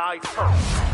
die first.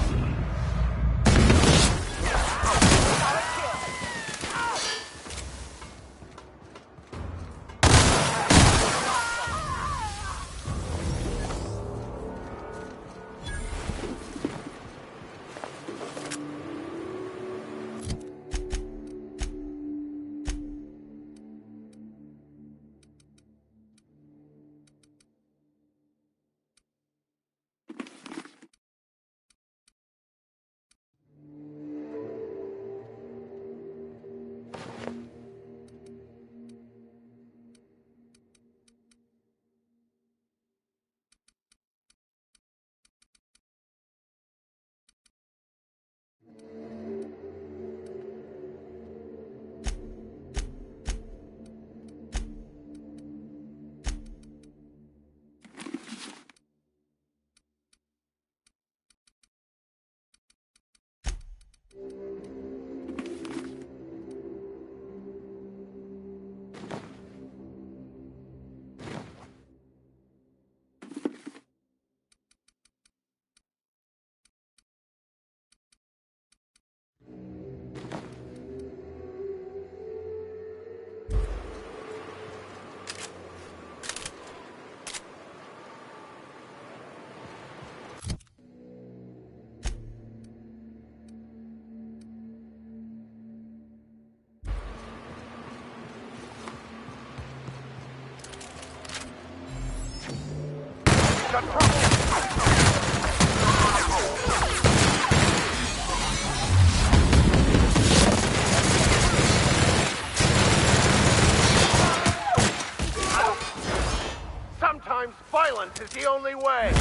Sometimes violence is the only way.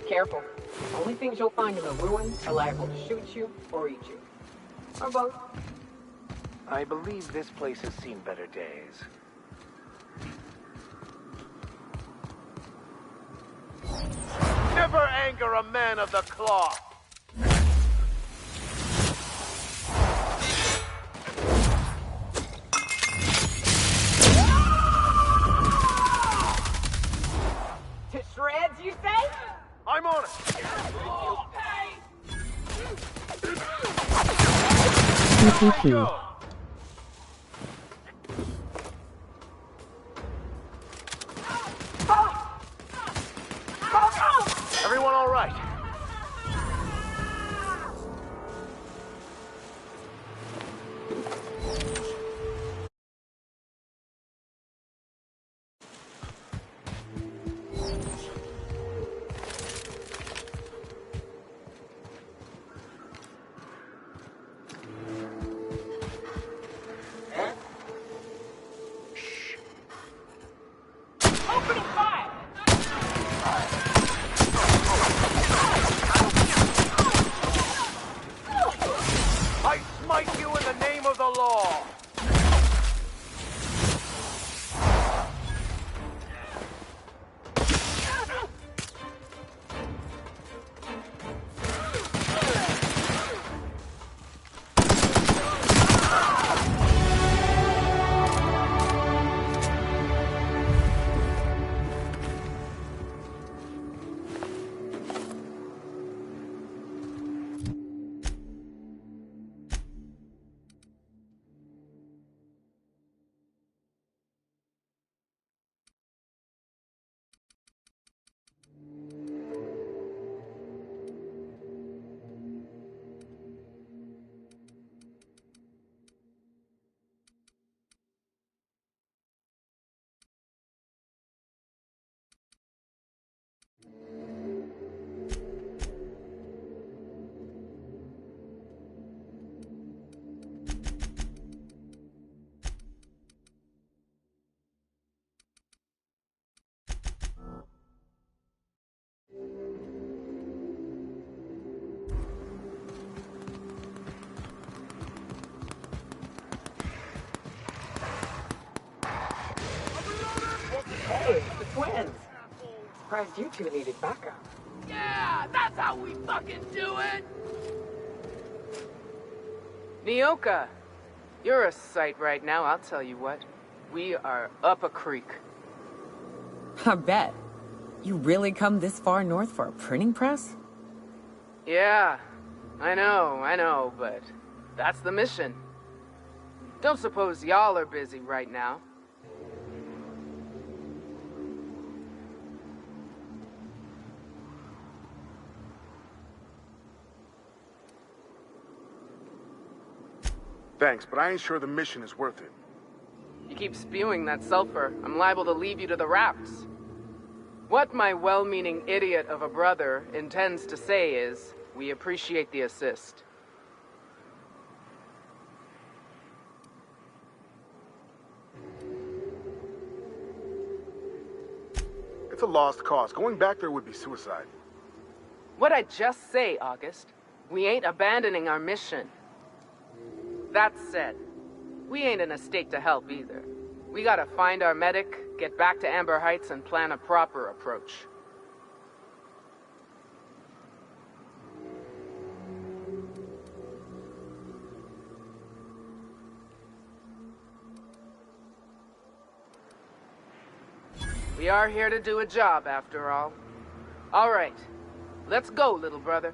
Careful. Only things you'll find in the ruins are liable to shoot you or eat you. Or both. I believe this place has seen better days. Never anger a man of the cloth! To shreds, you say? I'm on it! PPP. Everyone all right? I smite you in the name of the law! Hey, the twins. Surprised you two needed backup. Yeah, that's how we fucking do it! Nyoka, you're a sight right now, I'll tell you what. We are up a creek. I bet. You really come this far north for a printing press? Yeah, I know, but that's the mission. Don't suppose y'all are busy right now. Thanks, but I ain't sure the mission is worth it. You keep spewing that sulfur, I'm liable to leave you to the rafts. What my well-meaning idiot of a brother intends to say is, we appreciate the assist. It's a lost cause. Going back there would be suicide. What'd I just say, August? We ain't abandoning our mission. That said, we ain't in a state to help either. We gotta find our medic, get back to Amber Heights, and plan a proper approach. We are here to do a job, after all. All right, let's go, little brother.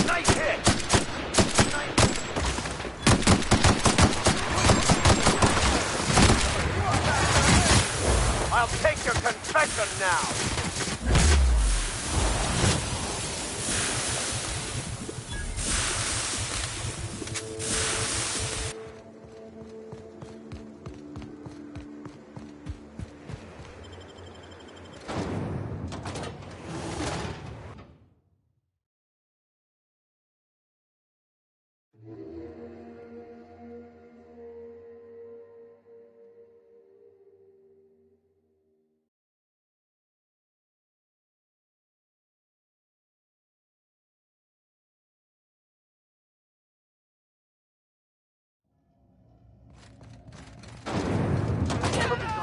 Nice hit! I'll take your confession now!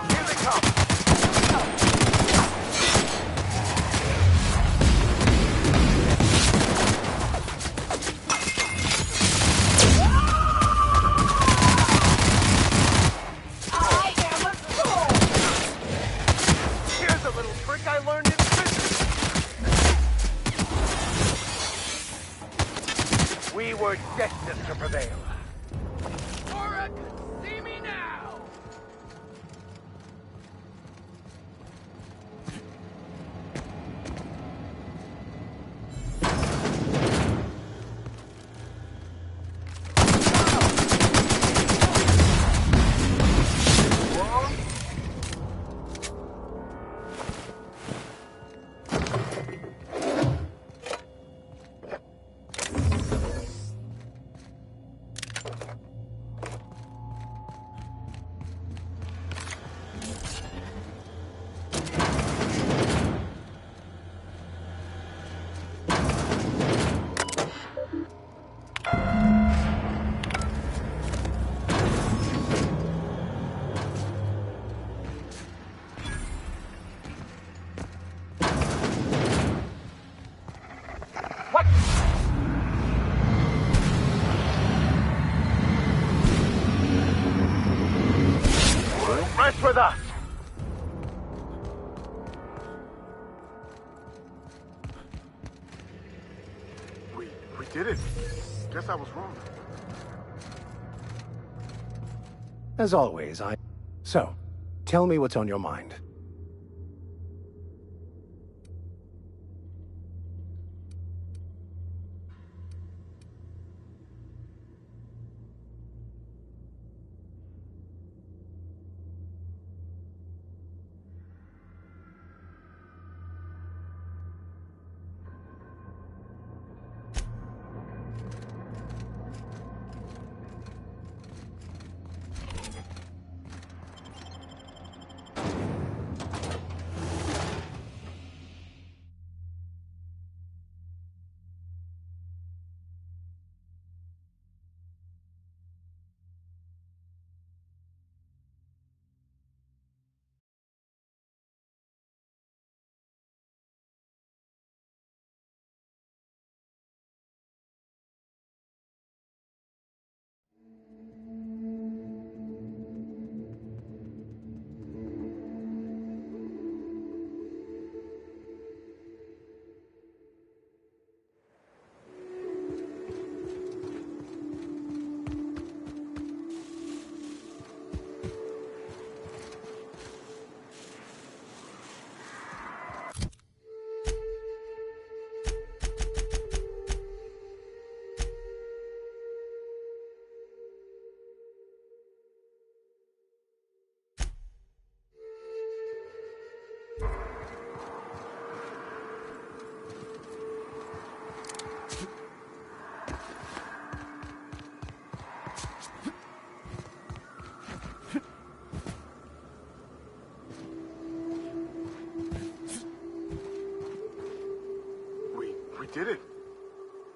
Here they come! Here's a little trick I learned in prison. We were destined to prevail. Aura could see me now! Rest with us! We did it. Guess I was wrong. As always, So, tell me what's on your mind.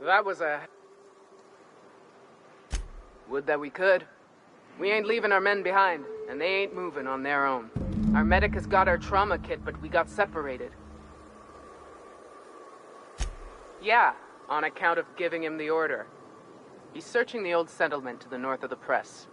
That was a... Would that we could. We ain't leaving our men behind, and they ain't moving on their own. Our medic has got our trauma kit, but we got separated. Yeah, on account of giving him the order. He's searching the old settlement to the north of the press.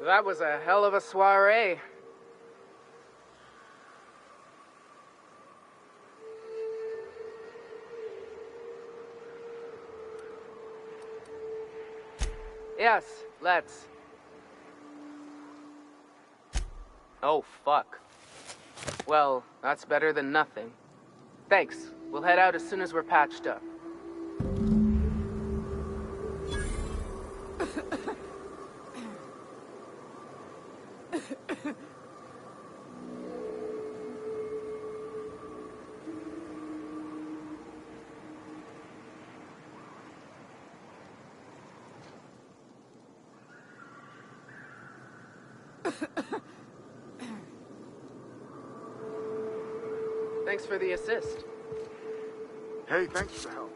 That was a hell of a soiree. Yes, let's. Oh, fuck. Well, that's better than nothing. Thanks. We'll head out as soon as we're patched up. Thanks for the assist. Hey, thanks for the help.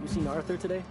You seen Arthur today?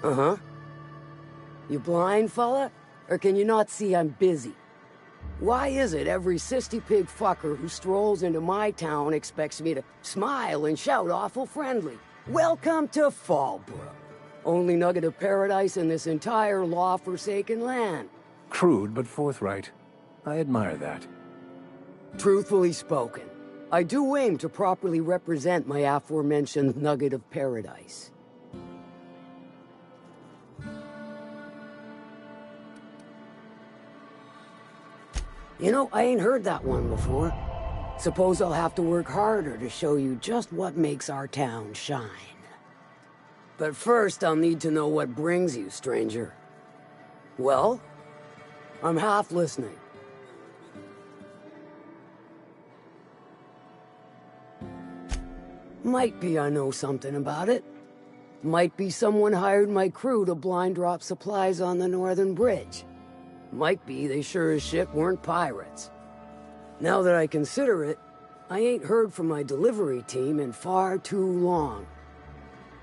Uh-huh. You blind, fella? Or can you not see I'm busy? Why is it every sissy pig fucker who strolls into my town expects me to smile and shout awful friendly? Welcome to Fallbrook. Only nugget of paradise in this entire law-forsaken land. Crude but forthright. I admire that. Truthfully spoken, I do aim to properly represent my aforementioned nugget of paradise. You know, I ain't heard that one before. Suppose I'll have to work harder to show you just what makes our town shine. But first, I'll need to know what brings you, stranger. Well, I'm half listening. Might be I know something about it. Might be someone hired my crew to blind drop supplies on the Northern Bridge. Might be they sure as shit weren't pirates. Now that I consider it, I ain't heard from my delivery team in far too long.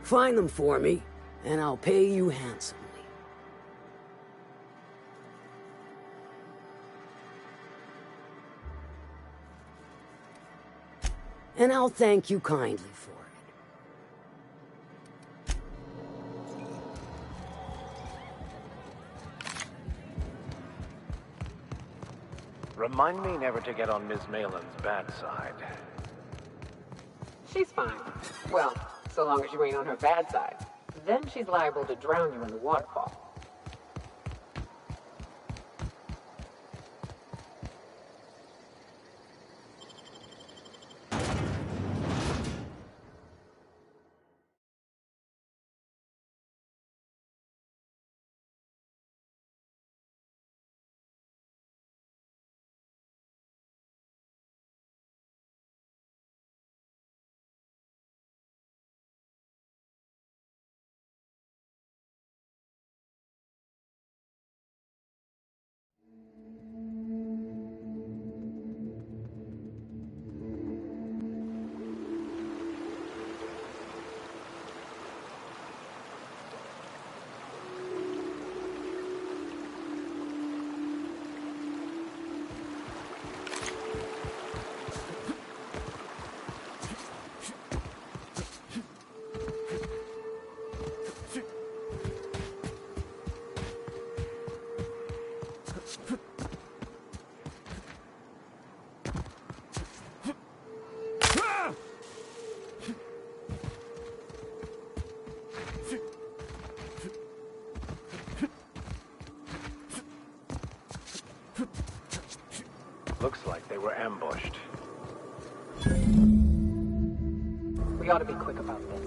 Find them for me, and I'll pay you handsomely. And I'll thank you kindly for it. Remind me never to get on Ms. Malin's bad side. She's fine. Well, so long as you ain't on her bad side. Then she's liable to drown you in the waterfall. Looks like they were ambushed. We ought to be quick about this.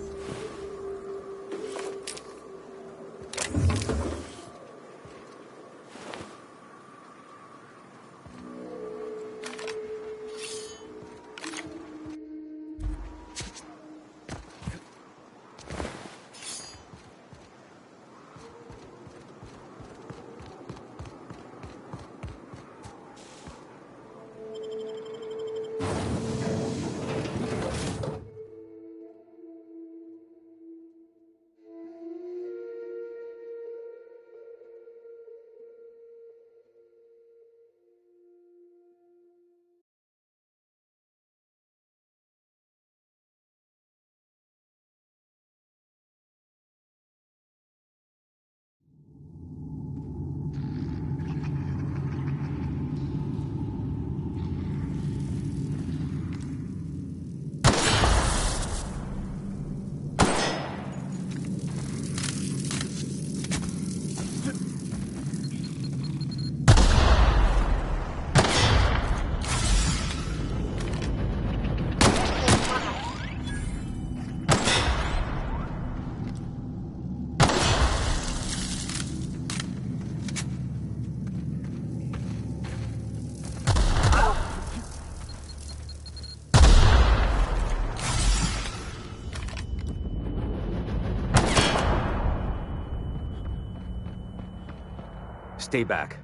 Stay back.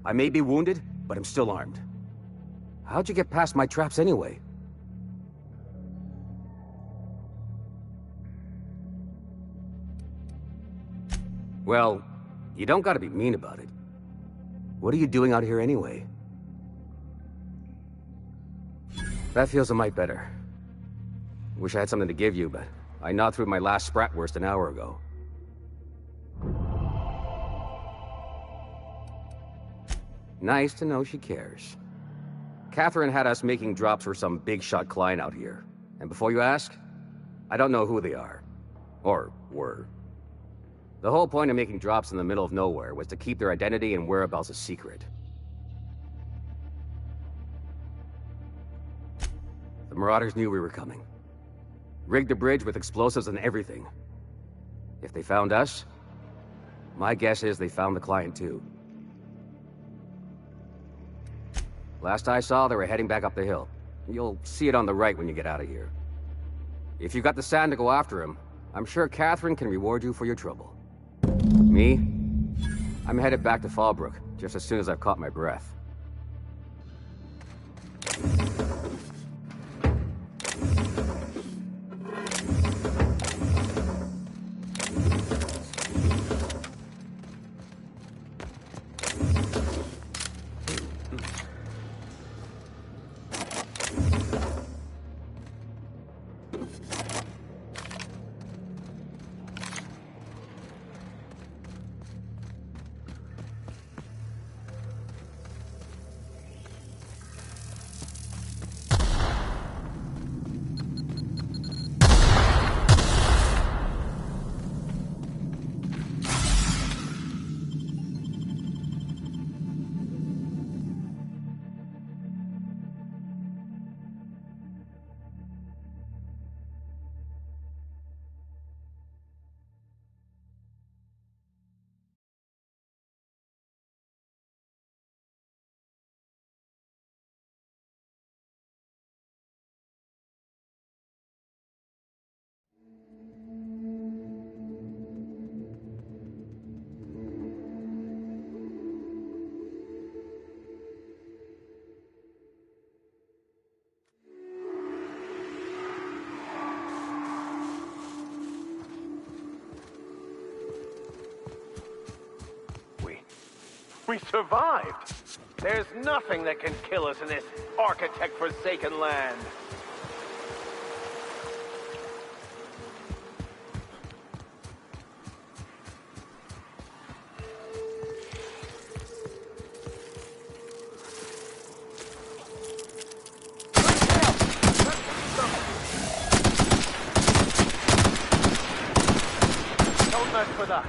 I may be wounded, but I'm still armed. How'd you get past my traps anyway? Well, you don't gotta be mean about it. What are you doing out here anyway? That feels a mite better. Wish I had something to give you, but I gnawed through my last Spratwurst an hour ago. Nice to know she cares. Catherine had us making drops for some big-shot client out here. And before you ask, I don't know who they are. Or were. The whole point of making drops in the middle of nowhere was to keep their identity and whereabouts a secret. The Marauders knew we were coming. Rigged the bridge with explosives and everything. If they found us, my guess is they found the client too. Last I saw, they were heading back up the hill. You'll see it on the right when you get out of here. If you got the sand to go after him, I'm sure Catherine can reward you for your trouble. Me? I'm headed back to Fallbrook, just as soon as I've caught my breath. We survived! There's nothing that can kill us in this architect-forsaken land. Don't mess with us.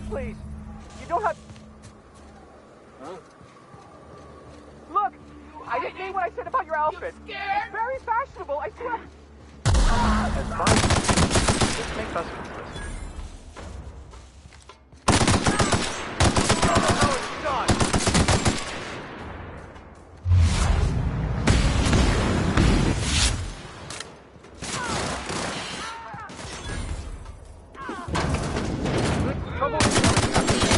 Please, you don't have... Huh? Look! I didn't mean what I said about your outfit. You scared? It's very fashionable, I swear. Advice. Just make us complicit. Oh, it's done! Trouble is coming.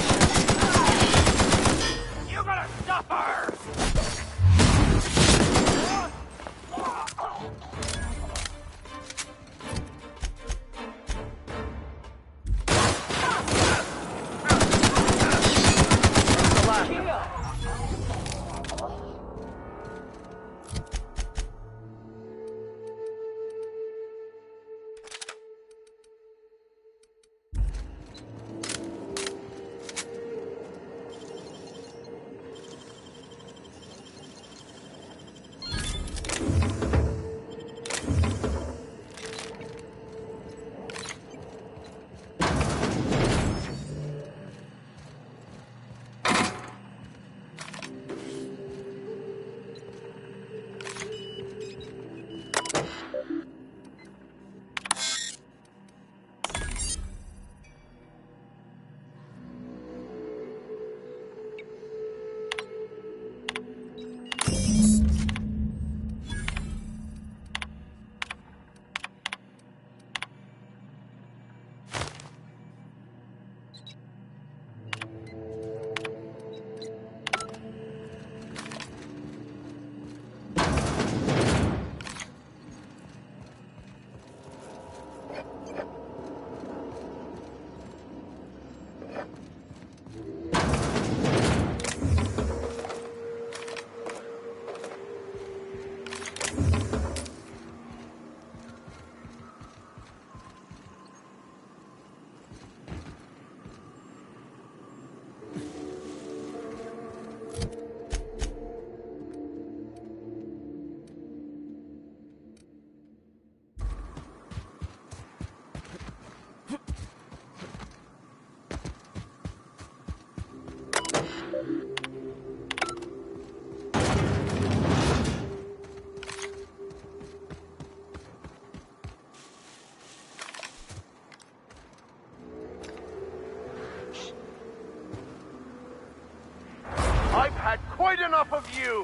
I've had quite enough of you!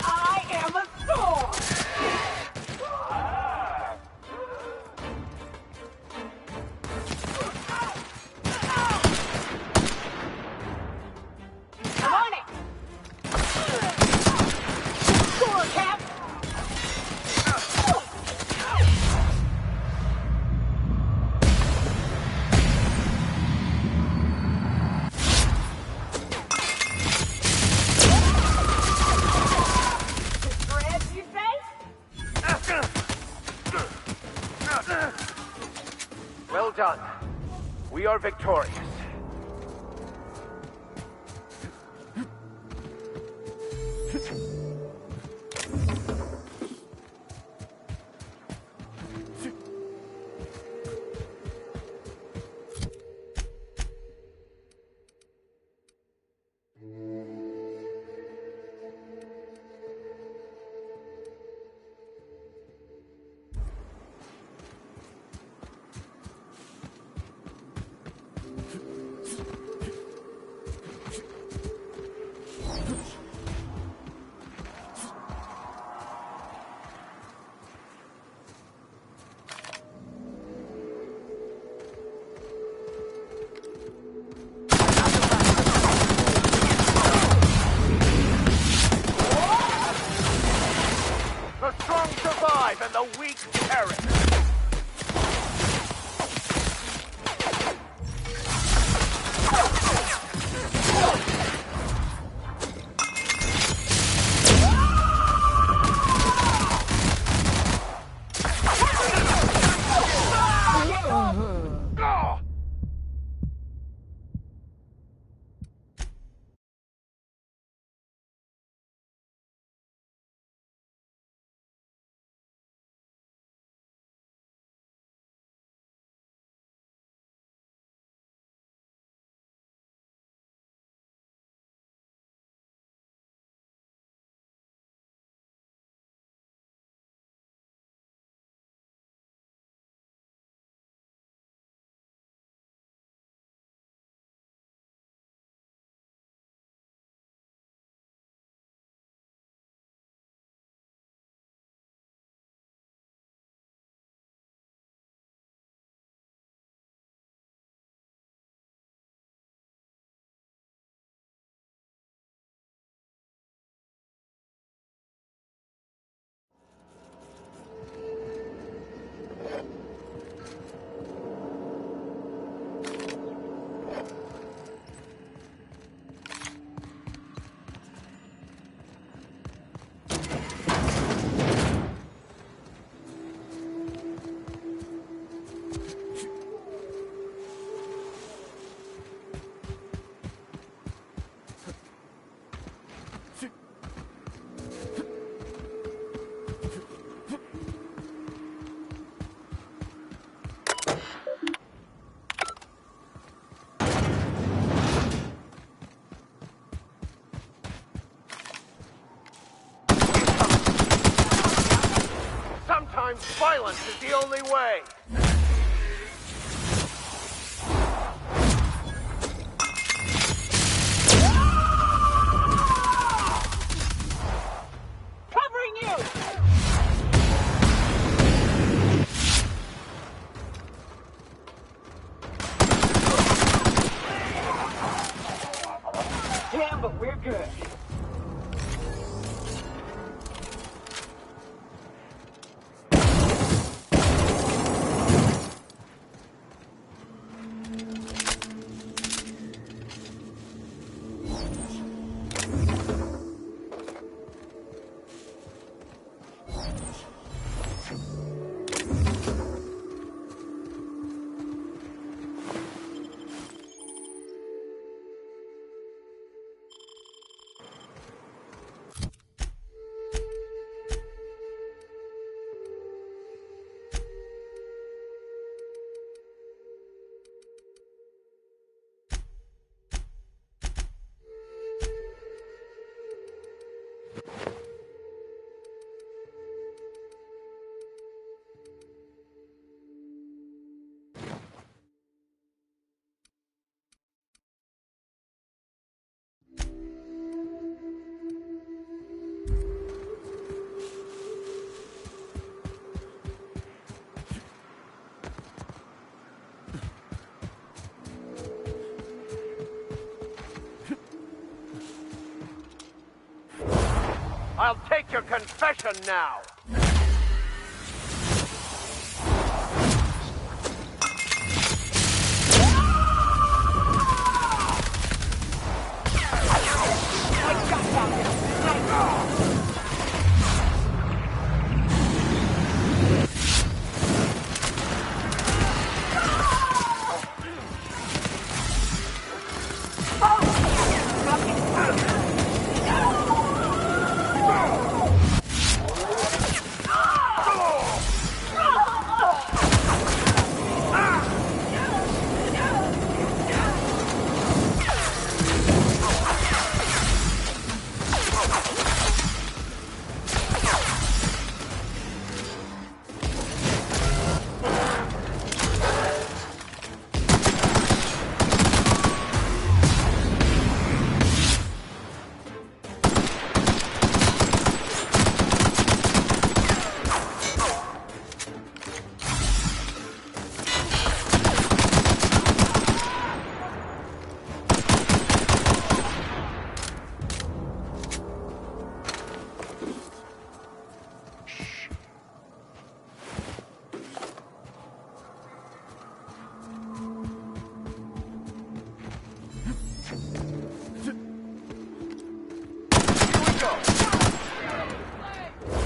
I am a sword! I'm on it! Sword, Cap! Fred, you say? Well done. We are victorious. The strong survive and the weak perish. Ah! Sometimes violence is the only way. Covering you! Damn, but we're good. I'll take your confession now.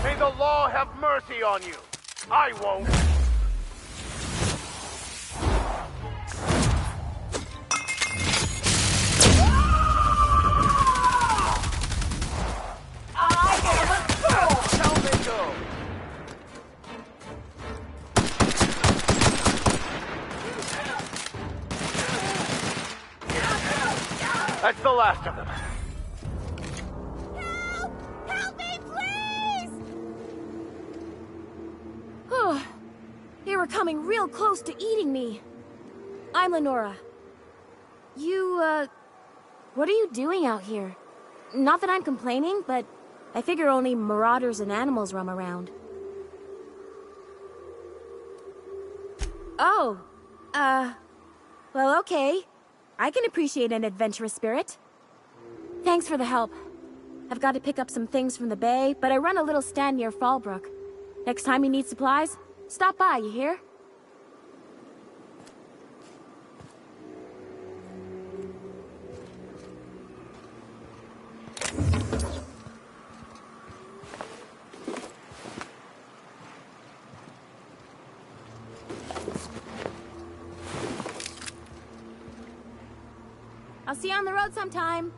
May the law have mercy on you. I won't. Tell me so. That's the last of them. They were coming real close to eating me. I'm Lenora. What are you doing out here? Not that I'm complaining, but I figure only marauders and animals roam around. Oh, well, okay. I can appreciate an adventurous spirit. Thanks for the help. I've got to pick up some things from the bay, but I run a little stand near Fallbrook. Next time you need supplies, stop by, you hear? I'll see you on the road sometime.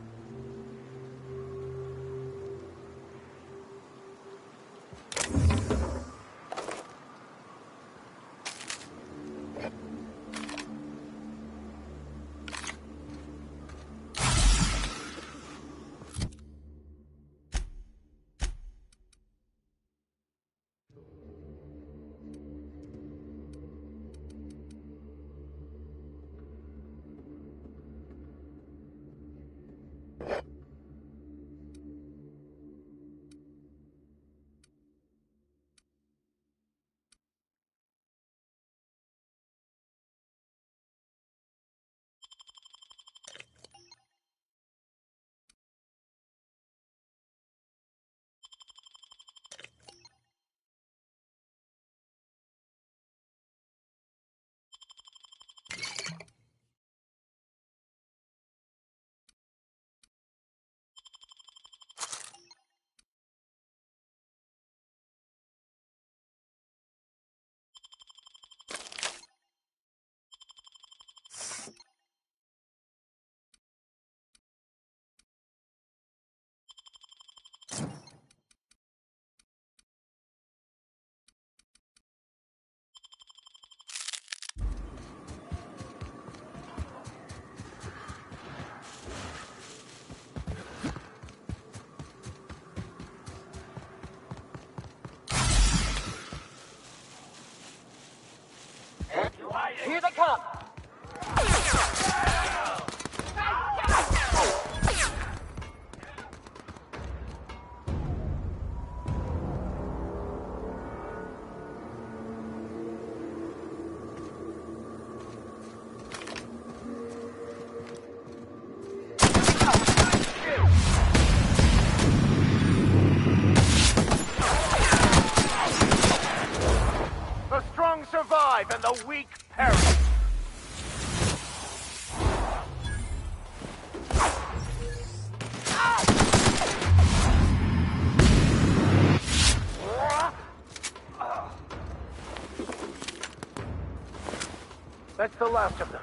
survive and the weak perish. That's the last of them.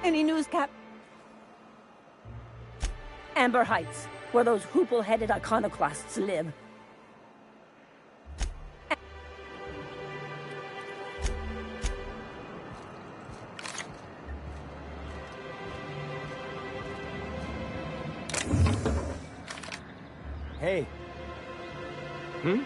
Any news, Cap? Amber Heights, where those hoople-headed iconoclasts live. Hey. Hmm?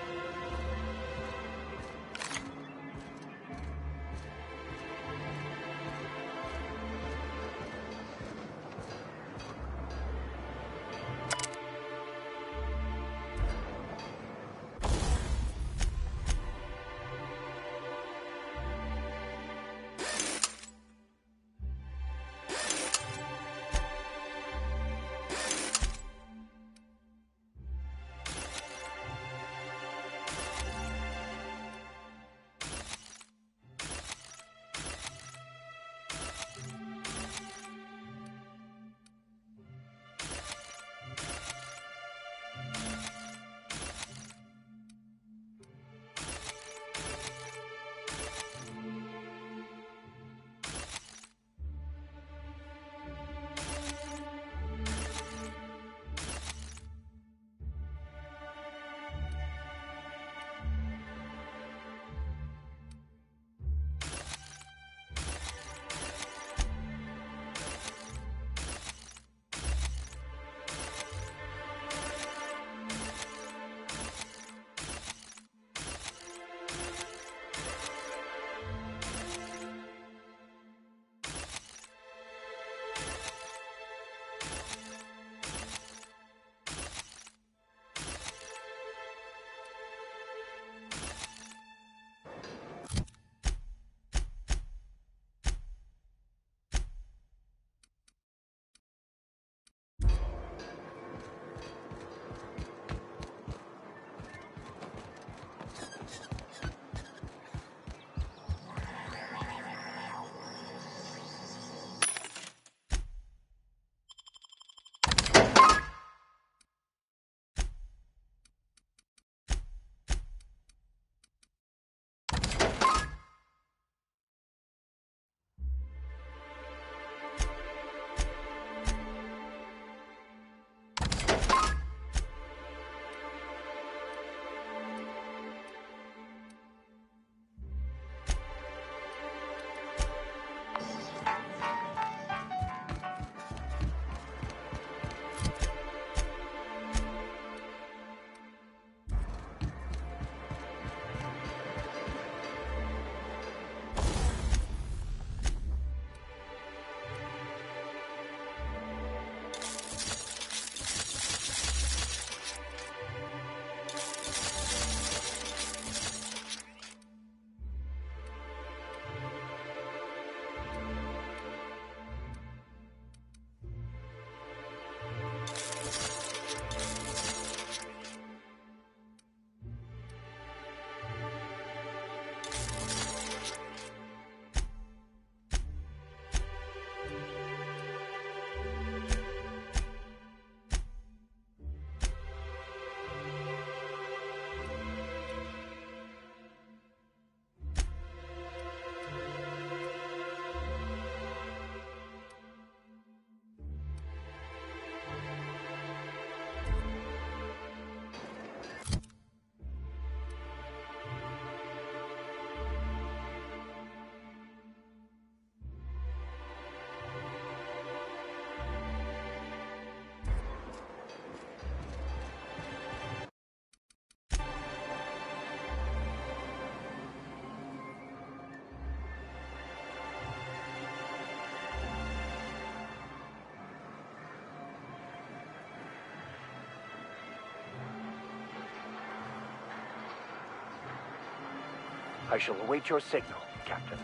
I shall await your signal, Captain.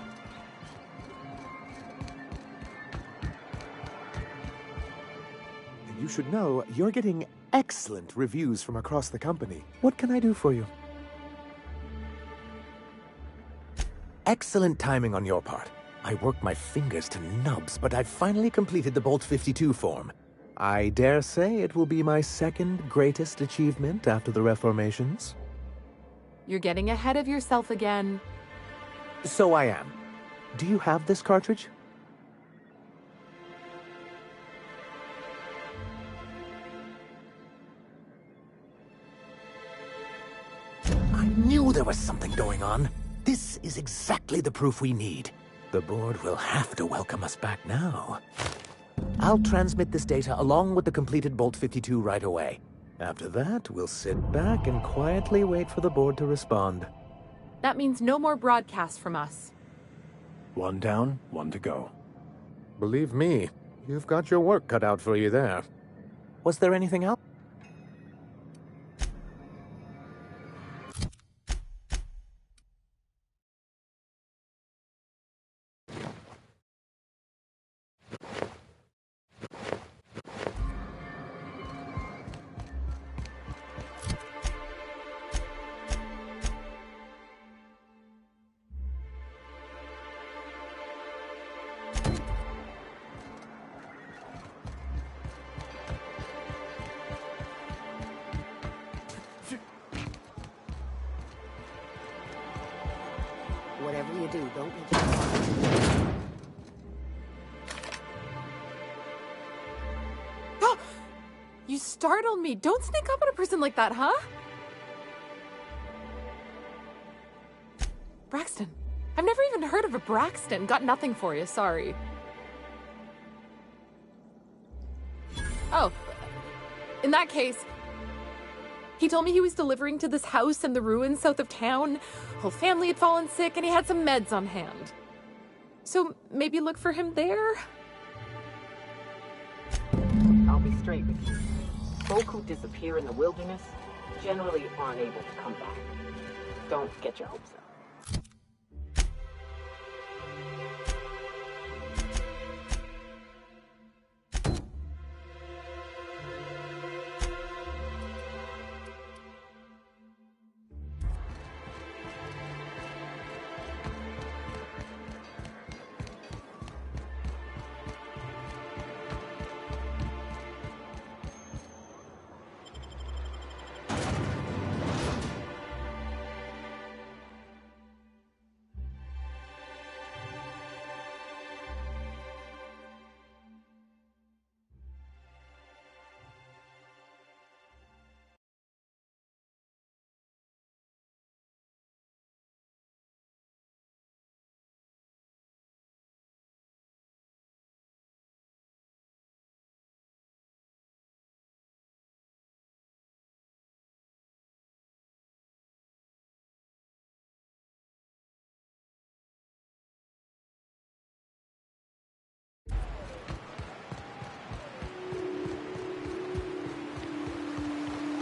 And you should know, you're getting excellent reviews from across the company. What can I do for you? Excellent timing on your part. I worked my fingers to nubs, but I've finally completed the Bolt 52 form. I dare say it will be my second greatest achievement after the reformations. You're getting ahead of yourself again. So I am. Do you have this cartridge? I knew there was something going on. This is exactly the proof we need. The board will have to welcome us back now. I'll transmit this data along with the completed Bolt 52 right away. After that, we'll sit back and quietly wait for the board to respond. That means no more broadcasts from us. One down, one to go. Believe me, you've got your work cut out for you there. Was there anything else? Whatever you do, don't make it. You startled me. Don't sneak up on a person like that, huh? Braxton. I've never even heard of a Braxton. Got nothing for you, sorry. Oh. In that case, he told me he was delivering to this house in the ruins south of town. Whole family had fallen sick and he had some meds on hand. So maybe look for him there? I'll be straight with you. Folk who disappear in the wilderness generally aren't able to come back. Don't get your hopes up.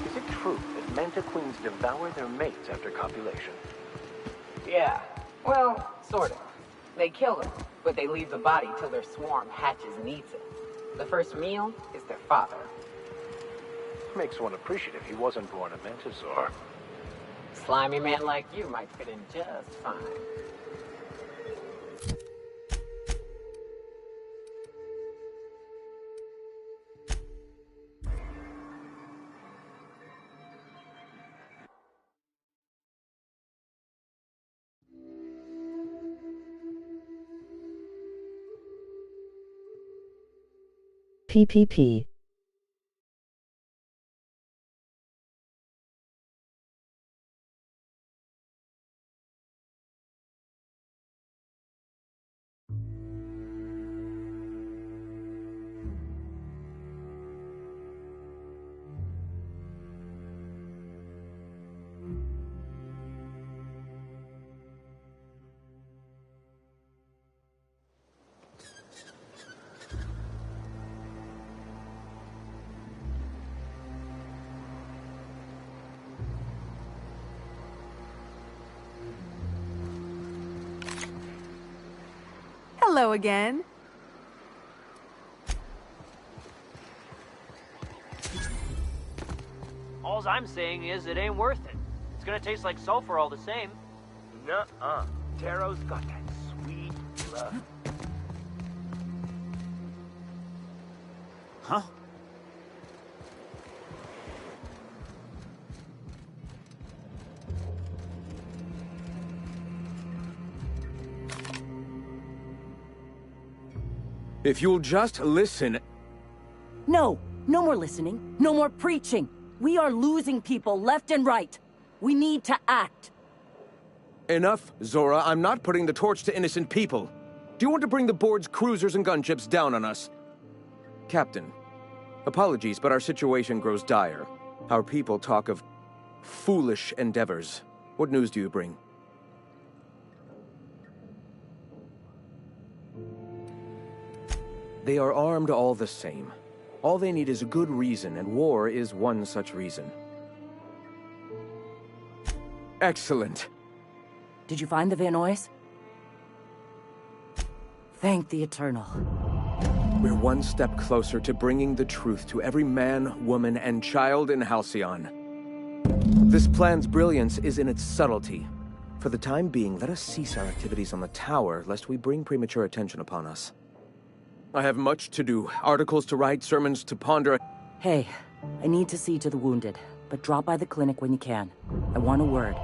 Is it true that Manta queens devour their mates after copulation? Yeah. Well, sort of. They kill them, but they leave the body till their swarm hatches and eats it. The first meal is their father. Makes one appreciative he wasn't born a Mantisaur. Slimy man like you might fit in just fine. PPP. Hello again. All I'm saying is it ain't worth it. It's gonna taste like sulfur all the same. Nuh-uh. Taro's got that sweet love. Huh? If you'll just listen... No, no more listening. No more preaching. We are losing people left and right. We need to act. Enough, Zora. I'm not putting the torch to innocent people. Do you want to bring the board's cruisers and gunships down on us? Captain, apologies, but our situation grows dire. Our people talk of foolish endeavors. What news do you bring? They are armed all the same. All they need is a good reason, and war is one such reason. Excellent. Did you find the Vanois? Thank the Eternal. We're one step closer to bringing the truth to every man, woman, and child in Halcyon. This plan's brilliance is in its subtlety. For the time being, let us cease our activities on the tower, lest we bring premature attention upon us. I have much to do. Articles to write, sermons to ponder. Hey, I need to see to the wounded, but drop by the clinic when you can. I want a word.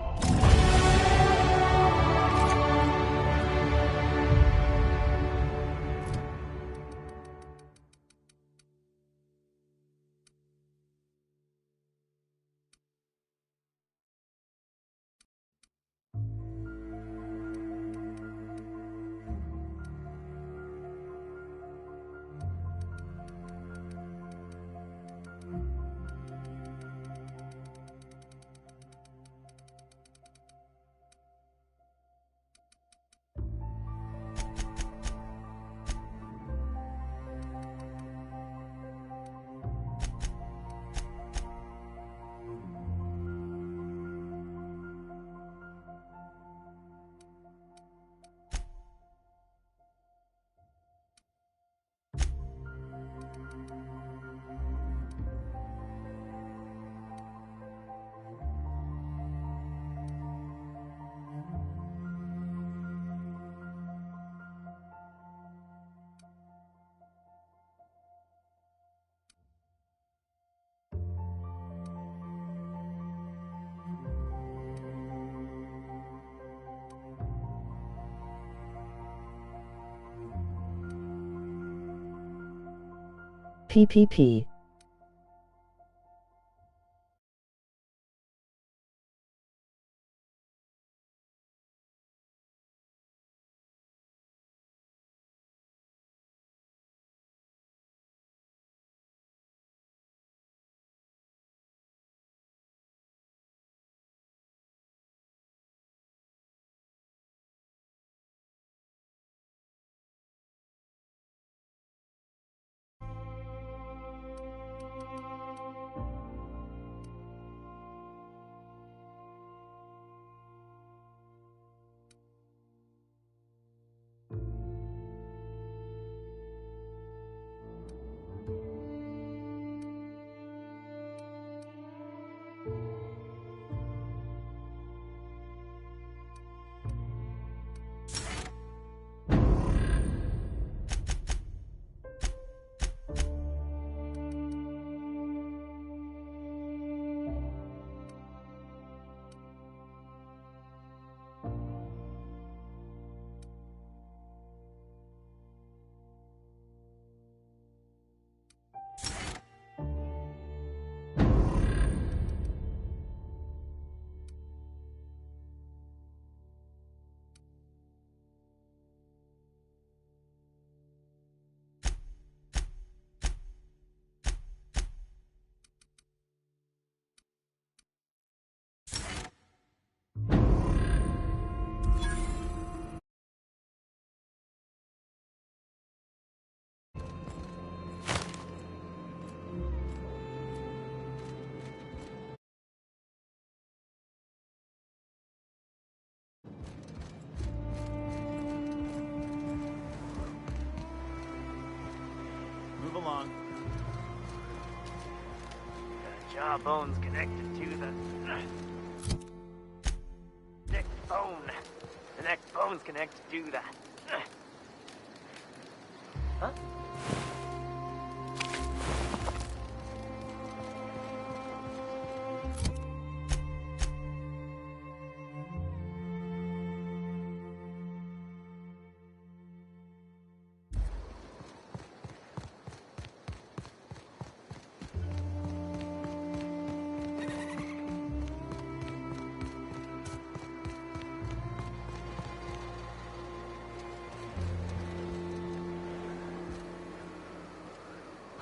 PPP. bone's connected to the neck bone. The neck bone's connected to the... Huh?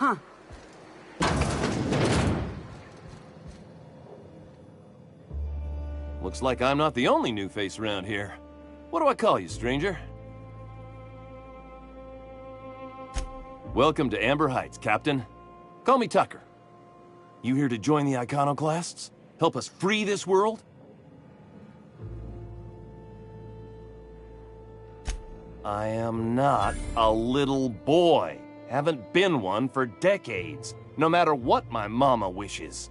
Huh. Looks like I'm not the only new face around here. What do I call you, stranger? Welcome to Amber Heights, Captain. Call me Tucker. You here to join the Iconoclasts? Help us free this world? I am not a little boy. Haven't been one for decades, no matter what my mama wishes.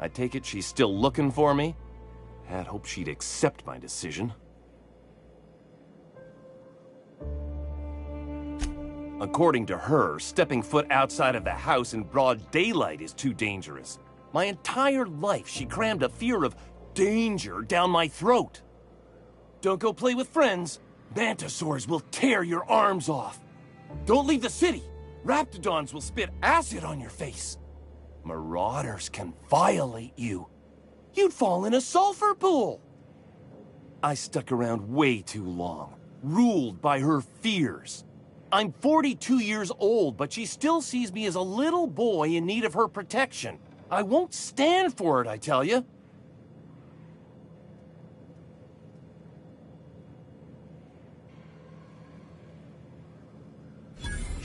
I take it she's still looking for me? Had hoped she'd accept my decision. According to her, stepping foot outside of the house in broad daylight is too dangerous. My entire life, she crammed a fear of danger down my throat. Don't go play with friends. Mantisaurs will tear your arms off. Don't leave the city. Raptidons will spit acid on your face. Marauders can violate you. You'd fall in a sulfur pool. I stuck around way too long, ruled by her fears. I'm 42 years old, but she still sees me as a little boy in need of her protection. I won't stand for it, I tell you.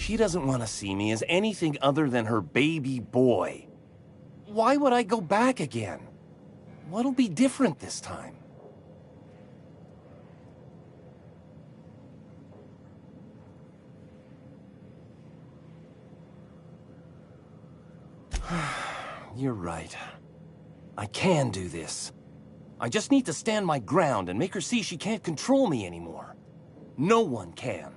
She doesn't want to see me as anything other than her baby boy. Why would I go back again? What'll be different this time? You're right. I can do this. I just need to stand my ground and make her see she can't control me anymore. No one can.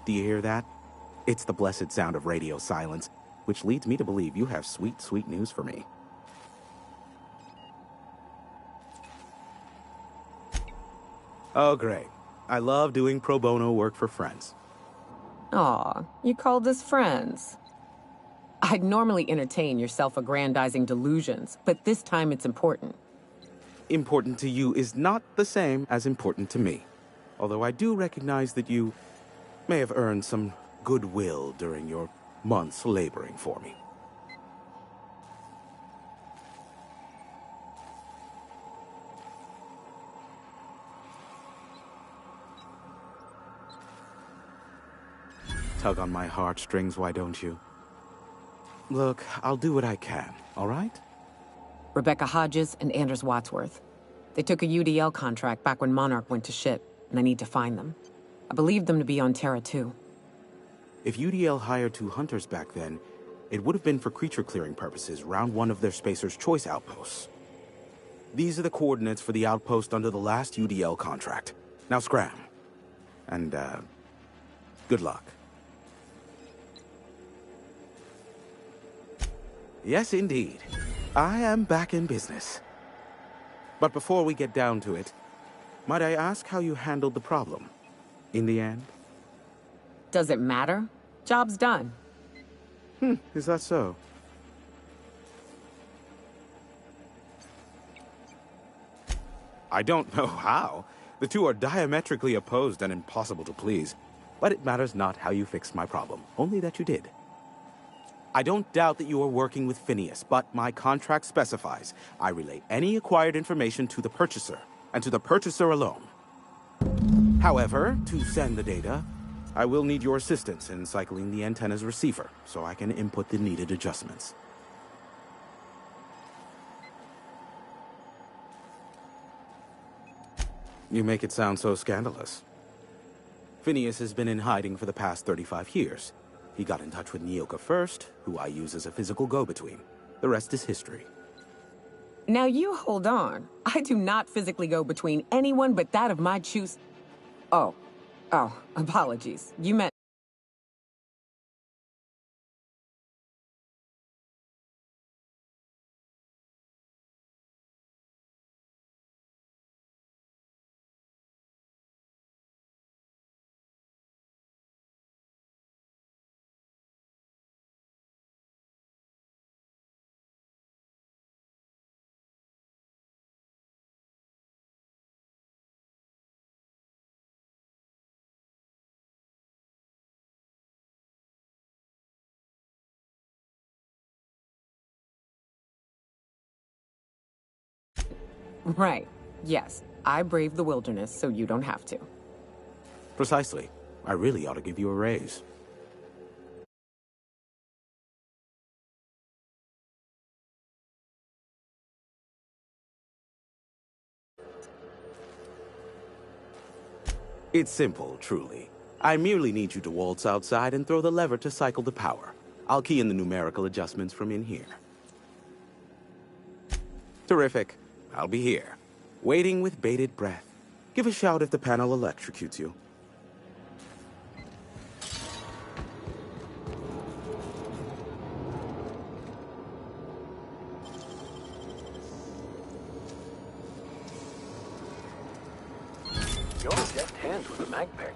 Do you hear that? It's the blessed sound of radio silence, which leads me to believe you have sweet, sweet news for me. Oh, great. I love doing pro bono work for friends. Aw, you called us friends. I'd normally entertain your self-aggrandizing delusions, but this time it's important. Important to you is not the same as important to me. Although I do recognize that you may have earned some goodwill during your months laboring for me. Tug on my heartstrings, why don't you? Look, I'll do what I can, all right? Rebecca Hodges and Anders Wadsworth. They took a UDL contract back when Monarch went to shit, and I need to find them. I believed them to be on Terra 2. If UDL hired 2 hunters back then, it would have been for creature clearing purposes round one of their Spacer's Choice outposts. These are the coordinates for the outpost under the last UDL contract. Now scram. And, good luck. Yes, indeed. I am back in business. But before we get down to it, might I ask how you handled the problem? In the end? Does it matter? Job's done. Is that so? I don't know how. The two are diametrically opposed and impossible to please. But it matters not how you fixed my problem, only that you did. I don't doubt that you are working with Phineas, but my contract specifies I relay any acquired information to the purchaser, and to the purchaser alone. However, to send the data, I will need your assistance in cycling the antenna's receiver, so I can input the needed adjustments. You make it sound so scandalous. Phineas has been in hiding for the past 35 years. He got in touch with Nyoka first, who I use as a physical go-between. The rest is history. Now you hold on. I do not physically go between anyone but that of my choose. Oh, apologies. You meant... Right. Yes. I braved the wilderness, so you don't have to. Precisely. I really ought to give you a raise. It's simple, truly. I merely need you to waltz outside and throw the lever to cycle the power. I'll key in the numerical adjustments from in here. Terrific. I'll be here, waiting with bated breath. Give a shout if the panel electrocutes you. You're a deft hand with a mag pick.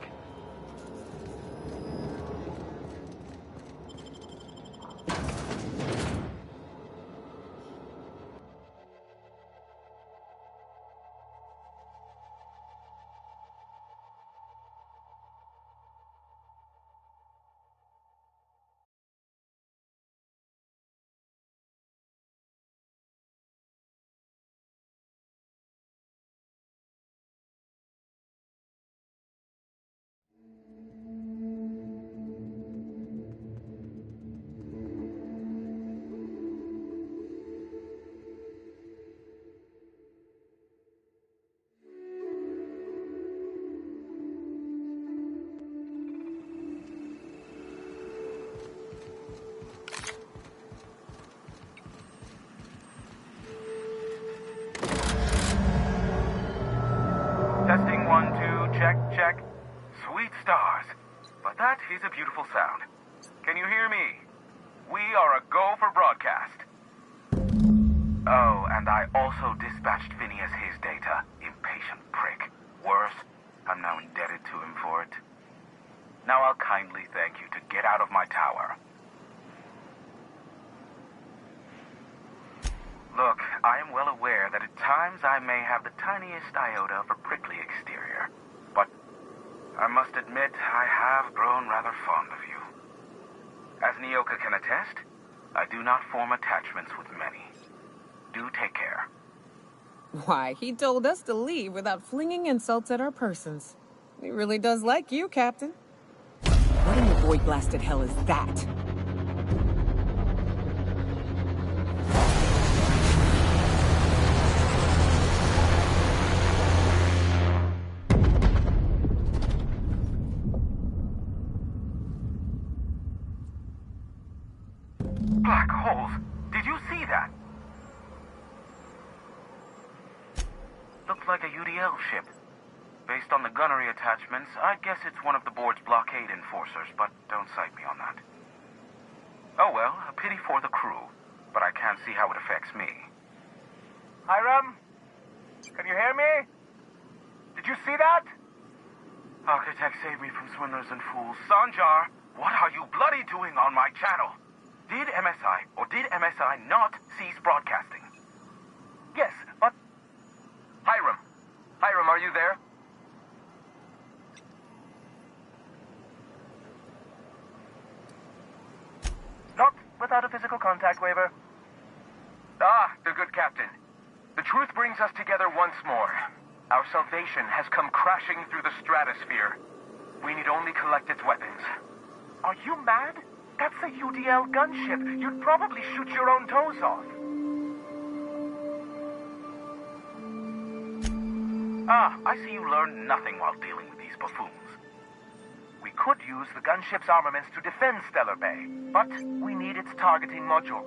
Testing 1, 2, check, check. Sweet stars. But that is a beautiful sound. Can you hear me? We are a go for broadcast. Oh, and I also dispatched Phineas his data. Impatient prick. Worse, I'm now indebted to him for it. Now I'll kindly thank you to get out of my tower. Look, I am well aware that at times I may have the tiniest iota of a prickly exterior, but I must admit I have grown rather fond of you. As Nyoka can attest, I do not form attachments with many. Do take care. Why, he told us to leave without flinging insults at our persons. He really does like you, Captain. What in the void-blasted hell is that? Black holes. Did you see that? Looked like a UDL ship. Based on the gunnery attachments, I guess it's one of the board's blockade enforcers, but don't cite me on that. Oh well, a pity for the crew, but I can't see how it affects me. Hiram? Can you hear me? Did you see that? Architect, save me from swindlers and fools. Sanjar, what are you bloody doing on my channel? Did MSI or did MSI not cease broadcasting? Yes, but... Hiram, are you there? Not without a physical contact waiver. Ah, the good captain. The truth brings us together once more. Our salvation has come crashing through the stratosphere. We need only collect its weapons. Are you mad? That's a UDL gunship. You'd probably shoot your own toes off. Ah, I see you learned nothing while dealing with these buffoons. We could use the gunship's armaments to defend Stellar Bay, but we need its targeting module.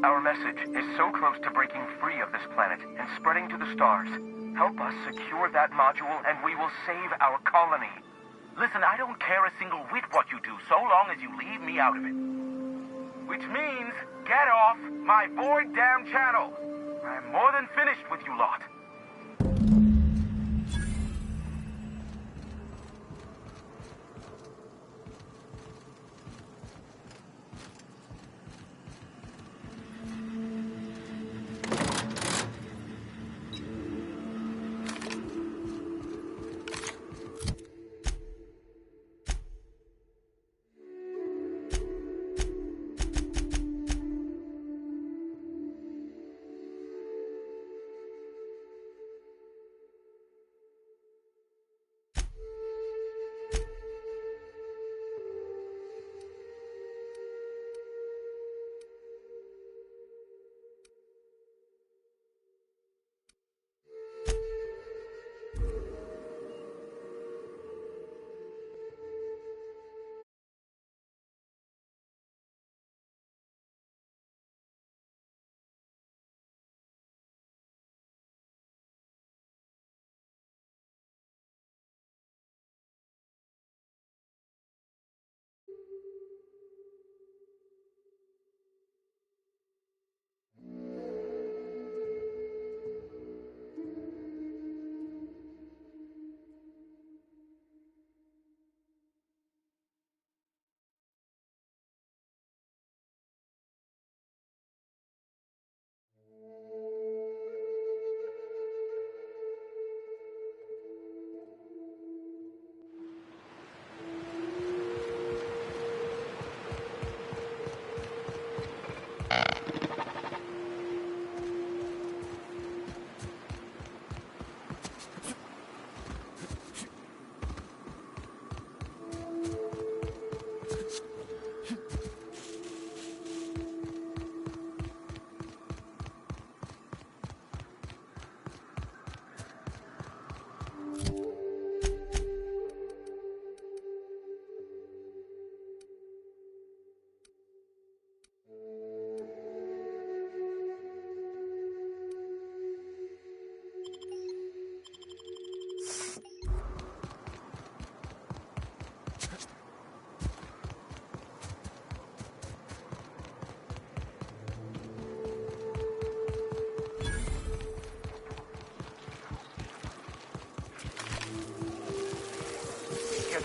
Our message is so close to breaking free of this planet and spreading to the stars. Help us secure that module and we will save our colony. Listen, I don't care a single whit what you do, so long as you leave me out of it. Which means, get off my void damn channel. I'm more than finished with you lot.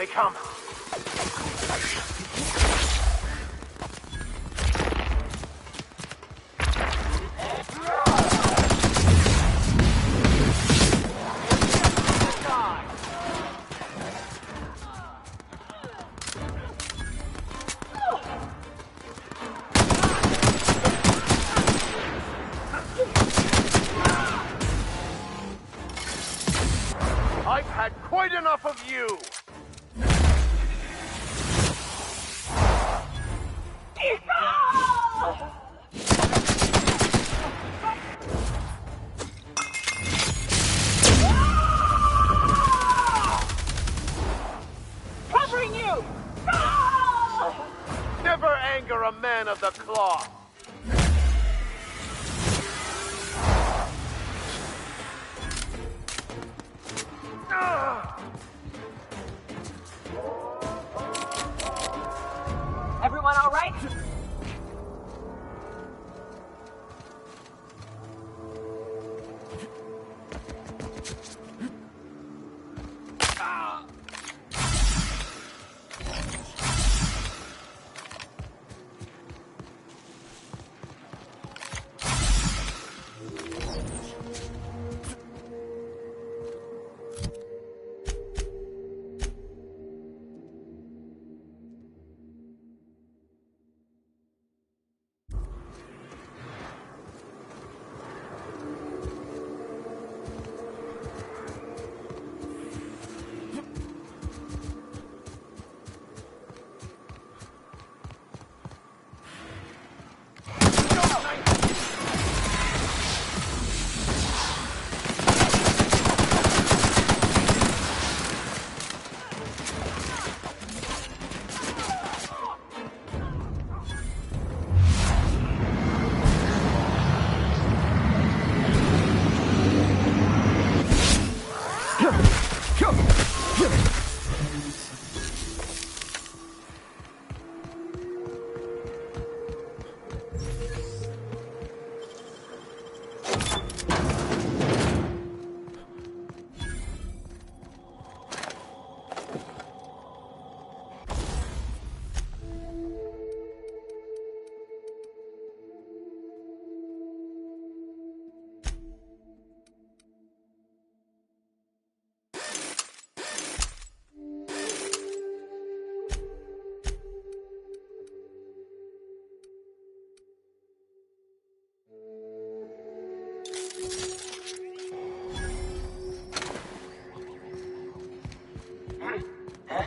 they come. I've had quite enough of you! Covering you! Never anger a man of the cloth! Everyone all right?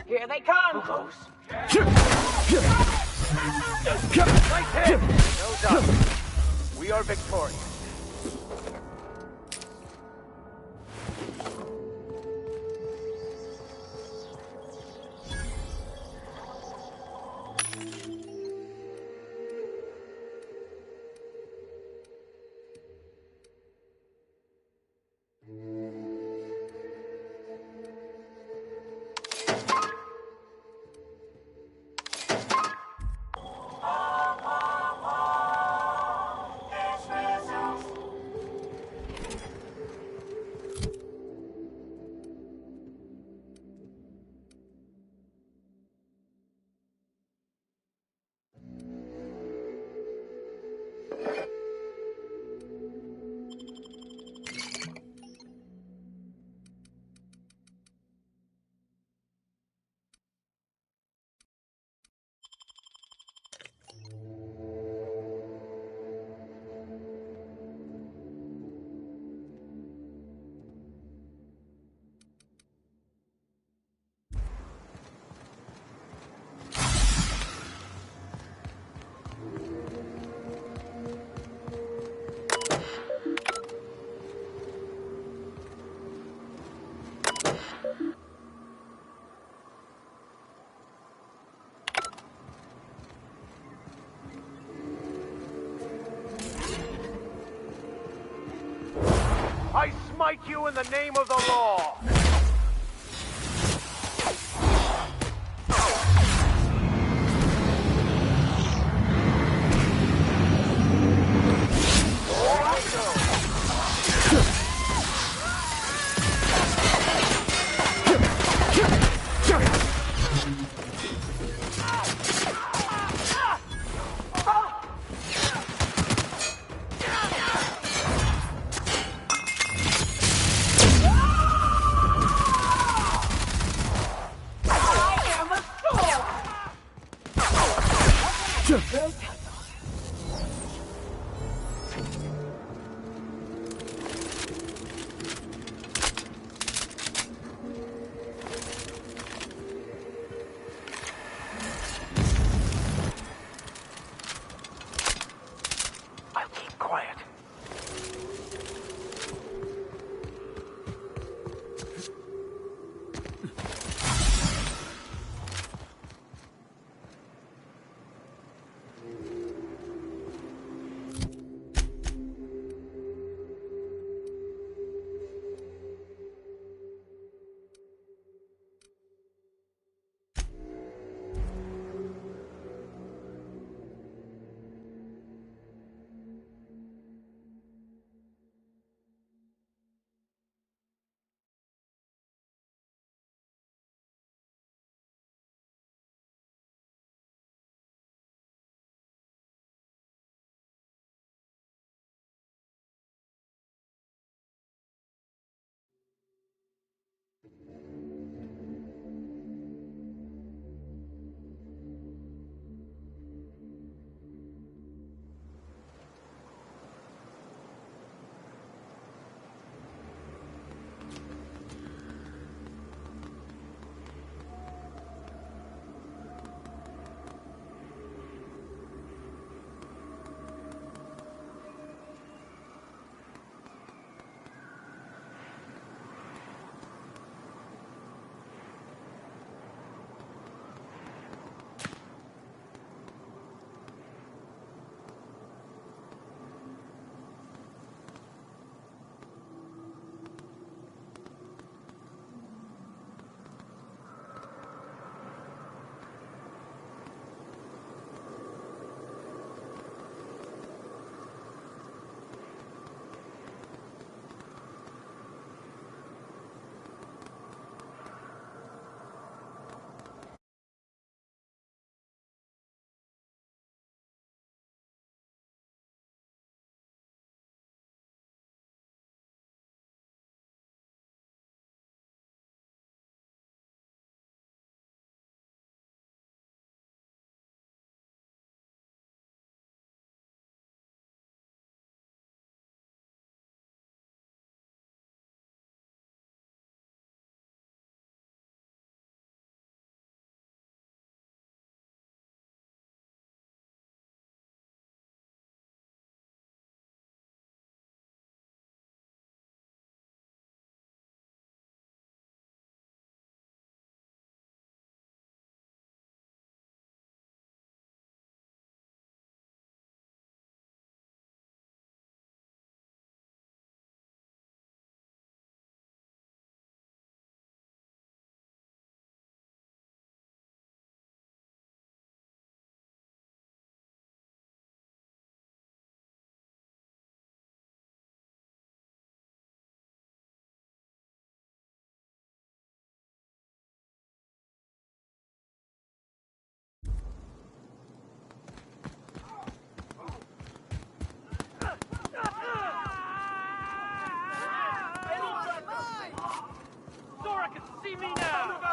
Here they come! Nice hit! No doubt. We are victorious. I smite you in the name of the law!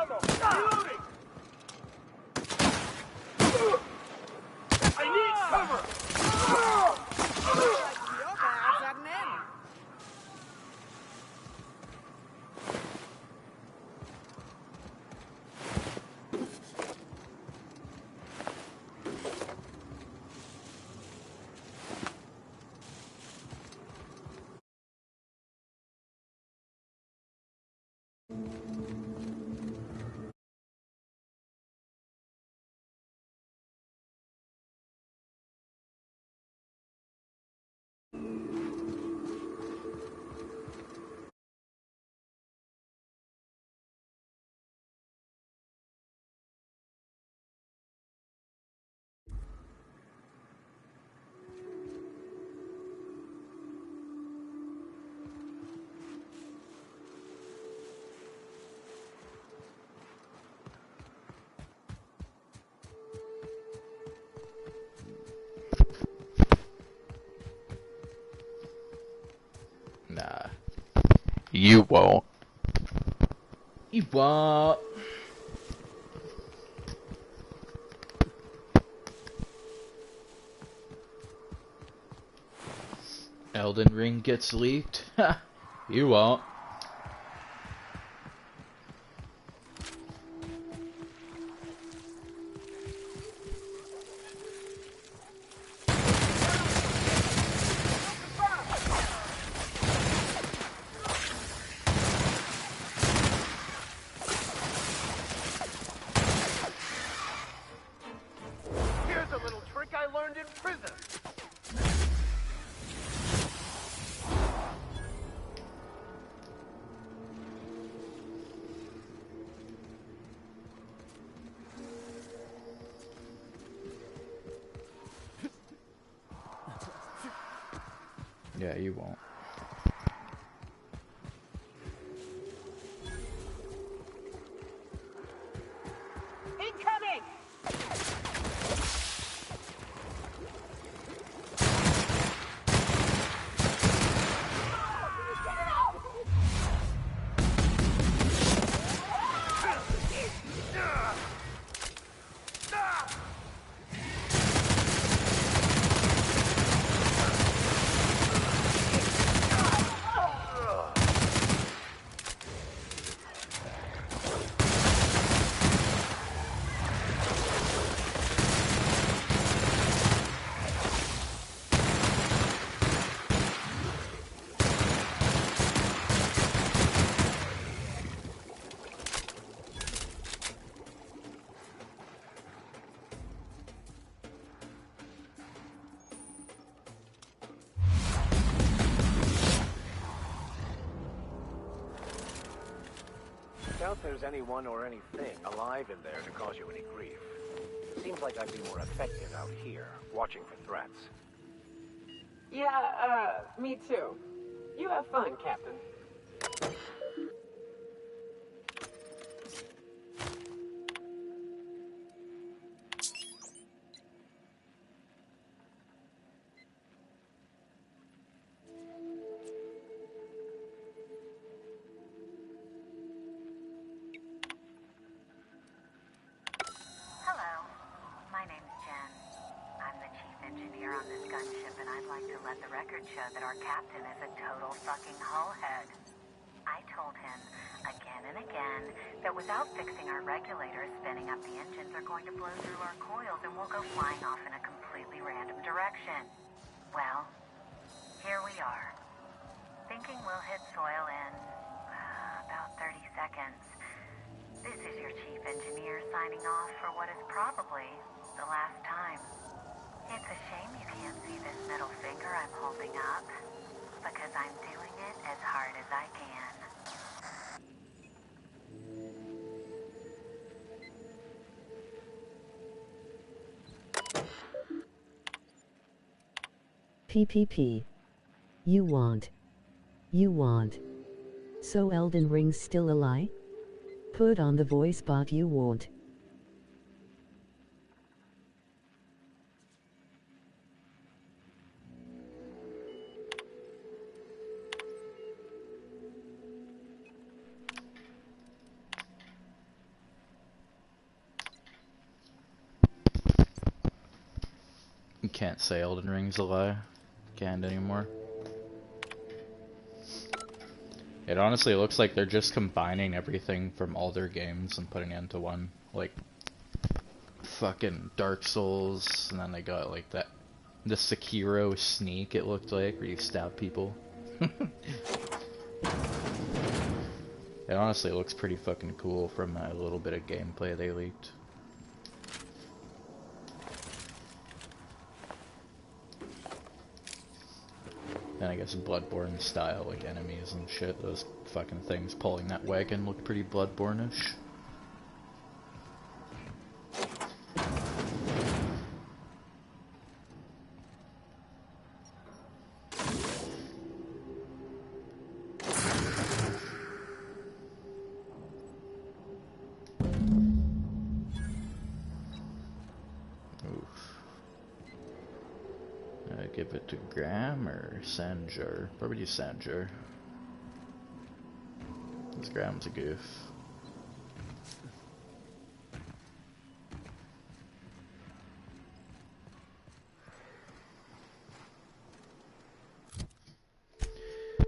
ammo! Reloading! I need cover! Your bad's at an end. Nah. You won't. You won't. Elden Ring gets leaked? Ha! You won't. Here's a little trick I learned in prison. Yeah, you won't. Incoming! Doubt there's anyone or anything alive in there to cause you any grief. Seems like I'd be more effective out here, watching for threats. Yeah, me too. You have fun, Captain. Hello, my name's Jen. I'm the chief engineer on this gunship, and I'd like to let the record show that our captain is a total fucking hullhead. I told him again and again that without fixing our regulators, spinning up the engines are going to blow through our coils and we'll go flying off in a completely random direction. Well, here we are. Thinking we'll hit soil in about 30 seconds. This is your chief engineer signing off for what is probably the last time. It's a shame you can't see this middle finger I'm holding up, because I'm doing it as hard as I can. PPP. You want. So Elden Ring's still a lie? Put on the voice bot you want. can't say Elden Ring's a lie. Can't anymore. It honestly looks like they're just combining everything from all their games and putting it into one. Like, fucking Dark Souls, and then they got like that, the Sekiro sneak it looked like, where you stab people. It honestly looks pretty fucking cool from a little bit of gameplay they leaked. And I guess Bloodborne style, like enemies and shit, those fucking things pulling that wagon looked pretty Bloodborne-ish. Give it to Graham or Sanjar? Probably Sanjar. This Graham's a goof.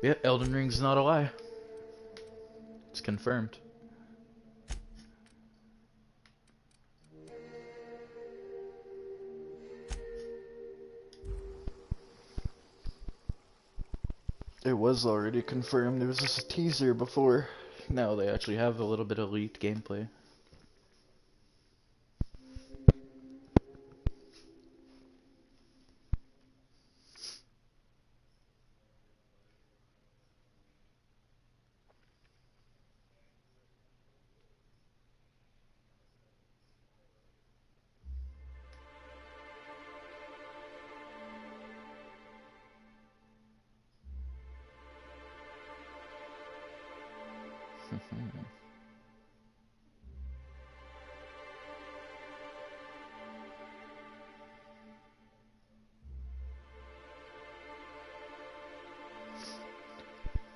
Yeah, Elden Ring's not a lie. It's confirmed. It was already confirmed. There was just a teaser before. Now they actually have a little bit of leaked gameplay.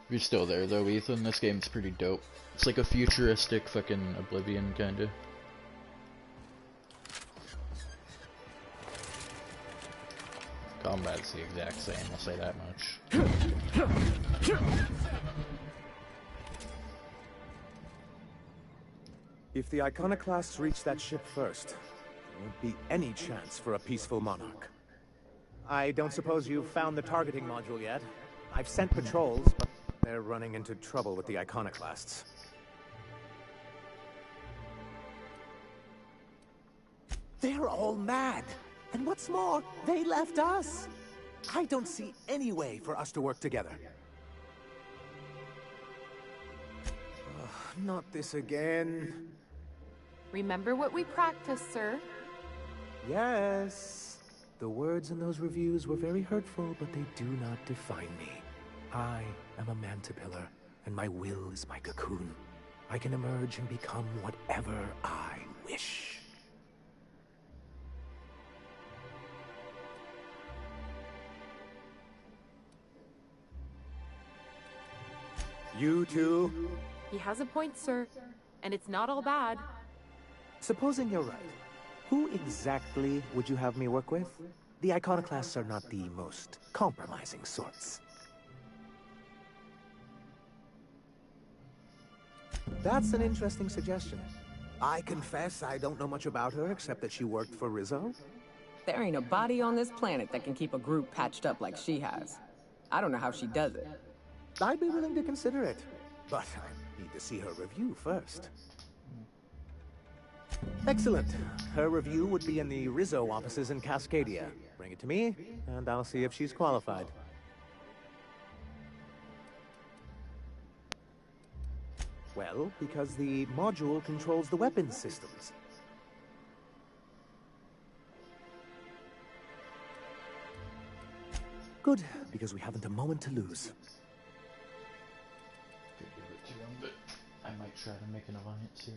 You're still there though, Ethan. This game's pretty dope. It's like a futuristic fucking Oblivion kinda. Combat's the exact same, I'll say that much. If the Iconoclasts reach that ship first, there won't be any chance for a peaceful monarch. I don't suppose you've found the targeting module yet? I've sent patrols, but they're running into trouble with the Iconoclasts. They're all mad! And what's more, they left us! I don't see any way for us to work together. Ugh, not this again. Remember what we practiced, sir. Yes. The words in those reviews were very hurtful, but they do not define me. I am a Mantipillar, and my will is my cocoon. I can emerge and become whatever I wish. You too? He has a point, sir. And it's not all bad. Supposing you're right, who exactly would you have me work with? The Iconoclasts are not the most compromising sorts. That's an interesting suggestion. I confess I don't know much about her except that she worked for Rizzo. There ain't a body on this planet that can keep a group patched up like she has. I don't know how she does it. I'd be willing to consider it, but I need to see her review first. Excellent. Her review would be in the Rizzo offices in Cascadia. Bring it to me, and I'll see if she's qualified. Well, because the module controls the weapons systems. Good, because we haven't a moment to lose. Could give it to him, but I might try to make an alliance here.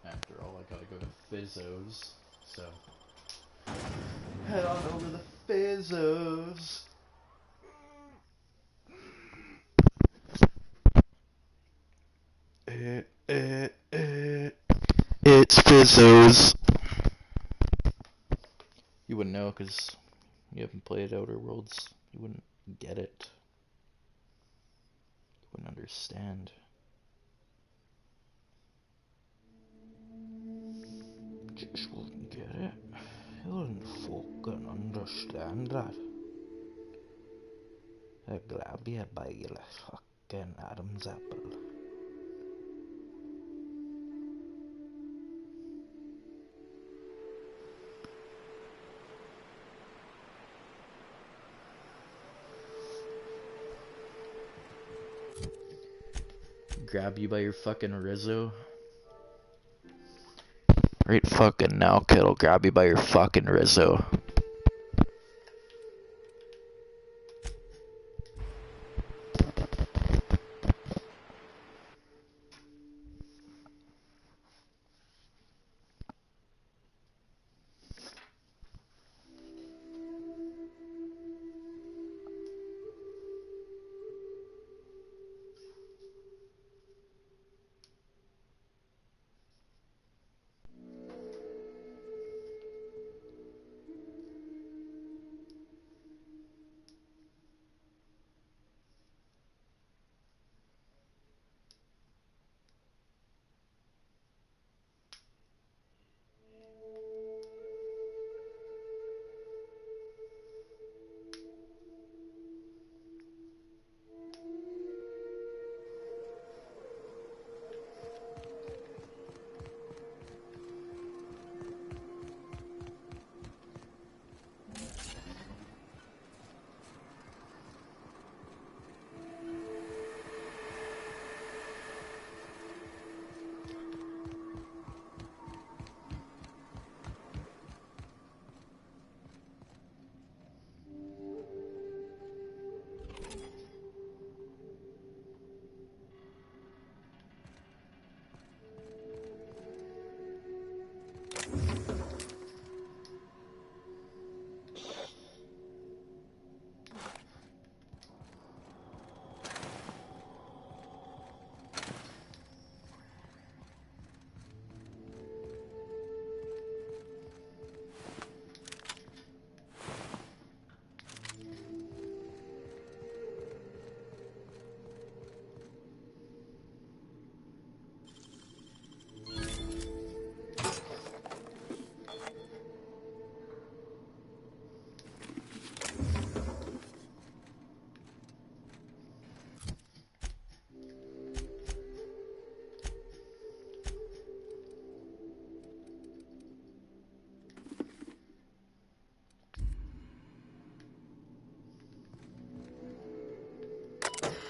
After all, I gotta go to Fizzo's, so head on over to Fizzo's. It's Fizzos. You wouldn't know because you haven't played Outer Worlds. You wouldn't get it. You wouldn't understand. Just wouldn't get it. You wouldn't fucking understand that. Grab you by your fucking Adam's apple. Grab you by your fucking Rizzo. Right fucking now, kid. I'll grab you by your fucking Rizzo.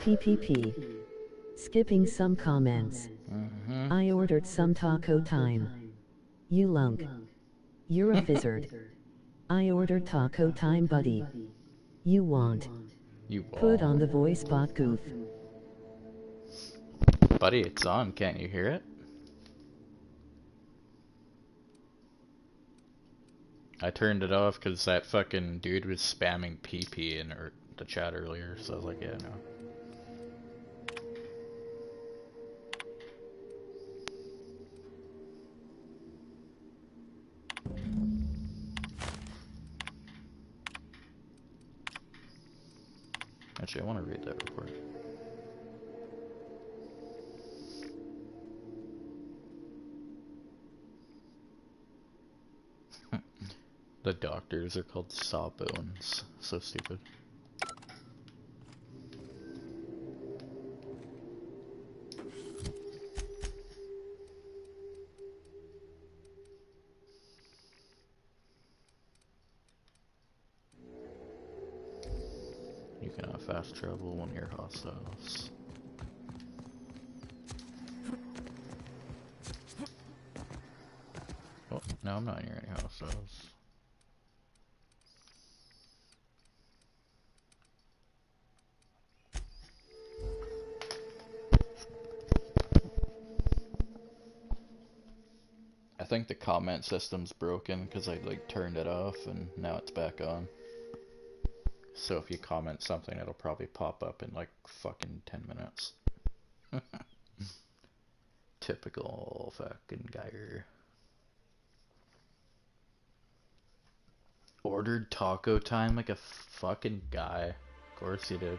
PPP. Skipping some comments. I ordered some taco time. You lunk. You're a fizzard. I ordered taco time, buddy. You want. You Put on the voice bot goof. Buddy, it's on. Can't you hear it? I turned it off because that fucking dude was spamming PP in the chat earlier, so I was like, yeah, no. Actually, I want to read that report. The doctors are called Sawbones. So stupid. You can have fast travel when you're hostiles. Oh, no, I'm not near any hostiles. I think the comment system's broken because I like turned it off and now it's back on. So if you comment something, it'll probably pop up in like fucking 10 minutes. Typical fucking guy. Ordered taco time like a fucking guy. Of course you did.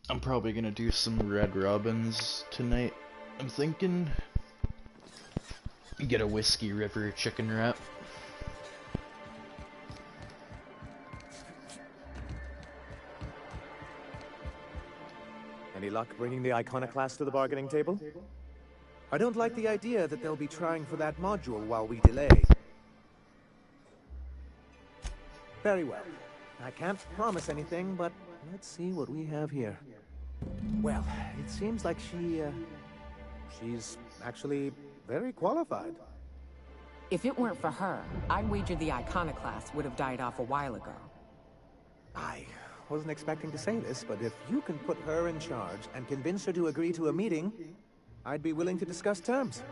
I'm probably gonna do some Red Robins tonight. I'm thinking get a Whiskey River chicken wrap. Any luck bringing the Iconoclast to the bargaining table? I don't like the idea that they'll be trying for that module while we delay. Very well. I can't promise anything, but let's see what we have here. Well, it seems like she's actually very qualified. If it weren't for her, I'd wager the Iconoclast would have died off a while ago. I wasn't expecting to say this, but if you can put her in charge and convince her to agree to a meeting, I'd be willing to discuss terms.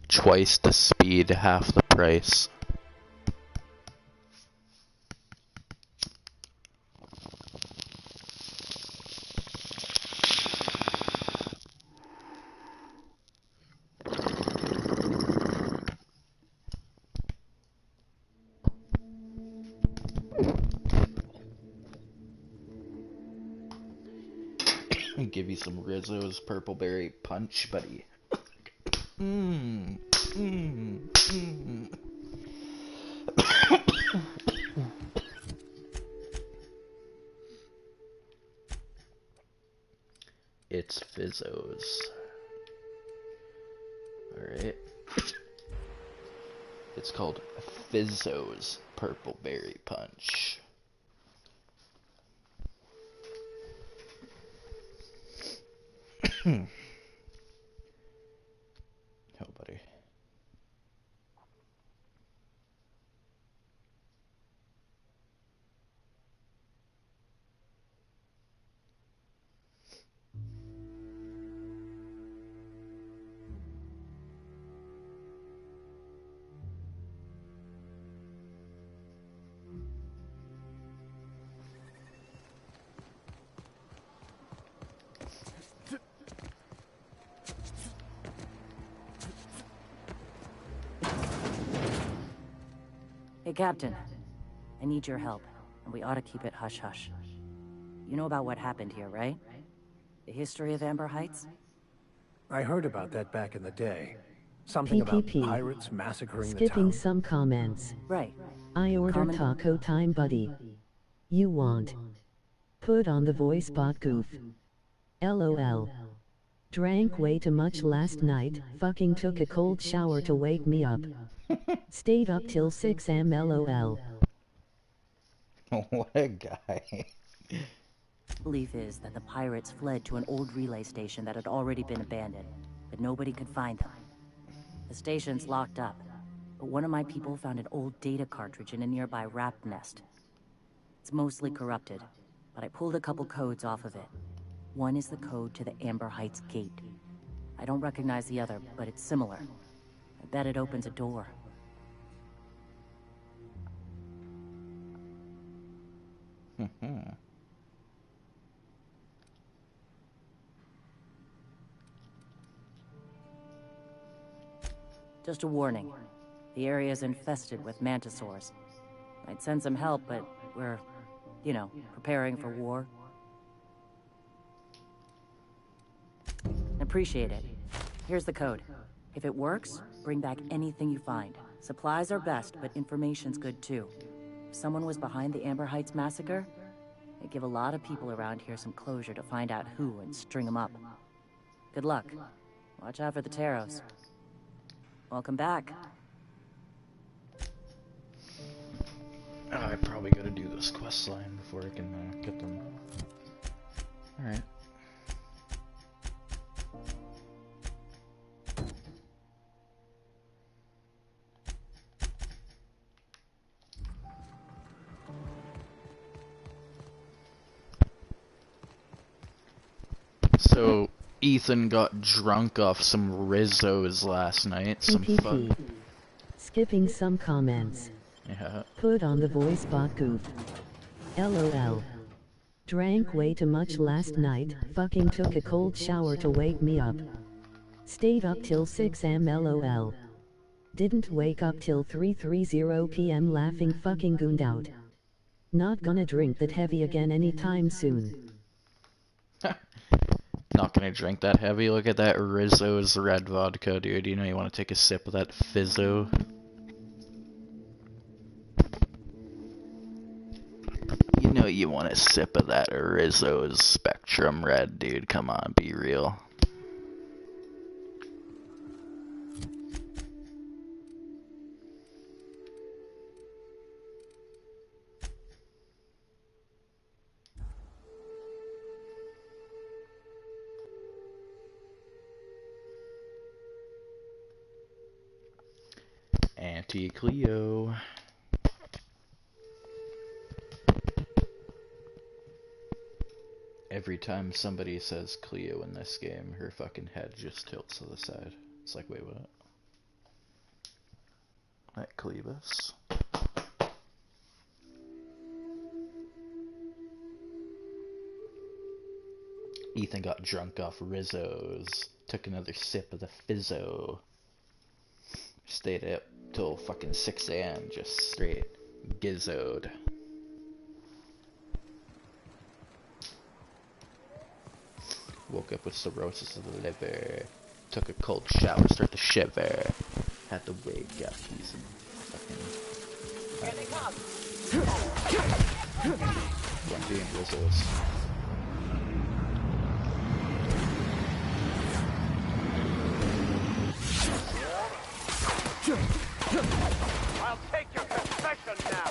Twice the speed, half the price. Give you some Rizzo's Purple Berry Punch, buddy. It's Fizzo's. Alright. It's called Fizzo's Purple Berry Punch. Oh, buddy. Hey, Captain. I need your help, and we ought to keep it hush-hush. You know about what happened here, right? The history of Amber Heights? I heard about that back in the day. Something about PPP. pirates massacring the Skipping town. some comments. Right. I order Comment- taco time, buddy. You want? Put on the voice bot goof. LOL. Drank way too much last night, fucking took a cold shower to wake me up. Stayed up till 6 am LOL. What a guy. Belief is that the pirates fled to an old relay station that had already been abandoned, but nobody could find them. The station's locked up, but one of my people found an old data cartridge in a nearby rat nest. It's mostly corrupted, but I pulled a couple codes off of it. One is the code to the Amber Heights gate. I don't recognize the other, but it's similar. I bet it opens a door. Just a warning. The area's infested with mantisaurs. I'd send some help, but we're, you know, preparing for war. Appreciate it. Here's the code. If it works, bring back anything you find. Supplies are best, but information's good too. If someone was behind the Amber Heights massacre, it'd give a lot of people around here some closure to find out who and string them up. Good luck. Watch out for the Taros. Welcome back. I probably gotta do this quest line before I can get them. Alright. So, Ethan got drunk off some Rizzos last night. Some fun. Skipping some comments. Yeah. Put on the voice bot goof. LOL. Drank way too much last night, fucking took a cold shower to wake me up. Stayed up till 6 am LOL. Didn't wake up till 3:30 p.m. laughing fucking gooned out. Not gonna drink that heavy again anytime soon. Not gonna drink that heavy. Look at that Rizzo's red vodka, dude. You know you want to take a sip of that Fizzo. You know you want a sip of that Rizzo's Spectrum Red, dude. Come on, be real. Auntie Cleo. Every time somebody says Cleo in this game, her fucking head just tilts to the side. It's like, wait, what? That Clevis? Ethan got drunk off Rizzo's. Took another sip of the Fizzo. Stayed up till fucking 6 a.m. just straight gizzoed. Woke up with cirrhosis of the liver. Took a cold shower, start to shiver. Had to wake up, he's fucking... Here they come! Grumpy and Rizzo's. I'll take your confession now!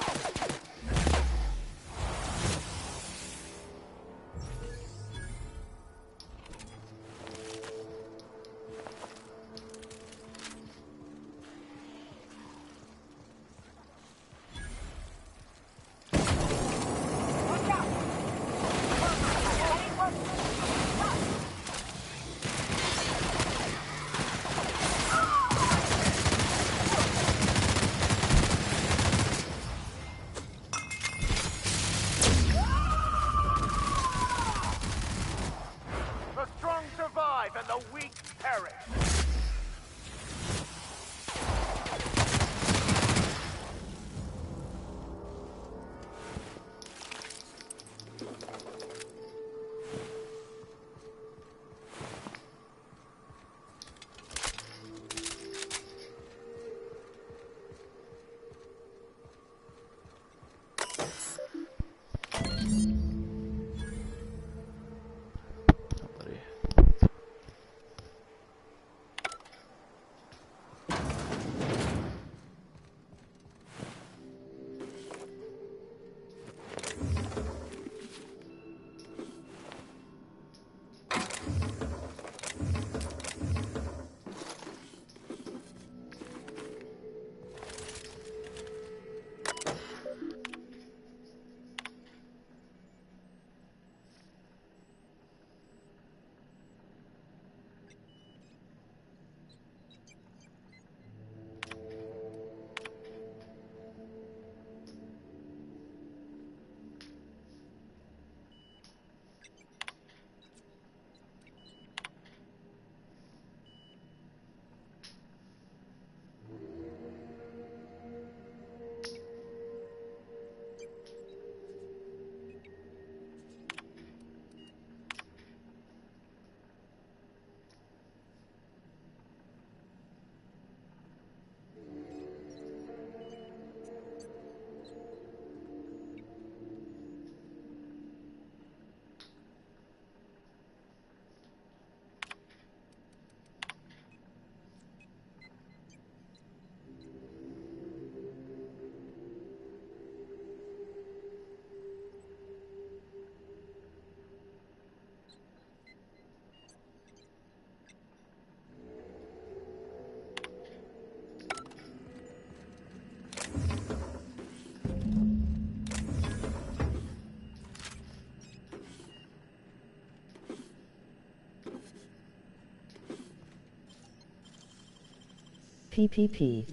PPP.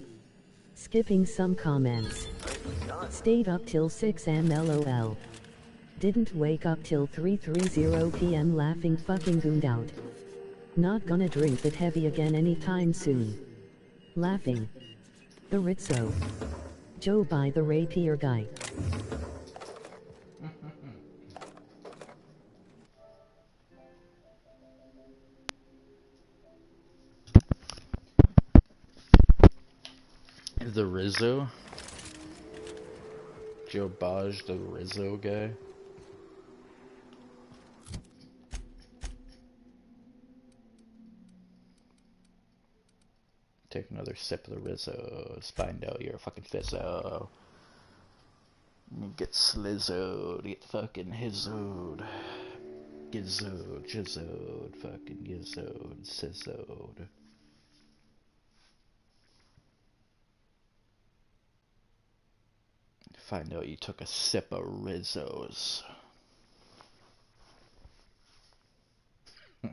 Skipping some comments. Stayed up till 6 am lol. Didn't wake up till 3:30 p.m. laughing fucking gooned out. Not gonna drink that heavy again anytime soon. Laughing. The Rizzo. Joe by the rapier guy. The Rizzo? Joe Baj, the Rizzo guy? Take another sip of the Rizzo's. Find out you're a fucking fizzo. Get slizzoed. Get fucking hizzoed. Gizzoed. Jizzoed. Fucking gizzoed. Sizzoed. Find out you took a sip of Rizzo's. No,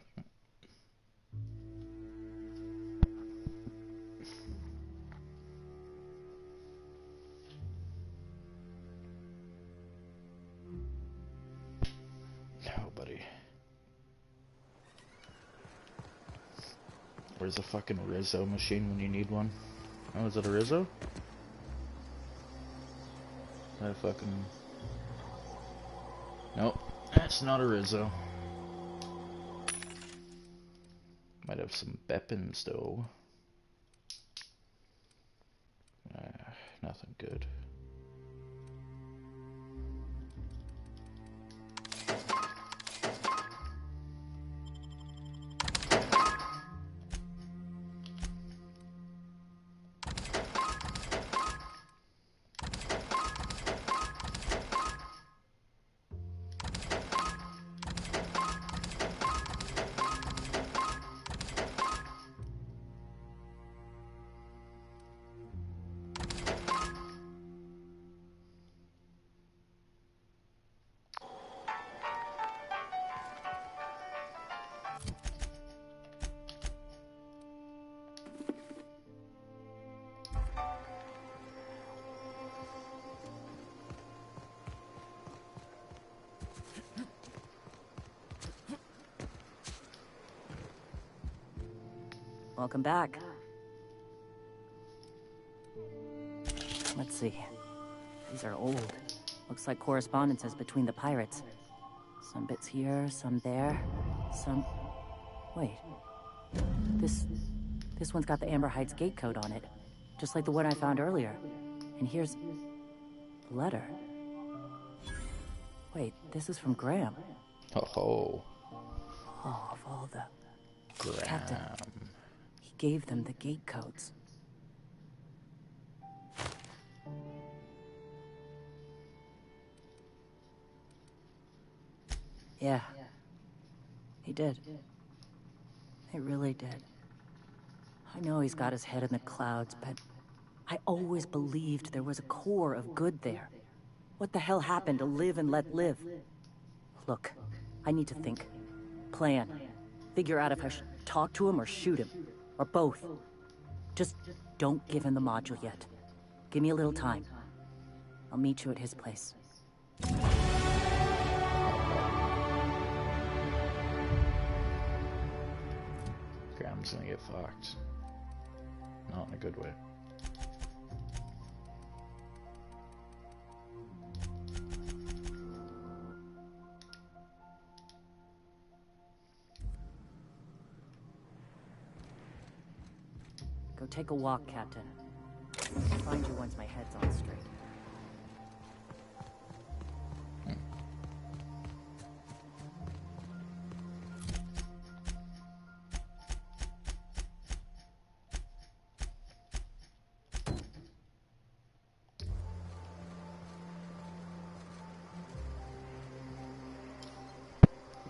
buddy. Where's a fucking Rizzo machine when you need one? Oh, is it a Rizzo? That fucking... Nope, that's not a Rizzo. Might have some Beppins though. Nothing good. Welcome back. Let's see. These are old. Looks like correspondences between the pirates. Some bits here, some there, some... Wait. This one's got the Amber Heights gate code on it. Just like the one I found earlier. And here's... a letter. Wait, this is from Graham. Oh. Oh, of all the... Graham. Captain. He gave them the gate codes. Yeah. He did. He really did. I know he's got his head in the clouds, but I always believed there was a core of good there. What the hell happened to live and let live? Look, I need to think. Plan. Figure out if I should talk to him or shoot him. Or both. Just don't give him the module yet. Give me a little time. I'll meet you at his place. Graham's gonna get fucked. Not in a good way. Go take a walk, Captain. I'll find you once my head's on straight.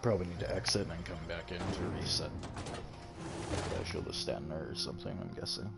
Probably need to exit and then come back in to reset. I should have stand there or something, I'm guessing.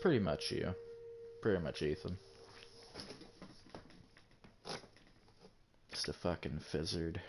pretty much you. Pretty much Ethan. Just a fucking fizzard.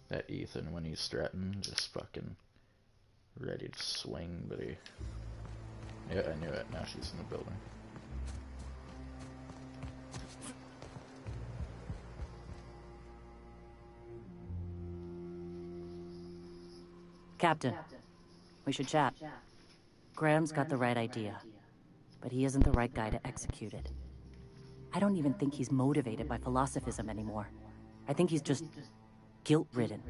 That Ethan, when he's threatened, just fucking ready to swing, but he... Yeah, I knew it. Now she's in the building. Captain, we should chat. Graham's got the right idea, but he isn't the right guy to execute it. I don't even think he's motivated by philosophism anymore. I think he's just guilt-ridden.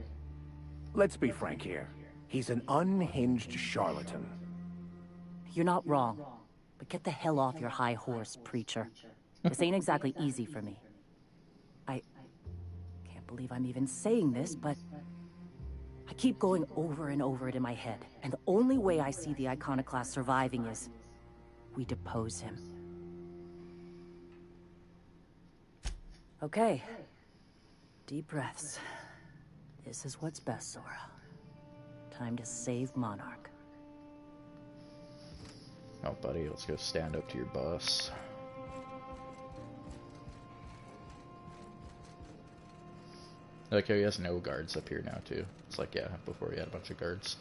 Let's be frank here. He's an unhinged charlatan. You're not wrong, but get the hell off your high horse, preacher. This ain't exactly easy for me. I can't believe I'm even saying this, but I keep going over and over it in my head, and the only way I see the Iconoclast surviving is we depose him. Okay. Deep breaths. This is what's best, Sora. Time to save Monarch. Oh, buddy, let's go stand up to your boss. I like how he has no guards up here now, too. It's like, yeah, before he had a bunch of guards.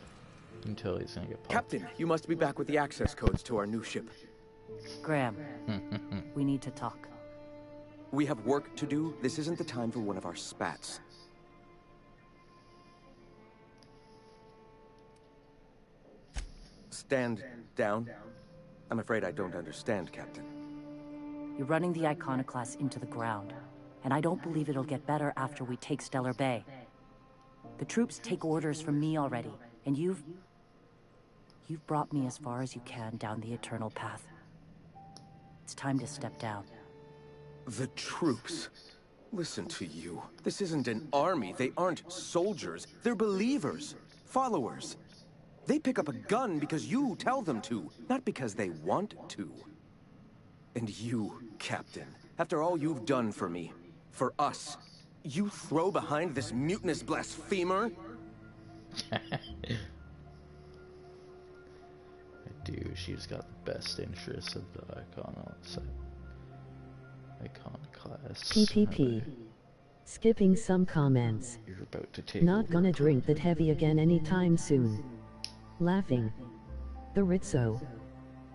Until he's gonna get popped. Captain, you must be back with the access codes to our new ship. Graham, we need to talk. We have work to do. This isn't the time for one of our spats. Stand down. I'm afraid I don't understand, Captain. You're running the Iconoclast into the ground, and I don't believe it'll get better after we take Stellar Bay. The troops take orders from me already, and you've brought me as far as you can down the Eternal Path. It's time to step down. The troops. Listen to you. This isn't an army. They aren't soldiers. They're believers. Followers. They pick up a gun because you tell them to, not because they want to. And you, Captain, after all you've done for me, for us, you throw behind this mutinous blasphemer? I do. She's got the best interests of the Iconoclast. PPP. Skipping some comments. You're about to take Not gonna drink that heavy again anytime soon. Laughing. The Rizzo.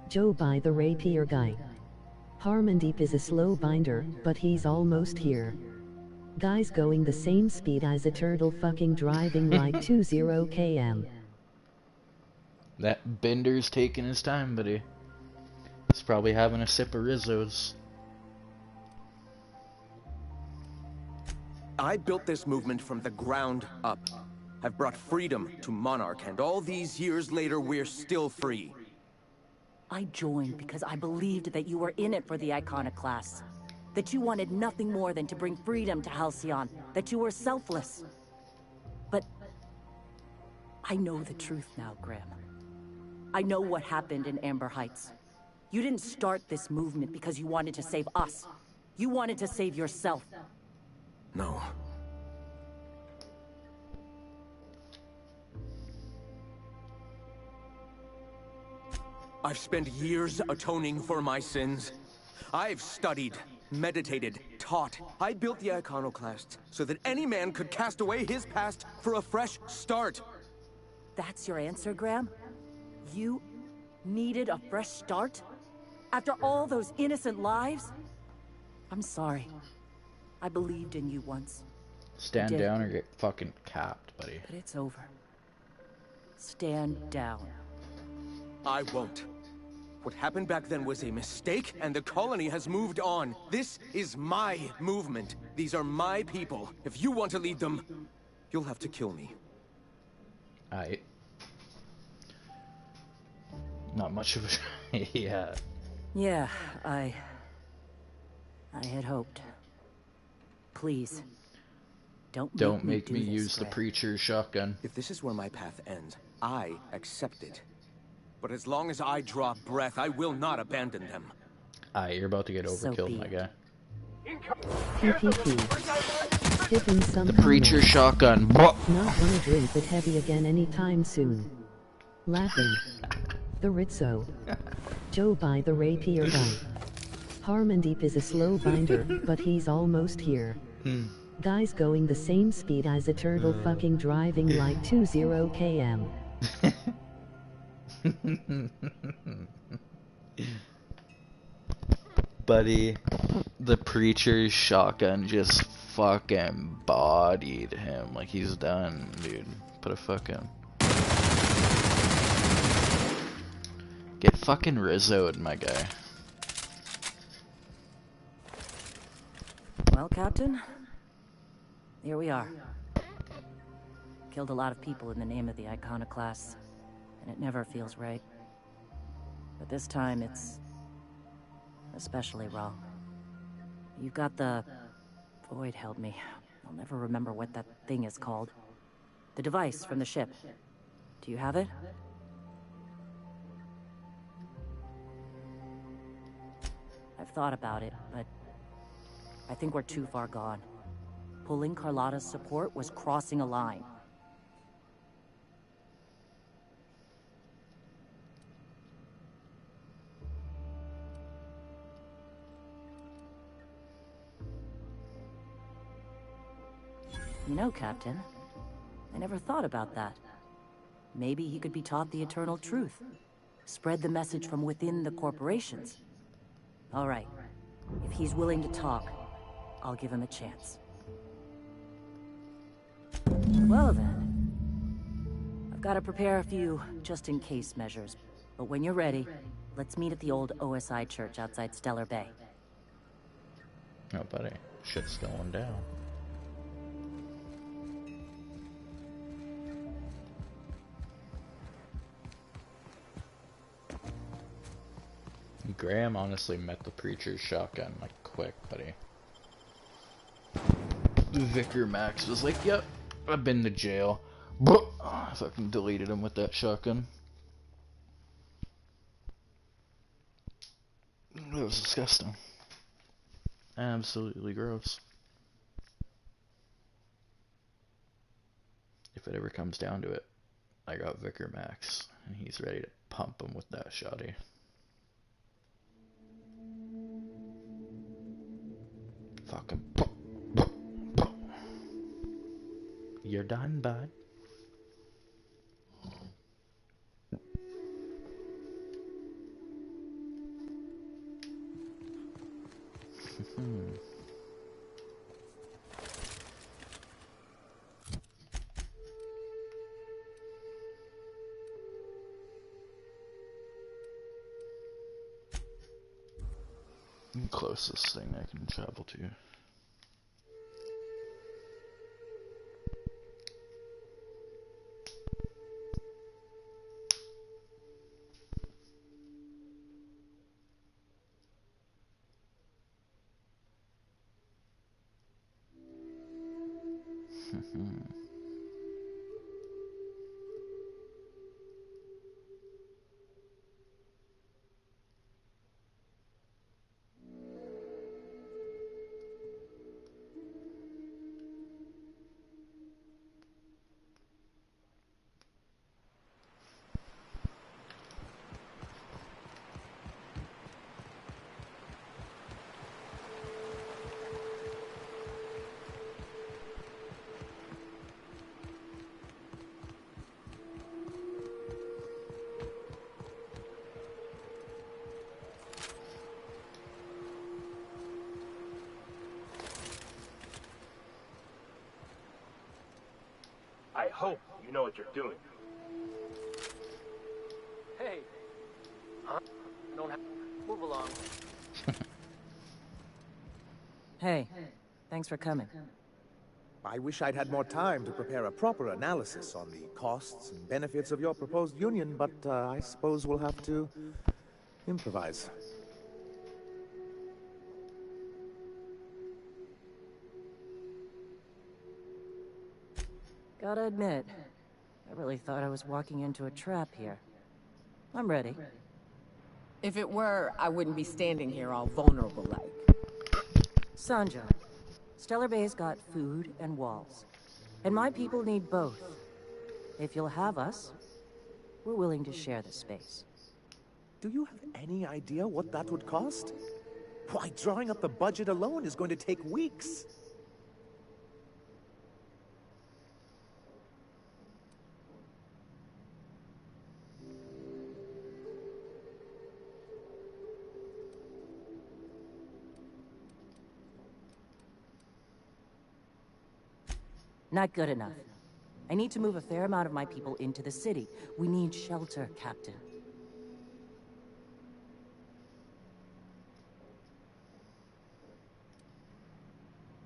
Joe by the rapier guy. Harmondeep is a slow binder, but he's almost here. Guy's going the same speed as a turtle fucking driving like 20 km. That Bender's taking his time, buddy. He's probably having a sip of Rizzo's. I built this movement from the ground up. I've brought freedom to Monarch, and all these years later, we're still free. I joined because I believed that you were in it for the Iconoclasts. That you wanted nothing more than to bring freedom to Halcyon. That you were selfless. But I know the truth now, Graham. I know what happened in Amber Heights. You didn't start this movement because you wanted to save us. You wanted to save yourself. No. I've spent years atoning for my sins. I've studied, meditated, taught. I built the Iconoclasts so that any man could cast away his past for a fresh start. That's your answer, Graham? You needed a fresh start? After all those innocent lives? I'm sorry. I believed in you once. Stand down or get fucking capped, buddy. But it's over. Stand down. I won't. What happened back then was a mistake, and the colony has moved on. This is my movement. These are my people. If you want to lead them, you'll have to kill me. Not much of a... yeah. Yeah, I had hoped. Please. Don't make me use the preacher's shotgun. If this is where my path ends, I accept it. But as long as I draw breath, I will not abandon them. Aye, you're about to get overkilled, my guy. PPP. Skipping some The preacher's shotgun. Not gonna drink it heavy again anytime soon. Laughing. The Rizzo. Joe by the rapier guy. Harmondeep is a slow binder, but he's almost here. Guy's going the same speed as a turtle fucking driving like 20 km. Buddy, the preacher's shotgun just fucking bodied him. Like, he's done, dude. Put a fucking... Get fucking Rizzo'd, my guy. Well, Captain, here we are. Killed a lot of people in the name of the Iconoclasts, and it never feels right. But this time it's especially wrong. You've got the... Void held me. I'll never remember what that thing is called. The device from the ship. Do you have it? I've thought about it, but I think we're too far gone. Pulling Carlotta's support was crossing a line. You know, Captain, I never thought about that. Maybe he could be taught the eternal truth. Spread the message from within the corporations. All right. If he's willing to talk, I'll give him a chance. Well then, I've got to prepare a few just-in-case measures. But when you're ready, let's meet at the old OSI church outside Stellar Bay. Oh, buddy. Shit's going down. Graham honestly met the preacher's shotgun, like, quick, buddy. Vicar Max was like, yep, I've been to jail. I fucking deleted him with that shotgun. That was disgusting. Absolutely gross. If it ever comes down to it, I got Vicar Max, and he's ready to pump him with that shotty. Fucking... You're done, bud. Closest thing I can travel to. I hope you know what you're doing. Hey. Huh? Don't have... Move along. Hey, thanks for coming. I wish I'd had more time to prepare a proper analysis on the costs and benefits of your proposed union, but I suppose we'll have to improvise. Gotta admit, I really thought I was walking into a trap here. I'm ready. If it were, I wouldn't be standing here all vulnerable-like. Sanjo, Stellar Bay's got food and walls. And my people need both. If you'll have us, we're willing to share the space. Do you have any idea what that would cost? Why, drawing up the budget alone is going to take weeks. Not good enough. I need to move a fair amount of my people into the city. We need shelter, Captain.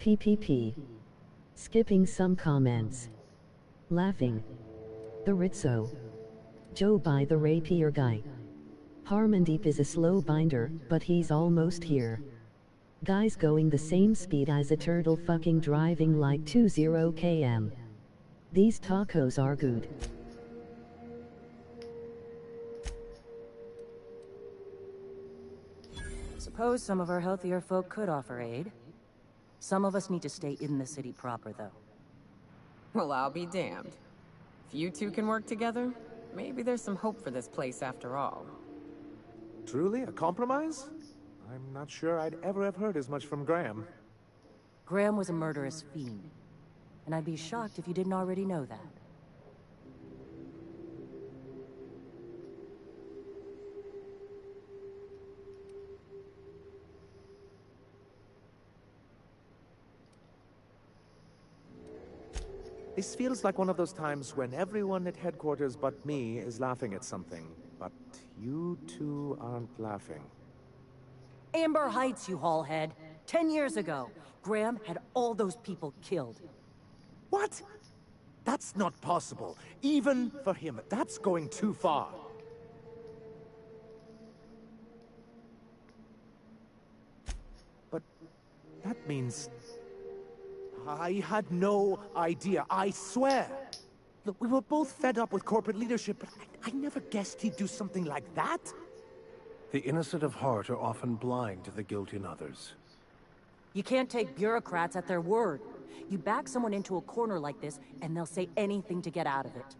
PPP. Skipping some comments. Laughing. The Rizzo. Joe by the rapier guy. Harmondeep is a slow binder, but he's almost here. Guys going the same speed as a turtle fucking driving like 20 km. These tacos are good. Suppose some of our healthier folk could offer aid. Some of us need to stay in the city proper, though. Well, I'll be damned. If you two can work together, maybe there's some hope for this place after all. Truly, a compromise? I'm not sure I'd ever have heard as much from Graham. Graham was a murderous fiend. And I'd be shocked if you didn't already know that. This feels like one of those times when everyone at headquarters but me is laughing at something. But you two aren't laughing. Amber Heights, you haulhead. 10 years ago, Graham had all those people killed. What? That's not possible. Even for him, that's going too far. But that means... I had no idea, I swear. Look, we were both fed up with corporate leadership, but I never guessed he'd do something like that. The innocent of heart are often blind to the guilt in others. You can't take bureaucrats at their word. You back someone into a corner like this, and they'll say anything to get out of it.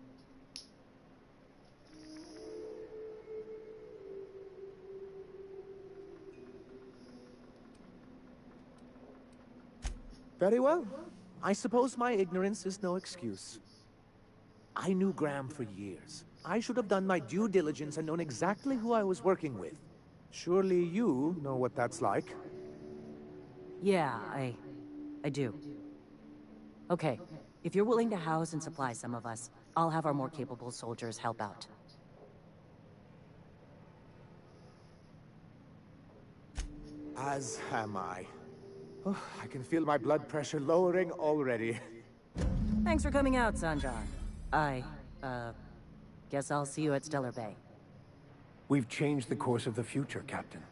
Very well. I suppose my ignorance is no excuse. I knew Graham for years. I should have done my due diligence and known exactly who I was working with. Surely you know what that's like. Yeah, I do. Okay, if you're willing to house and supply some of us, I'll have our more capable soldiers help out. As am I. Oh, I can feel my blood pressure lowering already. Thanks for coming out, Sanjan. Guess I'll see you at Stellar Bay. We've changed the course of the future, Captain.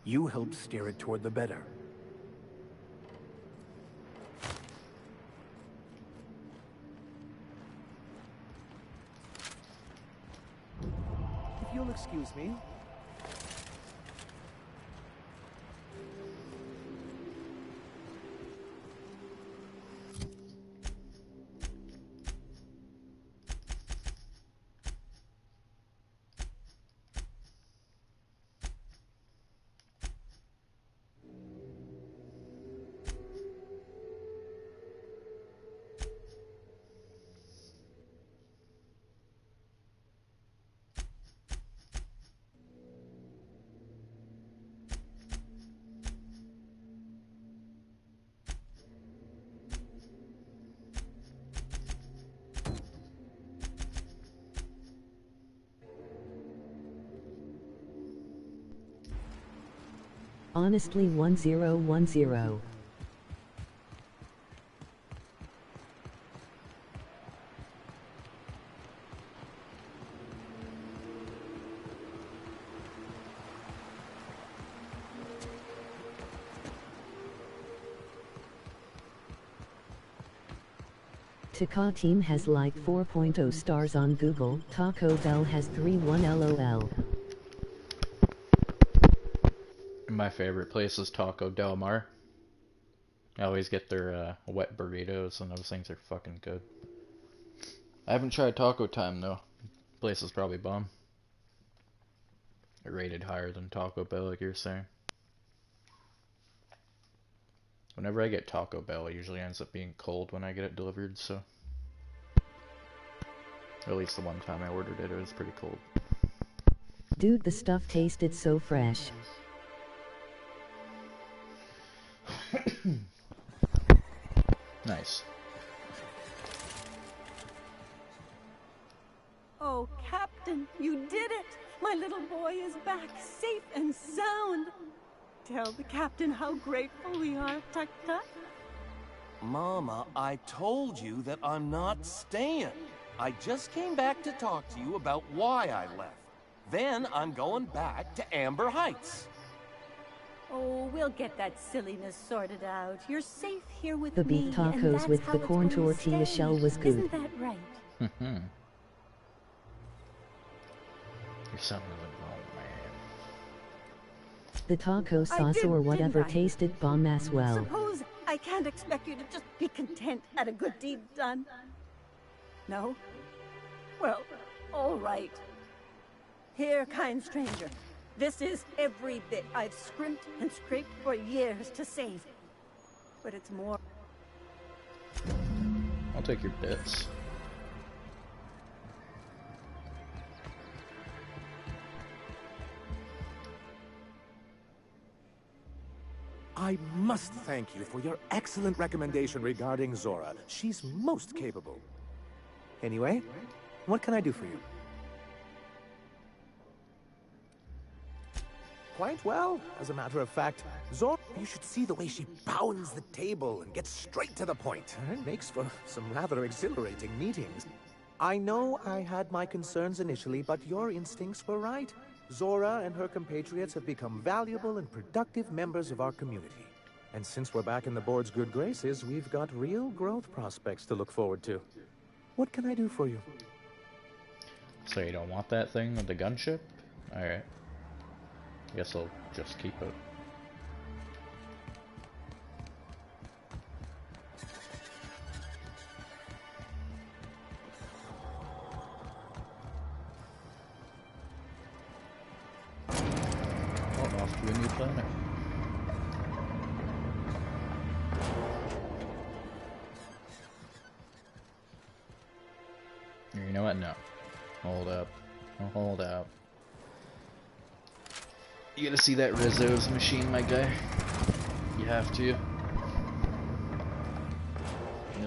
You helped steer it toward the better. If you'll excuse me. Honestly 1010. Taka Team has like 4.0 stars on Google. Taco Bell has 3.1 LOL. My favorite place is Taco Del Mar. I always get their wet burritos, and those things are fucking good. I haven't tried Taco Time though. Place is probably bomb. Rated higher than Taco Bell, like you're saying. Whenever I get Taco Bell, it usually ends up being cold when I get it delivered, so... Or at least the one time I ordered it, it was pretty cold. Dude, the stuff tasted so fresh. Nice. Oh, Captain, you did it! My little boy is back, safe and sound. Tell the captain how grateful we are, Tuk-Tuk. Mama, I told you that I'm not staying. I just came back to talk to you about why I left. Then I'm going back to Amber Heights. Oh, we'll get that silliness sorted out. You're safe here with The me, beef and tacos that's with how the it's corn gonna tortilla stay. shell was good. Isn't that right? You're something like, oh man. The taco sauce did, or whatever didn't I? tasted bomb as well. Suppose I can't expect you to just be content at a good deed done. No? Well, all right. Here, kind stranger. This is every bit I've scrimped and scraped for years to save. But it's more. I'll take your bits. I must thank you for your excellent recommendation regarding Zora. She's most capable. Anyway, what can I do for you? Quite well, as a matter of fact. Zora, you should see the way she pounds the table and gets straight to the point. It makes for some rather exhilarating meetings. I know I had my concerns initially, but your instincts were right. Zora and her compatriots have become valuable and productive members of our community. And since we're back in the board's good graces, we've got real growth prospects to look forward to. What can I do for you? So you don't want that thing with the gunship? Alright. Guess I'll just keep it. Oh, off to a new planet. You know what? No. Hold up. Oh, hold up. You gotta see that Rizzo's machine, my guy. You have to. You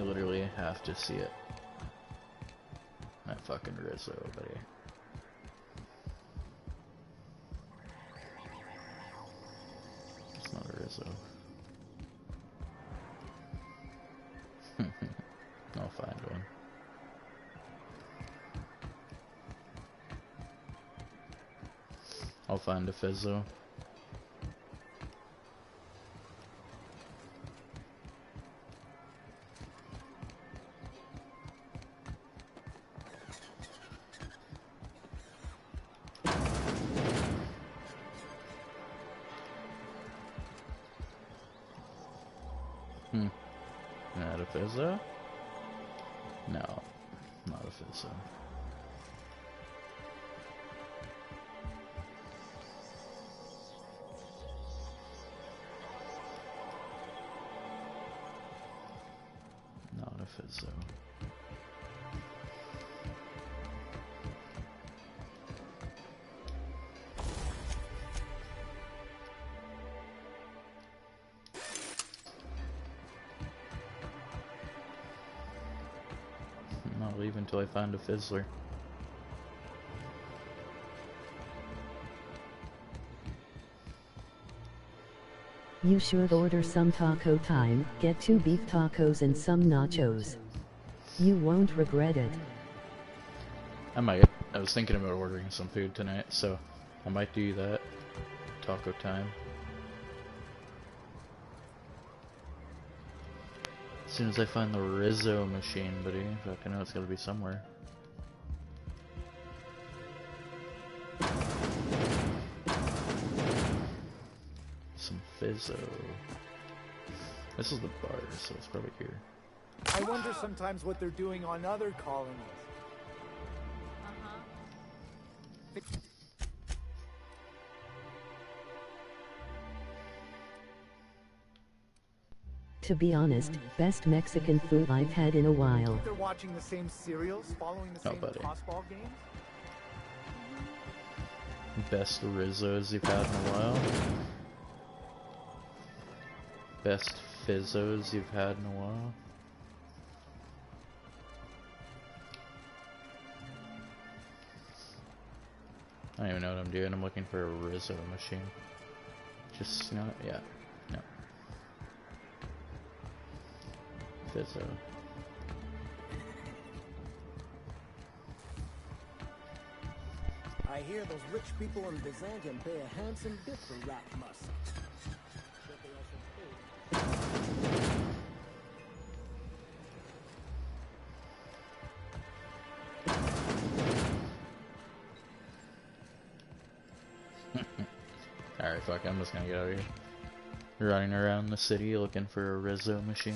literally have to see it. That fucking Rizzo, buddy. It's not a Rizzo. I'll find one. I'll find a Fizzo. Not a Fizzo? No, not a Fizzo. Not a Fizzo. I'm not leaving until I find a Fizzler. You should order some Taco Time, get 2 beef tacos and some nachos. You won't regret it. I might. I was thinking about ordering some food tonight, so I might do that. Taco Time. As soon as I find the Rizzo machine, buddy, fucking know it's gotta be somewhere. Some Fizzo. This is the bar, so it's probably here. I wonder sometimes what they're doing on other colonies. To be honest, best Mexican food I've had in a while. They're watching the same serials, following the same tossball games. Best Rizzos you've had in a while. Best Fizzos you've had in a while. I don't even know what I'm doing. I'm looking for a Rizzo machine. Just not yet. No. Fizzo. I hear those rich people in Byzantium pay a handsome bit for rat musk. Alright, fuck, I'm just gonna get out of here. Running around the city looking for a Rizzo machine.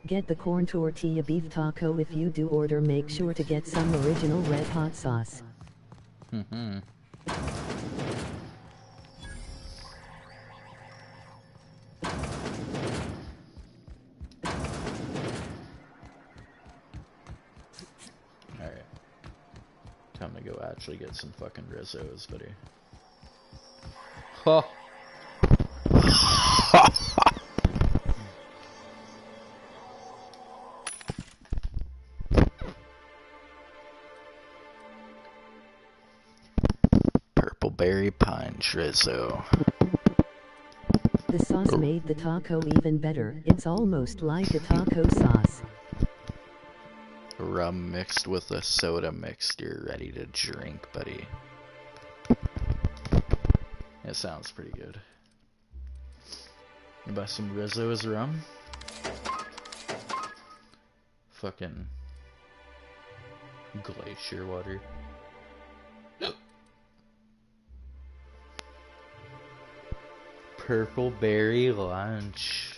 Get the corn tortilla beef taco. If you do order, make sure to get some original red hot sauce. Mm-hmm. Alright. Time to go actually get some fucking Rizzos, buddy. Huh. Purple berry pine Rizzo. The sauce made the taco even better. It's almost like a taco sauce. Rum mixed with a soda mixture, ready to drink, buddy. It sounds pretty good. You buy some Rizzo's rum? Fucking glacier water. Purple berry lunch.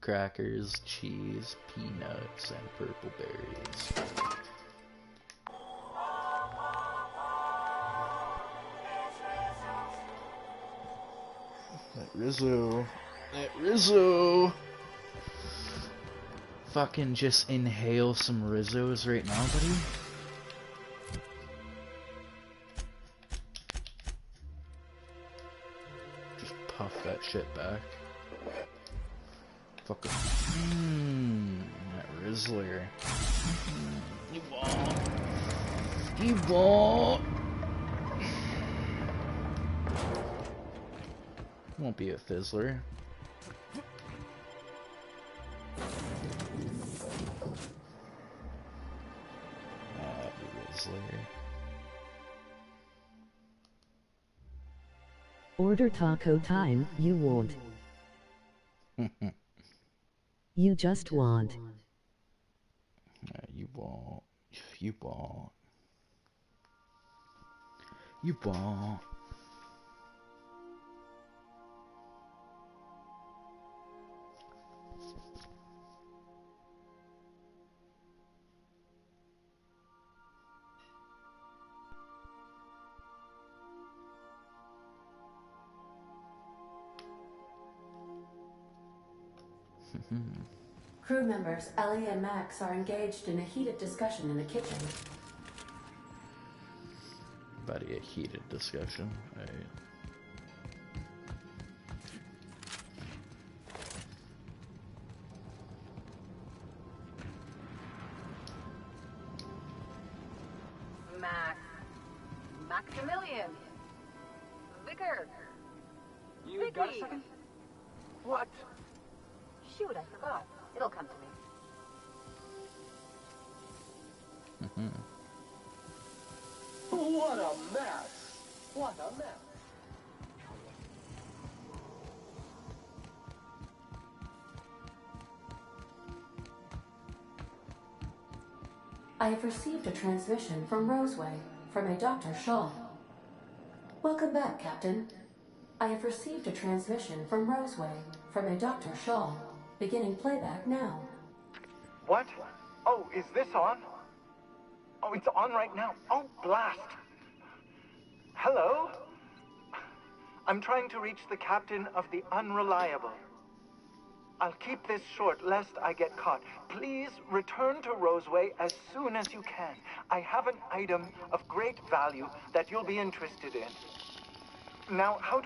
Crackers, cheese, peanuts, and purple berries. That Rizzo. That Rizzo. Fucking just inhale some Rizzos right now, buddy. Just puff that shit back. Fucking. That Rizzler. You won't. You won't. Won't be a Fizzler. Rizzler. Order taco time, you won't. You just want. You won't. You won't. You won't. Crew members Ellie and Max are engaged in a heated discussion in the kitchen. Buddy, a heated discussion. Right. Maximilian. Vicar. You got a second? What? Shoot, I forgot. It'll come to me. What a mess! What a mess! I have received a transmission from Roseway, from a Dr. Shaw. Welcome back, Captain. I have received a transmission from Roseway, from a Dr. Shaw. Beginning playback now. What? Oh, is this on? Oh, it's on right now. Oh, blast. Hello? I'm trying to reach the captain of the Unreliable. I'll keep this short, lest I get caught. Please return to Roseway as soon as you can. I have an item of great value that you'll be interested in. Now, how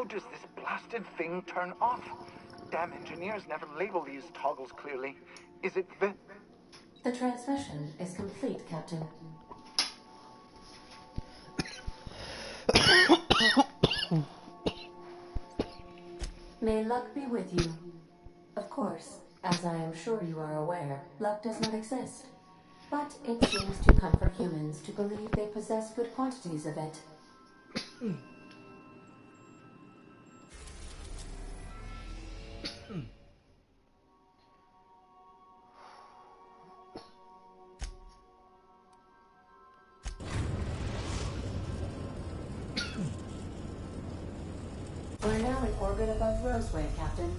does this blasted thing turn off? Damn engineers never label these toggles clearly. Is it the... The transmission is complete, Captain. May luck be with you. Of course, as I am sure you are aware, luck does not exist. But it seems to comfort humans to believe they possess good quantities of it. We're now in orbit above Roseway, Captain.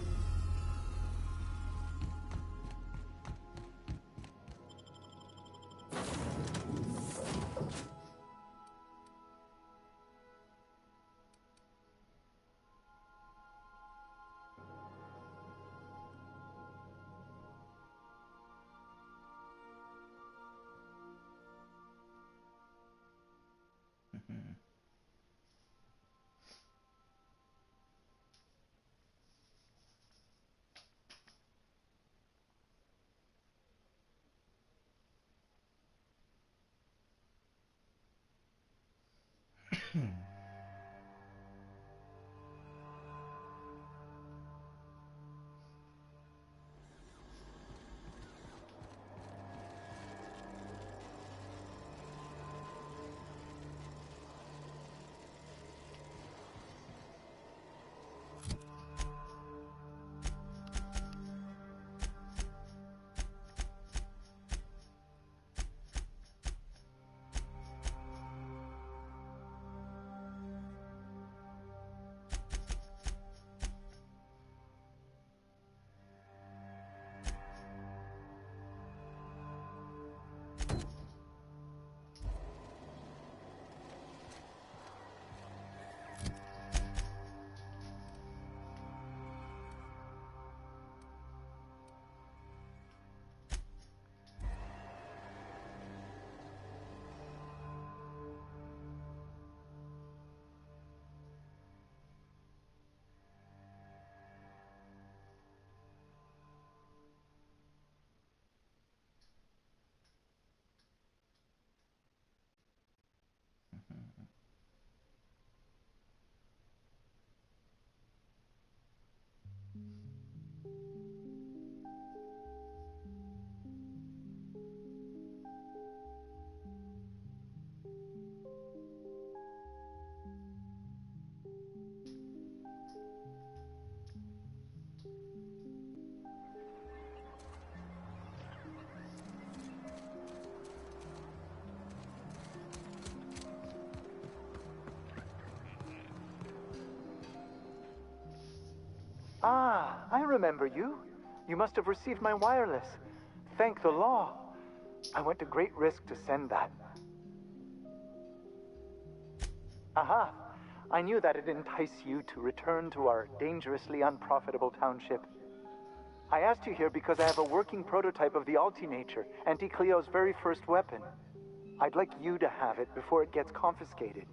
Ah, I remember you. You must have received my wireless. Thank the law. I went to great risk to send that. Aha! I knew that'd entice you to return to our dangerously unprofitable township. I asked you here because I have a working prototype of the Altinature, Auntie Cleo's very first weapon. I'd like you to have it before it gets confiscated.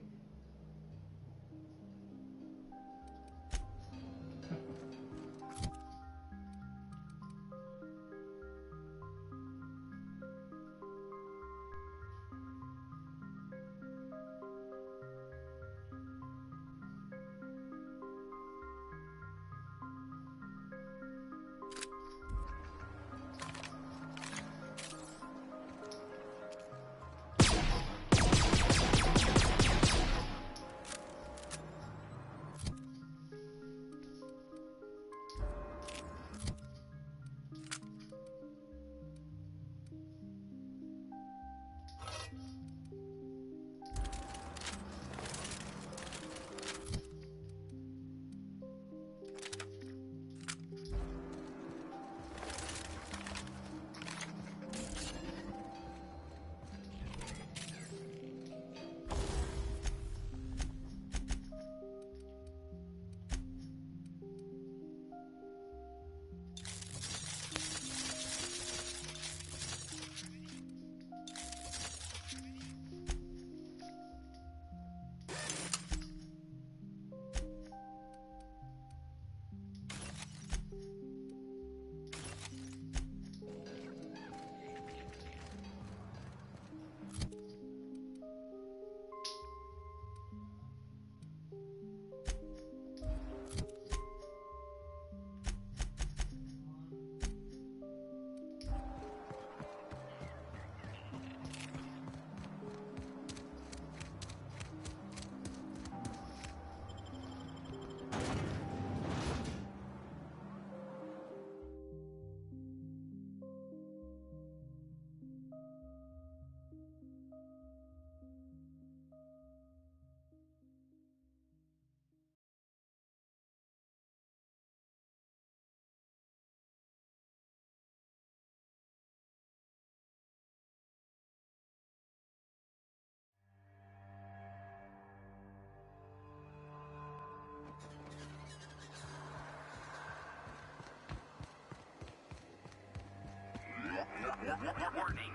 Warning.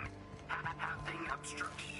Passing obstruction.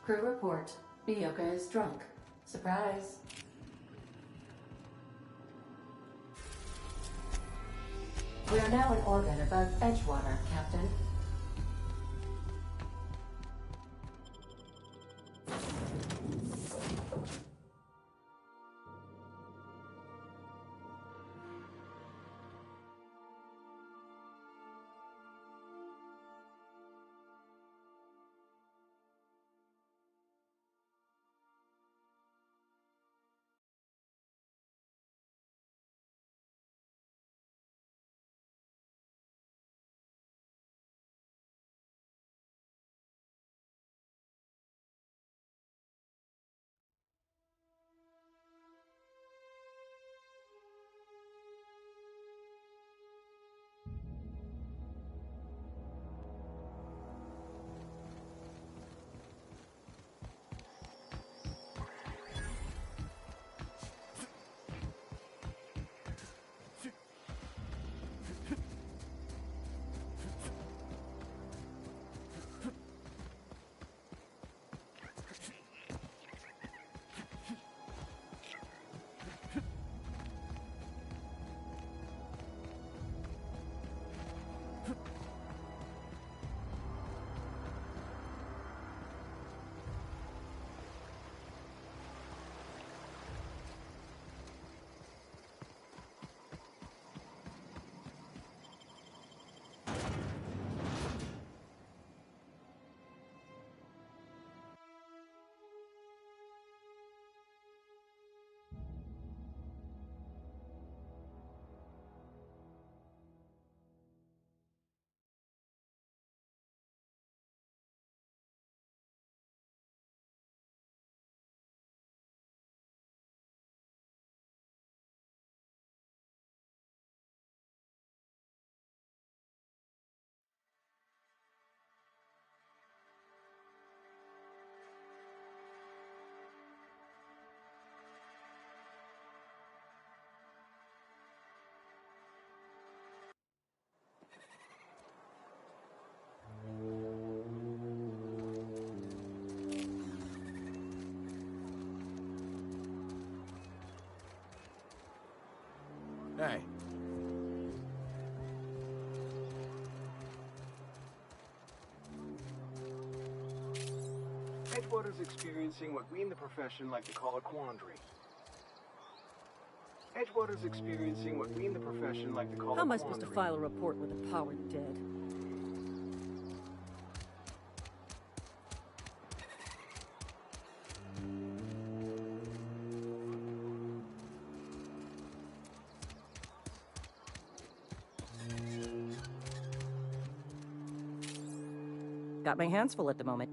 Crew report. Mioka is drunk. Surprise. We are now in orbit above Edgewater, Captain. Hey. Edgewater's experiencing what we in the profession like to call a quandary. Edgewater's experiencing what we in the profession like to call How a am I quandary. supposed to file a report with the power dead? Got my hands full at the moment.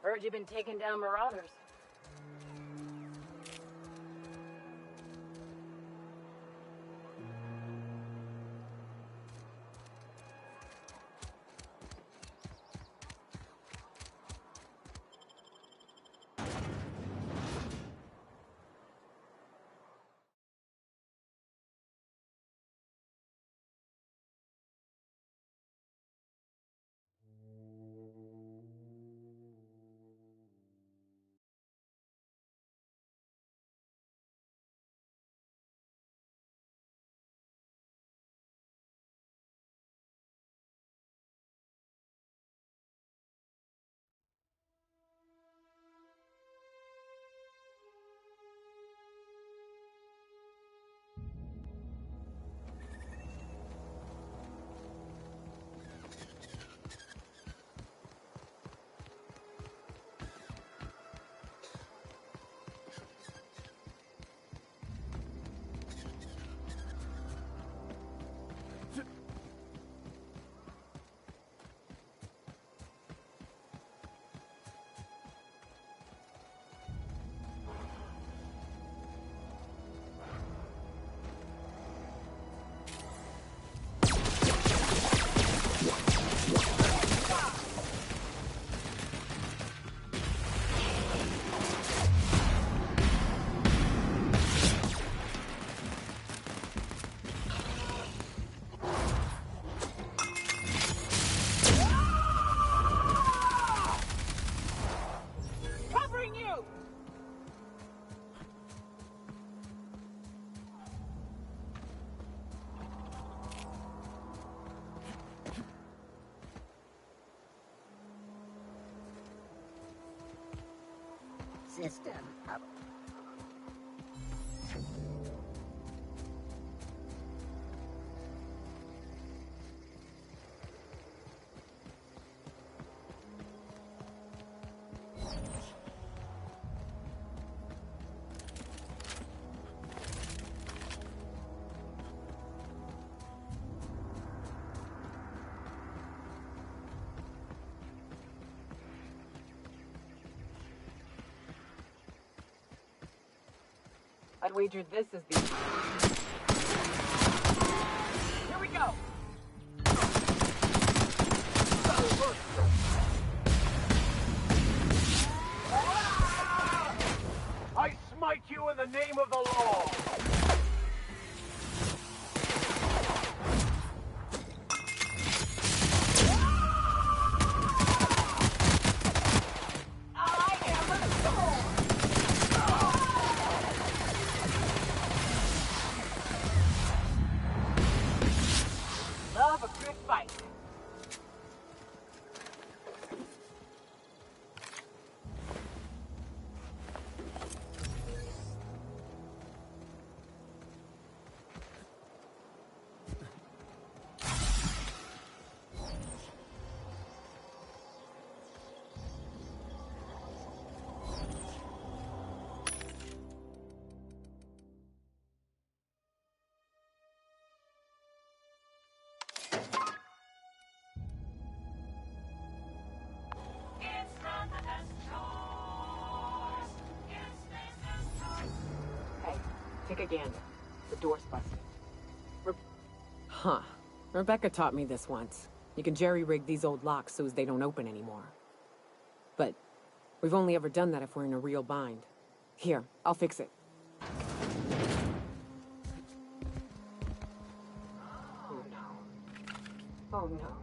Heard you've been taking down marauders. System up. I'd wager this is the... Here we go! I smite you in the name of the law! Love a good fight. Hey, take a gander. The door's busted. Huh. Rebecca taught me this once. You can jerry-rig these old locks so as they don't open anymore. But we've only ever done that if we're in a real bind. Here, I'll fix it. Oh no. Oh no.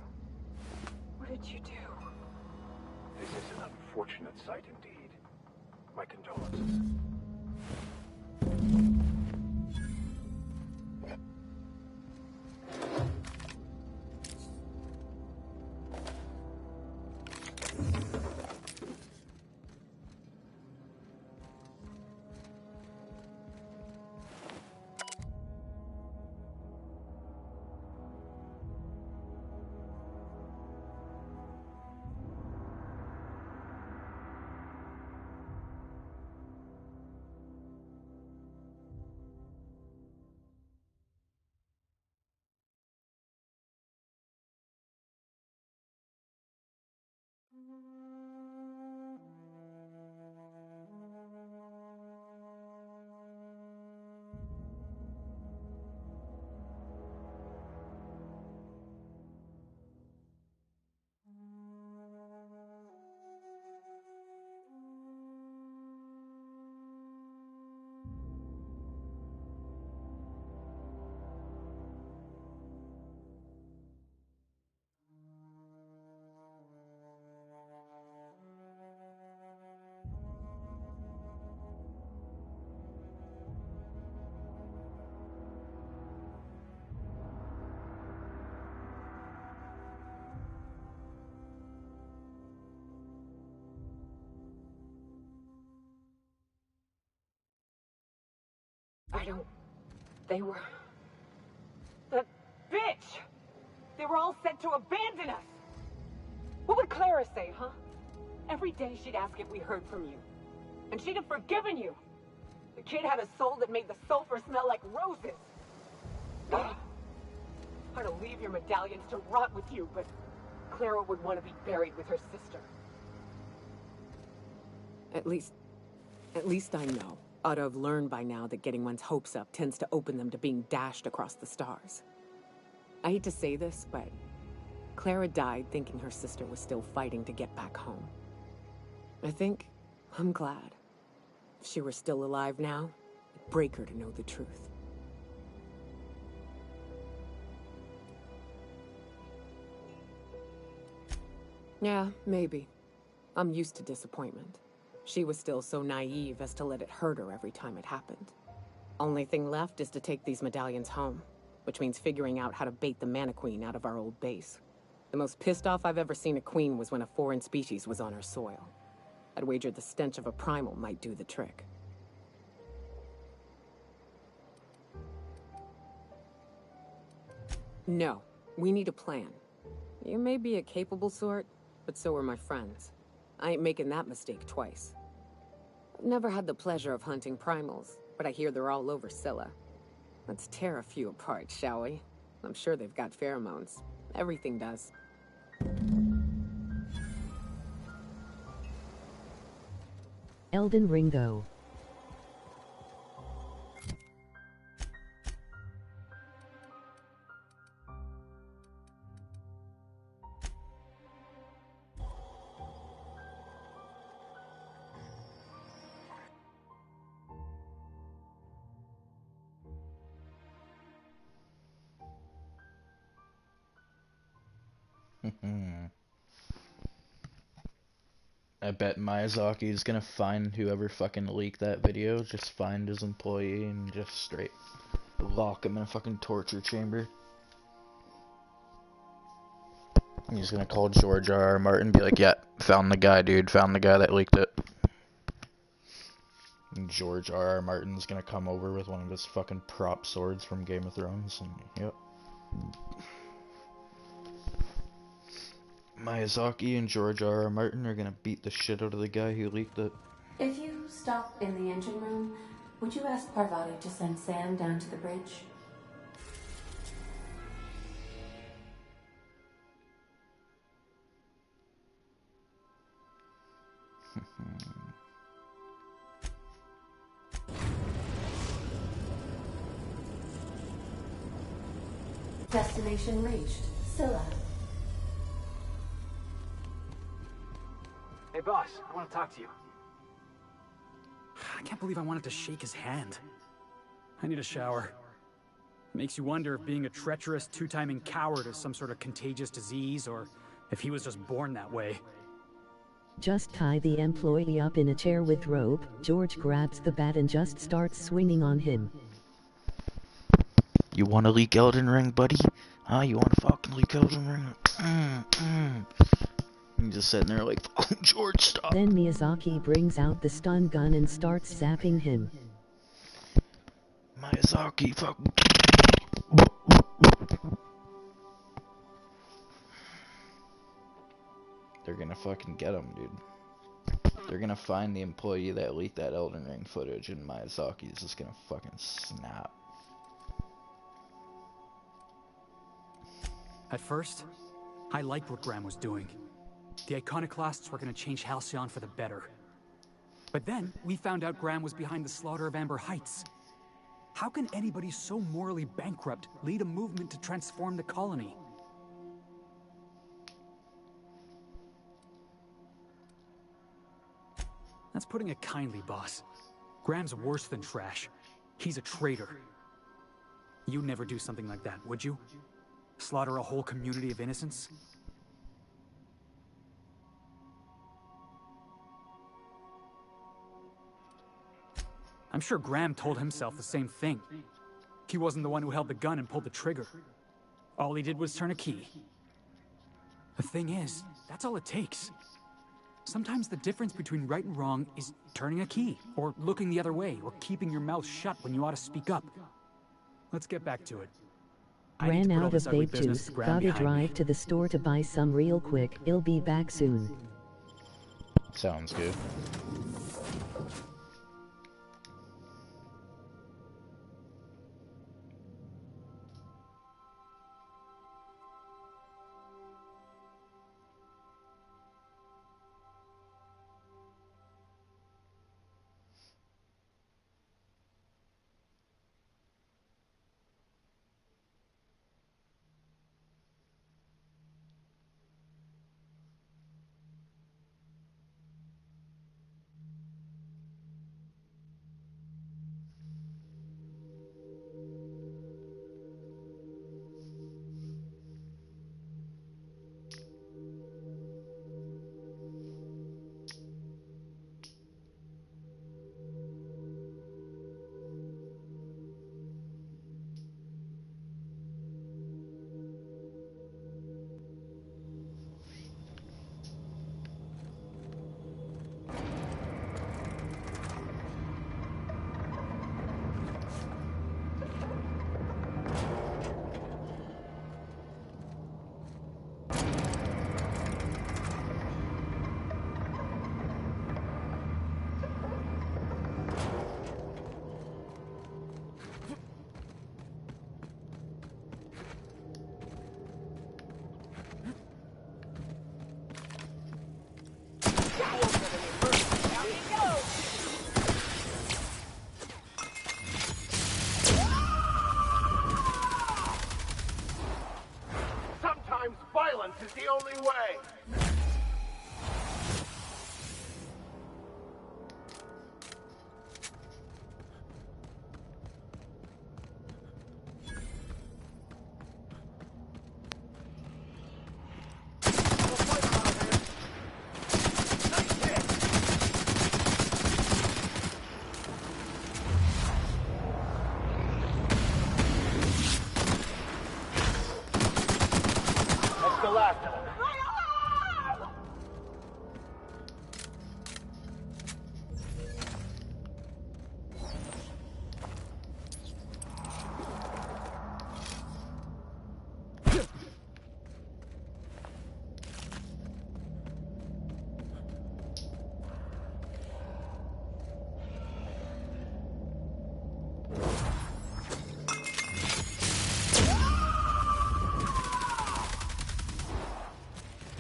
What did you do? This is an unfortunate sight indeed. My condolences. They were... That bitch! They were all set to abandon us! What would Clara say, huh? Every day she'd ask if we heard from you. And she'd have forgiven you. The kid had a soul that made the sulfur smell like roses. I'd to leave your medallions to rot with you, but Clara would want to be buried with her sister. At least I know. Ought to have learned by now that getting one's hopes up tends to open them to being dashed across the stars. I hate to say this, but Clara died thinking her sister was still fighting to get back home. I'm glad. If she were still alive now, it'd break her to know the truth. Yeah, maybe. I'm used to disappointment. She was still so naive as to let it hurt her every time it happened. Only thing left is to take these medallions home, which means figuring out how to bait the Mantiqueen out of our old base. The most pissed off I've ever seen a queen was when a foreign species was on her soil. I'd wager the stench of a primal might do the trick. No, we need a plan. You may be a capable sort, but so are my friends. I ain't making that mistake twice. I've never had the pleasure of hunting primals, but I hear they're all over Scylla. Let's tear a few apart, shall we? I'm sure they've got pheromones. Everything does. Elden Ringo. I bet Miyazaki's gonna find whoever fucking leaked that video, just find his employee and just straight lock him in a fucking torture chamber. He's gonna call George R.R. Martin and be like, yeah, found the guy, dude, found the guy that leaked it. And George R.R. Martin's gonna come over with one of his fucking prop swords from Game of Thrones, and yep. Miyazaki and George R.R. Martin are gonna beat the shit out of the guy who leaked it. If you stop in the engine room, would you ask Parvati to send Sam down to the bridge? Destination reached. Scylla. Hey, boss, I want to talk to you. I can't believe I wanted to shake his hand. I need a shower. It makes you wonder if being a treacherous, two-timing coward is some sort of contagious disease, or if he was just born that way. Just tie the employee up in a chair with rope. George grabs the bat and just starts swinging on him. You wanna leak Elden Ring, buddy? Huh? You wanna fucking leak Elden Ring? He's just sitting there like, oh, George, stop. Then Miyazaki brings out the stun gun and starts zapping him. Miyazaki, fucking. They're gonna fucking get him, dude. They're gonna find the employee that leaked that Elden Ring footage, and Miyazaki's just gonna fucking snap. At first, I liked what Graham was doing. The Iconoclasts were gonna change Halcyon for the better. But then, we found out Graham was behind the slaughter of Amber Heights. How can anybody so morally bankrupt lead a movement to transform the colony? That's putting it kindly, boss. Graham's worse than trash. He's a traitor. You'd never do something like that, would you? Slaughter a whole community of innocents? I'm sure Graham told himself the same thing. He wasn't the one who held the gun and pulled the trigger. All he did was turn a key. The thing is, that's all it takes. Sometimes the difference between right and wrong is turning a key, or looking the other way, or keeping your mouth shut when you ought to speak up. Let's get back to it. Ran out of vape juice, gotta drive to the store to buy some real quick, I'll be back soon. Sounds good. Sometimes violence is the only way. That's the last of them.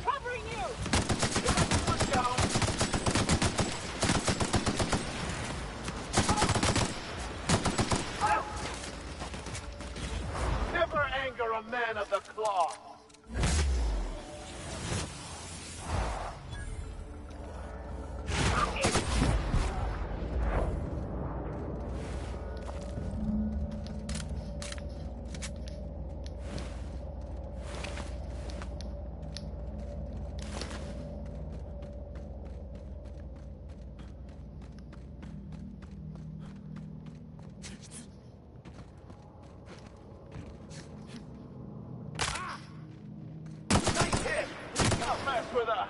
Covering you! Never anger a man of the claw. Nice hit! Don't mess with us!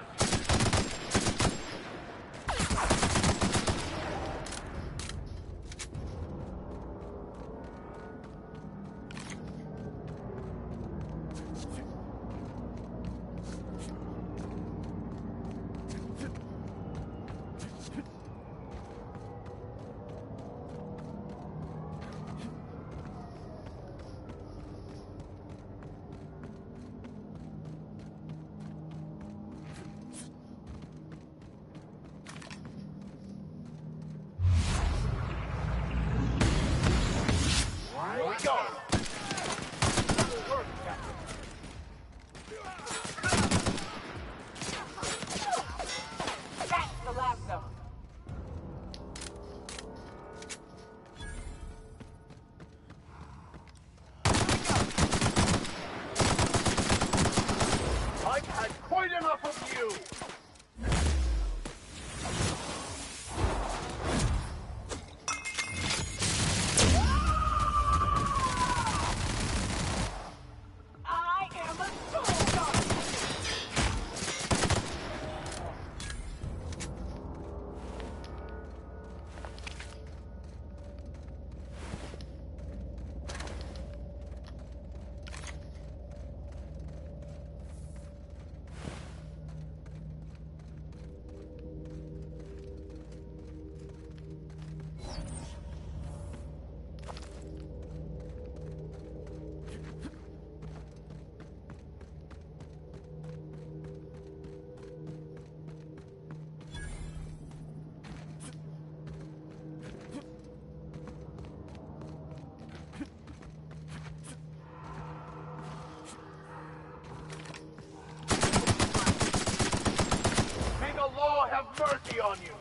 easy on you.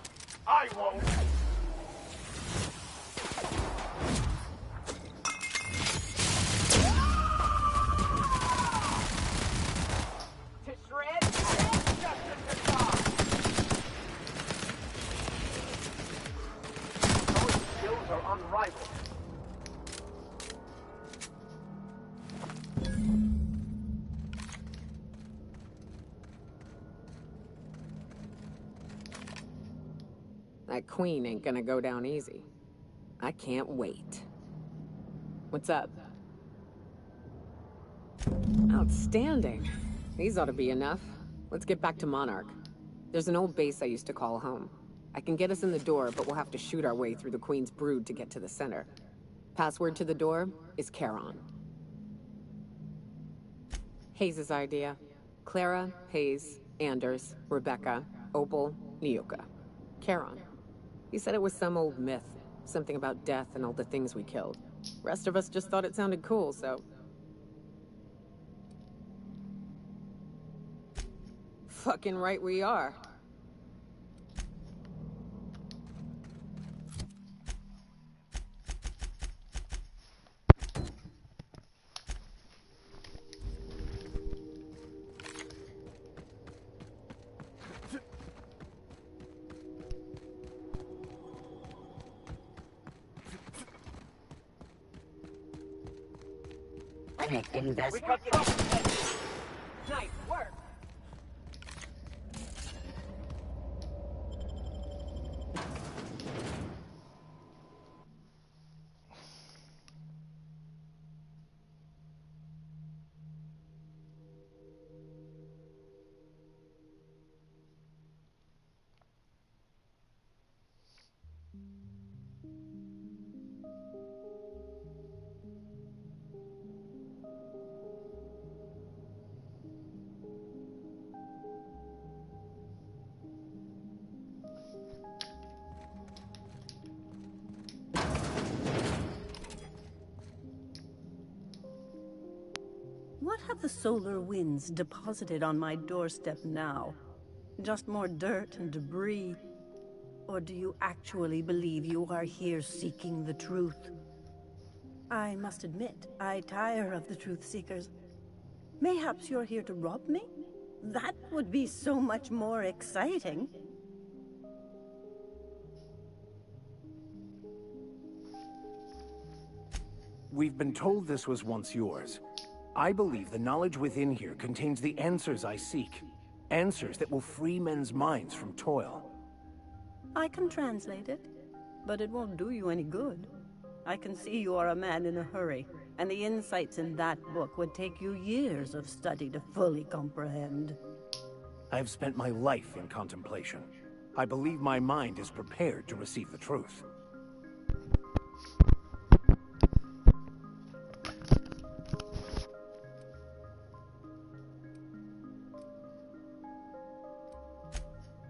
I won't. To shred and justice to God. Those skills are unrivaled. That queen ain't gonna go down easy. I can't wait. What's up? Outstanding. These ought to be enough. Let's get back to Monarch. There's an old base I used to call home. I can get us in the door, but we'll have to shoot our way through the Queen's brood to get to the center. Password to the door is Charon. Hayes' idea. Clara, Hayes, Anders, Rebecca, Opal, Nyoka. Charon. He said it was some old myth. Something about death and all the things we killed. Rest of us just thought it sounded cool, so... Fucking right we are. We got nice work. What have the solar winds deposited on my doorstep now? Just more dirt and debris? Or do you actually believe you are here seeking the truth? I must admit, I tire of the truth seekers. Mayhaps you're here to rob me? That would be so much more exciting. We've been told this was once yours. I believe the knowledge within here contains the answers I seek. Answers that will free men's minds from toil. I can translate it, but it won't do you any good. I can see you are a man in a hurry, and the insights in that book would take you years of study to fully comprehend. I have spent my life in contemplation. I believe my mind is prepared to receive the truth.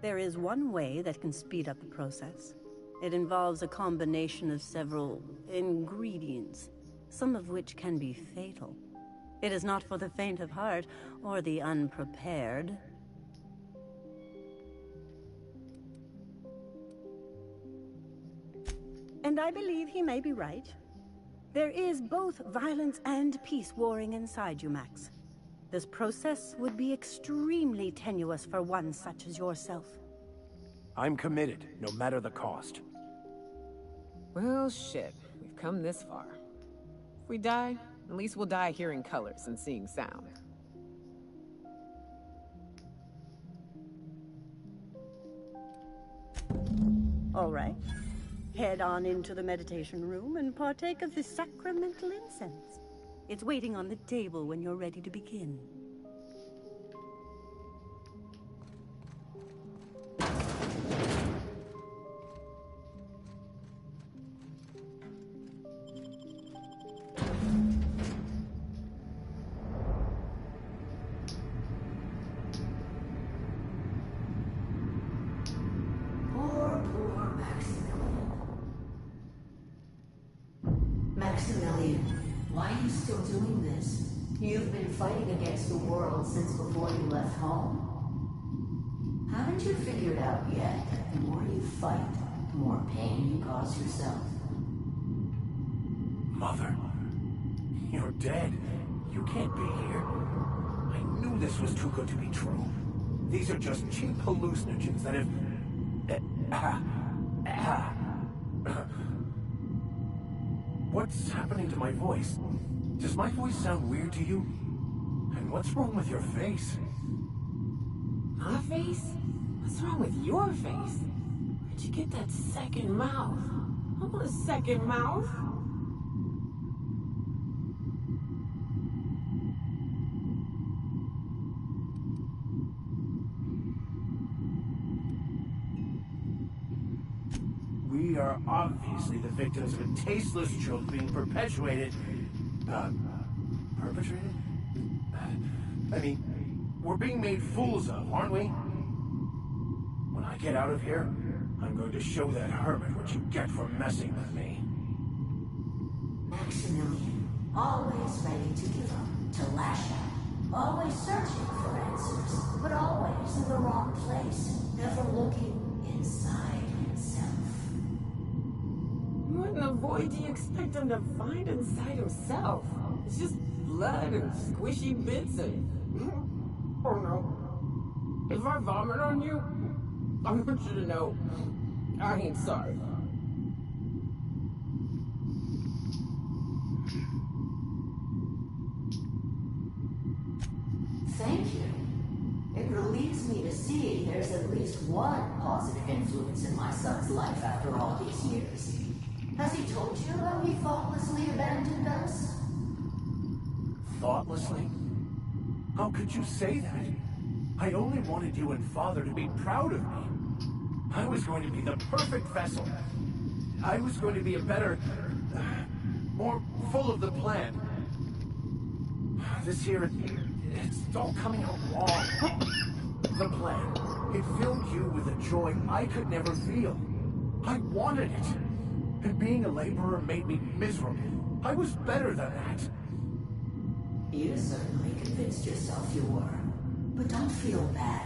There is one way that can speed up the process. It involves a combination of several ingredients, some of which can be fatal. It is not for the faint of heart or the unprepared. And I believe he may be right. There is both violence and peace warring inside you, Max. This process would be extremely tenuous for one such as yourself. I'm committed, no matter the cost. Well, shit. We've come this far. If we die, at least we'll die hearing colors and seeing sound. All right. Head on into the meditation room and partake of the sacramental incense. It's waiting on the table when you're ready to begin. Poor Maximilian, why are you still doing this? You've been fighting against the world since before you left home. Haven't you figured out yet that the more you fight, the more pain you cause yourself? Mother, you're dead. You can't be here. I knew this was too good to be true. These are just cheap hallucinogens that have... What's happening to my voice? Does my voice sound weird to you? And what's wrong with your face? My face? What's wrong with your face? Where'd you get that second mouth? I want a second mouth. We are obviously the victims of a tasteless joke being perpetuated. Perpetrated? I mean, we're being made fools of, aren't we? When I get out of here, I'm going to show that hermit what you get for messing with me. Maximilian, always ready to give up, to lash out, always searching for answers, but always in the wrong place, never looking inside himself. What in the void do you expect him to find inside himself? It's just blood and squishy bits and... Oh no. If I vomit on you, I want you to know I ain't sorry. Thank you. It relieves me to see there's at least one positive influence in my son's life after all these years. Has he told you how he thoughtlessly abandoned us? Thoughtlessly? How could you say that? I only wanted you and Father to be proud of me. I was going to be the perfect vessel. I was going to be a better... more full of the plan. This here, it's all coming out wrong. The plan, it filled you with a joy I could never feel. I wanted it. And being a laborer made me miserable. I was better than that. You certainly convinced yourself you were. But don't feel bad.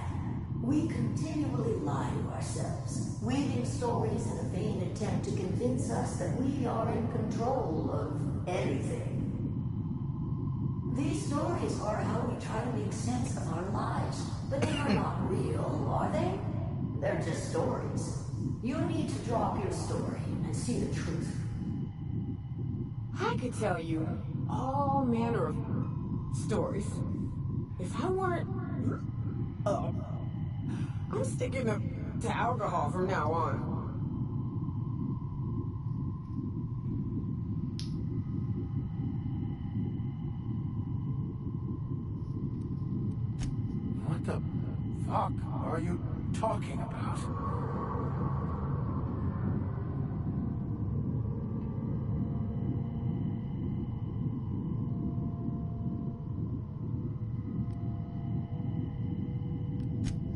We continually lie to ourselves, weaving stories in a vain attempt to convince us that we are in control of anything. These stories are how we try to make sense of our lives, but they are not real, are they? They're just stories. You need to drop your story and see the truth. I could tell you all manner of stories. If I weren't... I'm sticking to alcohol from now on. What the fuck are you talking about?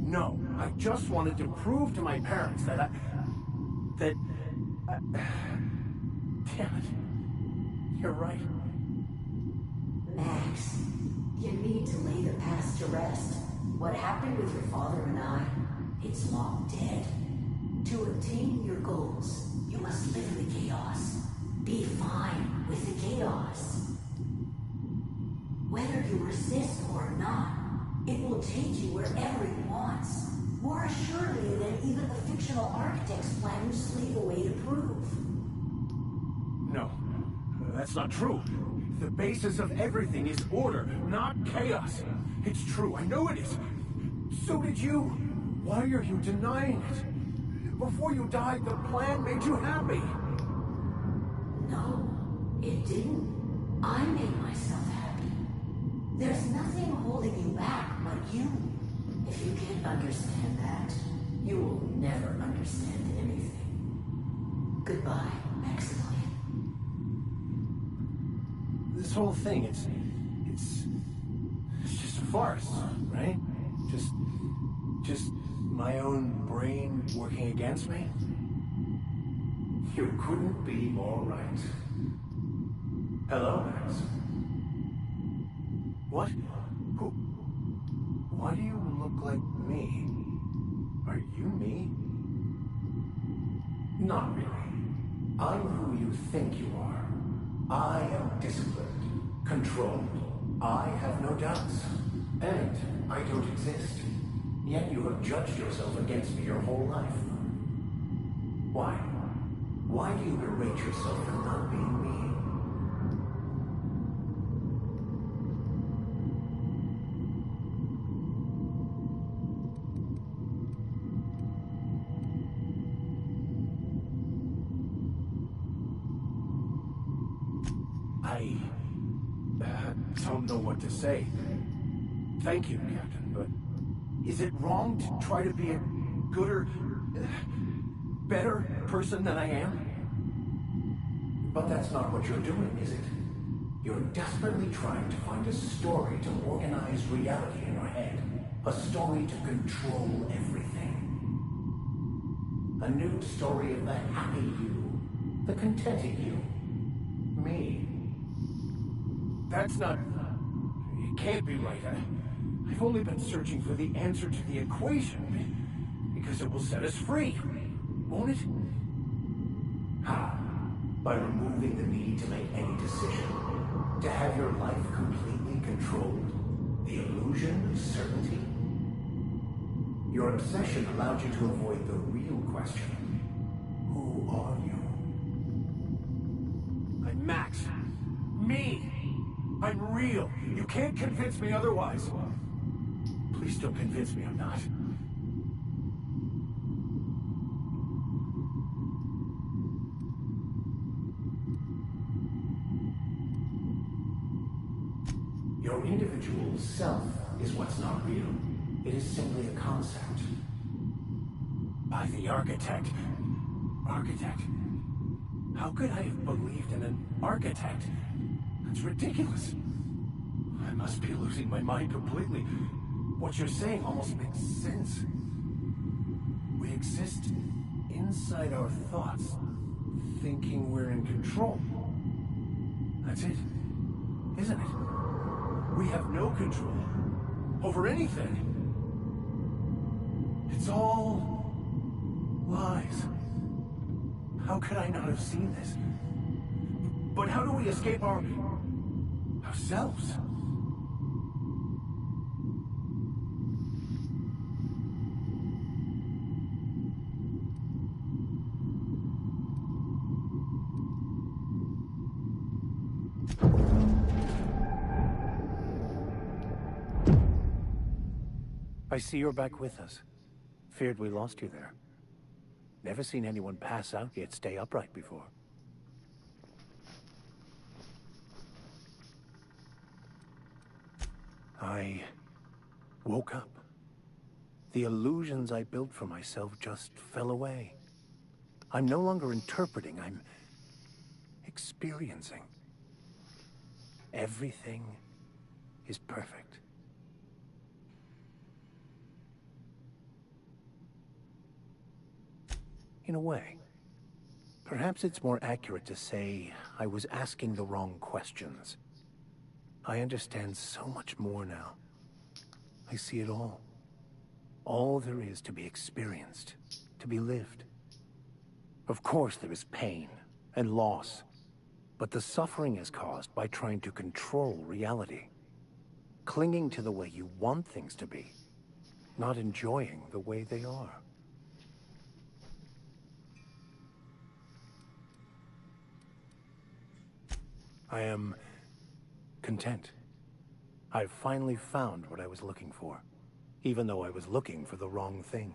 No, I just wanted to prove to my parents that damn it. You're right. Max, you need to lay the past to rest. What happened with your father and I, it's long dead. To attain your goals, you must live in the chaos. Be fine with the chaos. Whether you resist or not, it will take you wherever it wants. More assuredly than even the fictional architect's plan you slave away to prove. No, that's not true. The basis of everything is order, not chaos. It's true, I know it is. So did you. Why are you denying it? Before you died, the plan made you happy. No, it didn't. I made myself happy. There's nothing holding you back but you. If you can't understand that, you will never understand anything. Goodbye, Maximilian. This whole thing, it's just a farce, right? Just my own brain working against me? You couldn't be more right. Hello, Max. What? Who? Why do you look like me? Are you me? Not really. I'm who you think you are. I am disciplined, controlled. I have no doubts. And I don't exist. Yet you have judged yourself against me your whole life. Why? Why do you berate yourself for not being me? I don't know what to say. Thank you, Captain, but is it wrong to try to be a gooder, better person than I am? But that's not what you're doing, is it? You're desperately trying to find a story to organize reality in your head. A story to control everything. A new story of the happy you, the contented you. Me. That's not... It can't be right. I've only been searching for the answer to the equation, because it will set us free, won't it? How? By removing the need to make any decision. To have your life completely controlled. The illusion of certainty. Your obsession allowed you to avoid the real question. Who are you? I'm Max. Me! I'm real. You can't convince me otherwise. Please don't convince me I'm not. Your individual self is what's not real. It is simply a concept. By the architect. Architect? How could I have believed in an architect? That's ridiculous. I must be losing my mind completely. What you're saying almost makes sense. We exist inside our thoughts, thinking we're in control. That's it, isn't it? We have no control over anything. It's all lies. How could I not have seen this? But how do we escape ourselves? I see you're back with us. Feared we lost you there. Never seen anyone pass out yet stay upright before. I woke up. The illusions I built for myself just fell away. I'm no longer interpreting, I'm experiencing. Everything is perfect. In a way. Perhaps it's more accurate to say I was asking the wrong questions. I understand so much more now. I see it all. All there is to be experienced, to be lived. Of course there is pain and loss, but the suffering is caused by trying to control reality. Clinging to the way you want things to be, not enjoying the way they are. I am content. I've finally found what I was looking for, even though I was looking for the wrong thing.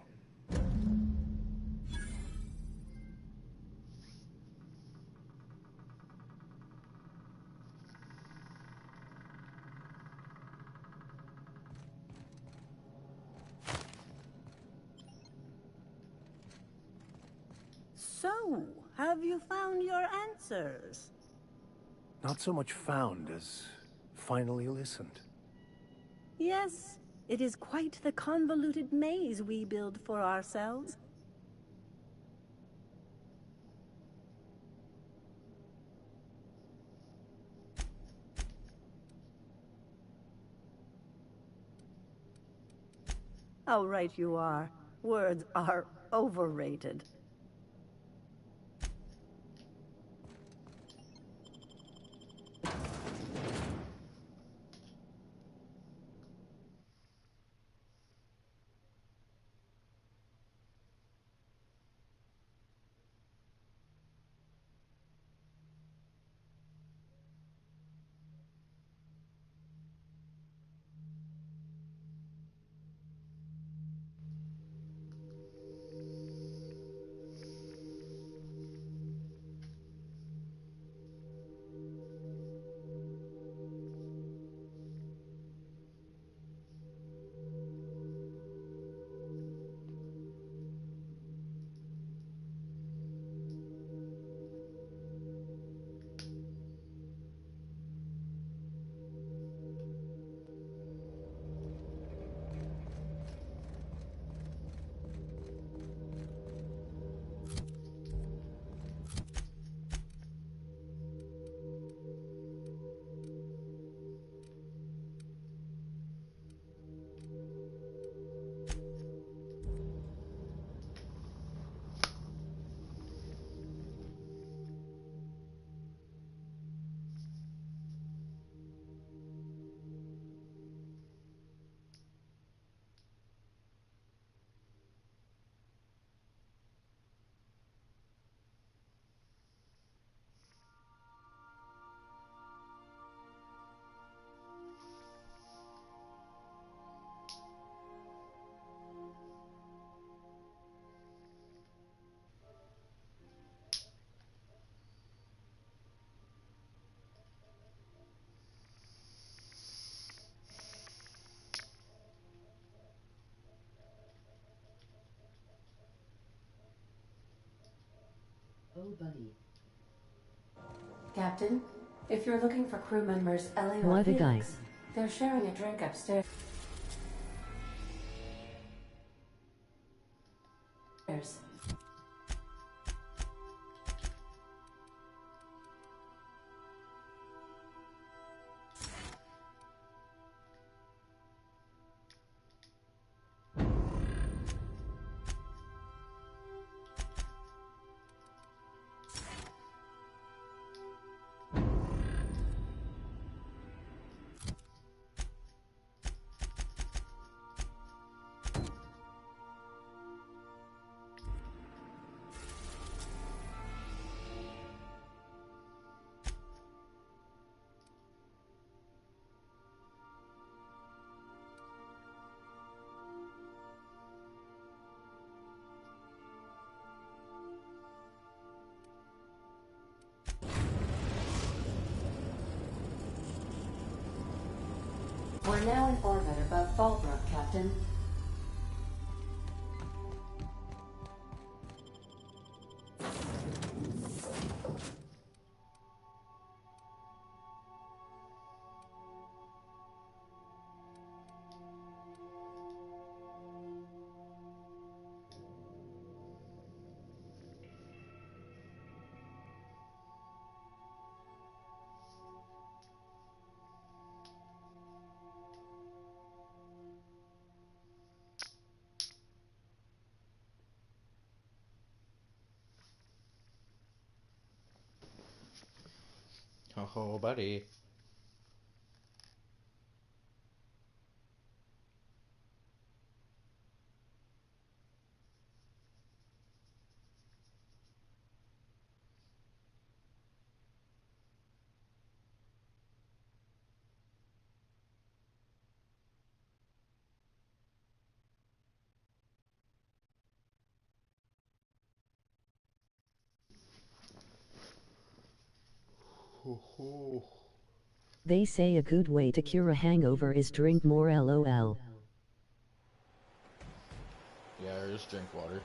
So, have you found your answers? Not so much found as finally listened. Yes, it is quite the convoluted maze we build for ourselves. How right you are. Words are overrated. Oh, buddy. Captain, if you're looking for crew members Ellie or What a guy. Felix, they're sharing a drink upstairs. We're now in orbit above Fallbrook, Captain. Oh, buddy. They say a good way to cure a hangover is drink more LOL. Yeah, or just drink water.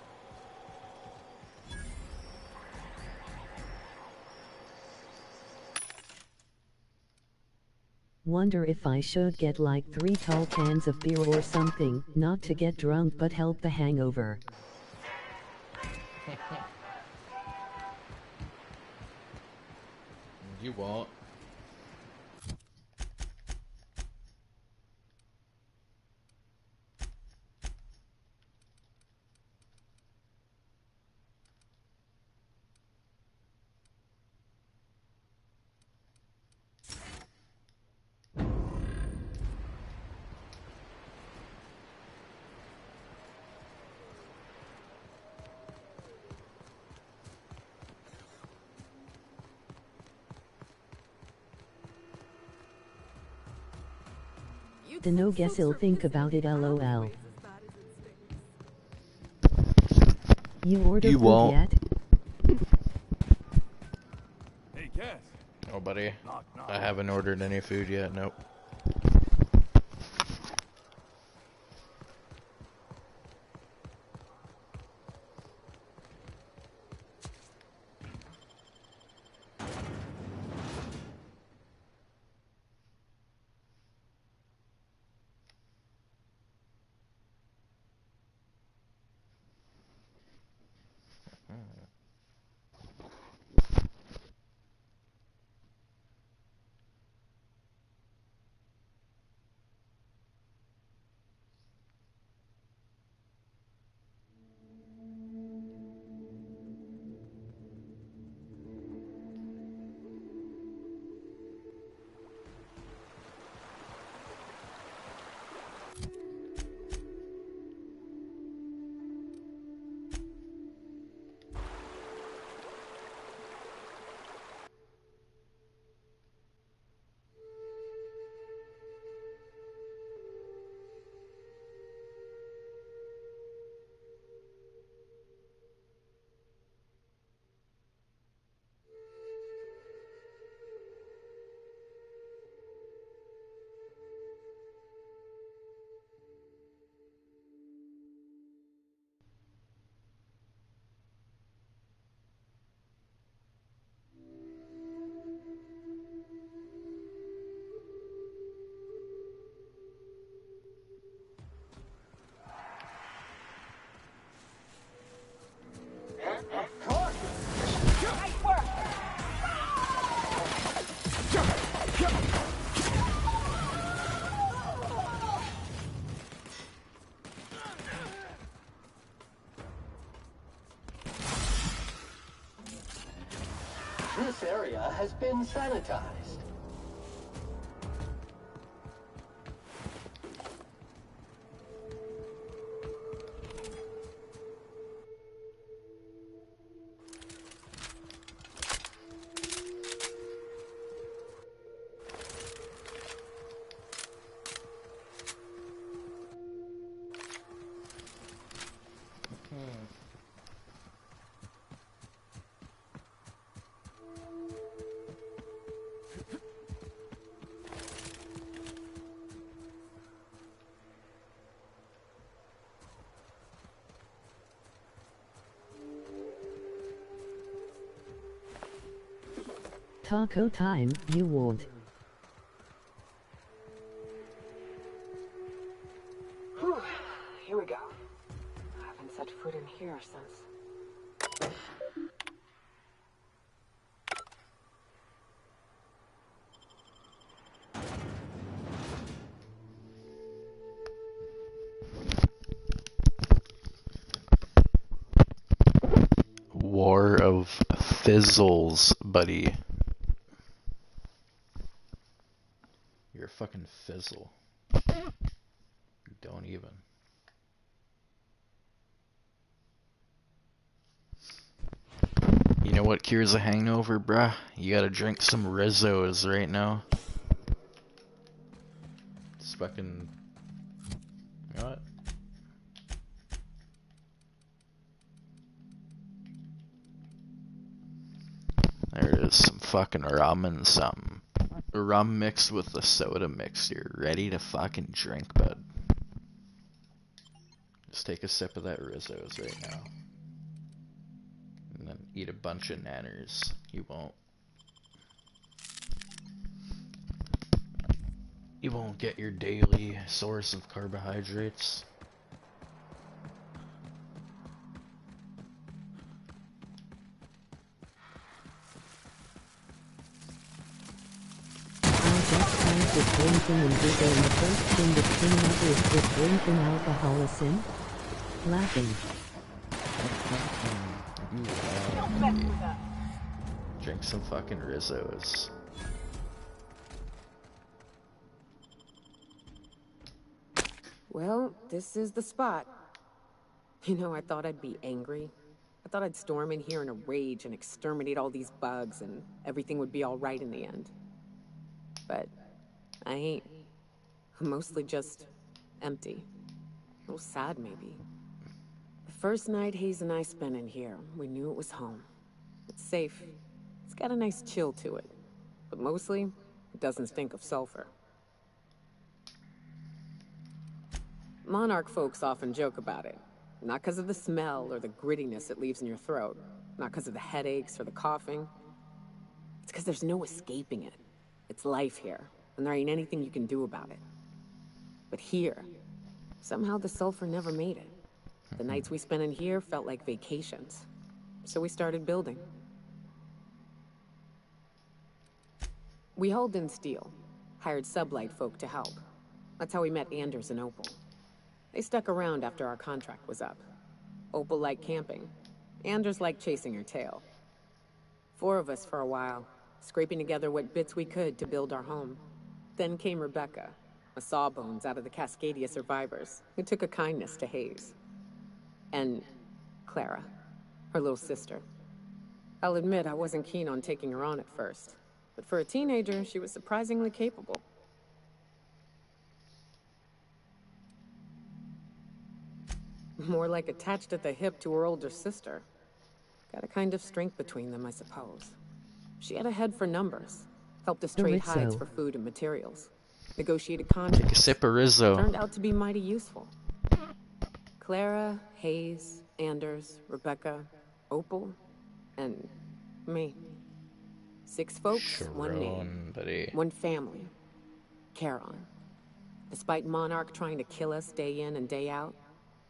Wonder if I should get like 3 tall cans of beer or something, not to get drunk but help the hangover. You won't. Dunno, guess he'll think about it, lol. You ordered You food won't. yet? Hey, Cass. Oh, buddy. I haven't ordered any food yet, nope. This area has been sanitized. Taco time, you won't. Whew. Here we go. I haven't set foot in here since... War of Fizzles, buddy. You're a fucking fizzle. Don't even. You know what cures a hangover, bruh? You gotta drink some Rizzos right now. It's fucking... You know what? There it is, some fucking rum and something. Rum mixed with the soda mix. You're ready to fucking drink, bud. Just take a sip of that Rizzo's right now. And then eat a bunch of nanners. You won't. You won't get your daily source of carbohydrates. With drinking and giggling, the first thing that came up is with drinking alcohol a sin? Laughing. Drink some fucking Rizzos. Well, this is the spot. You know, I thought I'd be angry. I thought I'd storm in here in a rage and exterminate all these bugs and everything would be all right in the end. But I ain't. Mostly just empty. A little sad, maybe. The first night Hayes and I spent in here, we knew it was home. It's safe. It's got a nice chill to it. But mostly, it doesn't stink of sulfur. Monarch folks often joke about it. Not because of the smell or the grittiness it leaves in your throat. Not because of the headaches or the coughing. It's because there's no escaping it. It's life here, and there ain't anything you can do about it. But here, somehow the sulfur never made it. The nights we spent in here felt like vacations. So we started building. We hauled in steel, hired sublight folk to help. That's how we met Anders and Opal. They stuck around after our contract was up. Opal liked camping. Anders liked chasing her tail. 4 of us for a while, scraping together what bits we could to build our home. Then came Rebecca, a sawbones out of the Cascadia survivors, who took a kindness to Hayes. And Clara, her little sister. I'll admit I wasn't keen on taking her on at first, but for a teenager, she was surprisingly capable. More like attached at the hip to her older sister. Got a kind of strength between them, I suppose. She had a head for numbers, helped us trade hides for food and materials, negotiated contracts. Sip of Rizzo. Turned out to be mighty useful. Clara, Hayes, Anders, Rebecca, Opal, and me. 6 folks, one name, one family. Charon. Despite Monarch trying to kill us day in and day out,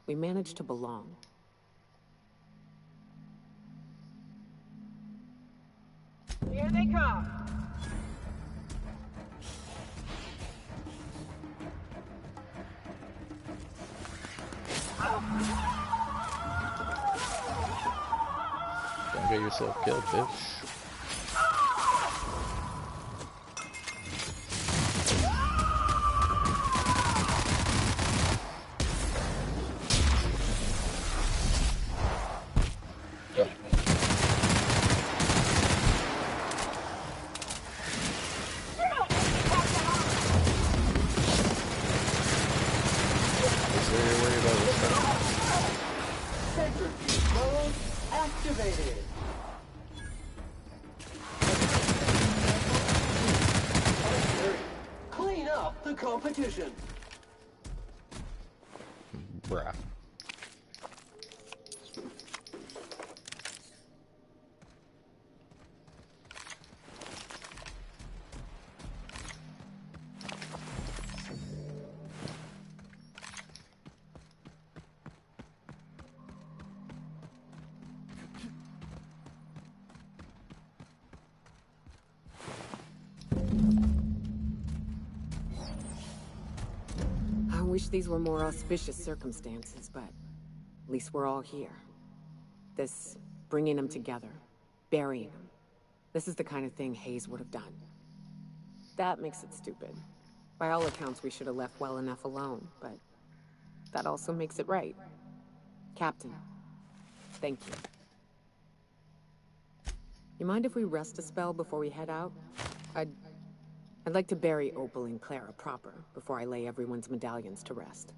we managed to belong. Here they come. Don't get yourself killed, bitch. Activated. Clean up the competition. Bruh. I wish these were more auspicious circumstances, but at least we're all here. This bringing them together, burying them. This is the kind of thing Hayes would have done. That makes it stupid. By all accounts, we should have left well enough alone, but that also makes it right. Captain, thank you. You mind if we rest a spell before we head out? I'd like to bury Opal and Clara proper before I lay everyone's medallions to rest.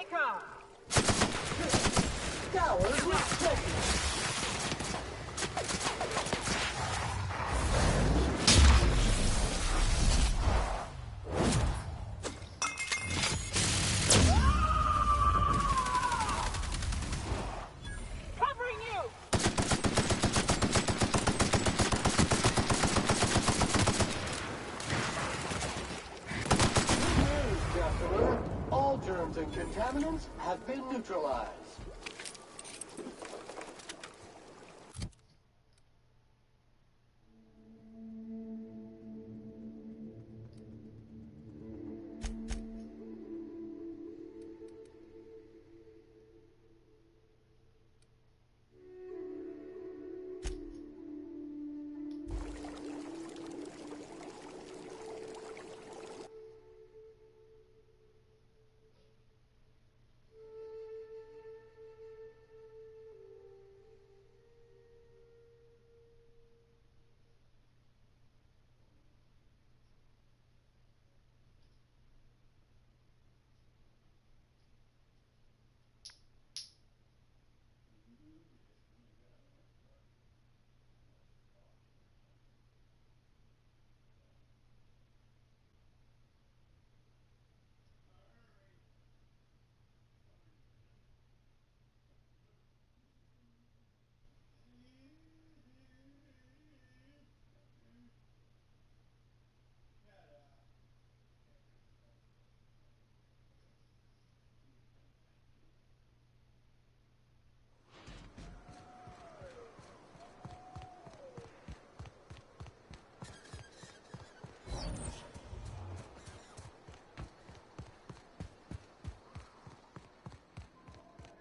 Nico! Coward, not taking. Covering you! News, Customer. All germs and contaminants have been neutralized.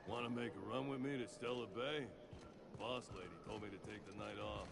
Want to make a run with me to Stella Bay? Boss lady told me to take the night off.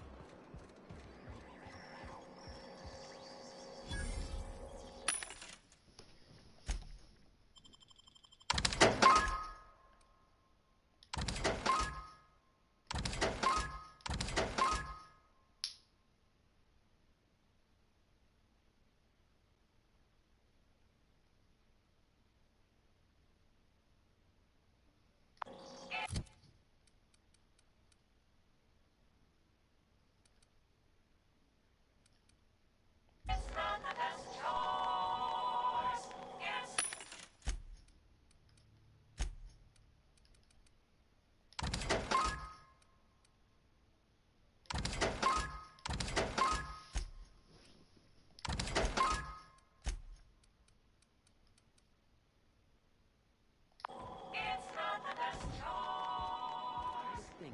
Thing.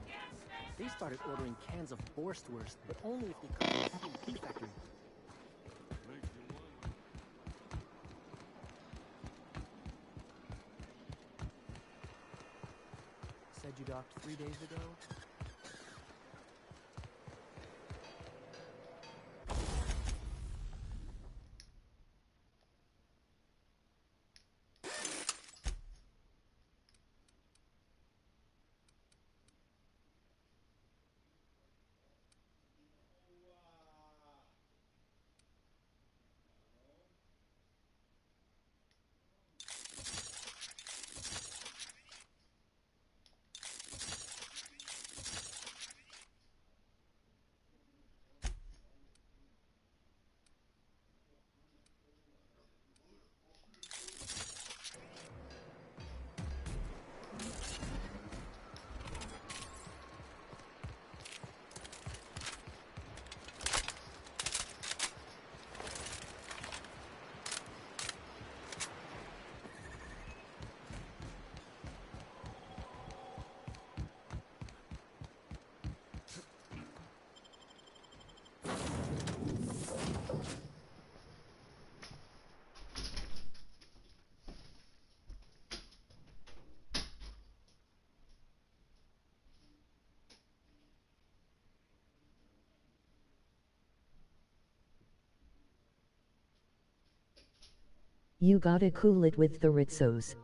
They started ordering cans of Borschtwurst, but only if they come from the Pea Factory. Said you docked 3 days ago? You gotta cool it with the Rizzos.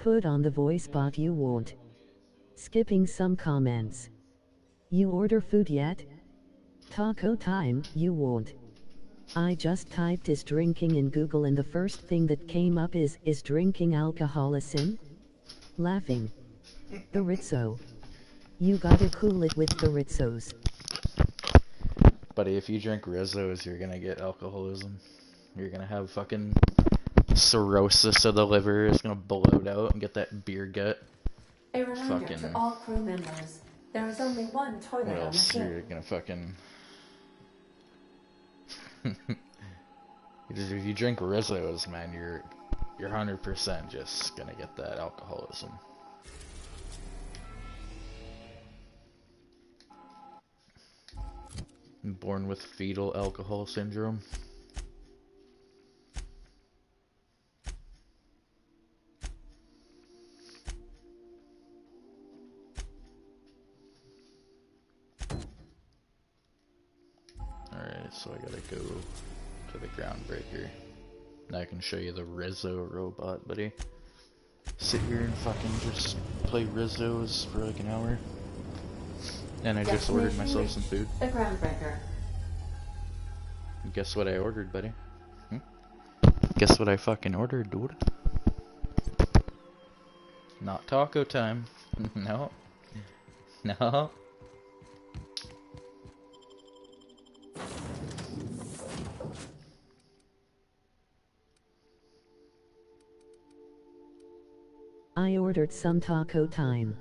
put on the voice bot you won't. Skipping some comments. You order food yet? Taco time, you won't. I just typed is drinking in Google and the first thing that came up is drinking alcohol a sin? Laughing. The Rizzo. You gotta cool it with the Rizzos. Buddy, if you drink Rizzos, you're gonna get alcoholism. You're gonna have fucking cirrhosis of the liver. It's gonna bloat out and get that beer gut. A reminder to all crew members, there is only one toilet What on the else? ship. You're gonna fucking... If you drink Rizzos, man, you're 100% just gonna get that alcoholism. Born with fetal alcohol syndrome. Alright, so I gotta go to the Groundbreaker. Now I can show you the Rizzo robot, buddy. Sit here and fucking just play Rizzos for like an hour. And I just ordered myself some food. The Groundbreaker. Guess what I ordered, buddy? Guess what I fucking ordered, dude? Not taco time. No. No. I ordered some taco time.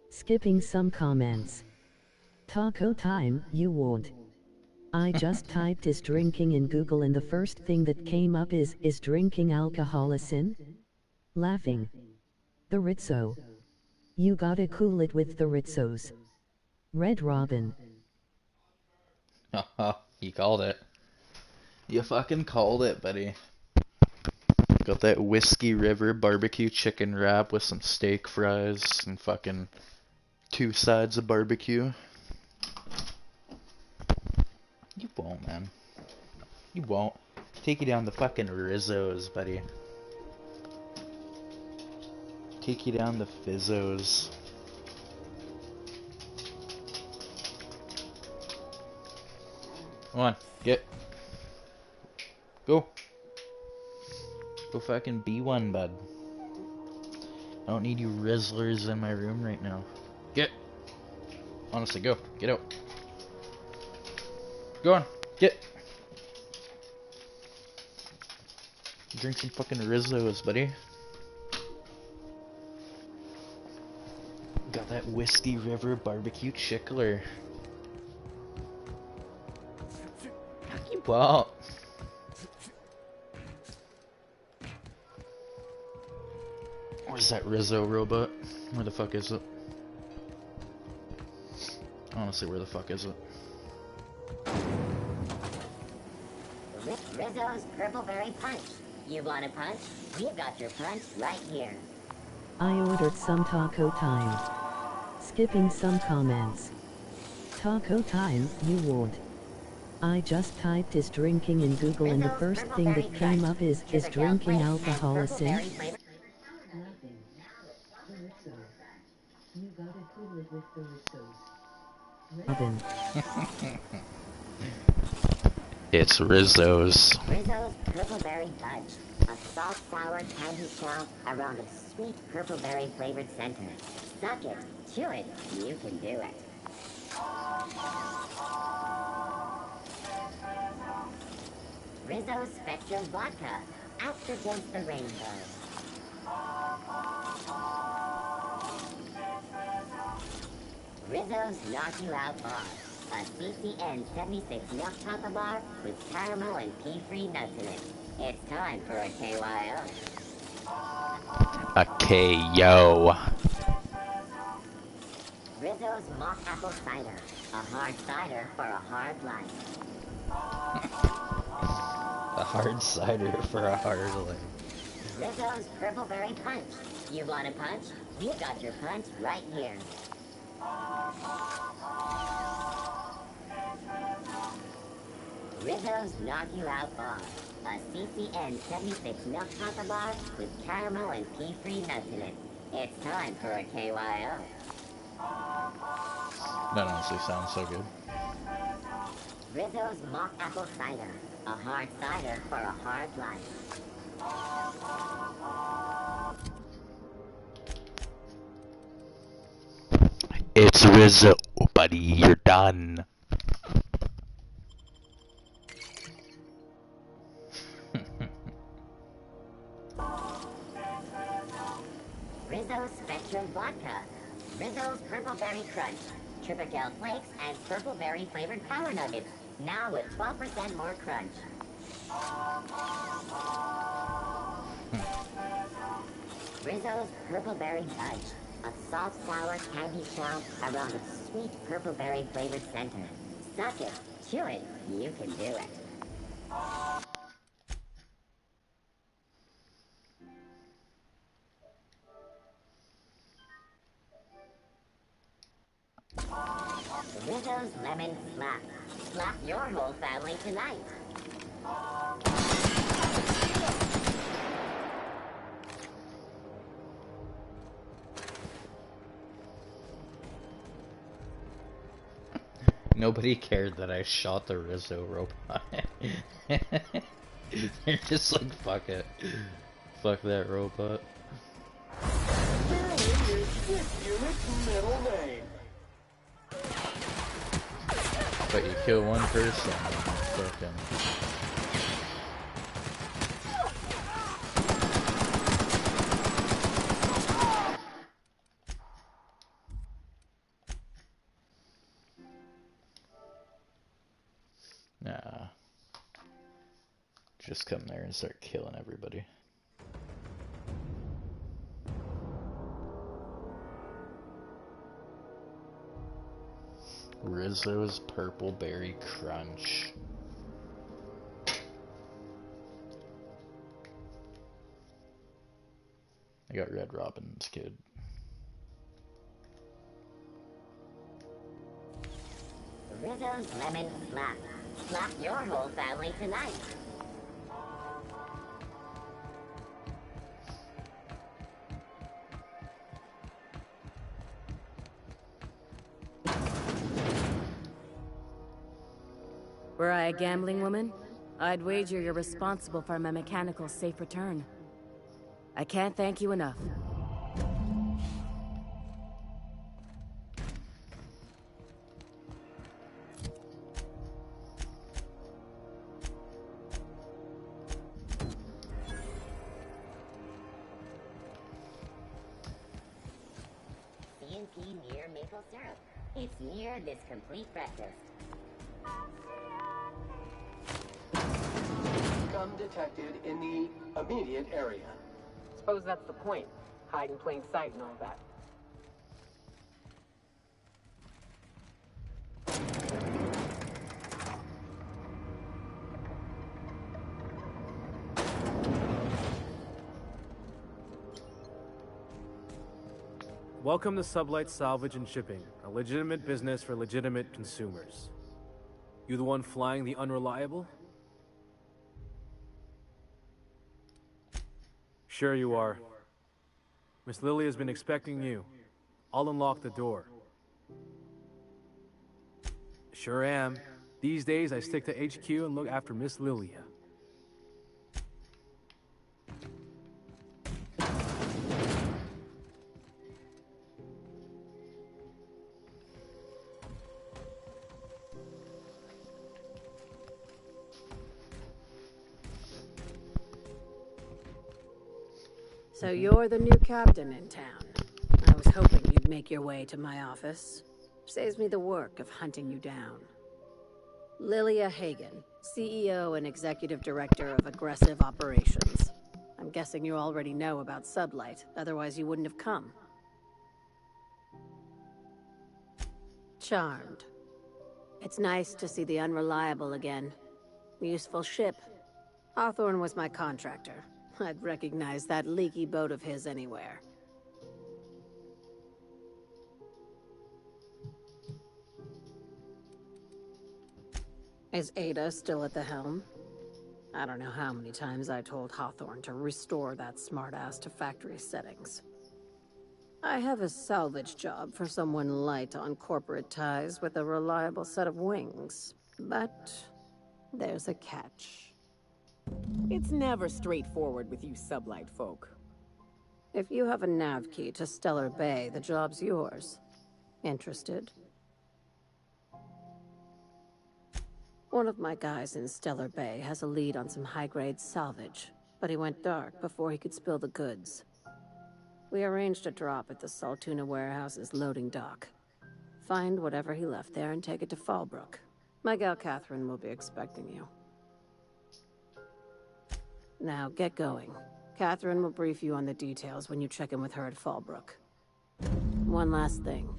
Skipping some comments. Taco time, you won't. I just typed is drinking in Google and the first thing that came up is drinking alcohol a sin? Laughing. The Rizzo. You gotta cool it with the Rizzos. Red Robin. Haha, you called it. You fucking called it, buddy. Got that Whiskey River barbecue chicken wrap with some steak fries and fucking 2 sides of barbecue. You won't, man. You won't. Take you down the fucking Rizzos, buddy. Take you down the Fizzos. Come on, get. Go. Go fucking be one, bud. I don't need you Rizzlers in my room right now. Get. Honestly, go. Get out. Go on. Get. Drink some fucking Rizzos, buddy. Got that Whiskey River barbecue chickler. Wow. Where's that Rizzo robot? Where the fuck is it? Honestly, where the fuck is it? Rizzo's Purpleberry Punch. You want a punch? We've got your punch right here. I ordered some taco time. Skipping some comments. Taco time, you won't. I just typed is drinking in Google and the first thing that came up is drinking alcohol a sin? Robin. It's Rizzo's. Rizzo's Purpleberry Punch. A soft, sour candy shell around a sweet purpleberry flavored center. Suck it, chew it, you can do it. Rizzo's Spectrum Vodka. Act against the rainbow. Rizzo's Knock You Out Bar. A CCN 76 milk chocolate bar with caramel and pea-free nuts in it. It's time for a KYO. A KO. Rizzo's Mock Apple Cider. A hard cider for a hard life. A hard cider for a hard life. Rizzo's Purpleberry Punch. You want a punch? We've got your punch right here. Rizzo's Rizzo's Knock You Out Bar. A CCN 76 milk chocolate bar with caramel and pea-free nuts in it. It's time for a KYO. That honestly sounds so good. Rizzo's Mock Apple Cider. A hard cider for a hard life. It's Rizzo, buddy. You're done. Rizzo's Spectrum Vodka. Rizzo's Purple Berry Crunch. Triple Flakes and Purple Berry flavored Power Nuggets. Now with 12% more crunch. Rizzo's Purple Berry Fudge. A soft, sour candy shell around a sweet purple berry flavored center. Suck it, chew it, you can do it. Rizzo's Lemon Slap. Slap your whole family tonight. Nobody cared that I shot the Rizzo robot. They're just like, fuck it. Fuck that robot. This unit's middle name. But you kill one person, fucking... Nah. Just come there and start killing everybody. Rizzo's Purple Berry Crunch. I got Red Robin's kid. Rizzo's Lemon Slap. Slap your whole family tonight. Were I a gambling woman, I'd wager you're responsible for my mechanical safe return. I can't thank you enough. C&P near maple syrup. It's near this complete breakfast. Scum detected in the immediate area. Suppose that's the point. Hide in plain sight and all that. Welcome to Sublight Salvage and Shipping, a legitimate business for legitimate consumers. You the one flying the Unreliable? Sure you are. Miss Lily has been expecting you. I'll unlock the door. Sure am. These days I stick to HQ and look after Miss Lilia. So you're the new captain in town. I was hoping you'd make your way to my office. Saves me the work of hunting you down. Lilia Hagen, CEO and Executive Director of Aggressive Operations. I'm guessing you already know about Sublight, otherwise you wouldn't have come. Charmed. It's nice to see the Unreliable again. Useful ship. Hawthorne was my contractor. I'd recognize that leaky boat of his anywhere. Is Ada still at the helm? I don't know how many times I told Hawthorne to restore that smartass to factory settings. I have a salvage job for someone light on corporate ties with a reliable set of wings, but there's a catch. It's never straightforward with you sublight folk. If you have a nav key to Stellar Bay, the job's yours. Interested? One of my guys in Stellar Bay has a lead on some high-grade salvage, but he went dark before he could spill the goods. We arranged a drop at the Saltuna warehouse's loading dock. Find whatever he left there and take it to Fallbrook. My gal Catherine will be expecting you. Now, get going. Catherine will brief you on the details when you check in with her at Fallbrook. One last thing.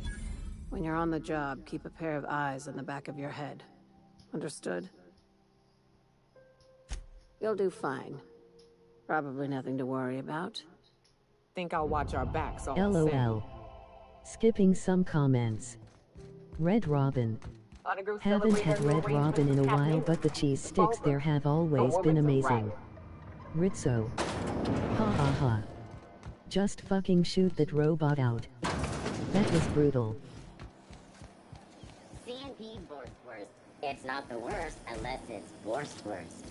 When you're on the job, keep a pair of eyes on the back of your head. Understood? You'll do fine. Probably nothing to worry about. Think I'll watch our backs all LOL. same. Skipping some comments. Red Robin. Haven't had Red Robin in a while, but the cheese sticks there have always been amazing. Rizzo. Ha ha ha. Just fucking shoot that robot out. That was brutal. C&P Borstwurst. It's not the worst unless it's Borstwurst.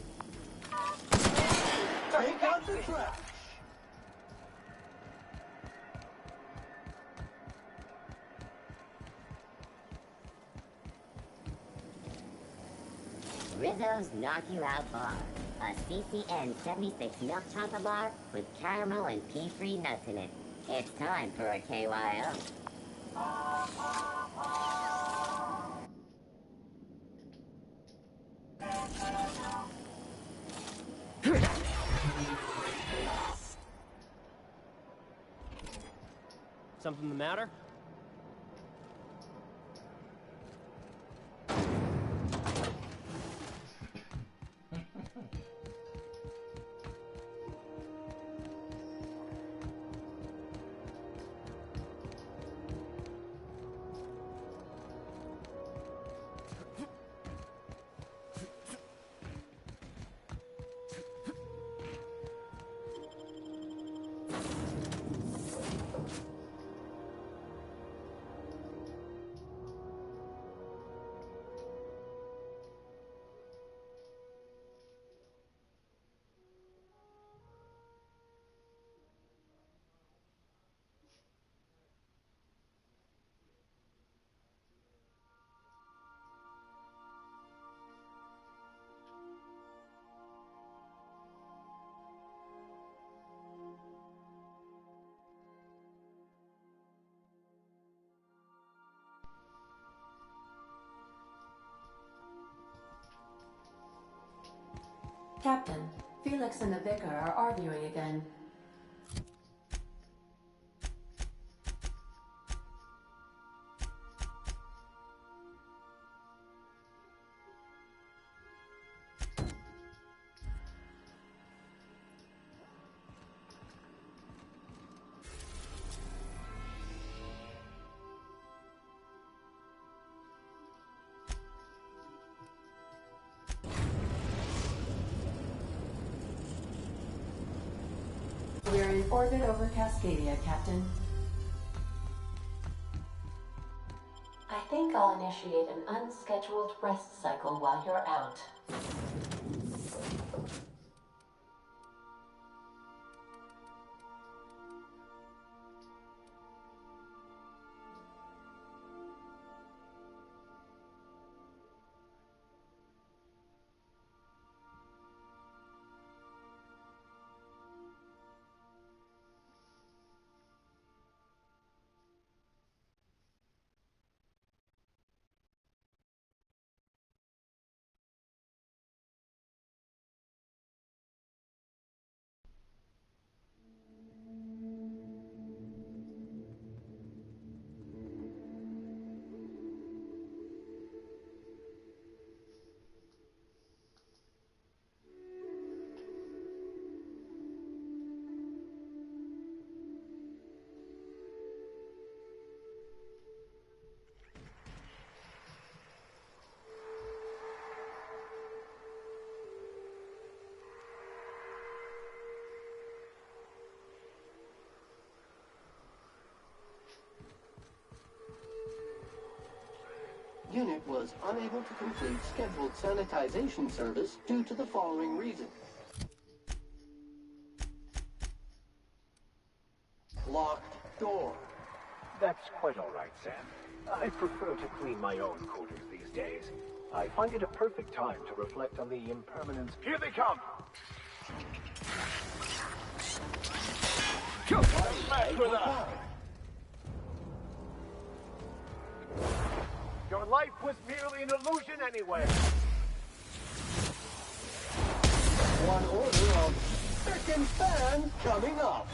Take out the trash! Rizzo's Knock You Out Bar. A CCN 76 milk chocolate bar with caramel and pea-free nuts in it. It's time for a KYO. Something the matter? Captain, Felix and the Vicar are arguing again. We're in orbit over Cascadia, Captain. I think I'll initiate an unscheduled rest cycle while you're out. unit was unable to complete scheduled sanitization service due to the following reason. Locked door. That's quite all right, Sam. I prefer to clean my own quarters these days. I find it a perfect time to reflect on the impermanence. Here they come! Come back for that! Your life was merely an illusion anyway. One order of frickin' fan coming up.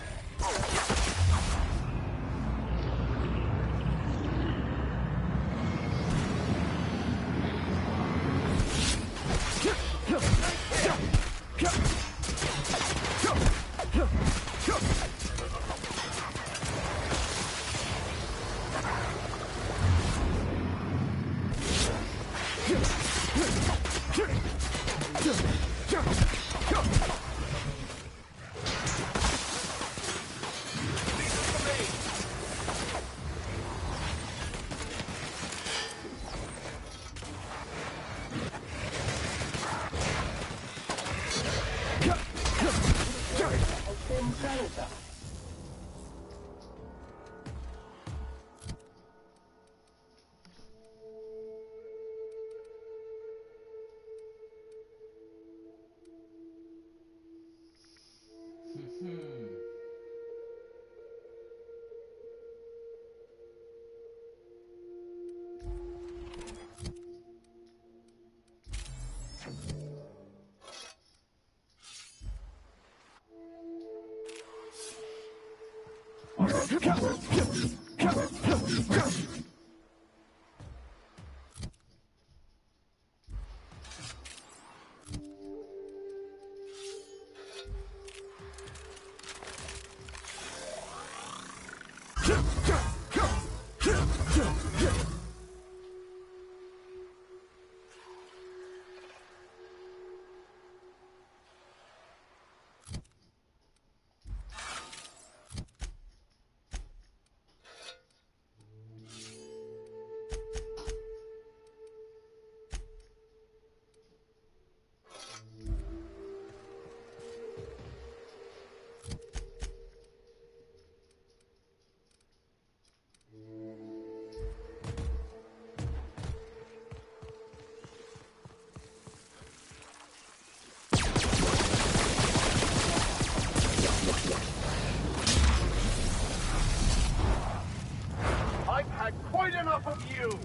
I've had quite enough of you!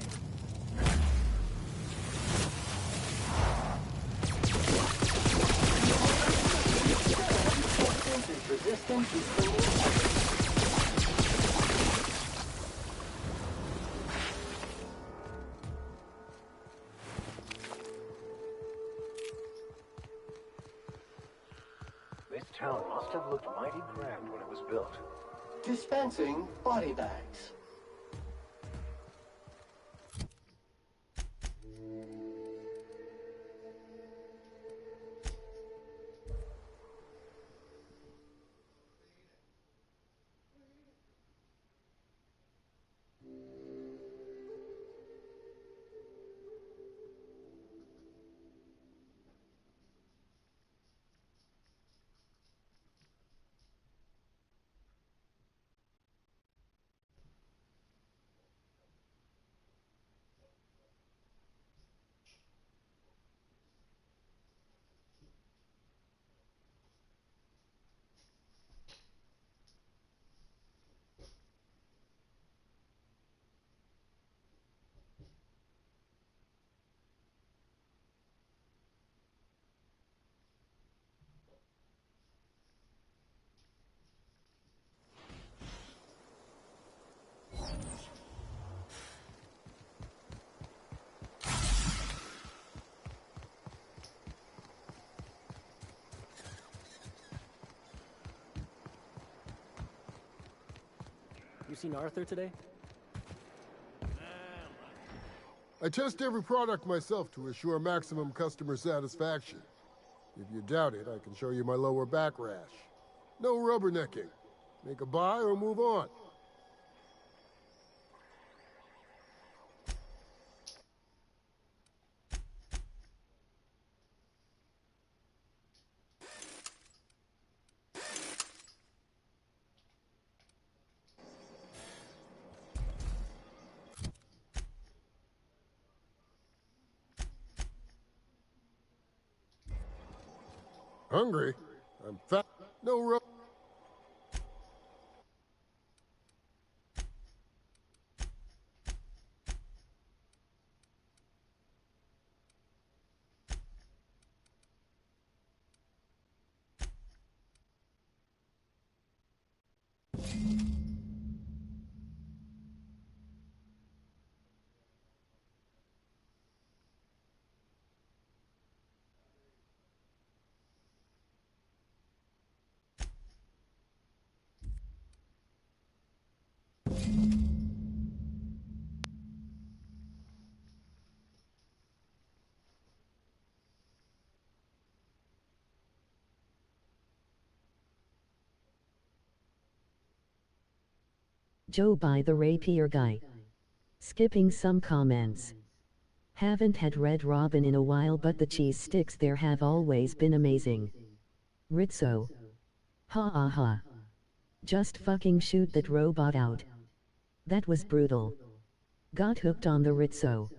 Resistance is clear. This town must have looked mighty grand when it was built. Dispensing body bags. You seen Arthur today? I test every product myself to assure maximum customer satisfaction. If you doubt it, I can show you my lower back rash. No rubbernecking. Make a buy or move on. Hungry? I'm fat. No ro- Joe by the rapier guy. Skipping some comments. Haven't had Red Robin in a while, but the cheese sticks there have always been amazing. Rizzo. Ha ha ha. Just fucking shoot that robot out. That was brutal. Got hooked on the Rizzo.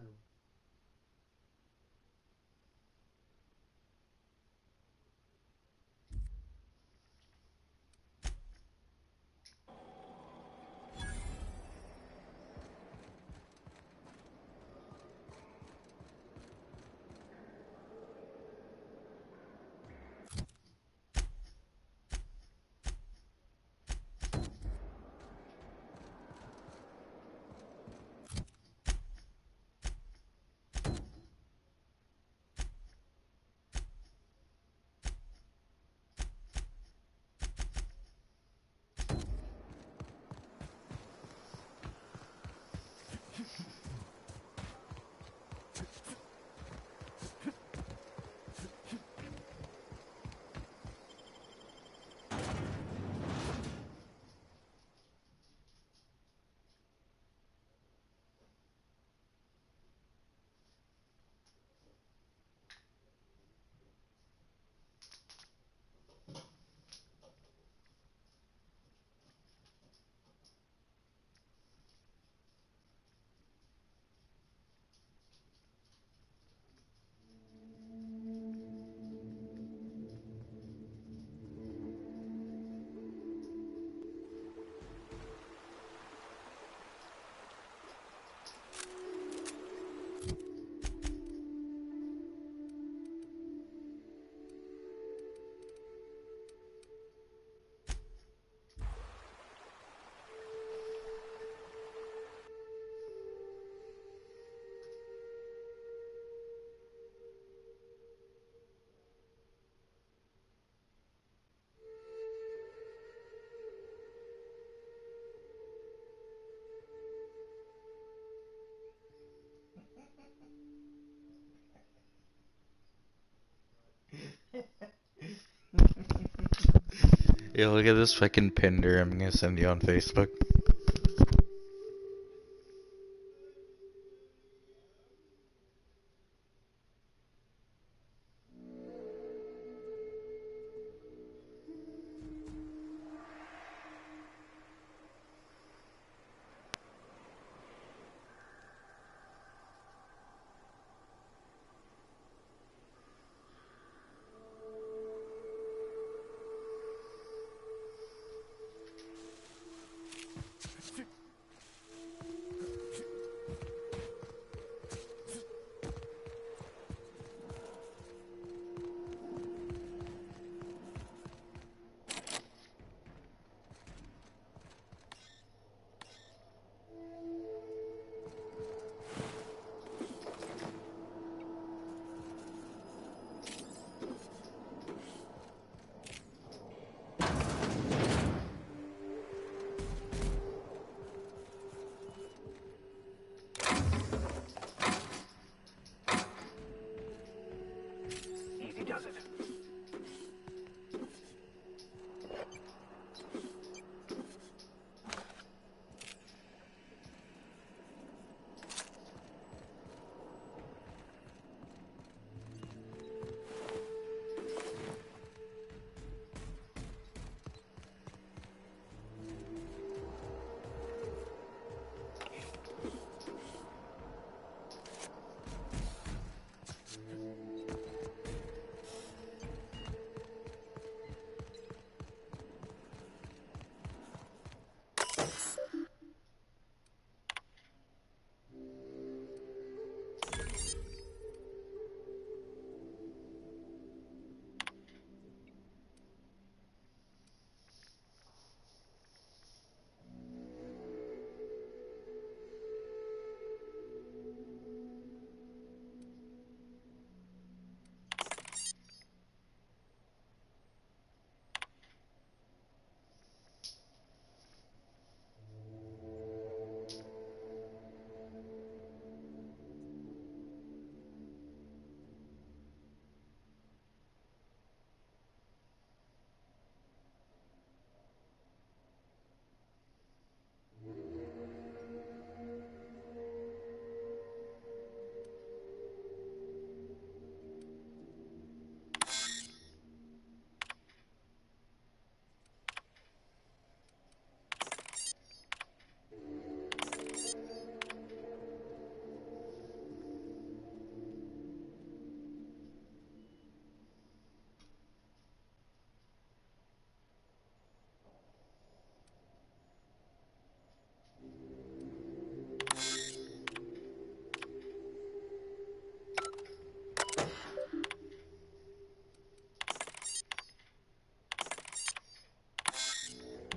Yo, look at this fucking pinder I'm gonna send you on Facebook.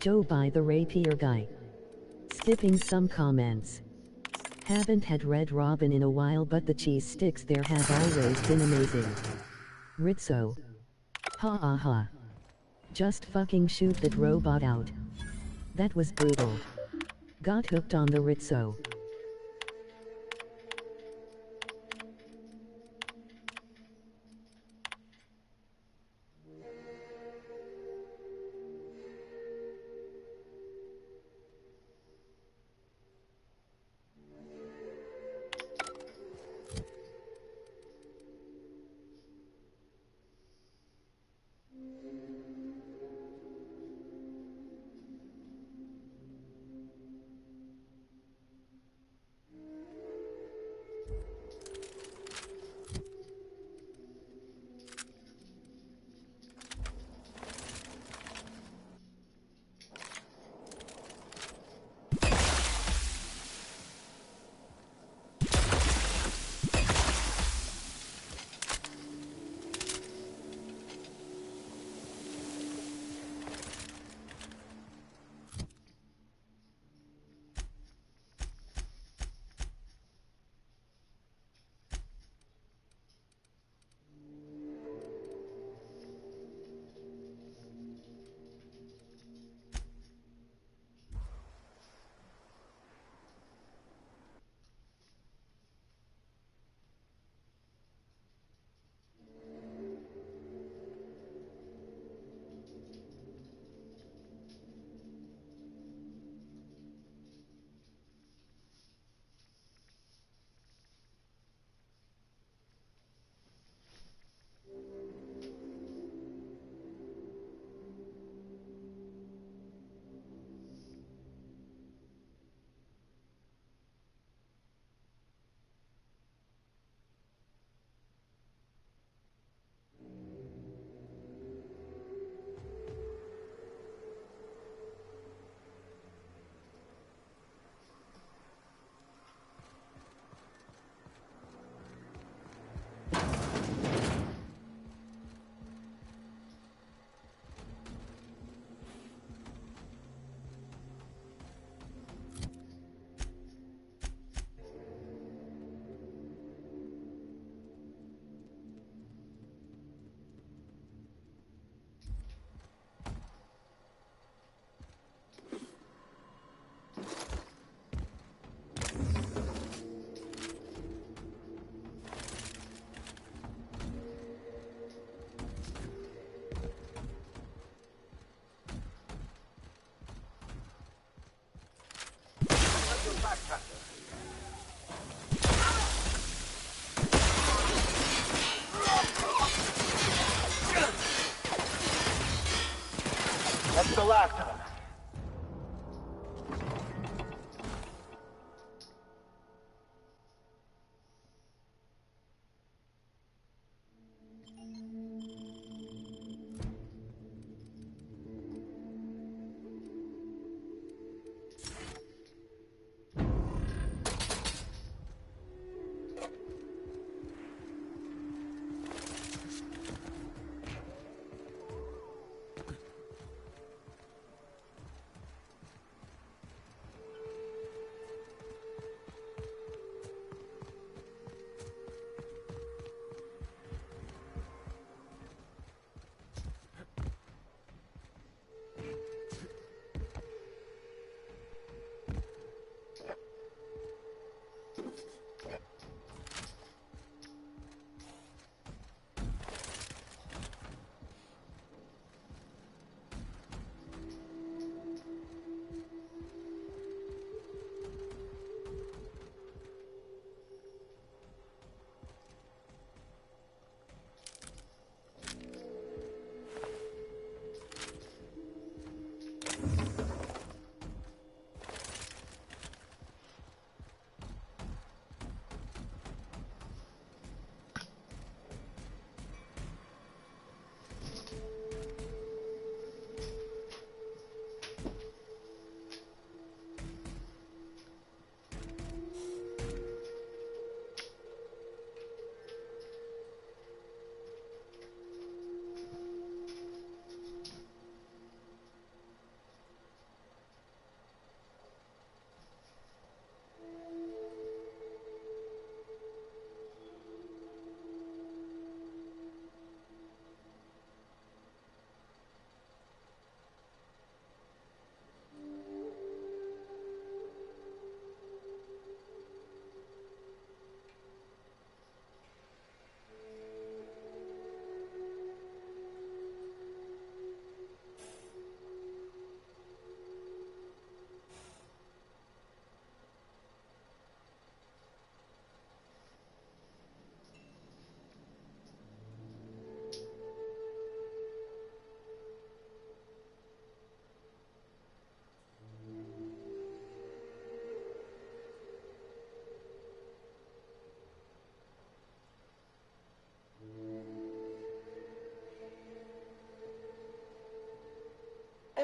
Joe by the rapier guy. Skipping some comments. Haven't had Red Robin in a while, but the cheese sticks there have always been amazing. Rizzo. Ha ha ha. Just fucking shoot that robot out. That was brutal. Got hooked on the Rizzo.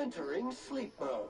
Entering sleep mode.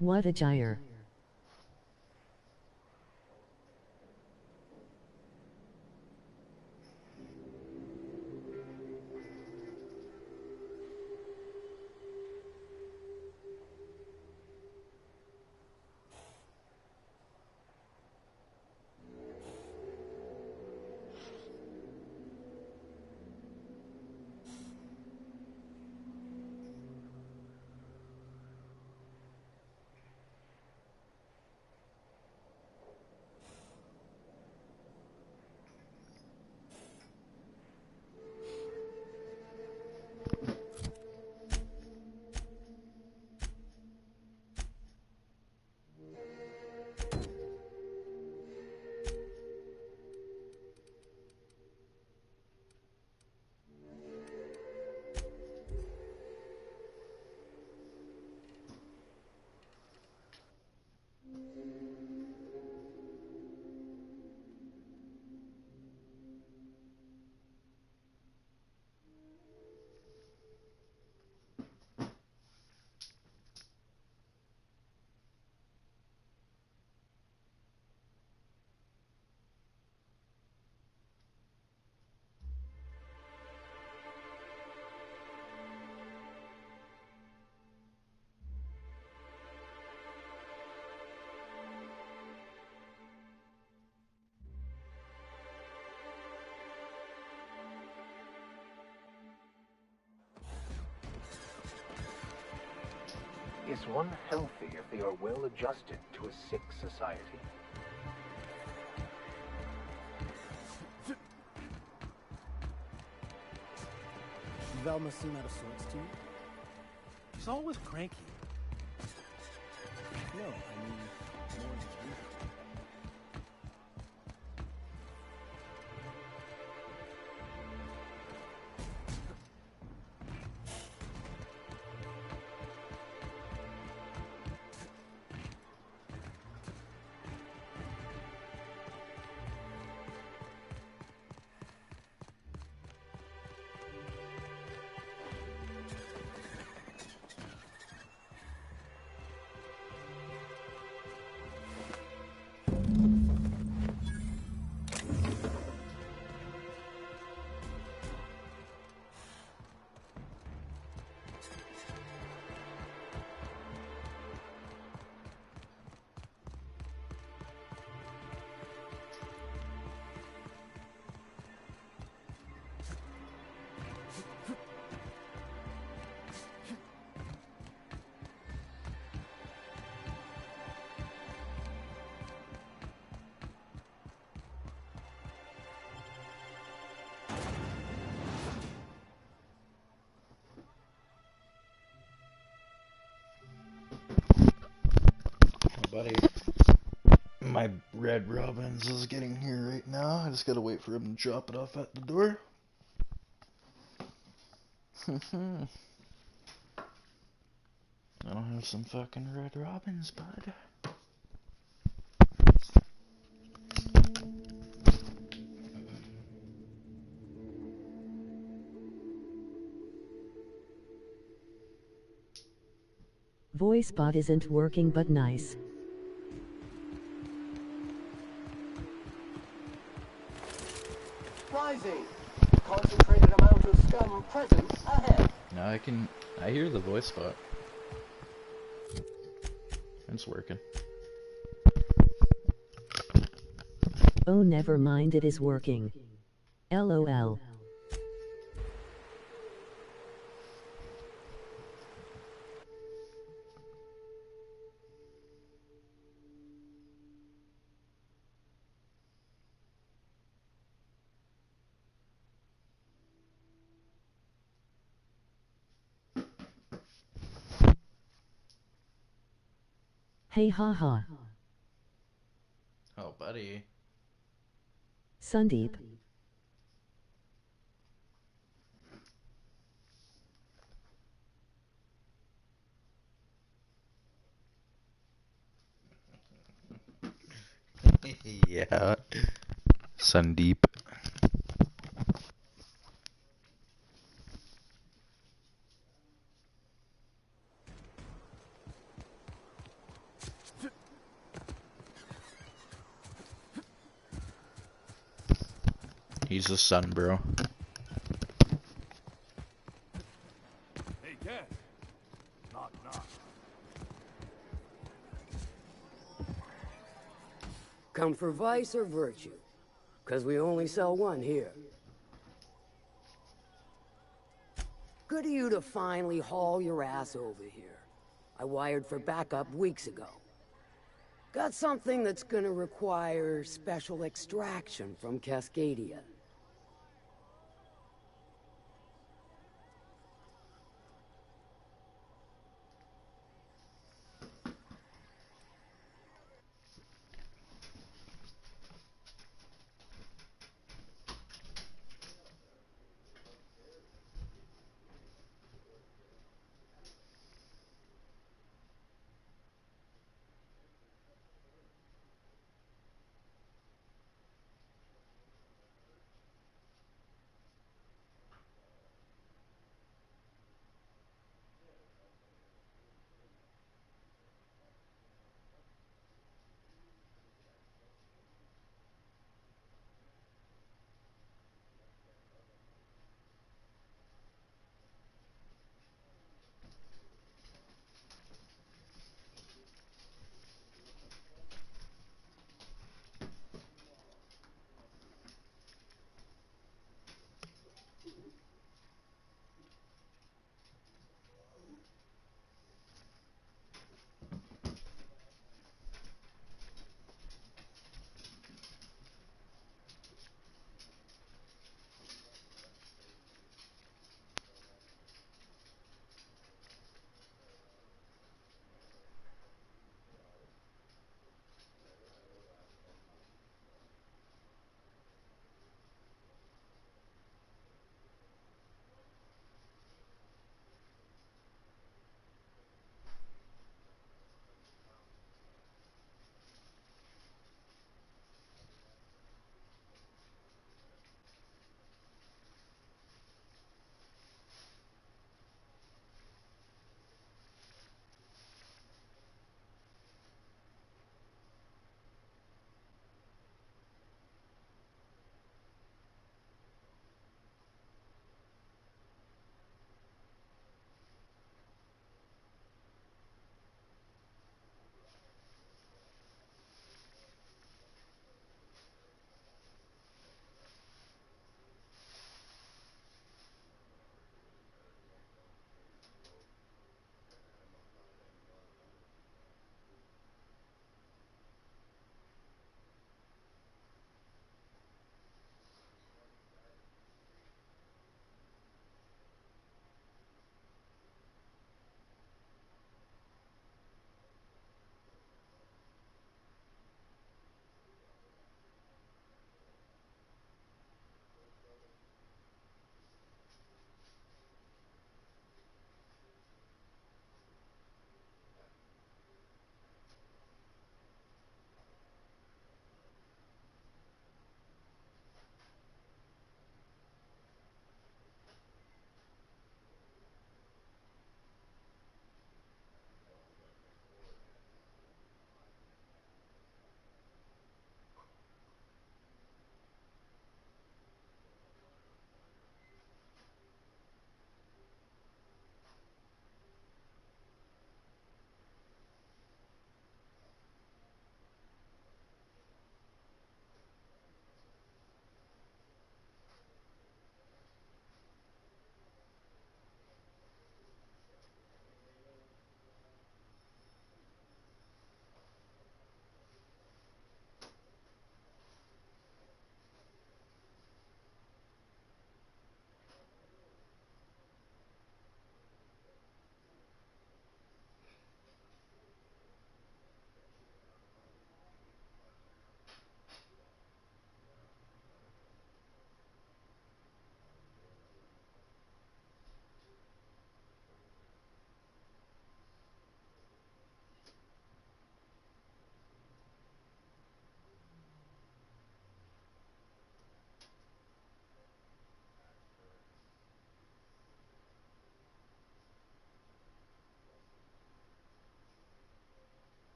What a gyre. Is one healthy if they are well adjusted to a sick society? Velma seem out of sorts to you? She's always cranky. No, I mean, more than usual. Buddy, my Red Robins is getting here right now. I just gotta wait for him to drop it off at the door. I'll have some fucking Red Robins, bud. Voice bot isn't working, but nice. Rising. Concentrated amount of scum present ahead. Now I hear the voice bot. It's working. Oh, never mind, it is working. LOL. Hey haha. Oh, buddy. Sandeep. Yeah. Sandeep. He's the son, bro. Hey, Cat. Knock, knock. Come for vice or virtue? 'Cause we only sell one here. Good of you to finally haul your ass over here. I wired for backup weeks ago. Got something that's gonna require special extraction from Cascadia.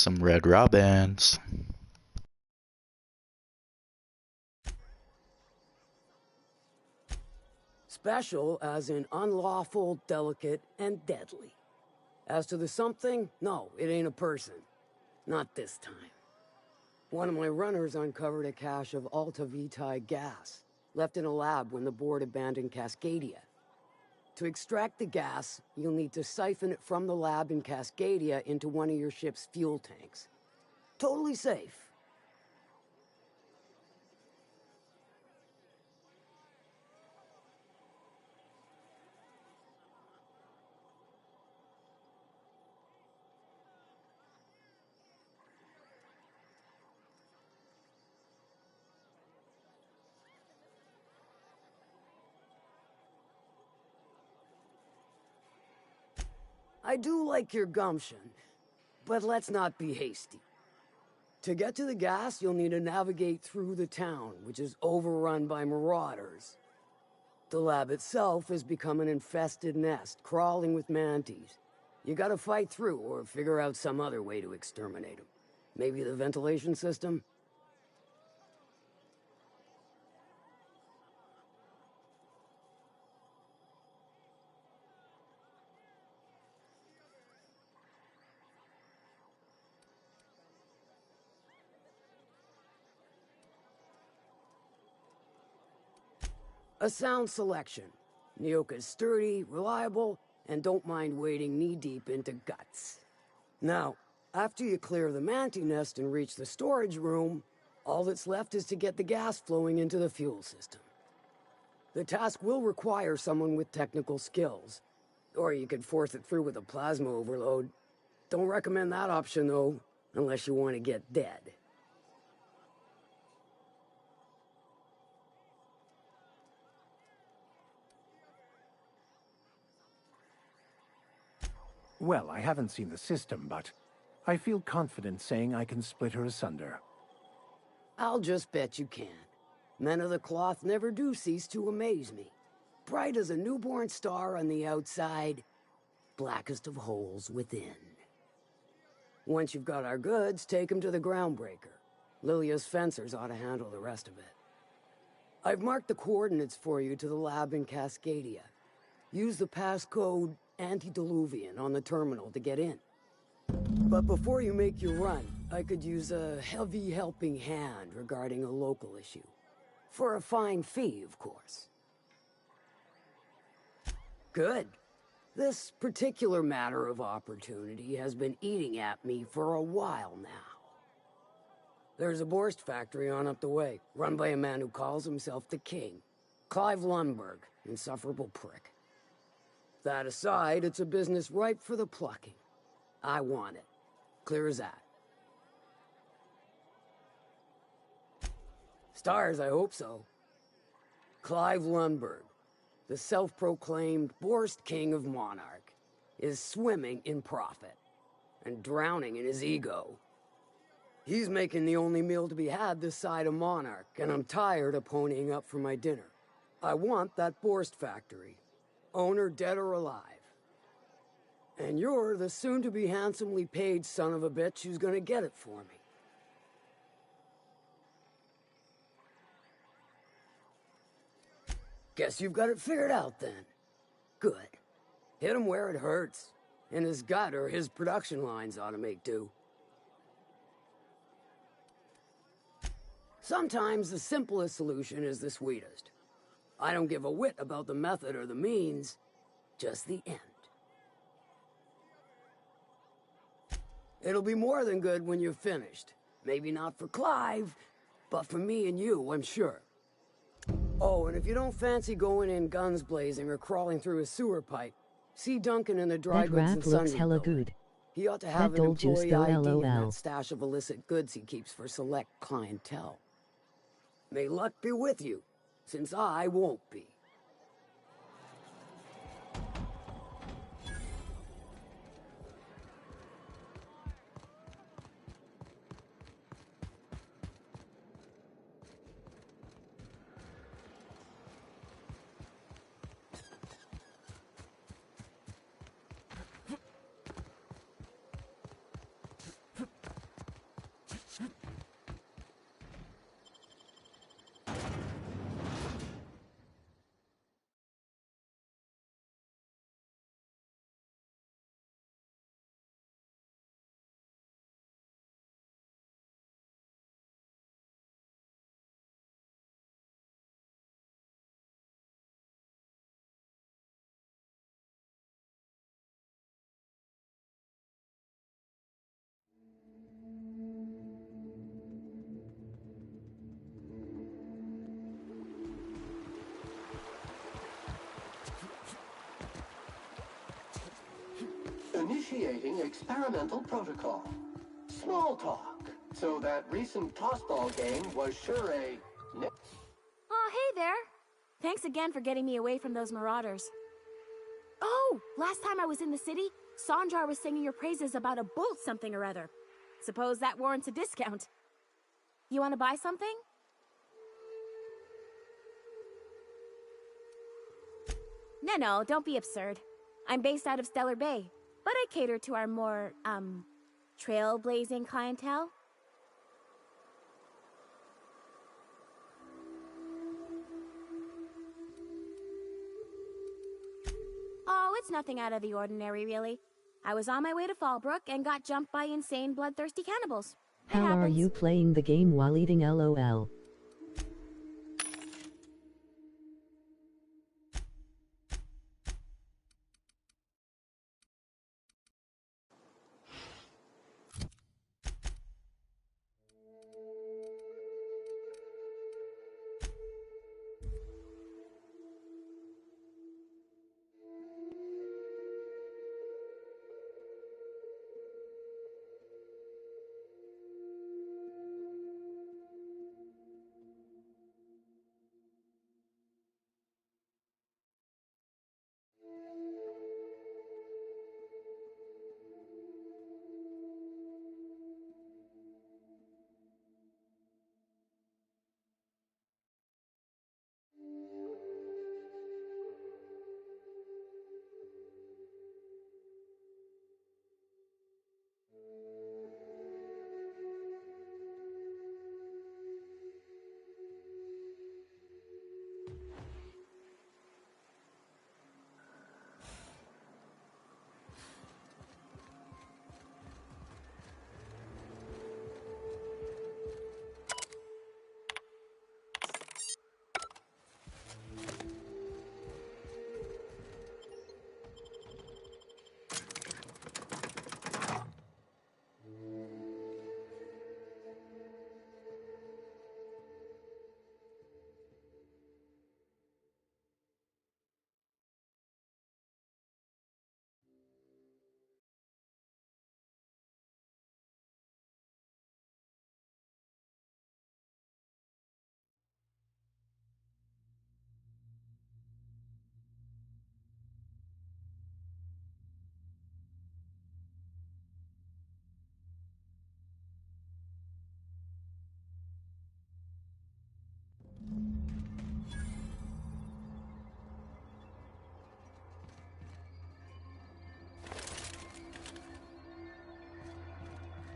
Some Red Robins. Special as in unlawful, delicate, and deadly. As to the something, no, it ain't a person. Not this time. One of my runners uncovered a cache of Alta Vitae gas, left in a lab when the board abandoned Cascadia. To extract the gas, you'll need to siphon it from the lab in Cascadia into one of your ship's fuel tanks. Totally safe. I do like your gumption, but let's not be hasty. To get to the gas, you'll need to navigate through the town, which is overrun by marauders. The lab itself has become an infested nest, crawling with mantis. You gotta fight through or figure out some other way to exterminate them. Maybe the ventilation system? A sound selection. Nyoka's sturdy, reliable, and don't mind wading knee-deep into guts. Now, after you clear the manti nest and reach the storage room, all that's left is to get the gas flowing into the fuel system. The task will require someone with technical skills, or you could force it through with a plasma overload. Don't recommend that option, though, unless you want to get dead. Well, I haven't seen the system, but I feel confident saying I can split her asunder. I'll just bet you can. Men of the cloth never do cease to amaze me. Bright as a newborn star on the outside, blackest of holes within. Once you've got our goods, take them to the groundbreaker. Lilia's fencers ought to handle the rest of it. I've marked the coordinates for you to the lab in Cascadia. Use the passcode Antediluvian on the terminal to get in. But before you make your run, I could use a heavy helping hand regarding a local issue. For a fine fee, of course. Good. This particular matter of opportunity has been eating at me for a while now. There's a Borst factory on up the way, run by a man who calls himself the King. Clive Lundberg, insufferable prick. That aside, it's a business ripe for the plucking. I want it. Clear as that. Stars, I hope so. Clive Lundberg, the self-proclaimed Borst King of Monarch, is swimming in profit and drowning in his ego. He's making the only meal to be had this side of Monarch, and I'm tired of ponying up for my dinner. I want that Borst factory. Owner dead or alive. And you're the soon-to-be handsomely paid son of a bitch who's gonna get it for me. Guess you've got it figured out then. Good. Hit him where it hurts. In his gut or his production lines ought to make do. Sometimes the simplest solution is the sweetest. I don't give a whit about the method or the means, just the end. It'll be more than good when you're finished. Maybe not for Clive, but for me and you, I'm sure. Oh, and if you don't fancy going in guns blazing or crawling through a sewer pipe, see Duncan in the dry That goods rat and looks sundry hella building. good. He ought to have That an dole juice employee though, ID in LOL. that stash of illicit goods he keeps for select clientele. May luck be with you, since I won't be. Initiating experimental protocol. Small talk. So that recent tossball game was sure a... Oh, hey there. Thanks again for getting me away from those marauders. Oh, last time I was in the city, Sandra was singing your praises about a bolt something or other. Suppose that warrants a discount. You want to buy something? No, don't be absurd. I'm based out of Stellar Bay, but I cater to our more, trailblazing clientele. Oh, it's nothing out of the ordinary, really. I was on my way to Fallbrook and got jumped by insane, bloodthirsty cannibals. It How are happens. you playing the game while eating LOL?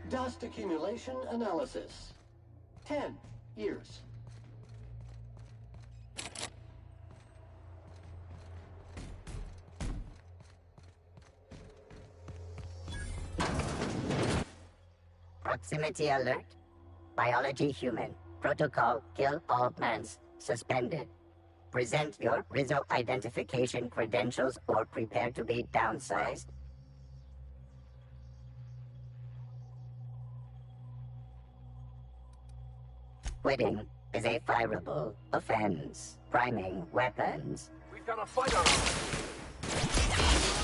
Dust accumulation analysis. 10 years. Proximity alert. Biology human. Protocol kill all plants. Suspended. Present your Rizzo identification credentials or prepare to be downsized. Quitting is a fireable offense. Priming weapons. We've got a fight on.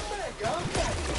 There you go.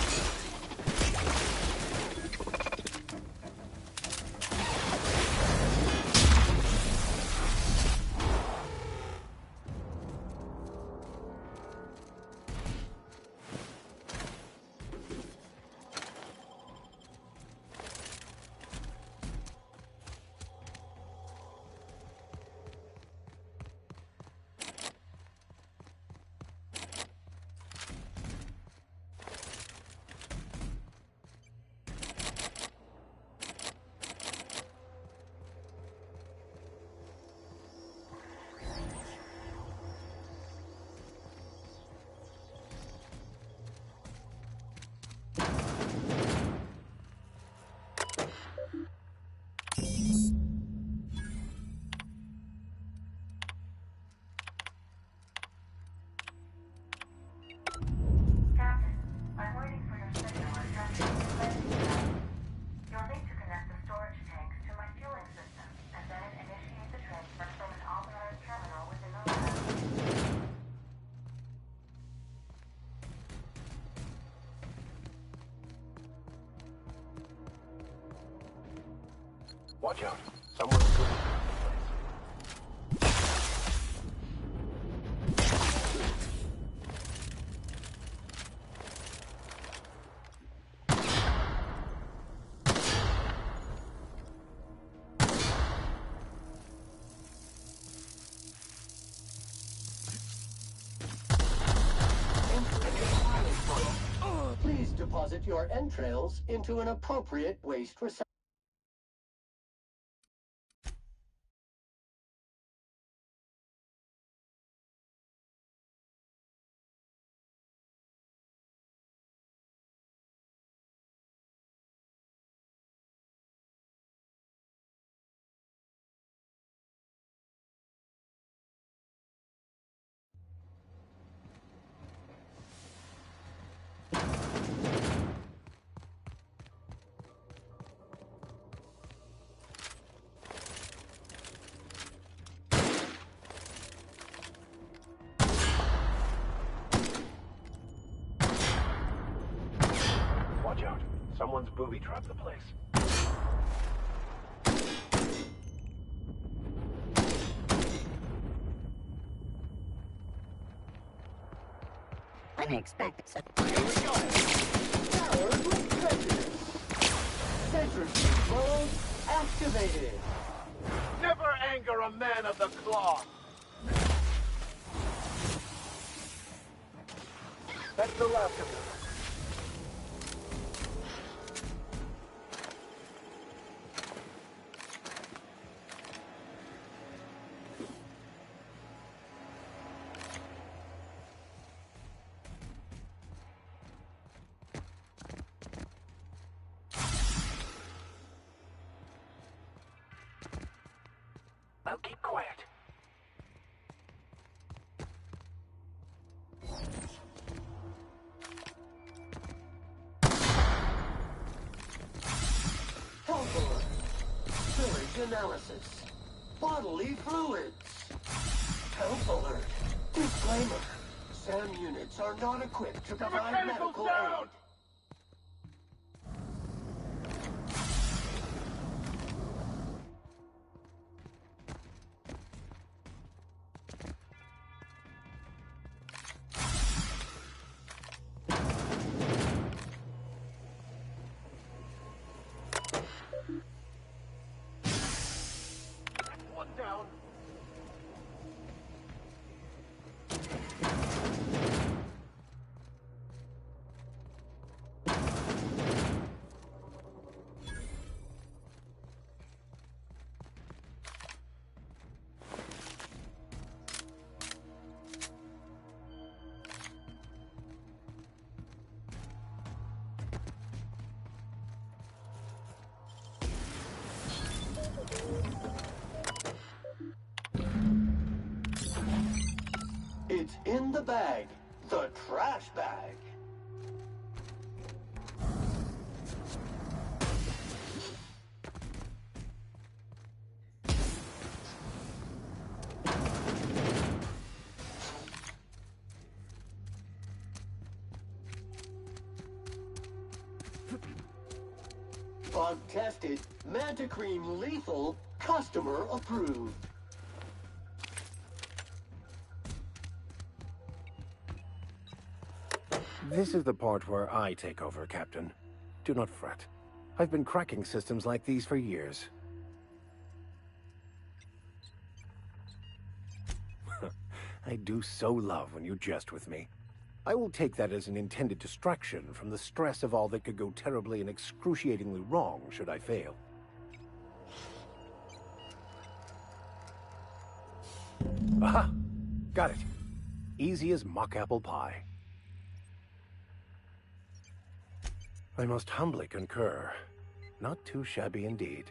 Watch out. Someone's going to Please deposit your entrails into an appropriate waste receptacle. Watch out. Someone's booby-trapped the place. Unexpected. Centrifuge mode activated. Never anger a man of the cloth. That's the last of them. Now keep quiet. Health alert. Sewage analysis. Bodily fluids. Health alert. Disclaimer. SAM units are not equipped to provide medical aid. One down. It's in the bag. The trash bag. Bug tested, Mantacream lethal, customer approved. This is the part where I take over, Captain. Do not fret. I've been cracking systems like these for years. I do so love when you jest with me. I will take that as an intended distraction from the stress of all that could go terribly and excruciatingly wrong should I fail. Aha! Got it. Easy as mock apple pie. I most humbly concur. Not too shabby indeed.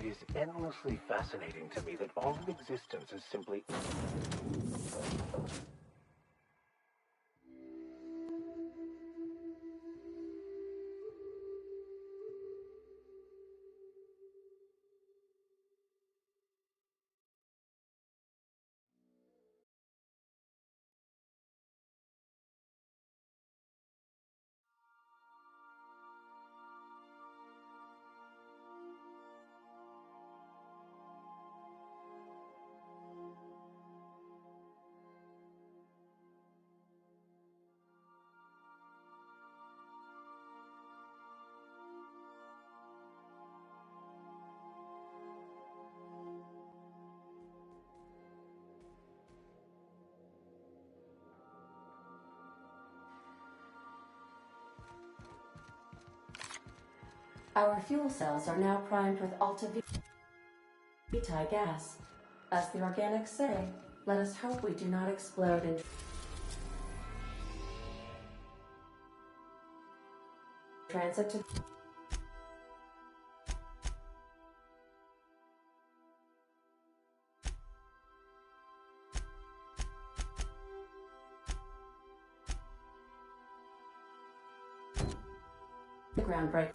It is endlessly fascinating to me that all of existence is simply... Our fuel cells are now primed with Alta Vitae gas. As the organics say, let us hope we do not explode in transit to... the groundbreak.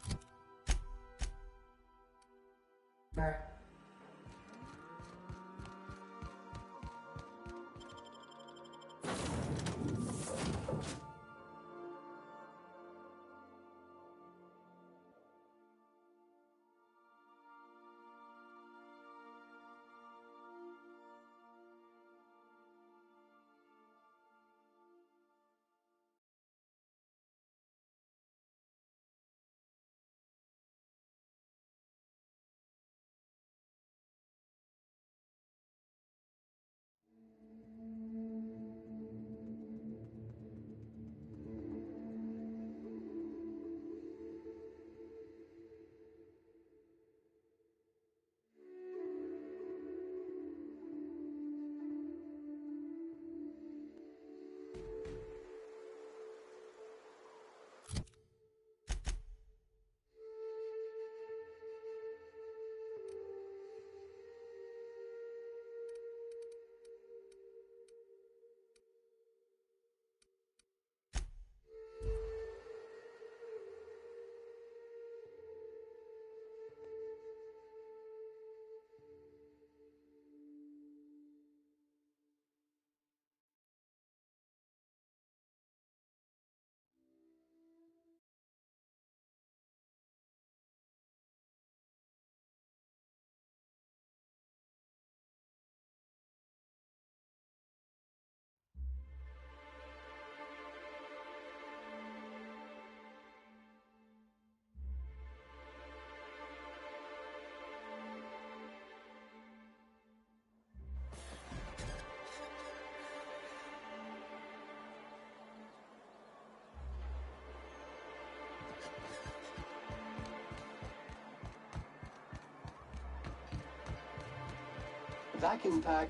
Vacuum pack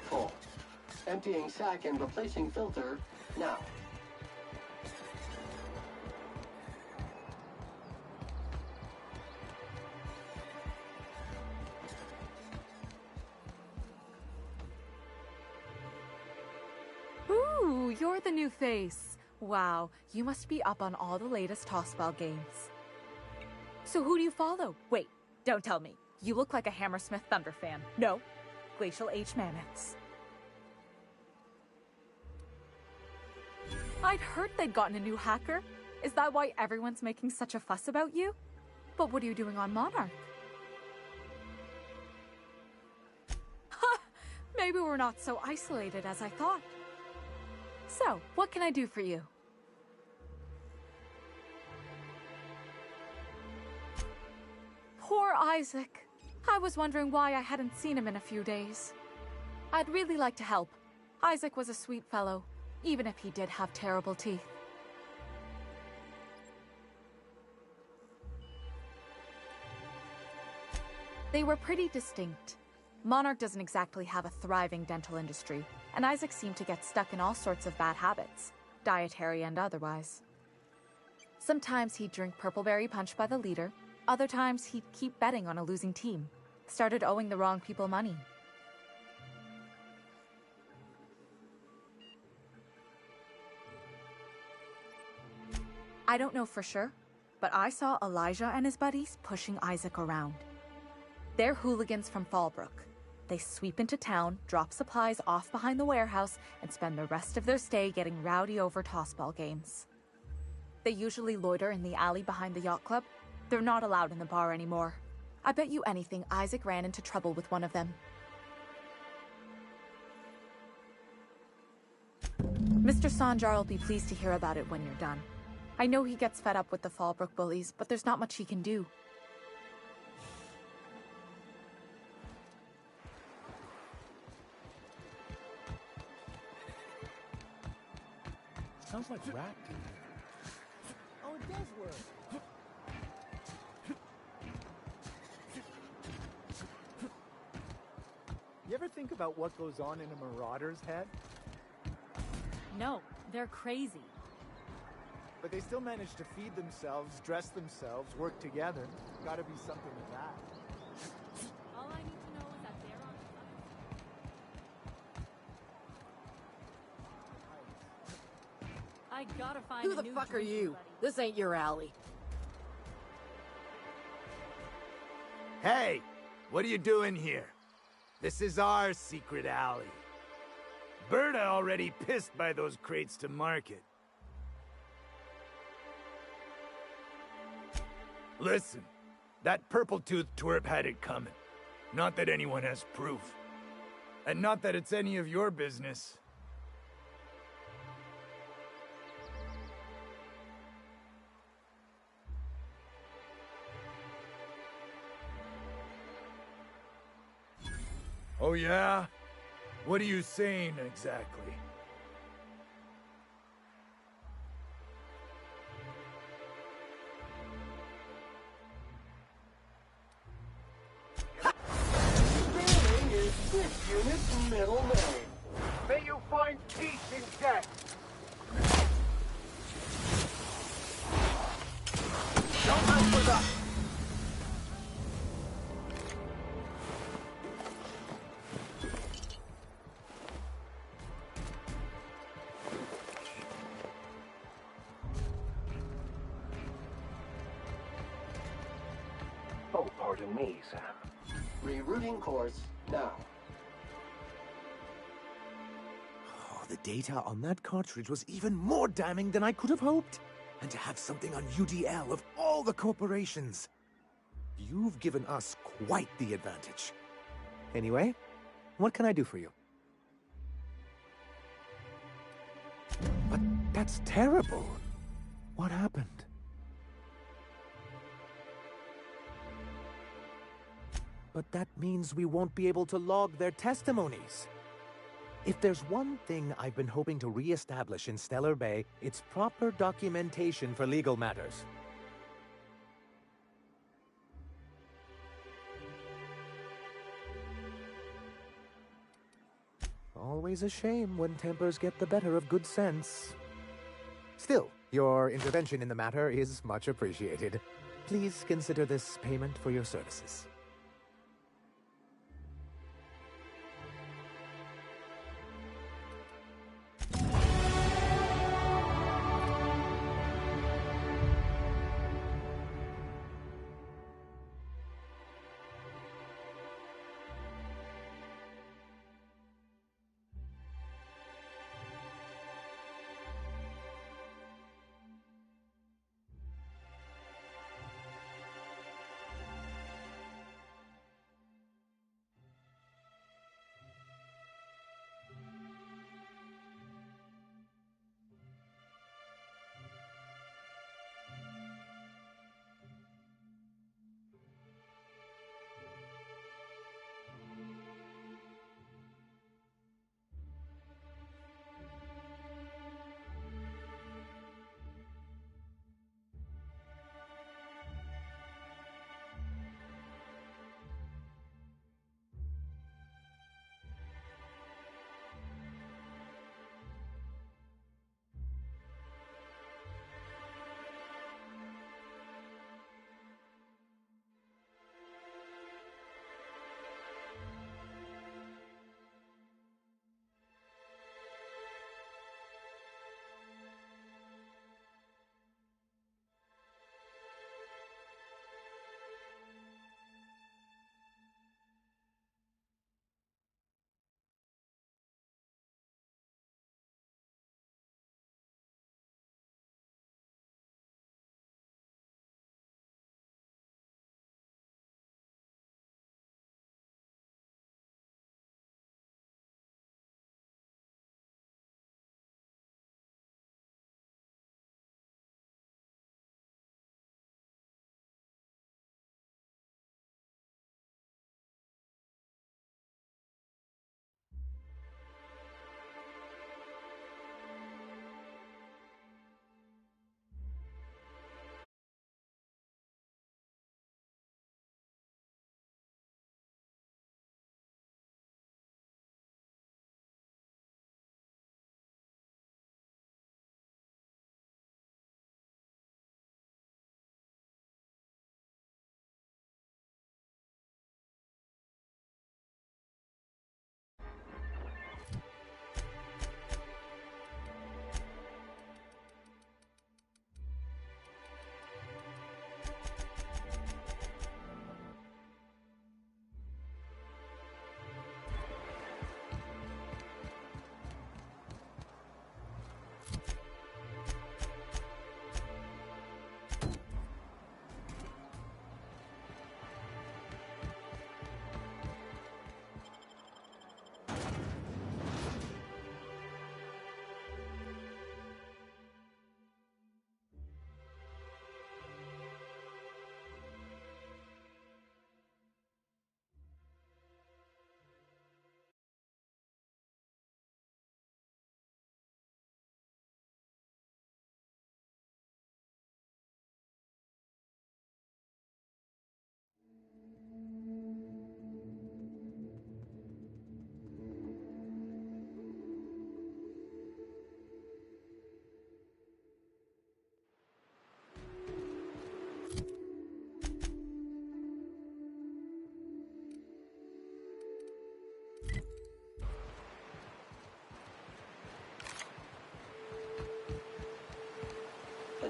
full. Emptying sack and replacing filter now. Ooh, you're the new face. Wow, you must be up on all the latest Tossball games. So who do you follow? Wait, don't tell me. You look like a Hammersmith Thunder fan. No, Glacial H Mammoths. I'd heard they'd gotten a new hacker. Is that why everyone's making such a fuss about you? But what are you doing on Monarch? Ha! Maybe we're not so isolated as I thought. So, what can I do for you? Poor Isaac. I was wondering why I hadn't seen him in a few days. I'd really like to help. Isaac was a sweet fellow, even if he did have terrible teeth. They were pretty distinct. Monarch doesn't exactly have a thriving dental industry, and Isaac seemed to get stuck in all sorts of bad habits, dietary and otherwise. Sometimes he'd drink Purpleberry Punch by the liter, other times he'd keep betting on a losing team. started owing the wrong people money. I don't know for sure, but I saw Elijah and his buddies pushing Isaac around. They're hooligans from Fallbrook. They sweep into town, drop supplies off behind the warehouse, and spend the rest of their stay getting rowdy over tossball games. They usually loiter in the alley behind the yacht club. They're not allowed in the bar anymore. I bet you anything Isaac ran into trouble with one of them. Mr. Sanjar will be pleased to hear about it when you're done. I know he gets fed up with the Fallbrook bullies, but there's not much he can do. Sounds like rat in here. Oh, it does work. You ever think about what goes on in a marauder's head? No, they're crazy. But they still manage to feed themselves, dress themselves, work together. Gotta be something to that. All I need to know is that they're on the I gotta find Who a the new fuck are drinking you? buddy. This ain't your alley. Hey, what are you doing here? This is our secret alley. Berta already pissed by those crates to market. Listen, that purple-toothed twerp had it coming. Not that anyone has proof. And not that it's any of your business. Oh yeah? What are you saying exactly? Spanning is this unit's middle name. May you find peace in death. Don't mess with us. Oh, pardon me, Sam. Rerouting course now. Oh, the data on that cartridge was even more damning than I could have hoped. And to have something on UDL of all the corporations. You've given us quite the advantage. Anyway, what can I do for you? But that's terrible. What happened? But that means we won't be able to log their testimonies. If there's one thing I've been hoping to re-establish in Stellar Bay, it's proper documentation for legal matters. Always a shame when tempers get the better of good sense. Still, your intervention in the matter is much appreciated. Please consider this payment for your services.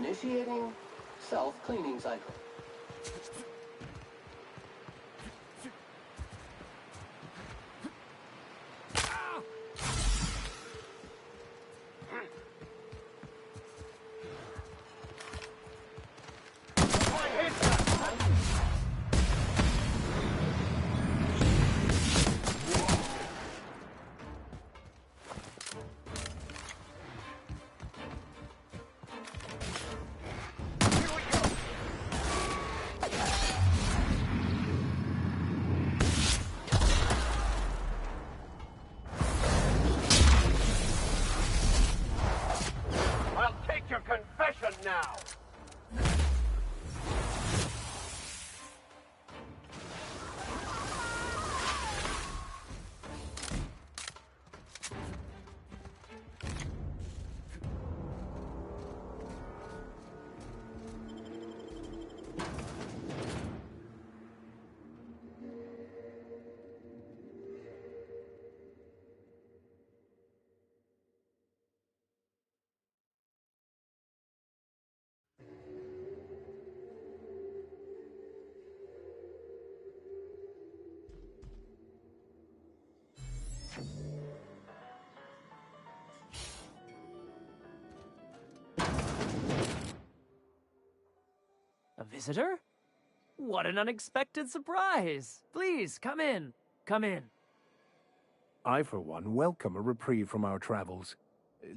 Initiating self-cleaning cycle. Now! A visitor? What an unexpected surprise! Please, come in. Come in. I, for one, welcome a reprieve from our travels.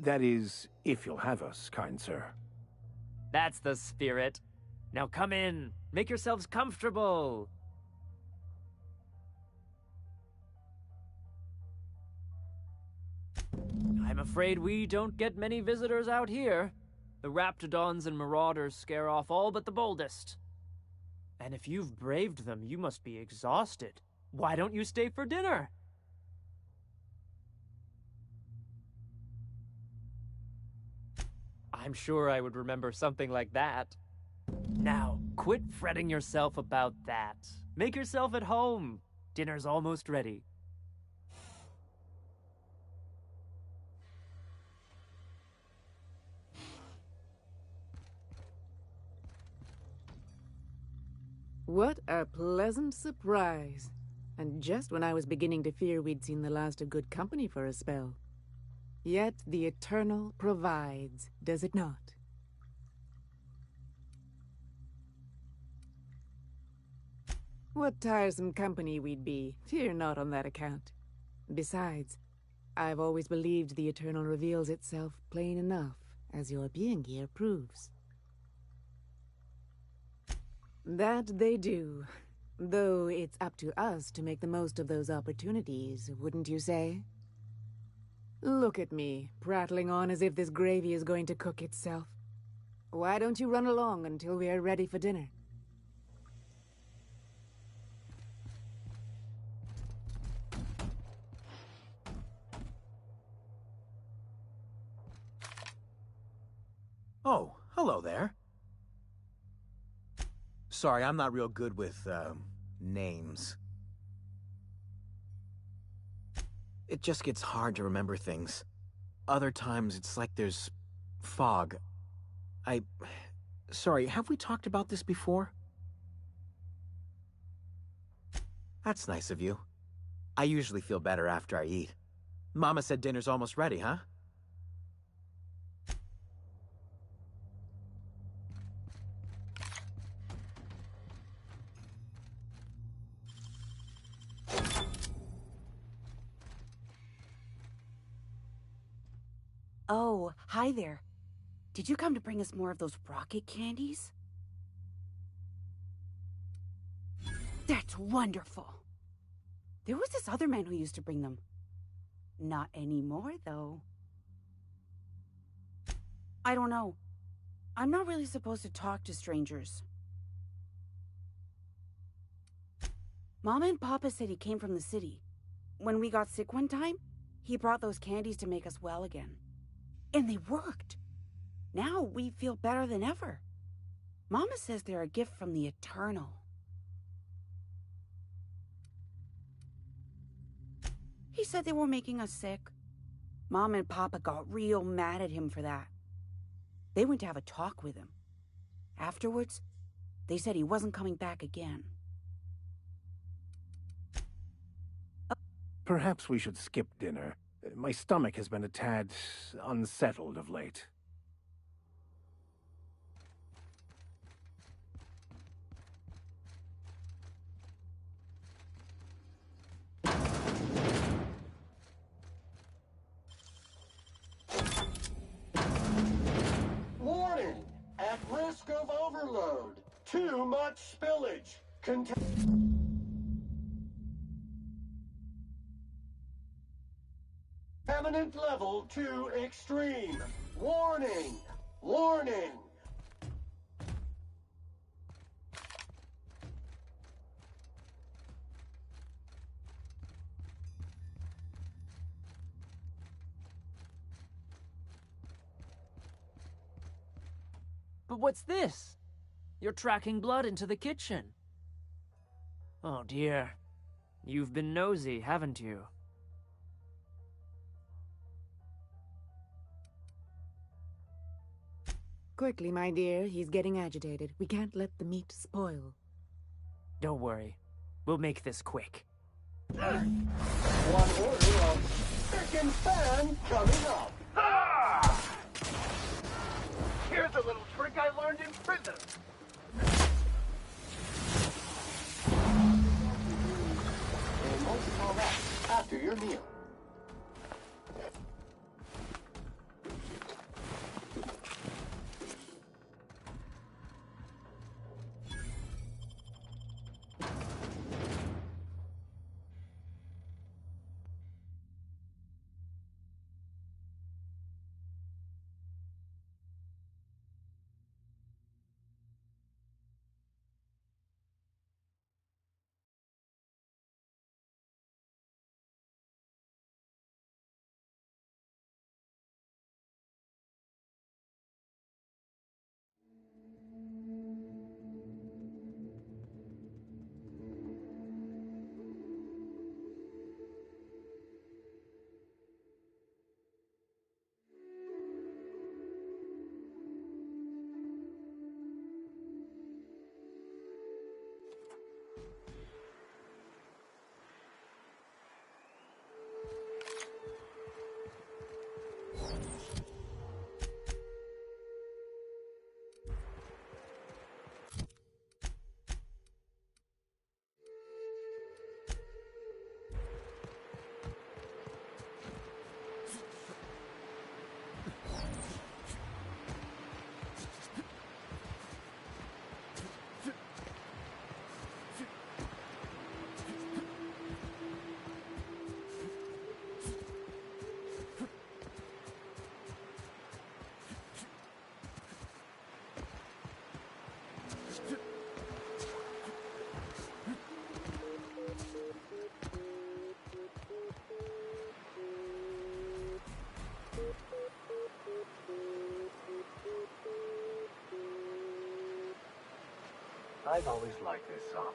That is, if you'll have us, kind sir. That's the spirit. Now come in. Make yourselves comfortable. I'm afraid we don't get many visitors out here. The Raptidons and Marauders scare off all but the boldest. And if you've braved them, you must be exhausted. Why don't you stay for dinner? I'm sure I would remember something like that. Now, quit fretting yourself about that. Make yourself at home. Dinner's almost ready. What a pleasant surprise. And just when I was beginning to fear we'd seen the last of good company for a spell. Yet the Eternal provides, does it not? What tiresome company we'd be. Fear not on that account. Besides, I've always believed the Eternal reveals itself plain enough, as your being here proves. That they do. Though it's up to us to make the most of those opportunities, wouldn't you say? Look at me, prattling on as if this gravy is going to cook itself. Why don't you run along until we are ready for dinner? Oh, hello there. Sorry, I'm not real good with, names. It just gets hard to remember things. Other times, it's like there's fog. Sorry, have we talked about this before? That's nice of you. I usually feel better after I eat. Mama said dinner's almost ready, huh? Oh, hi there. Did you come to bring us more of those rocket candies? That's wonderful. There was this other man who used to bring them. Not anymore, though. I don't know. I'm not really supposed to talk to strangers. Mama and Papa said he came from the city. When we got sick one time, he brought those candies to make us well again. And they worked. Now we feel better than ever. Mama says they're a gift from the Eternal. He said they were making us sick. Mom and Papa got real mad at him for that. They went to have a talk with him. Afterwards, they said he wasn't coming back again. Perhaps we should skip dinner. My stomach has been a tad unsettled of late. Warning! At risk of overload. Too much spillage. Contaminant level too extreme. Warning! Warning! But what's this? You're tracking blood into the kitchen. Oh dear. You've been nosy, haven't you? Quickly, my dear. He's getting agitated. We can't let the meat spoil. Don't worry. We'll make this quick. One order of spick and span coming up. Ah! Here's a little trick I learned in prison. All right, after your meal. I've always liked this song.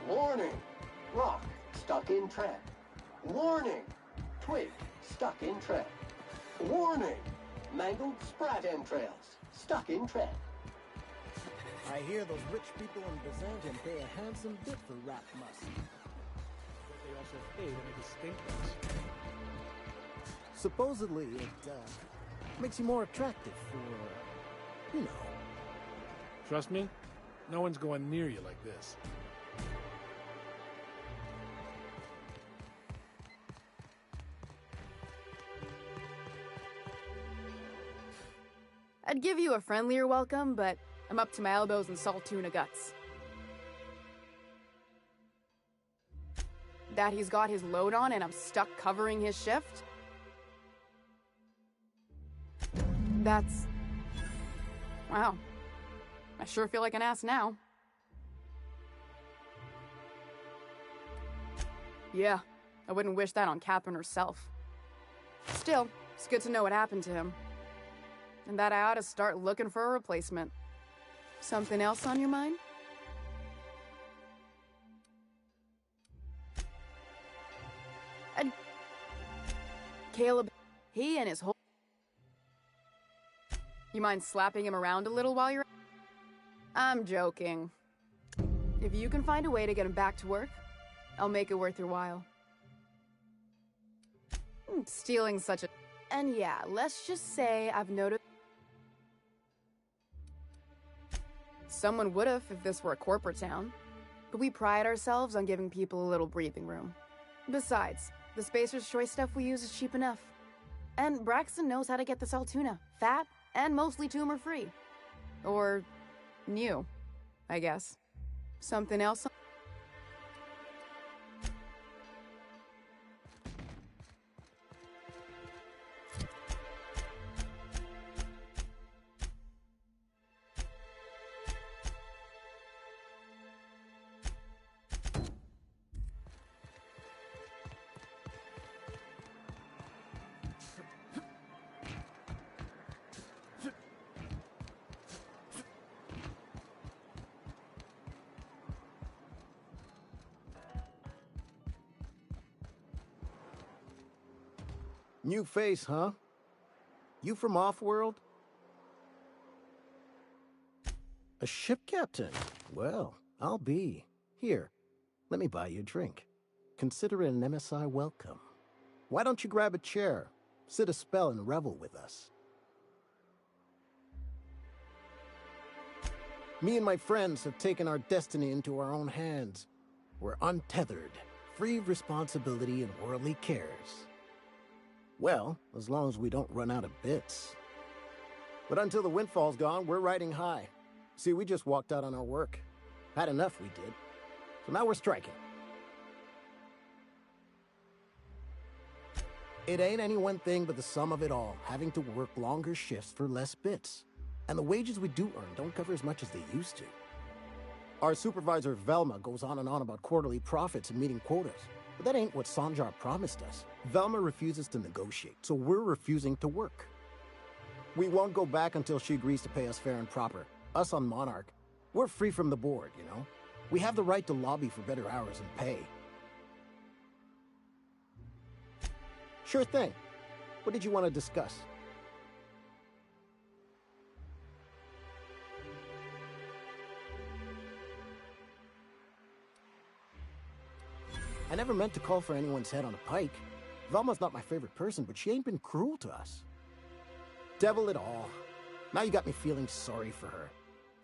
Warning! Rock stuck in trap. Warning! Twig stuck in trap. Warning! Mangled sprat entrails stuck in trap. I hear those rich people in Byzantium pay a handsome bit for rat musk. But they also pay to make it stink less. Supposedly, it makes you more attractive for, you know. Trust me, No one's going near you like this. I'd give you a friendlier welcome, but I'm up to my elbows in salt tuna guts. That he's got his load on and I'm stuck covering his shift? That's... wow. I sure feel like an ass now. Yeah, I wouldn't wish that on Catherine herself. Still, it's good to know what happened to him. And that I ought to start looking for a replacement. Something else on your mind? Caleb, he and his whole... You mind slapping him around a little while you're... I'm joking. If you can find a way to get him back to work, I'll make it worth your while. Stealing such a... And yeah, let's just say I've noticed... Someone would've if this were a corporate town. But we pride ourselves on giving people a little breathing room. Besides, the Spacer's Choice stuff we use is cheap enough. And Braxton knows how to get the salt tuna. Fat, and mostly tumor-free. Or... new, I guess. Something else? New face, huh? You from Offworld? A ship captain? Well, I'll be. Here, let me buy you a drink. Consider it an MSI welcome. Why don't you grab a chair, sit a spell and revel with us? Me and my friends have taken our destiny into our own hands. We're untethered, free of responsibility and worldly cares. Well, as long as we don't run out of bits. But until the windfall's gone, we're riding high. See, we just walked out on our work. Had enough, we did. So now we're striking. It ain't any one thing but the sum of it all, having to work longer shifts for less bits. And the wages we do earn don't cover as much as they used to. Our supervisor, Velma, goes on and on about quarterly profits and meeting quotas. But that ain't what Sanjar promised us. Velma refuses to negotiate, so we're refusing to work. We won't go back until she agrees to pay us fair and proper. Us on Monarch, we're free from the board, you know? We have the right to lobby for better hours and pay. Sure thing. What did you want to discuss? I never meant to call for anyone's head on a pike. Velma's not my favorite person, but she ain't been cruel to us. Devil it all. Now you got me feeling sorry for her.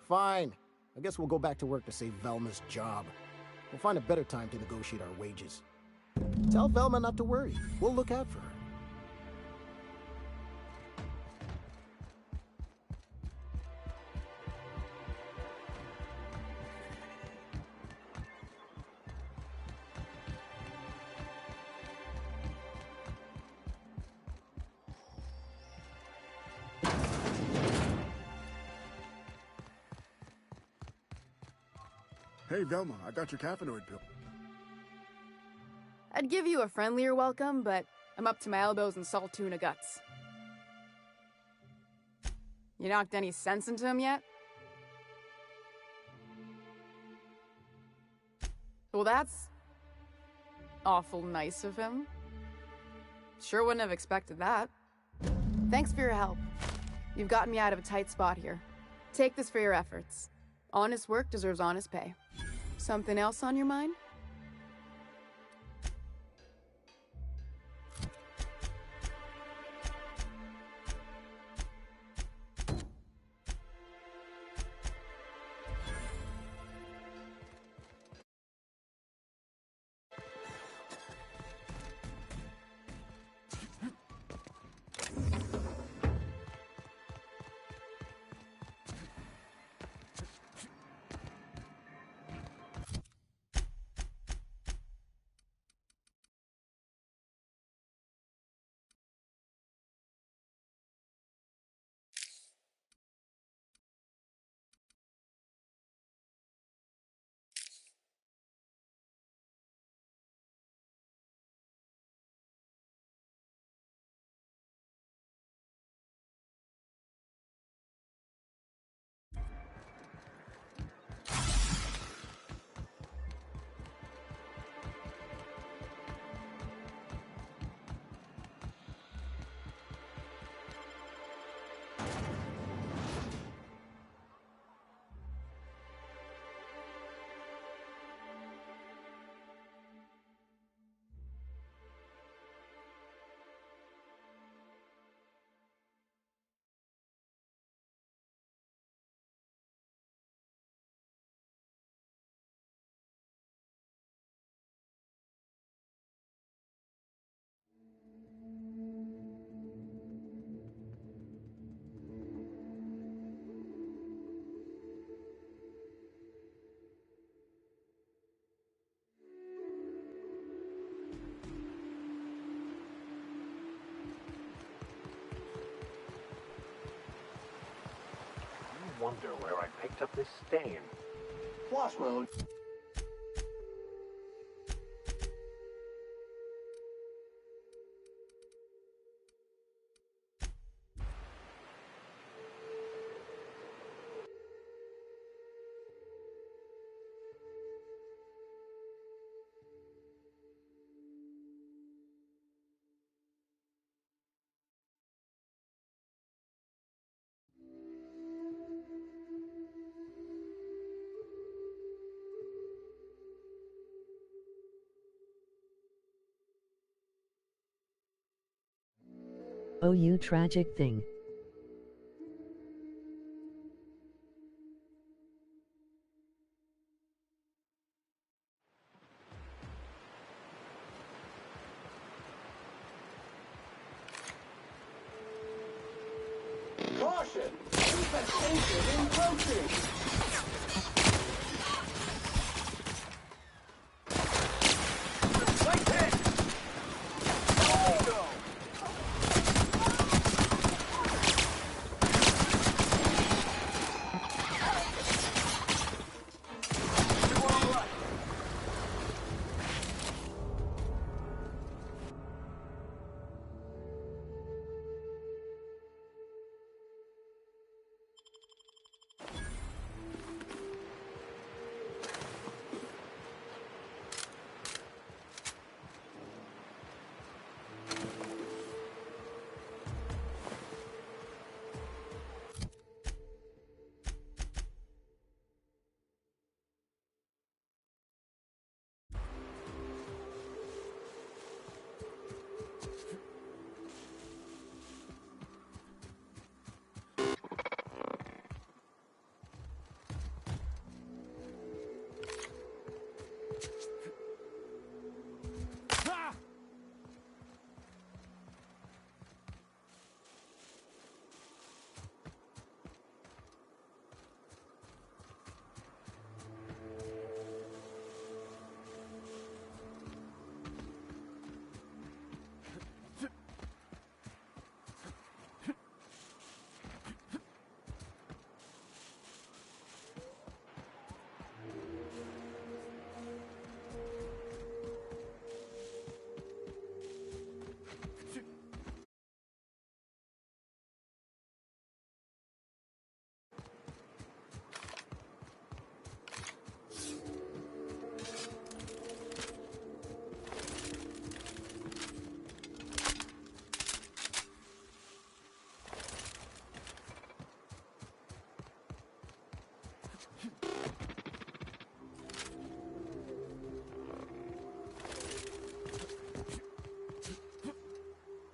Fine. I guess we'll go back to work to save Velma's job. We'll find a better time to negotiate our wages. Tell Velma not to worry. We'll look out for her. Hey, Velma, I got your caffeinoid pill. I'd give you a friendlier welcome, but I'm up to my elbows in salt tuna guts. You knocked any sense into him yet? Well, that's awful nice of him. Sure wouldn't have expected that. Thanks for your help. You've gotten me out of a tight spot here. Take this for your efforts. Honest work deserves honest pay. Something else on your mind? wonder where I picked up this stain. Wash mode. Oh, you tragic thing. Caution! Infestation encroaching!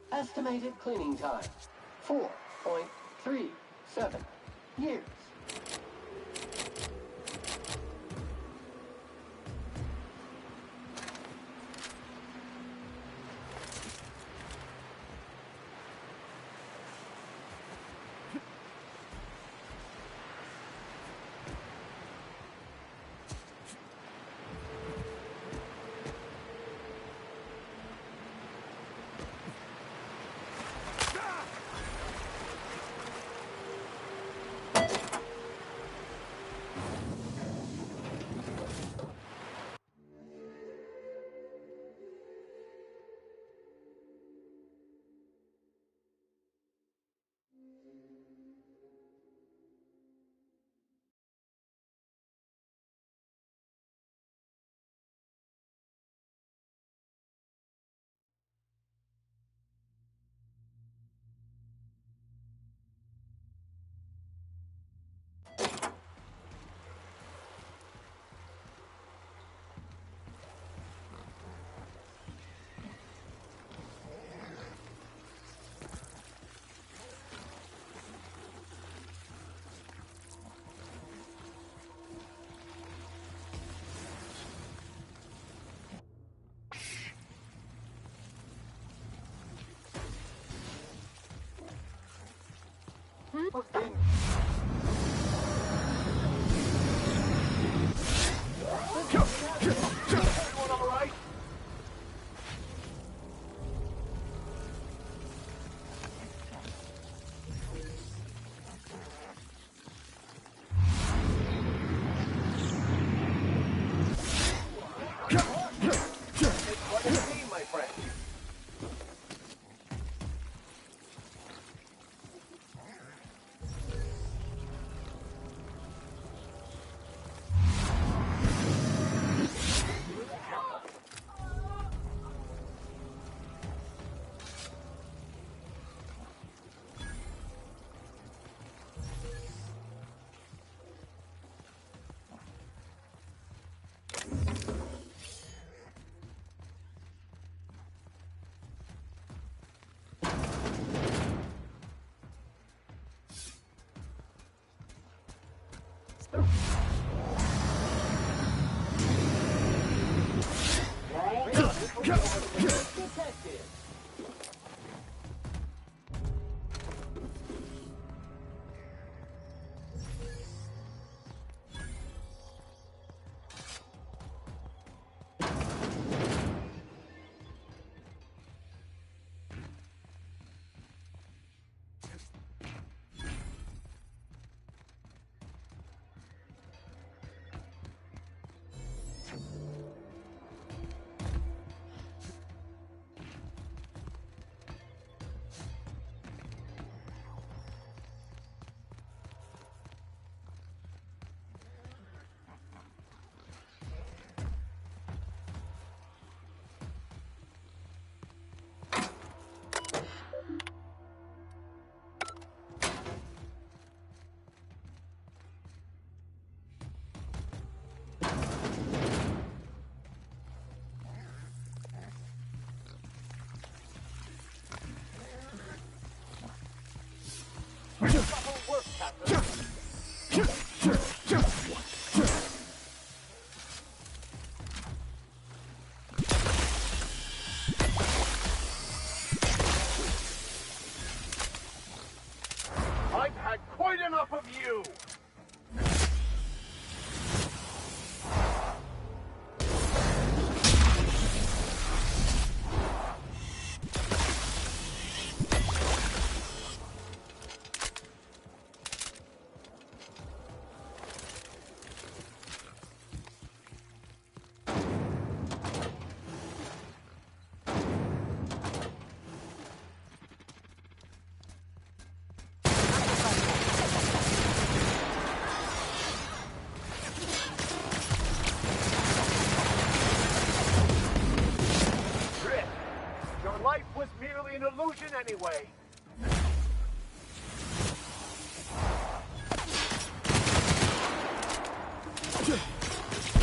Estimated cleaning time, 4.37 years. Everyone all right? Detective. I've had quite enough of you! Life was merely an illusion anyway.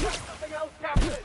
Something else, Captain!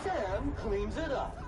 Sam cleans it up.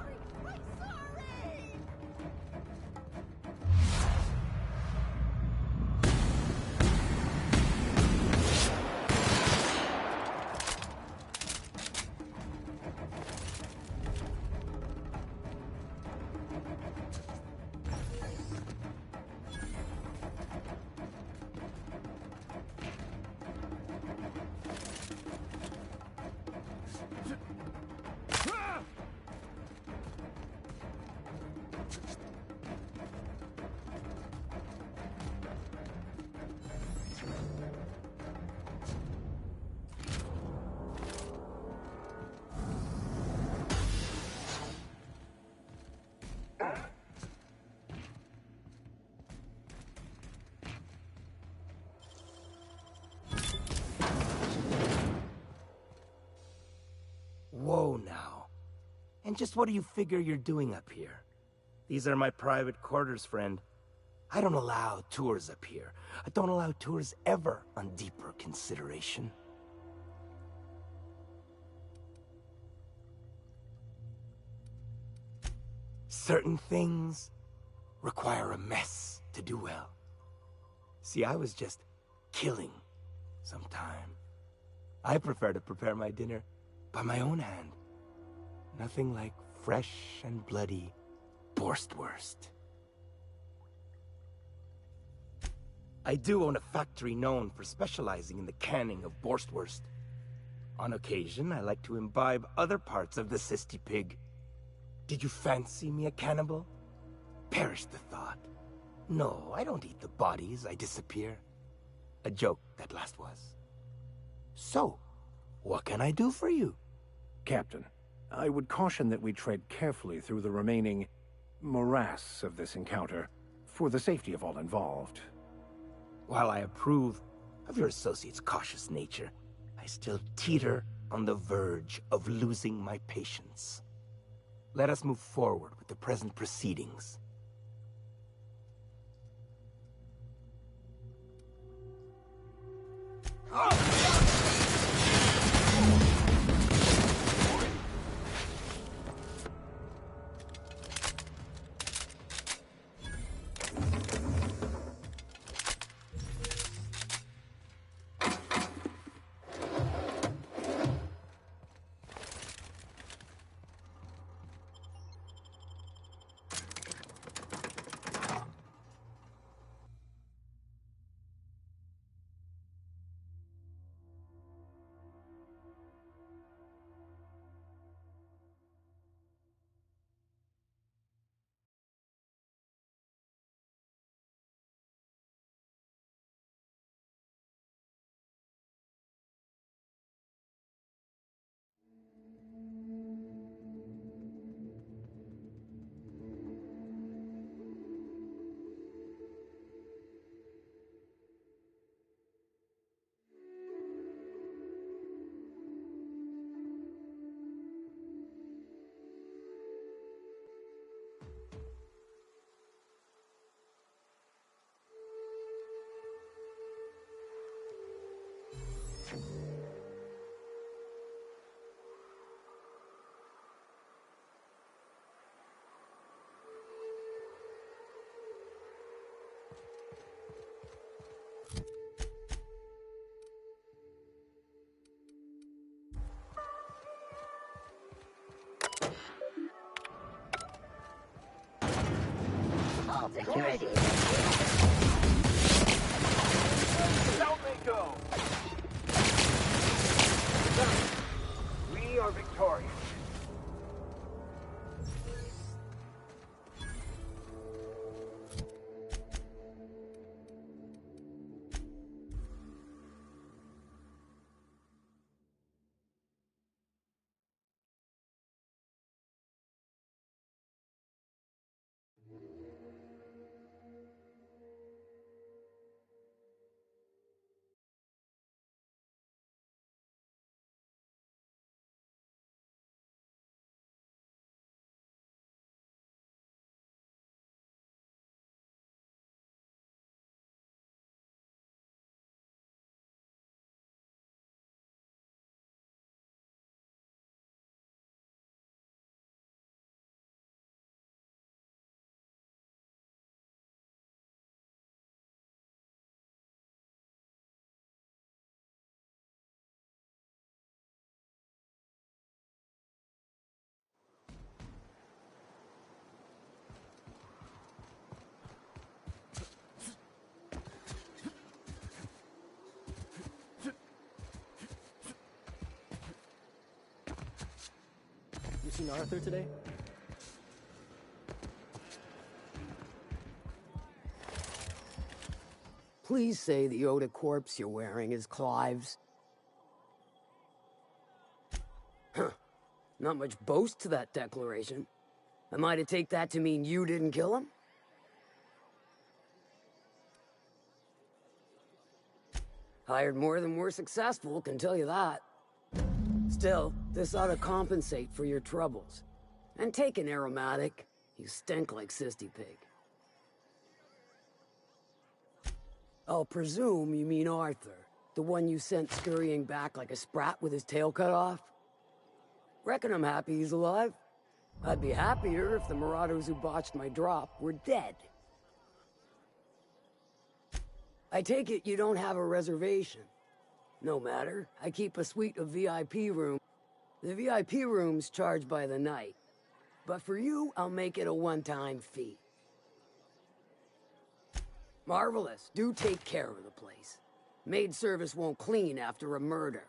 Whoa now. And just what do you figure you're doing up here? These are my private quarters, friend. I don't allow tours up here. I don't allow tours ever on deeper consideration. Certain things require a mess to do well. See, I was just killing some time. I prefer to prepare my dinner by my own hand. Nothing like fresh and bloody Borstwurst. I do own a factory known for specializing in the canning of Borstwurst. On occasion, I like to imbibe other parts of the cysty pig. Did you fancy me a cannibal? Perish the thought. No, I don't eat the bodies, I disappear. A joke that last was. So, what can I do for you? Captain, I would caution that we tread carefully through the remaining morass of this encounter, for the safety of all involved. While I approve of your associate's cautious nature, I still teeter on the verge of losing my patience. Let us move forward with the present proceedings. All security. Don't let go. We are victorious. You seen Arthur today? Please say the Oda corpse you're wearing is Clive's. Huh. Not much boast to that declaration. Am I to take that to mean you didn't kill him? Hired more than we're successful, can tell you that. Still, this ought to compensate for your troubles. And take an aromatic. You stink like Sisty Pig. I'll presume you mean Arthur, the one you sent scurrying back like a sprat with his tail cut off? Reckon I'm happy he's alive. I'd be happier if the marauders who botched my drop were dead. I take it you don't have a reservation. No matter, I keep a suite of VIP rooms. The VIP room's charged by the night. But for you, I'll make it a one-time fee. Marvelous. Do take care of the place. Maid service won't clean after a murder.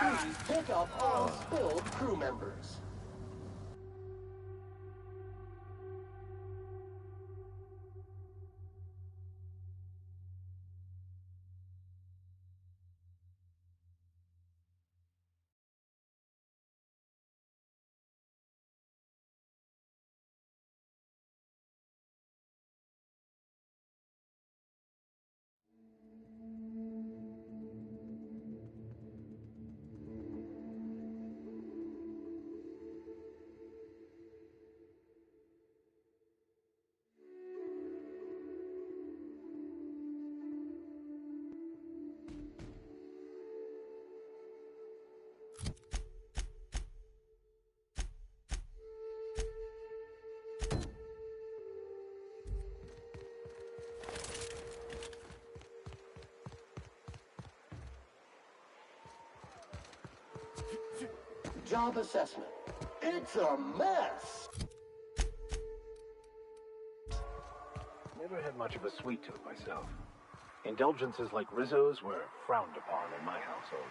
Please pick up all spilled crew members. Job assessment. It's a mess. Never had much of a sweet tooth myself. Indulgences like Rizzo's were frowned upon in my household.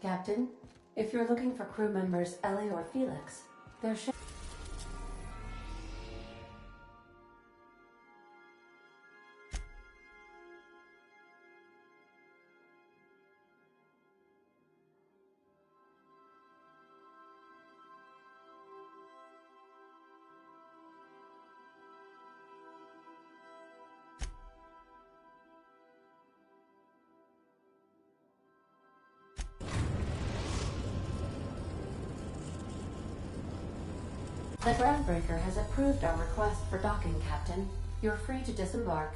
Captain, if you're looking for crew members Ellie or Felix, there should... The Groundbreaker has approved our request for docking, Captain. You're free to disembark.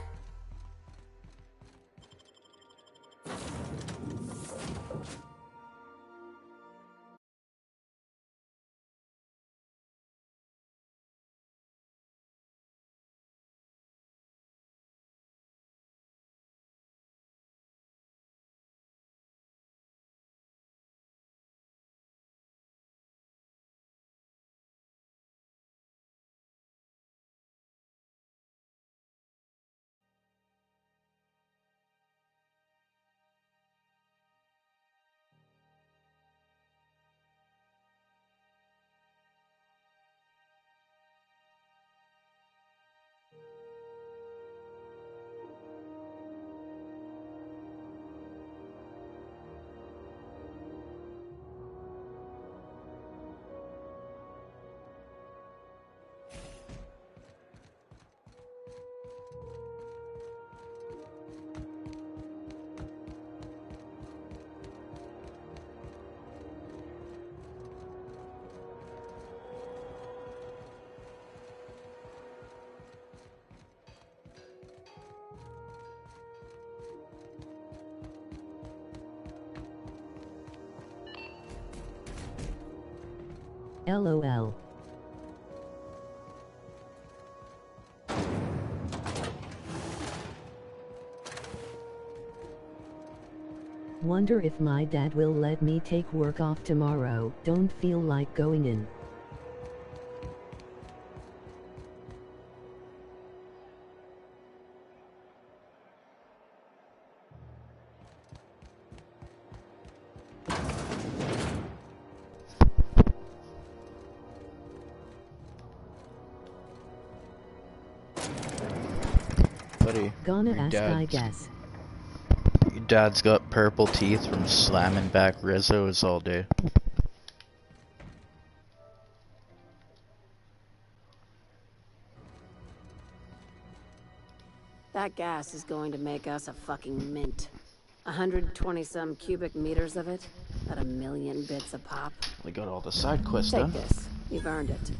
LOL. Wonder if my dad will let me take work off tomorrow. Don't feel like going in. Buddy, Gonna ask, I guess. Dad's got purple teeth from slamming back Rizzos all day. That gas is going to make us a fucking mint. 120-some cubic meters of it, at 1 million bits a pop. We got all the side quests Take done. this. You've earned it.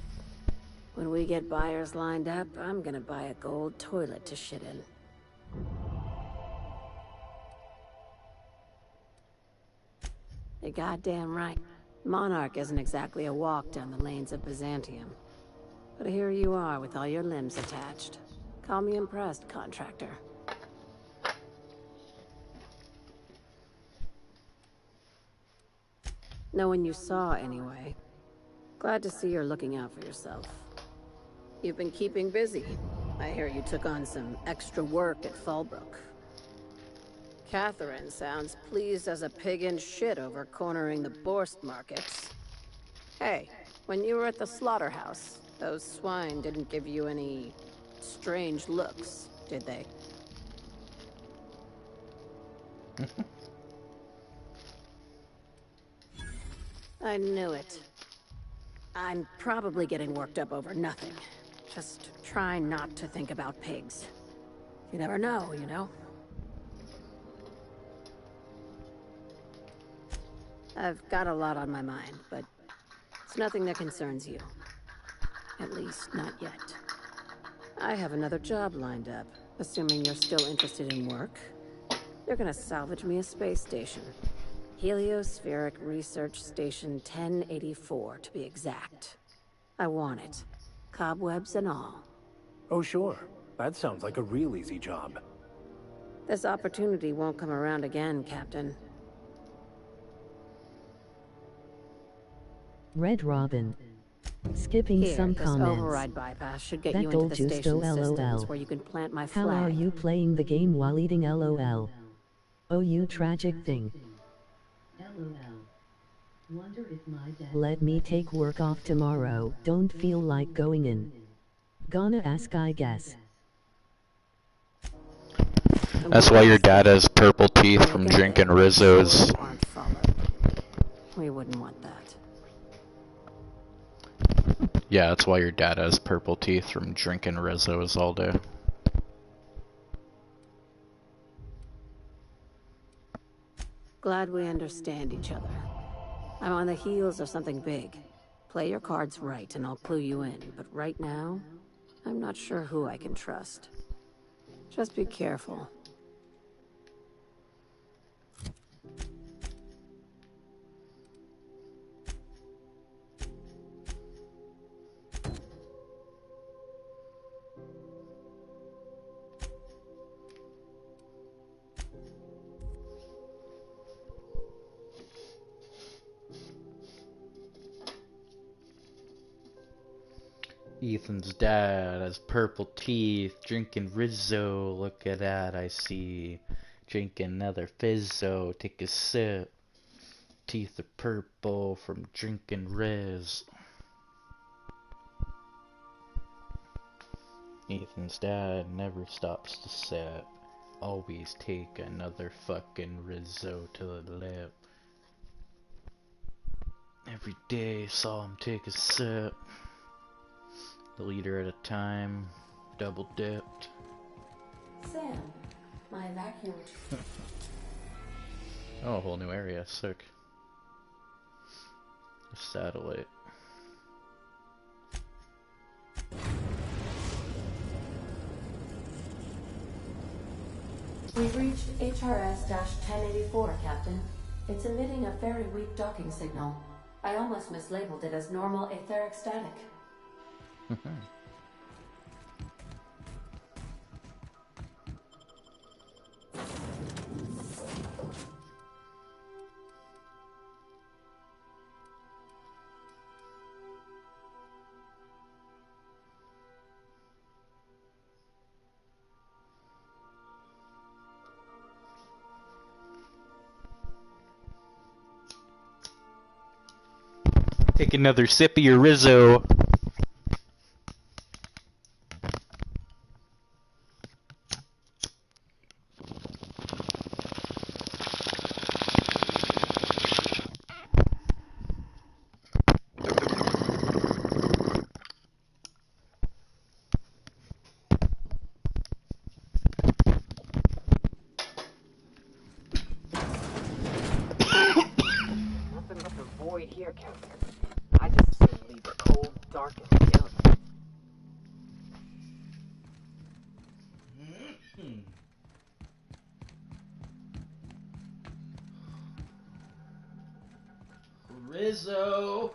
When we get buyers lined up, I'm gonna buy a gold toilet to shit in. You're goddamn right. Monarch isn't exactly a walk down the lanes of Byzantium. But here you are with all your limbs attached. Call me impressed, contractor. No one you saw, anyway. Glad to see you're looking out for yourself. You've been keeping busy. I hear you took on some extra work at Fallbrook. Catherine sounds pleased as a pig in shit over cornering the Borst markets. Hey, when you were at the slaughterhouse, those swine didn't give you any strange looks, did they? I knew it. I'm probably getting worked up over nothing. Just try not to think about pigs. You never know, you know? I've got a lot on my mind, but it's nothing that concerns you. At least, not yet. I have another job lined up, assuming you're still interested in work. They're gonna salvage me a space station. Heliospheric Research Station 1084, to be exact. I want it. Cobwebs and all. Oh, sure. That sounds like a real easy job. This opportunity won't come around again, Captain. Red Robin. Skipping Here, some this comments. override bypass should get That you into the Doljusto station systems LOL. where you can plant my How flag. are you playing the game while eating LOL? Oh, you tragic thing. LOL. Wonder if my dad let me take work off tomorrow. Don't feel like going in. Gonna ask, I guess. That's why your dad has purple teeth from drinking Rizzos. We wouldn't want that. Yeah, that's why your dad has purple teeth from drinking Rizzos all day. Glad we understand each other. I'm on the heels of something big. Play your cards right and I'll clue you in, but right now, I'm not sure who I can trust. Just be careful. Ethan's dad has purple teeth, drinking Rizzo. Look at that, I see. Drinking another Fizzo, take a sip. Teeth are purple from drinking Riz. Ethan's dad never stops to sip. Always take another fucking Rizzo to the lip. Every day saw him take a sip. The liter at a time, double dipped. Sam, my vacuum. Oh, a whole new area, sick. A satellite. We've reached HRS-1084, Captain. It's emitting a very weak docking signal. I almost mislabeled it as normal etheric static. Take another sip of your Rizzo. I just assume leave it cold, dark, and young. Rizzo!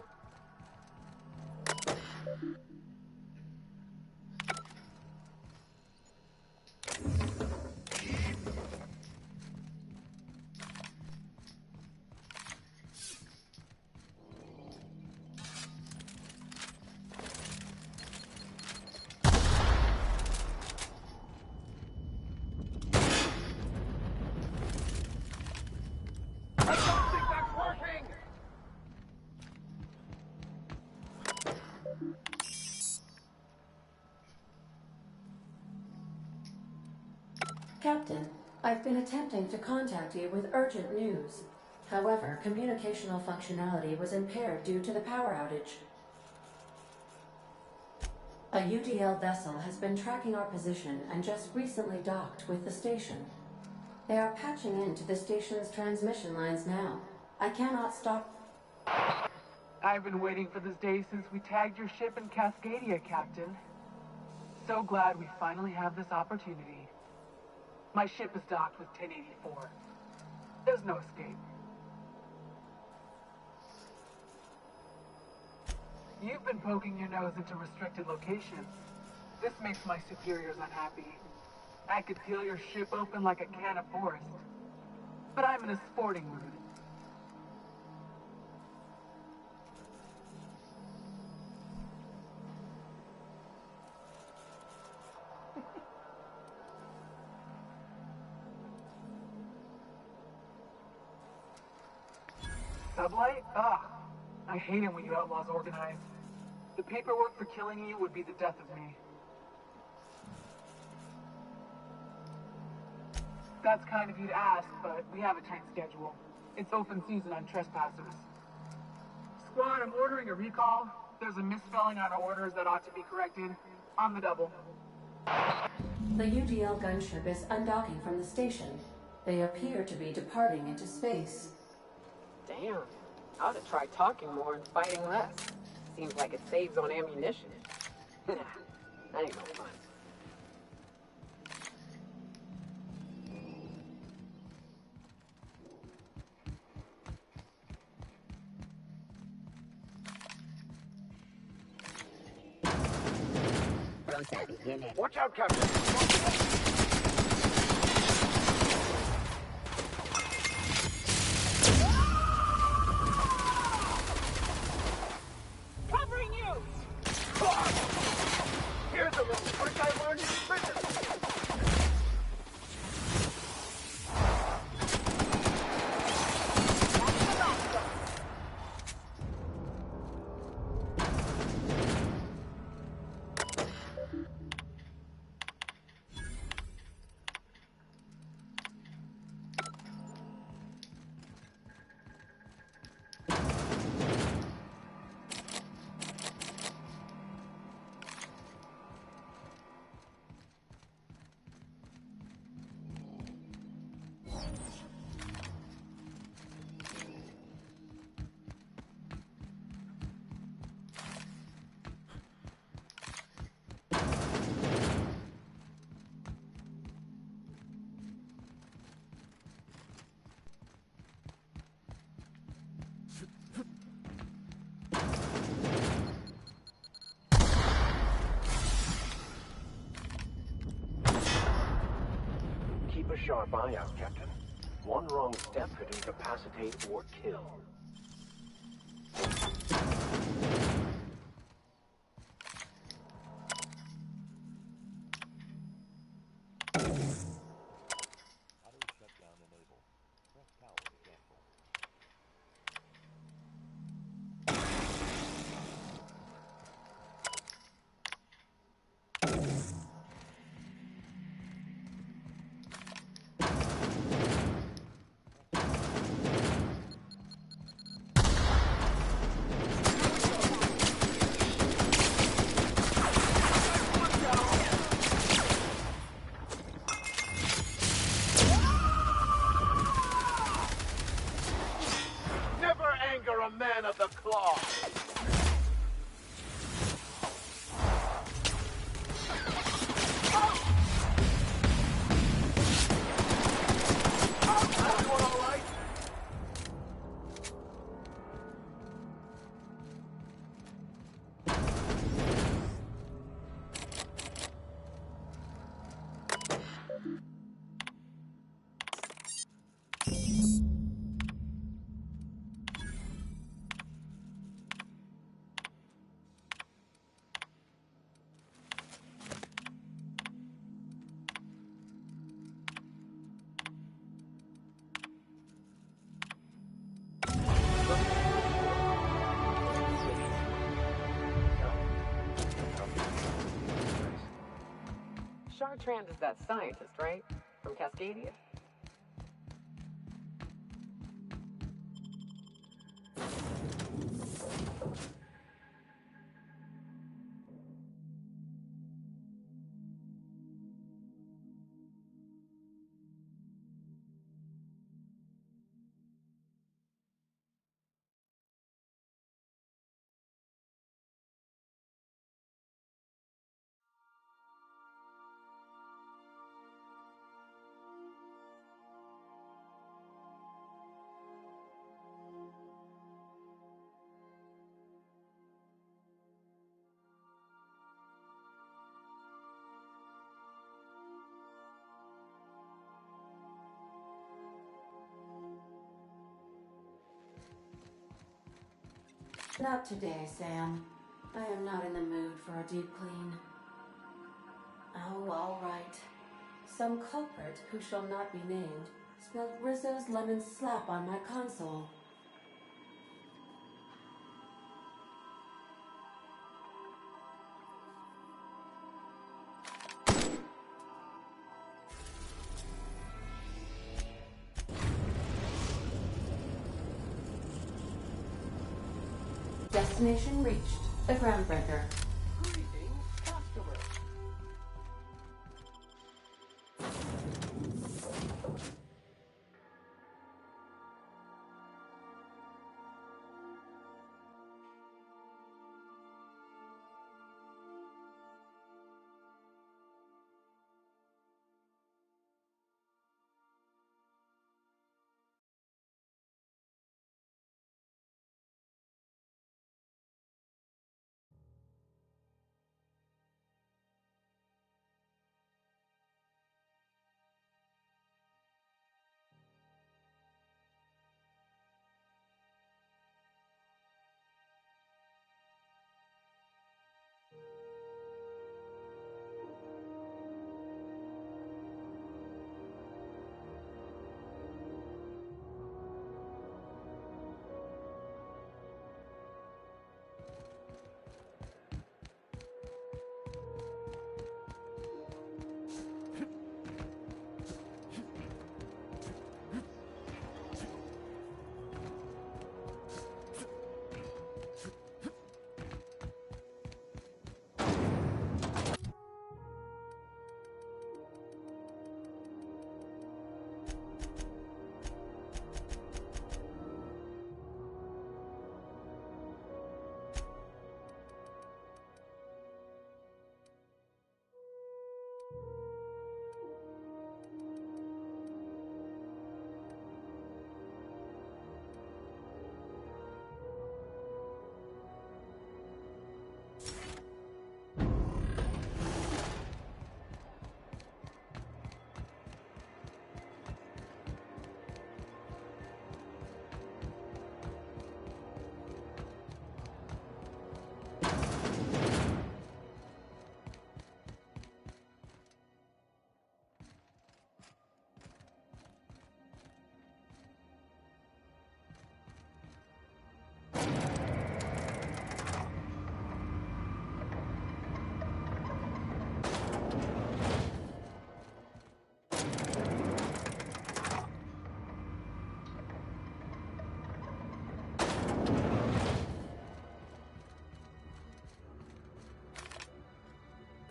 Captain, I've been attempting to contact you with urgent news. However, communicational functionality was impaired due to the power outage. A UDL vessel has been tracking our position and just recently docked with the station. They are patching into the station's transmission lines now. I cannot stop. I've been waiting for this day since we tagged your ship in Cascadia, Captain. So glad we finally have this opportunity. My ship is docked with 1084. There's no escape. You've been poking your nose into restricted locations. This makes my superiors unhappy. I could peel your ship open like a can of forest. But I'm in a sporting mood. Sublight? Ugh. I hate it when you outlaws organize. The paperwork for killing you would be the death of me. That's kind of you to ask, but we have a tight schedule. It's open season on trespassers. Squad, I'm ordering a recall. There's a misspelling on our orders that ought to be corrected. On the double. The UDL gunship is undocking from the station. They appear to be departing into space. Damn. I ought to try talking more and fighting less. Seems like it saves on ammunition. Nah, that ain't no fun. Watch out, Captain! Covering you! Here's a little trick I learned in prison! Keep a sharp eye out, Captain. One wrong step could incapacitate or kill. Bertrand is that scientist, right? From Cascadia? Not today, Sam. I am not in the mood for a deep clean. Oh, all right. Some culprit, who shall not be named, spilled Rizzo's lemon slap on my console. Destination reached. The Groundbreaker. Greetings, customer.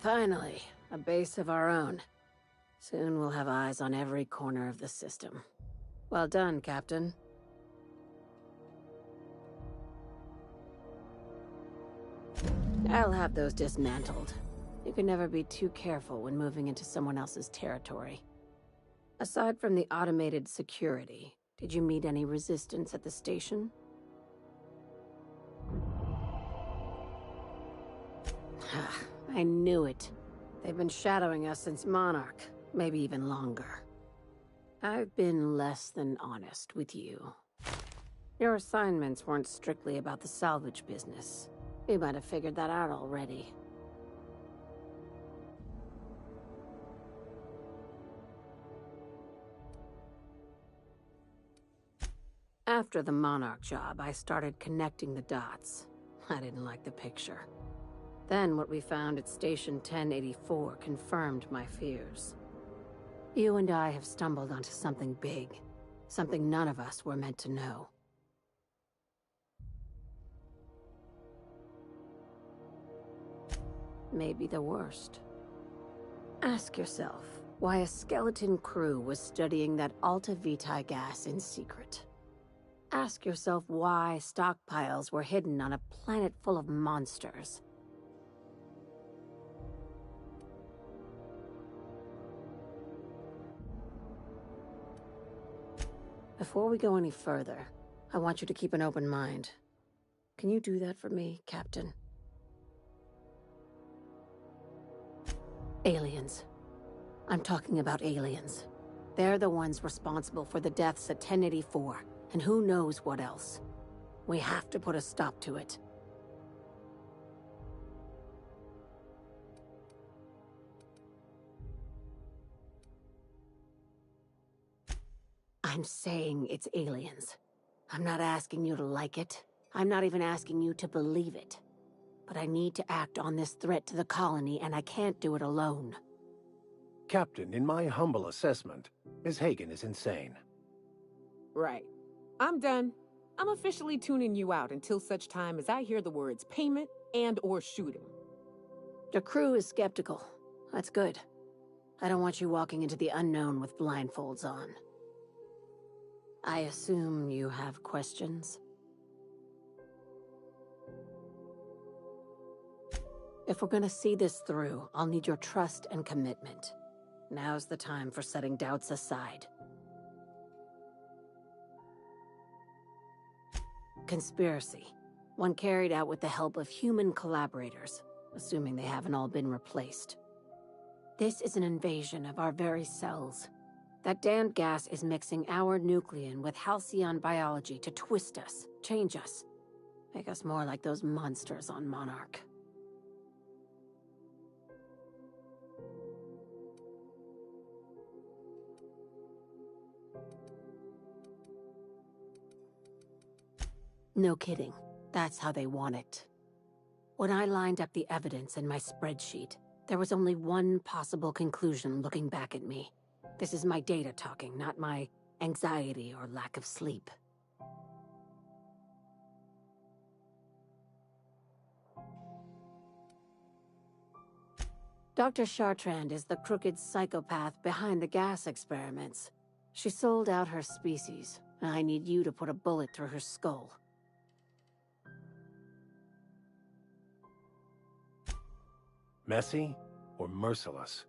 Finally, a base of our own. Soon we'll have eyes on every corner of the system. Well done, Captain. I'll have those dismantled. You can never be too careful when moving into someone else's territory. Aside from the automated security, did you meet any resistance at the station? I knew it. They've been shadowing us since Monarch, maybe even longer. I've been less than honest with you. Your assignments weren't strictly about the salvage business. You might have figured that out already. After the Monarch job, I started connecting the dots. I didn't like the picture. Then what we found at Station 1084 confirmed my fears. You and I have stumbled onto something big. Something none of us were meant to know. Maybe the worst. Ask yourself why a skeleton crew was studying that Alta Vitae gas in secret. Ask yourself why stockpiles were hidden on a planet full of monsters. Before we go any further, I want you to keep an open mind. Can you do that for me, Captain? Aliens. I'm talking about aliens. They're the ones responsible for the deaths at 1084, and who knows what else. We have to put a stop to it. I'm saying it's aliens. I'm not asking you to like it. I'm not even asking you to believe it. But I need to act on this threat to the colony, and I can't do it alone. Captain, in my humble assessment, Ms. Hagen is insane. Right. I'm done. I'm officially tuning you out until such time as I hear the words payment and/or shooting. The crew is skeptical. That's good. I don't want you walking into the unknown with blindfolds on. I assume you have questions? If we're gonna see this through, I'll need your trust and commitment. Now's the time for setting doubts aside. Conspiracy. One carried out with the help of human collaborators, assuming they haven't all been replaced. This is an invasion of our very cells. That damned gas is mixing our nucleon with halcyon biology to twist us, change us, make us more like those monsters on Monarch. No kidding. That's how they want it. When I lined up the evidence in my spreadsheet, there was only one possible conclusion looking back at me. This is my data talking, not my anxiety or lack of sleep. Dr. Chartrand is the crooked psychopath behind the gas experiments. She sold out her species, and I need you to put a bullet through her skull. Messy or merciless?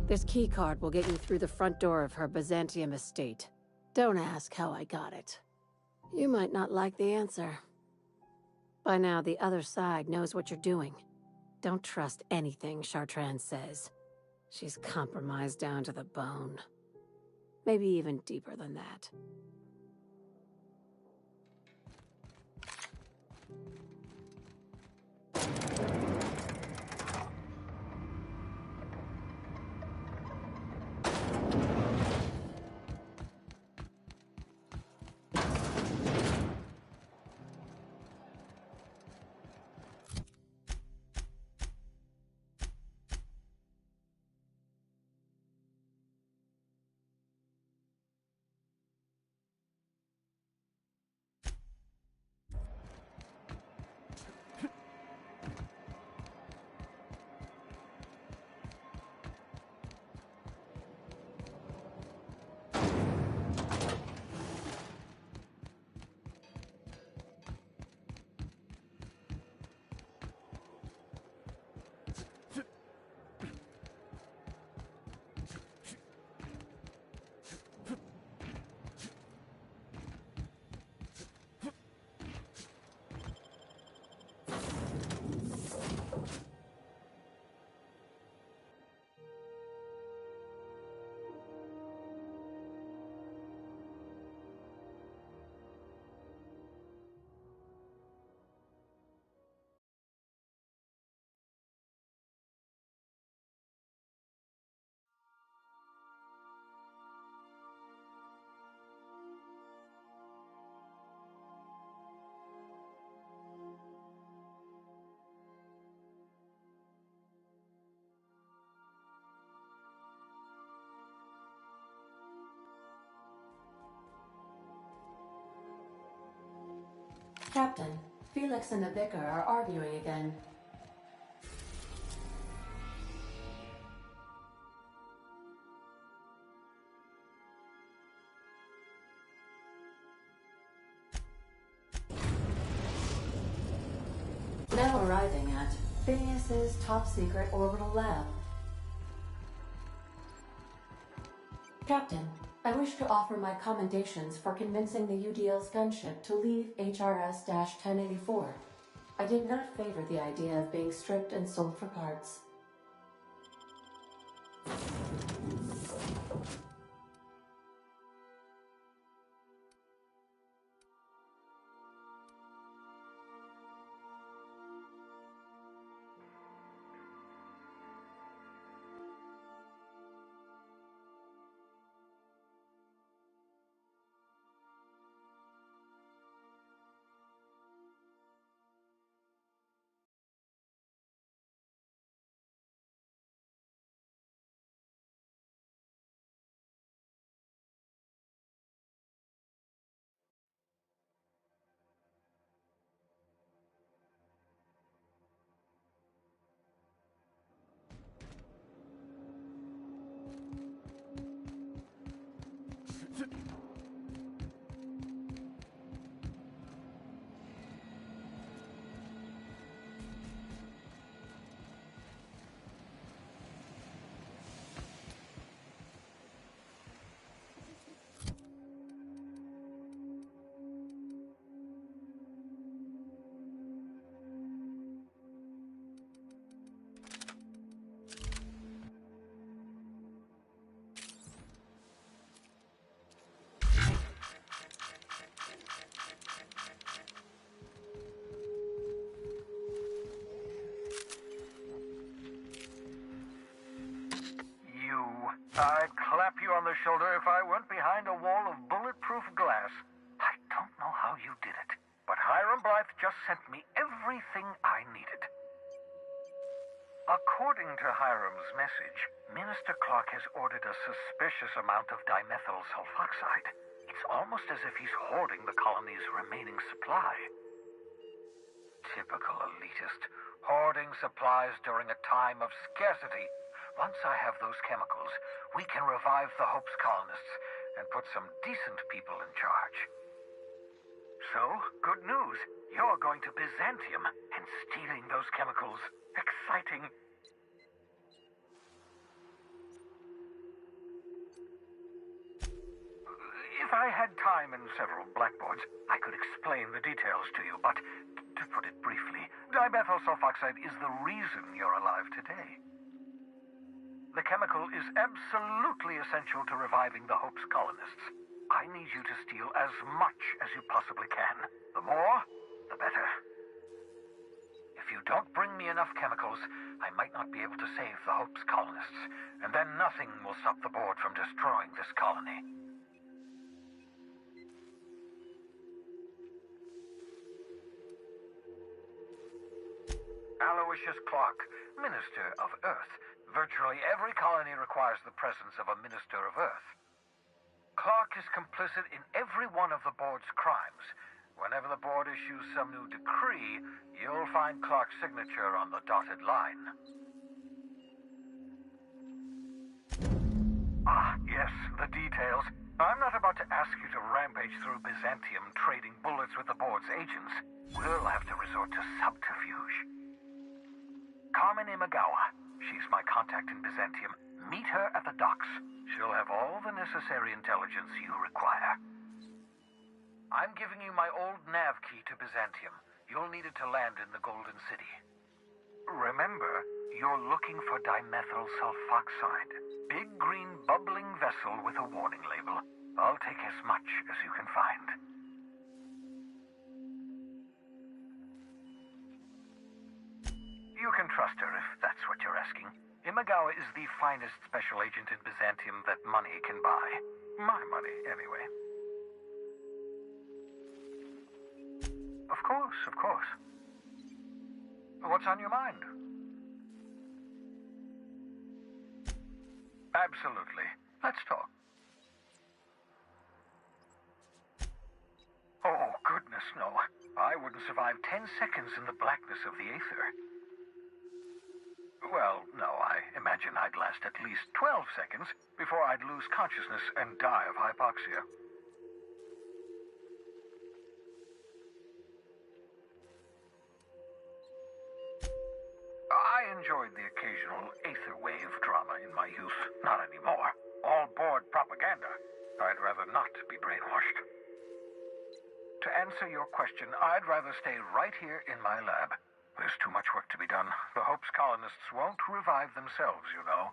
This keycard will get you through the front door of her Byzantium estate. Don't ask how I got it. You might not like the answer. By now, the other side knows what you're doing. Don't trust anything Chartrand says. She's compromised down to the bone. Maybe even deeper than that. Captain, Felix and the Vicar are arguing again. Now arriving at Phineas's top-secret orbital lab. Captain, I wish to offer my commendations for convincing the UDL's gunship to leave HRS-1084. I did not favor the idea of being stripped and sold for parts. I'd clap you on the shoulder if I weren't behind a wall of bulletproof glass. I don't know how you did it, but Hiram Blythe just sent me everything I needed. According to Hiram's message, Minister Clark has ordered a suspicious amount of dimethyl sulfoxide. It's almost as if he's hoarding the colony's remaining supply. Typical elitist, hoarding supplies during a time of scarcity. Once I have those chemicals, we can revive the Hope's colonists and put some decent people in charge. So, good news. You're going to Byzantium and stealing those chemicals. Exciting. If I had time and several blackboards, I could explain the details to you, but to put it briefly, dimethyl sulfoxide is the reason you're alive today. The chemical is absolutely essential to reviving the Hope's colonists. I need you to steal as much as you possibly can. The more, the better. If you don't bring me enough chemicals, I might not be able to save the Hope's colonists, and then nothing will stop the board from destroying this colony. Aloysius Clark, Minister of Earth. Virtually every colony requires the presence of a Minister of Earth. Clark is complicit in every one of the board's crimes. Whenever the board issues some new decree, you'll find Clark's signature on the dotted line. Ah, yes, the details. I'm not about to ask you to rampage through Byzantium trading bullets with the board's agents. We'll have to resort to subterfuge. Carmen Imagawa. She's my contact in Byzantium. Meet her at the docks. She'll have all the necessary intelligence you require. I'm giving you my old nav key to Byzantium. You'll need it to land in the Golden City. Remember, you're looking for dimethyl sulfoxide. Big green bubbling vessel with a warning label. I'll take as much as you can find. You can trust her if that's what you're asking. Imagawa is the finest special agent in Byzantium that money can buy. My money, anyway. Of course, of course. What's on your mind? Absolutely. Let's talk. Oh, goodness, no. I would couldn't survive 10 seconds in the blackness of the aether. Well, no, I imagine I'd last at least 12 seconds before I'd lose consciousness and die of hypoxia. I enjoyed the occasional aether wave drama in my youth. Not anymore. All board propaganda. I'd rather not be brainwashed. To answer your question, I'd rather stay right here in my lab. There's too much work to be done. The Hope's colonists won't revive themselves, you know.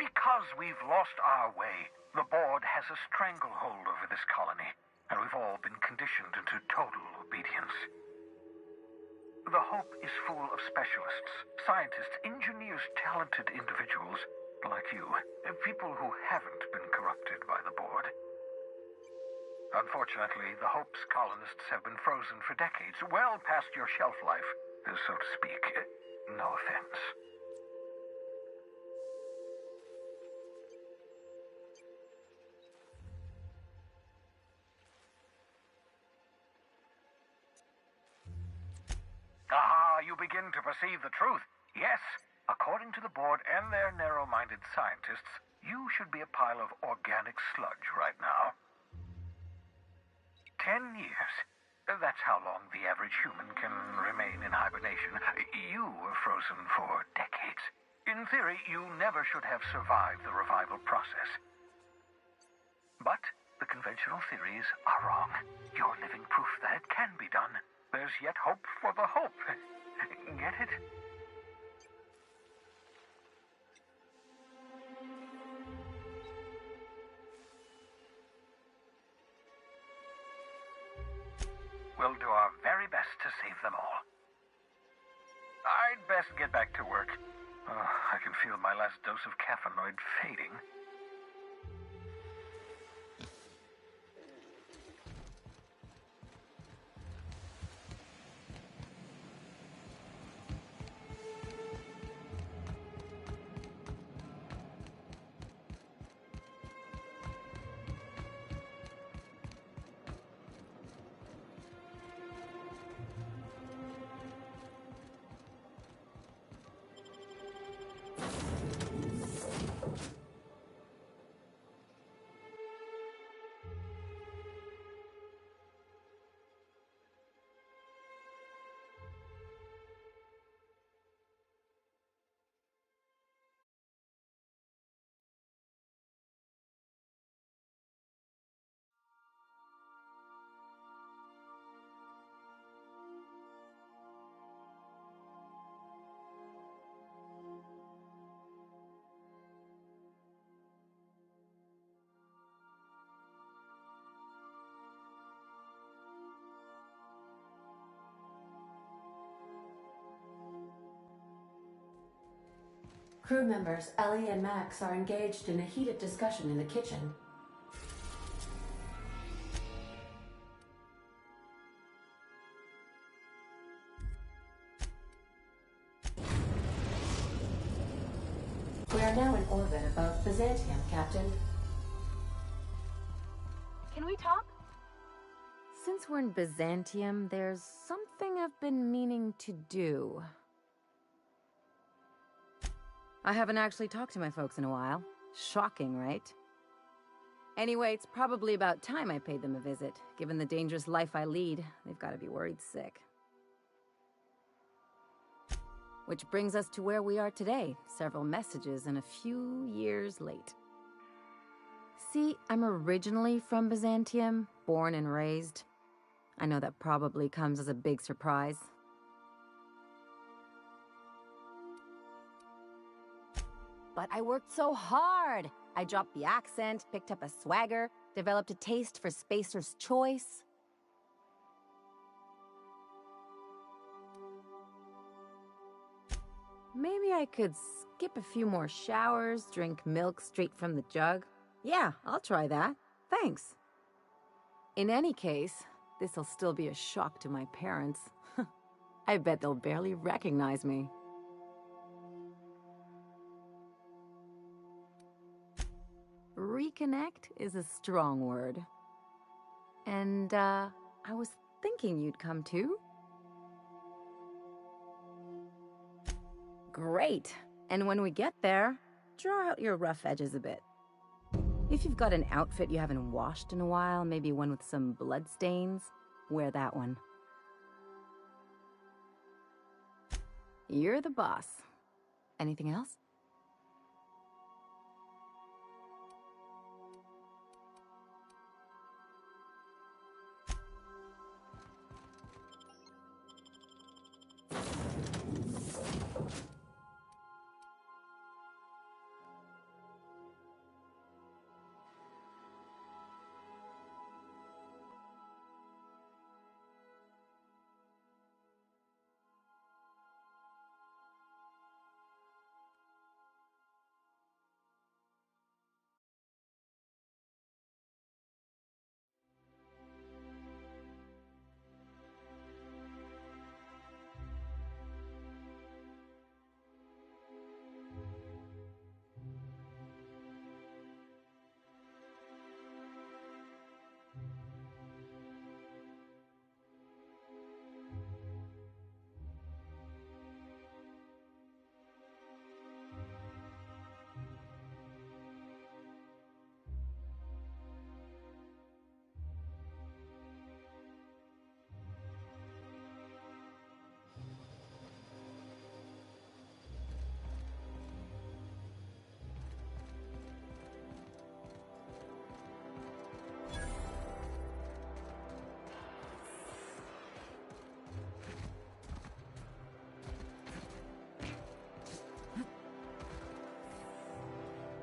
Because we've lost our way, the board has a stranglehold over this colony, and we've all been conditioned into total obedience. The Hope is full of specialists, scientists, engineers, talented individuals like you, people who haven't been corrupted by the board. Unfortunately, the Hope's colonists have been frozen for decades, well past your shelf life, so to speak. No offense. You begin to perceive the truth. Yes, according to the board and their narrow-minded scientists, you should be a pile of organic sludge right now. 10 years. That's how long the average human can remain in hibernation. You were frozen for decades. In theory, you never should have survived the revival process. But the conventional theories are wrong. You're living proof that it can be done. There's yet hope for the Hope. Get it? We'll do our very best to save them all. I'd best get back to work. I can feel my last dose of caffeinoid fading. Crew members Ellie and Max are engaged in a heated discussion in the kitchen. We are now in orbit above Byzantium, Captain. Can we talk? Since we're in Byzantium, there's something I've been meaning to do. I haven't actually talked to my folks in a while. Shocking, right? Anyway, it's probably about time I paid them a visit. Given the dangerous life I lead, they've got to be worried sick. Which brings us to where we are today, several messages and a few years late. See, I'm originally from Byzantium, born and raised. I know that probably comes as a big surprise. But I worked so hard. I dropped the accent, picked up a swagger, developed a taste for Spacer's Choice. Maybe I could skip a few more showers, drink milk straight from the jug. Yeah, I'll try that. Thanks. In any case, this'll still be a shock to my parents. I bet they'll barely recognize me. Reconnect is a strong word. And, I was thinking you'd come too. Great. And when we get there, draw out your rough edges a bit. If you've got an outfit you haven't washed in a while, maybe one with some blood stains, wear that one. You're the boss. Anything else?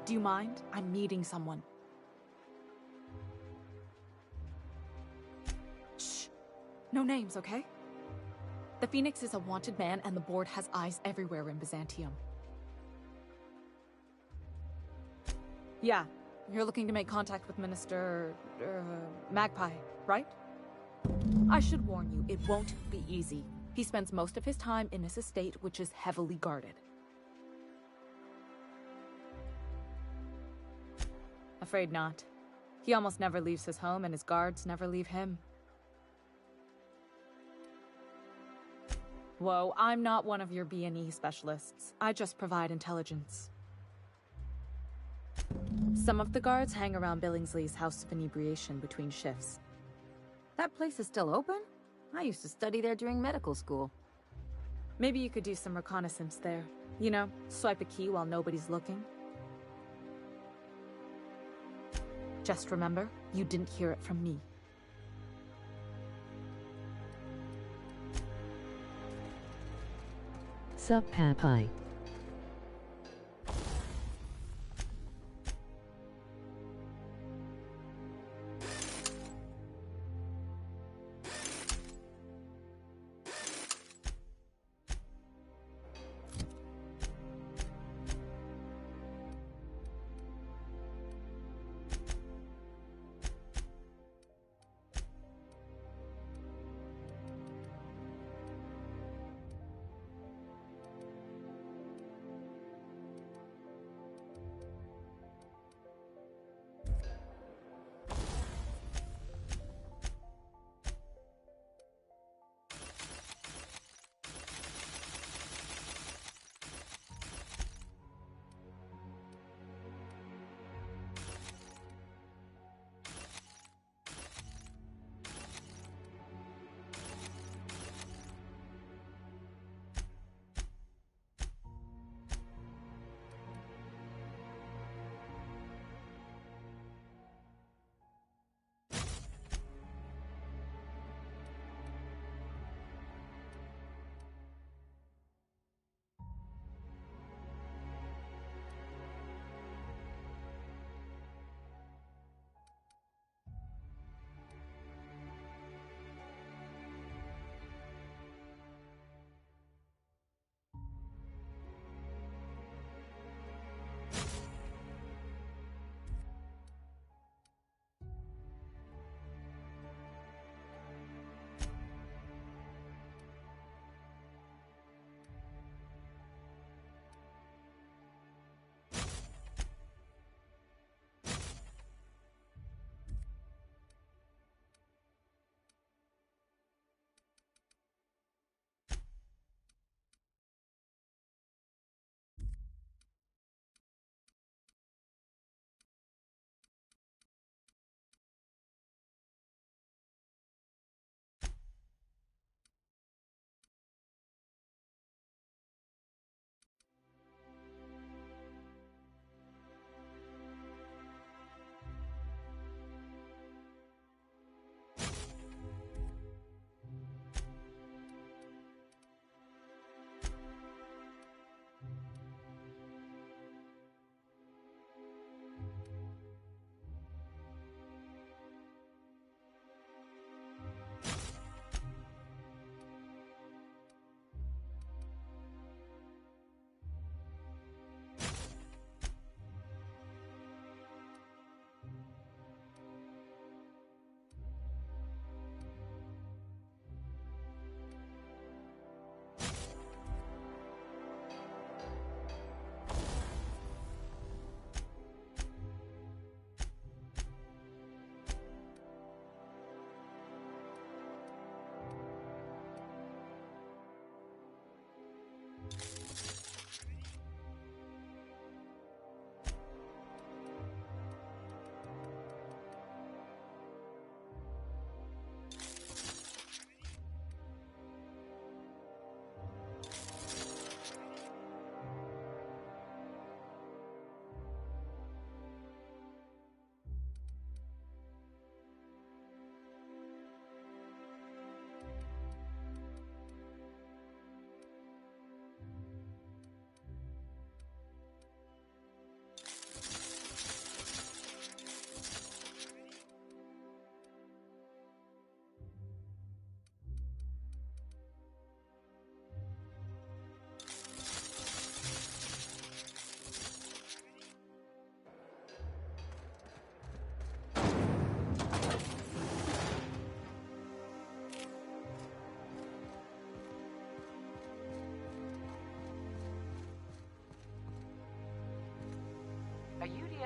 Do you mind? I'm meeting someone. Shh. No names, okay? The Phoenix is a wanted man, and the board has eyes everywhere in Byzantium. Yeah, you're looking to make contact with Minister... Magpie, right? I should warn you, it won't be easy. He spends most of his time in his estate, which is heavily guarded. Afraid not. He almost never leaves his home, and his guards never leave him. Whoa, I'm not one of your B&E specialists. I just provide intelligence. Some of the guards hang around Billingsley's House of Inebriation between shifts. That place is still open? I used to study there during medical school. Maybe you could do some reconnaissance there. You know, swipe a key while nobody's looking. Just remember, you didn't hear it from me. Sup, Papai?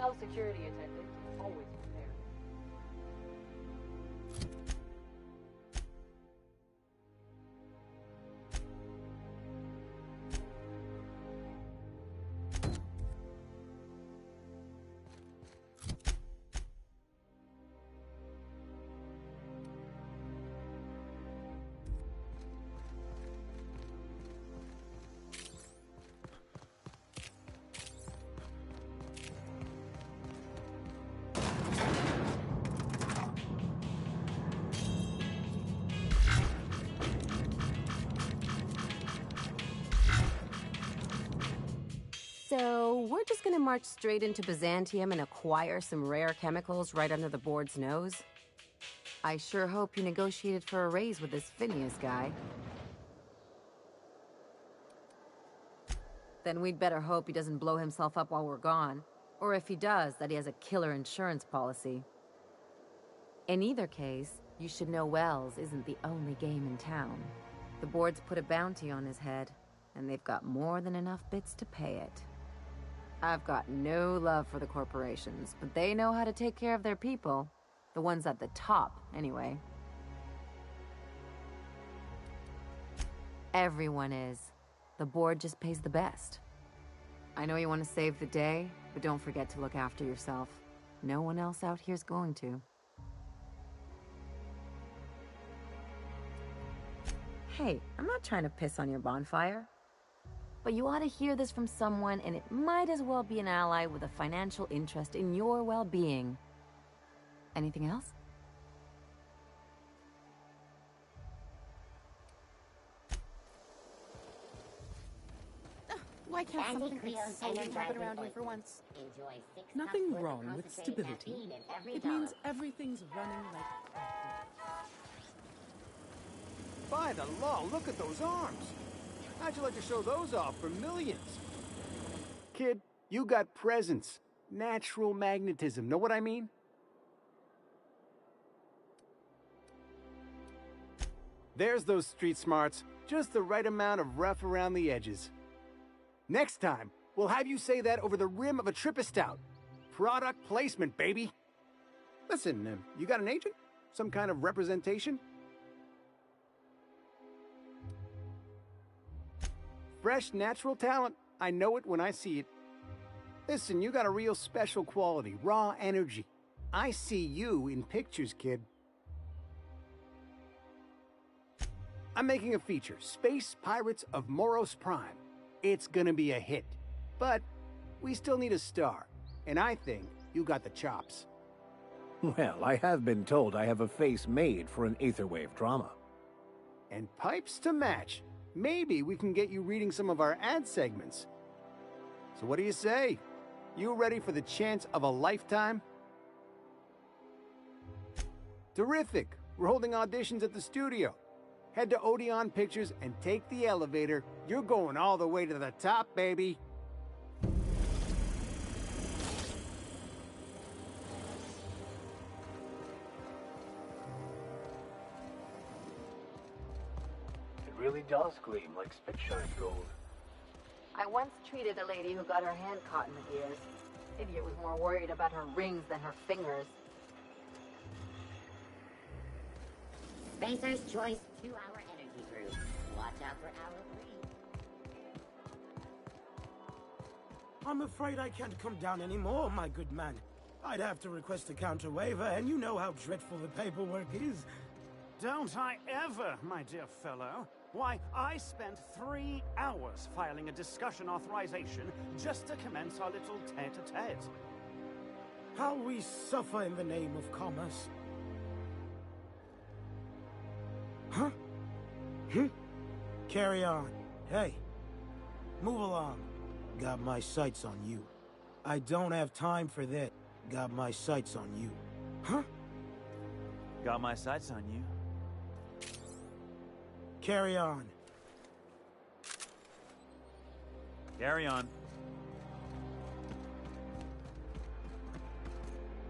Tell security attendant to always prepare. So, we're just gonna march straight into Byzantium and acquire some rare chemicals right under the board's nose? I sure hope you negotiated for a raise with this Phineas guy. Then we'd better hope he doesn't blow himself up while we're gone. Or if he does, that he has a killer insurance policy. In either case, you should know Wells isn't the only game in town. The board's put a bounty on his head, and they've got more than enough bits to pay it. I've got no love for the corporations, but they know how to take care of their people. The ones at the top, anyway. Everyone is. The board just pays the best. I know you want to save the day, but don't forget to look after yourself. No one else out here's going to. Hey, I'm not trying to piss on your bonfire. But you ought to hear this from someone, and it might as well be an ally with a financial interest in your well-being. Anything else? Why can't something exciting happen around here for once? Nothing wrong with stability. It means everything's running like... By the law, look at those arms. How'd you like to show those off for millions? Kid, you got presence. Natural magnetism, know what I mean? There's those street smarts. Just the right amount of rough around the edges. Next time, we'll have you say that over the rim of a Trippa Stout. Product placement, baby. Listen, you got an agent? Some kind of representation? Fresh, natural talent. I know it when I see it. Listen, you got a real special quality, raw energy. I see you in pictures, kid. I'm making a feature, Space Pirates of Moros Prime. It's gonna be a hit. But we still need a star, and I think you got the chops. Well, I have been told I have a face made for an aetherwave drama. And pipes to match. Maybe we can get you reading some of our ad segments. So what do you say? You ready for the chance of a lifetime? Terrific! We're holding auditions at the studio. Head to Odeon Pictures and take the elevator. You're going all the way to the top, baby. It really does gleam like spit-shine gold. I once treated a lady who got her hand caught in the gears. Idiot was more worried about her rings than her fingers. Spacer's Choice 2-hour energy brew. Watch out for hour 3. I'm afraid I can't come down anymore, my good man. I'd have to request a counter waiver, and you know how dreadful the paperwork is. Don't I ever, my dear fellow? Why, I spent 3 hours filing a discussion authorization just to commence our little tete-a-tete. How we suffer in the name of commerce. Huh? Carry on. Hey, move along. Got my sights on you. I don't have time for that. Got my sights on you. Huh? Got my sights on you. Carry on. Carry on.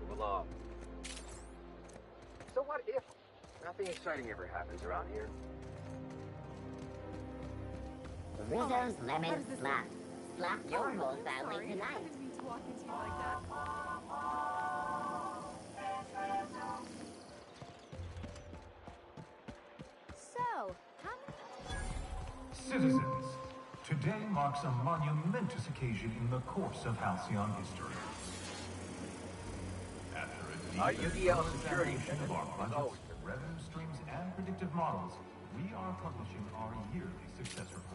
Move along. So what if nothing exciting ever happens around here? Rizzo's Lemon Slap. Slap your whole family tonight. talking to you like that. So, how Citizens, today marks a monumentous occasion in the course of Halcyon history. After a deep UDL security examination of our budgets, revenue streams, and predictive models, we are publishing our yearly success report.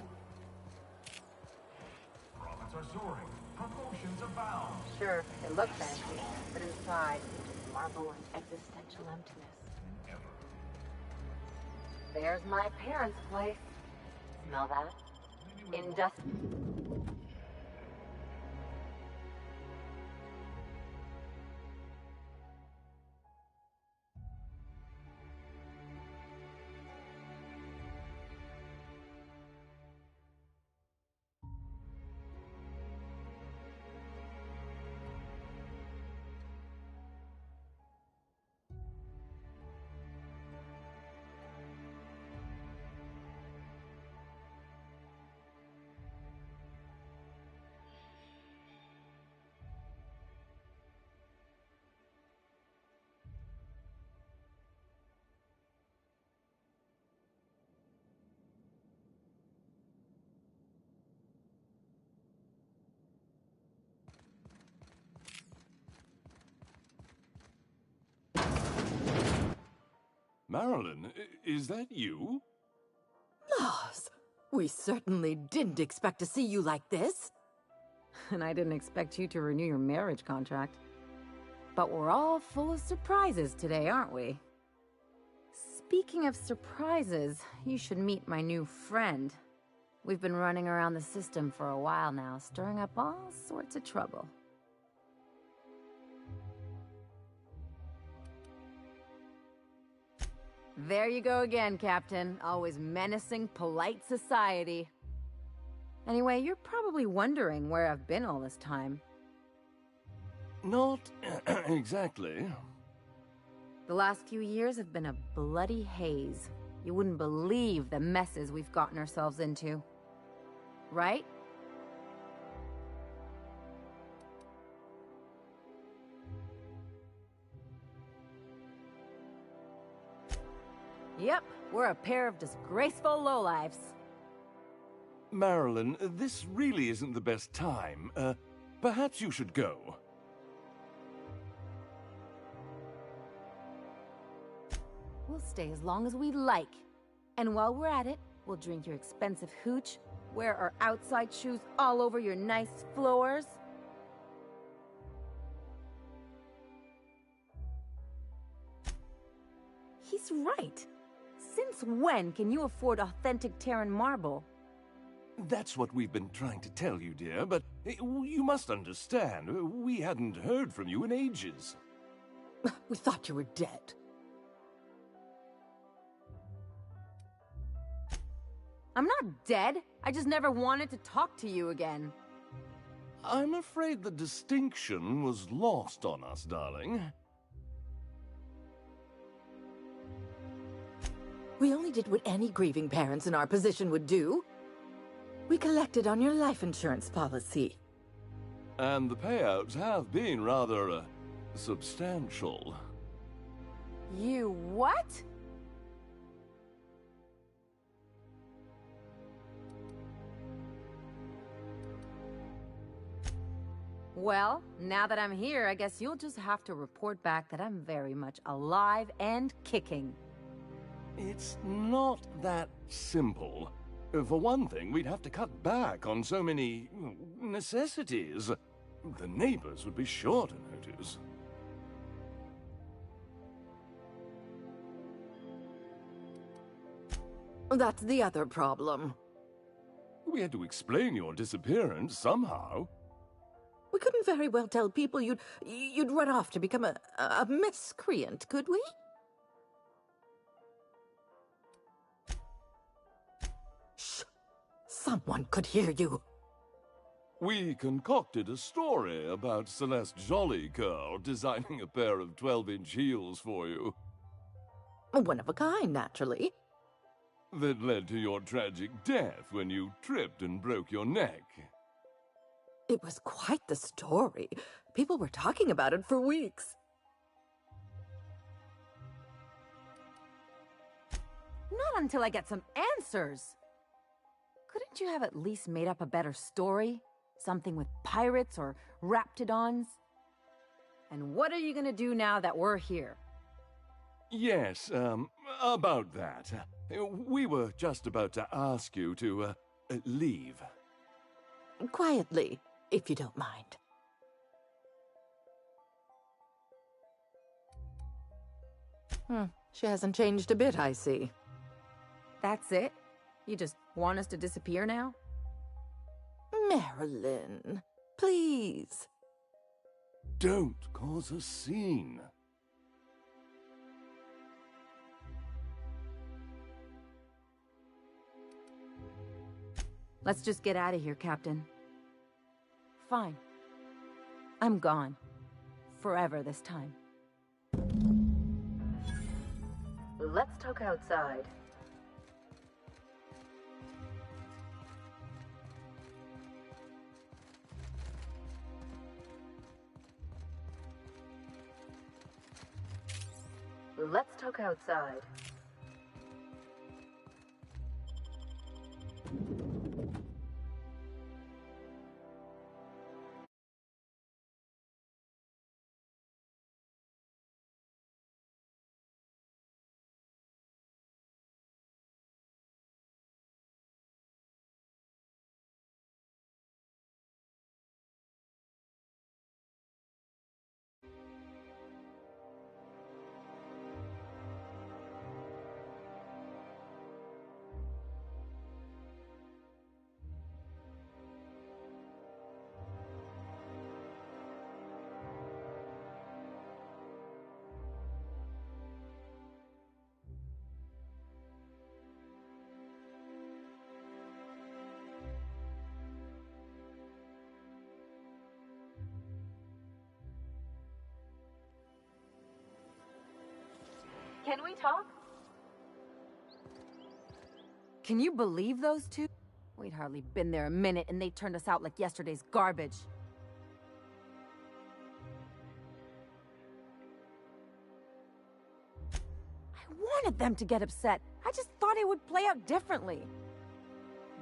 Profits are soaring, promotions abound. Sure, it looks fancy, but inside, it's marble and existential emptiness. There's my parents' place. Smell that? Industrial. Marilyn, is that you? Lars, we certainly didn't expect to see you like this. And I didn't expect you to renew your marriage contract. But we're all full of surprises today, aren't we? Speaking of surprises, you should meet my new friend. We've been running around the system for a while now, stirring up all sorts of trouble. There you go again, Captain. Always menacing polite society. Anyway, you're probably wondering where I've been all this time. Not exactly. The last few years have been a bloody haze. You wouldn't believe the messes we've gotten ourselves into. Right? Yep, we're a pair of disgraceful lowlifes. Marilyn, this really isn't the best time. Perhaps you should go. We'll stay as long as we like. And while we're at it, we'll drink your expensive hooch, wear our outside shoes all over your nice floors. He's right. Since when can you afford authentic Terran marble? That's what we've been trying to tell you, dear, but you must understand, we hadn't heard from you in ages. We thought you were dead. I'm not dead. I just never wanted to talk to you again. I'm afraid the distinction was lost on us, darling. We only did what any grieving parents in our position would do. We collected on your life insurance policy. And the payouts have been rather, substantial. You what? Well, now that I'm here, I guess you'll just have to report back that I'm very much alive and kicking. It's not that simple. For one thing, we'd have to cut back on so many necessities. The neighbors would be sure to notice. That's the other problem. We had to explain your disappearance somehow. We couldn't very well tell people you'd run off to become a miscreant, could we? Shh! Someone could hear you. We concocted a story about Celeste Jollycurl designing a pair of 12-inch heels for you. One of a kind, naturally. That led to your tragic death when you tripped and broke your neck. It was quite the story. People were talking about it for weeks. Not until I get some answers. Couldn't you have at least made up a better story? Something with pirates or raptidons? And what are you gonna do now that we're here? Yes, about that. We were just about to ask you to, leave. Quietly, if you don't mind. She hasn't changed a bit, I see. That's it? You just want us to disappear now? Marilyn, please. Don't cause a scene. Let's just get out of here, Captain. Fine. I'm gone. Forever this time. Let's talk outside. Let's talk outside. Can we talk? Can you believe those two? We'd hardly been there a minute and they turned us out like yesterday's garbage. I wanted them to get upset. I just thought it would play out differently.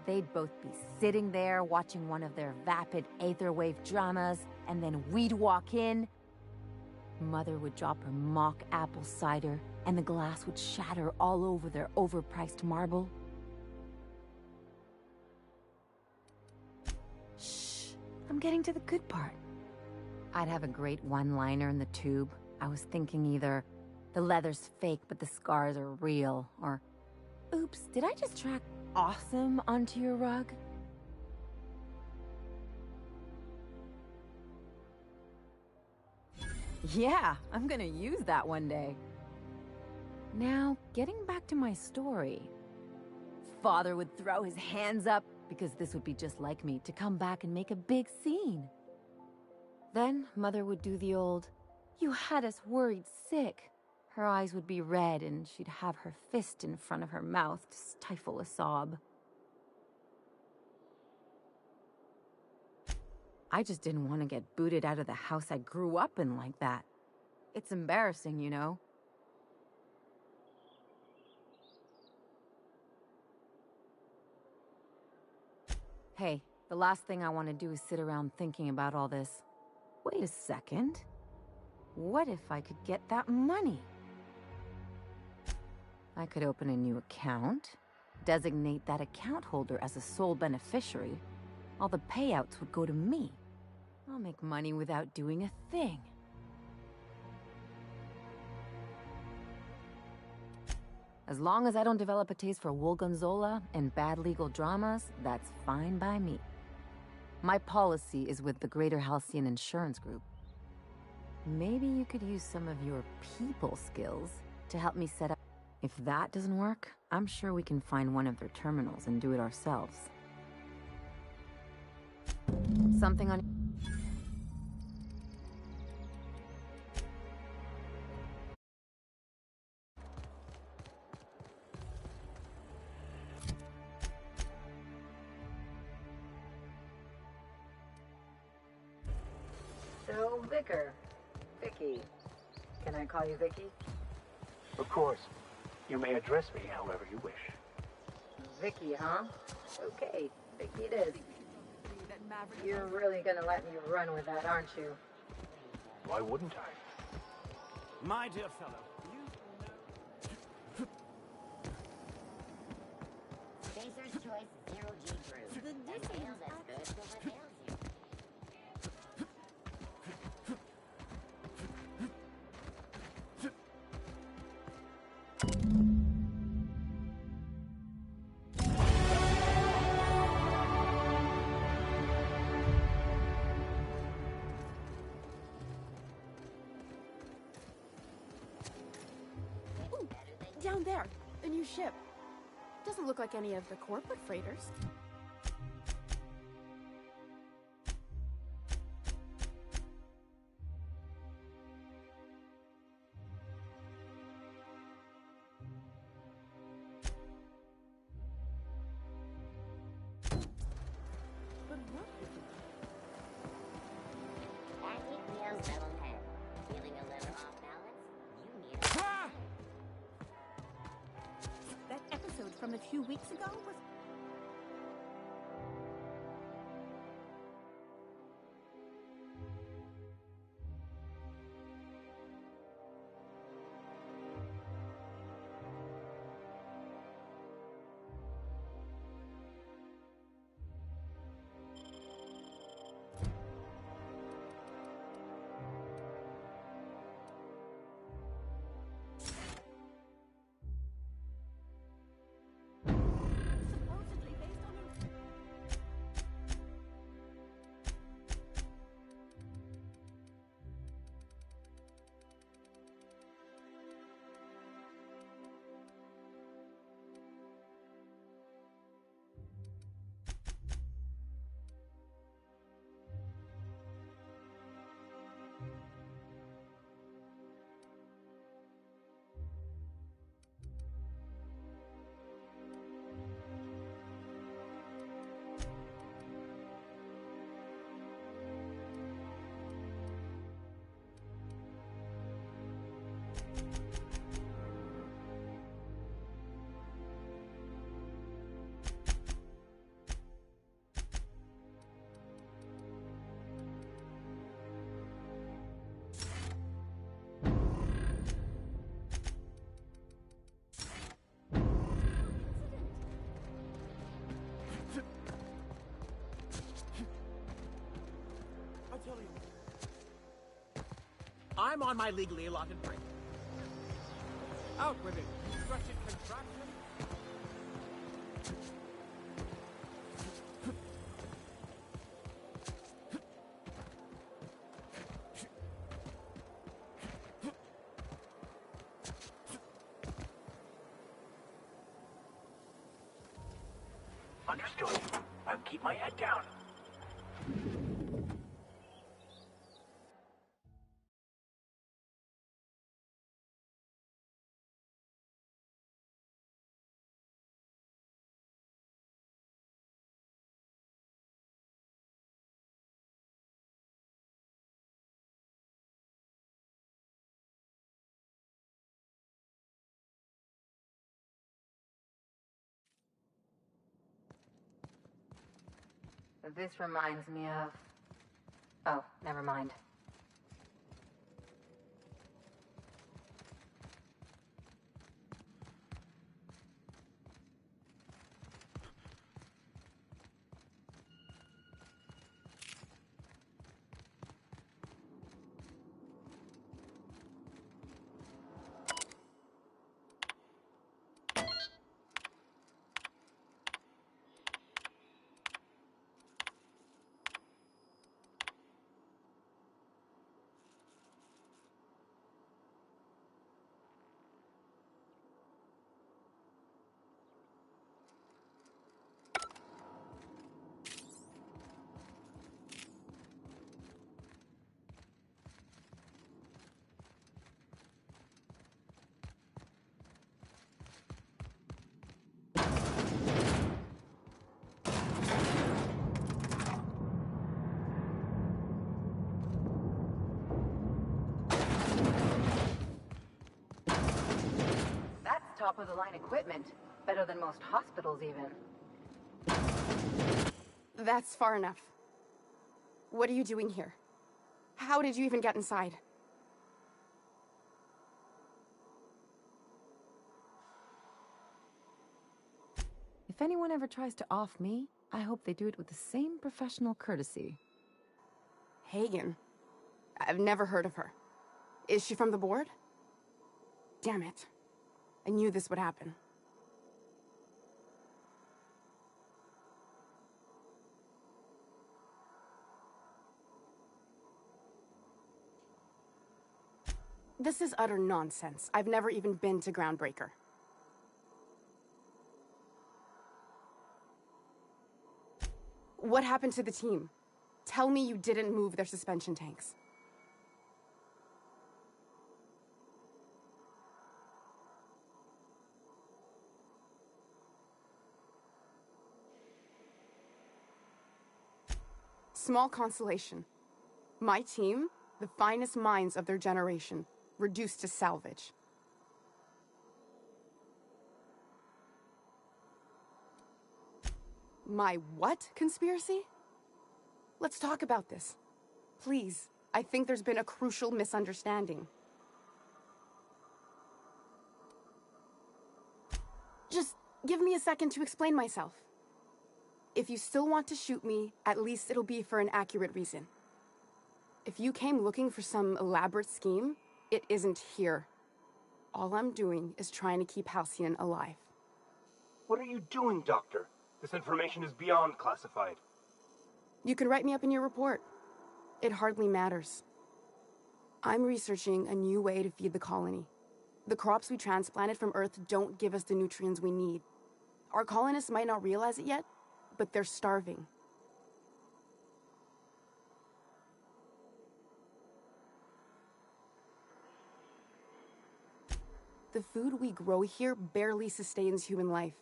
They'd both be sitting there watching one of their vapid aetherwave dramas, and then we'd walk in. Mother would drop her mock apple cider, and the glass would shatter all over their overpriced marble. Shh, I'm getting to the good part. I'd have a great one-liner in the tube. I was thinking either, the leather's fake but the scars are real, or, oops, did I just track awesome onto your rug? Yeah, I'm gonna use that one day. Now, getting back to my story. Father would throw his hands up, because this would be just like me, to come back and make a big scene. Then, Mother would do the old, "You had us worried sick." Her eyes would be red, and she'd have her fist in front of her mouth to stifle a sob. I just didn't want to get booted out of the house I grew up in like that. It's embarrassing, you know? Hey, the last thing I want to do is sit around thinking about all this. Wait a second. What if I could get that money? I could open a new account, designate that account holder as a sole beneficiary. All the payouts would go to me. I'll make money without doing a thing. As long as I don't develop a taste for Woolgonzola and bad legal dramas, that's fine by me. My policy is with the Greater Halcyon Insurance Group. Maybe you could use some of your people skills to help me set up. If that doesn't work, I'm sure we can find one of their terminals and do it ourselves. Something on... Vicar. Vicky. Can I call you Vicky? Of course. You may address me however you wish. Vicky, huh? Okay, Vicky it is. You're really gonna let me run with that, aren't you? Why wouldn't I? My dear fellow, Spacer's Choice Zero G Brew. And ale that's good for what ails you. Ooh, down there, a new ship. Doesn't look like any of the corporate freighters. But what? Antique wheels metal head. Feeling a little off balance? You need a... That episode from a few weeks ago was... supposedly based on a... I'll tell you. I'm on my legally allotted break. Out with it, you wretched contraption! Understood. I'll keep my head down. This reminds me of... Oh, never mind. top-of-the-line equipment. Better than most hospitals, even. That's far enough. What are you doing here? How did you even get inside? If anyone ever tries to off me, I hope they do it with the same professional courtesy. Hagen? I've never heard of her. Is she from the board? Damn it. I knew this would happen. This is utter nonsense. I've never even been to Groundbreaker. What happened to the team? Tell me you didn't move their suspension tanks. Small consolation. My team, the finest minds of their generation, reduced to salvage. My what conspiracy? Let's talk about this. Please, I think there's been a crucial misunderstanding. Just give me a second to explain myself. If you still want to shoot me, at least it'll be for an accurate reason. If you came looking for some elaborate scheme, it isn't here. All I'm doing is trying to keep Halcyon alive. What are you doing, Doctor? This information is beyond classified. You can write me up in your report. It hardly matters. I'm researching a new way to feed the colony. The crops we transplanted from Earth don't give us the nutrients we need. Our colonists might not realize it yet, but they're starving. The food we grow here barely sustains human life.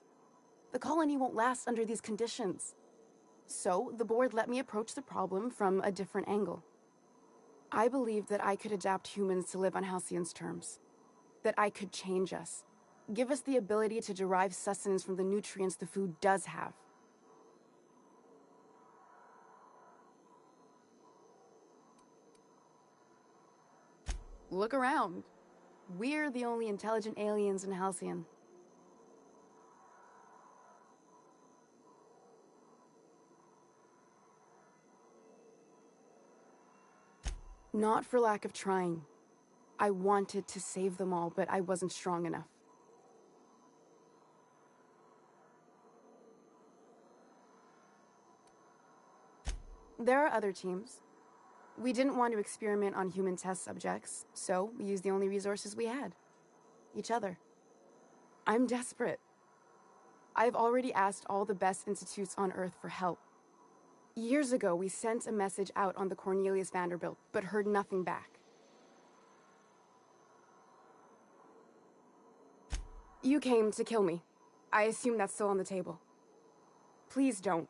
The colony won't last under these conditions. So, the board let me approach the problem from a different angle. I believed that I could adapt humans to live on Halcyon's terms. That I could change us. Give us the ability to derive sustenance from the nutrients the food does have. Look around. We're the only intelligent aliens in Halcyon. Not for lack of trying. I wanted to save them all, but I wasn't strong enough. There are other teams. We didn't want to experiment on human test subjects, so we used the only resources we had. Each other. I'm desperate. I've already asked all the best institutes on Earth for help. Years ago, we sent a message out on the Cornelius Vanderbilt, but heard nothing back. You came to kill me. I assume that's still on the table. Please don't.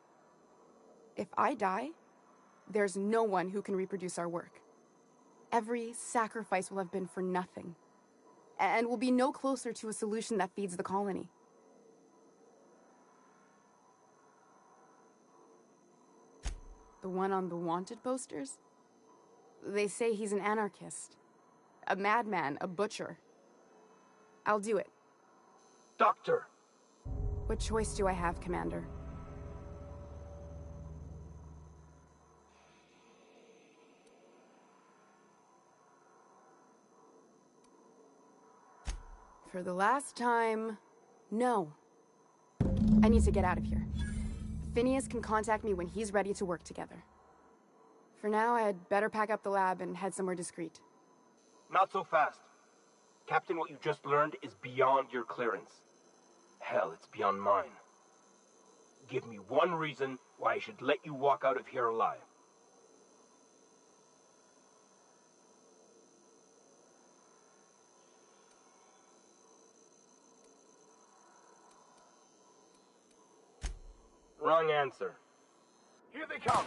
If I die, there's no one who can reproduce our work. Every sacrifice will have been for nothing. And we'll be no closer to a solution that feeds the colony. The one on the wanted posters? They say he's an anarchist. A madman, a butcher. I'll do it. Doctor! What choice do I have, Commander? For the last time, no. I need to get out of here. Phineas can contact me when he's ready to work together. For now, I had better pack up the lab and head somewhere discreet. Not so fast. Captain, what you just learned is beyond your clearance. Hell, it's beyond mine. Give me one reason why I should let you walk out of here alive. Wrong answer. Here they come!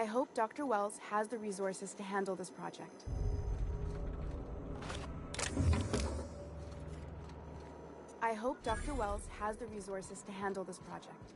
I hope Dr. Wells has the resources to handle this project. I hope Dr. Wells has the resources to handle this project.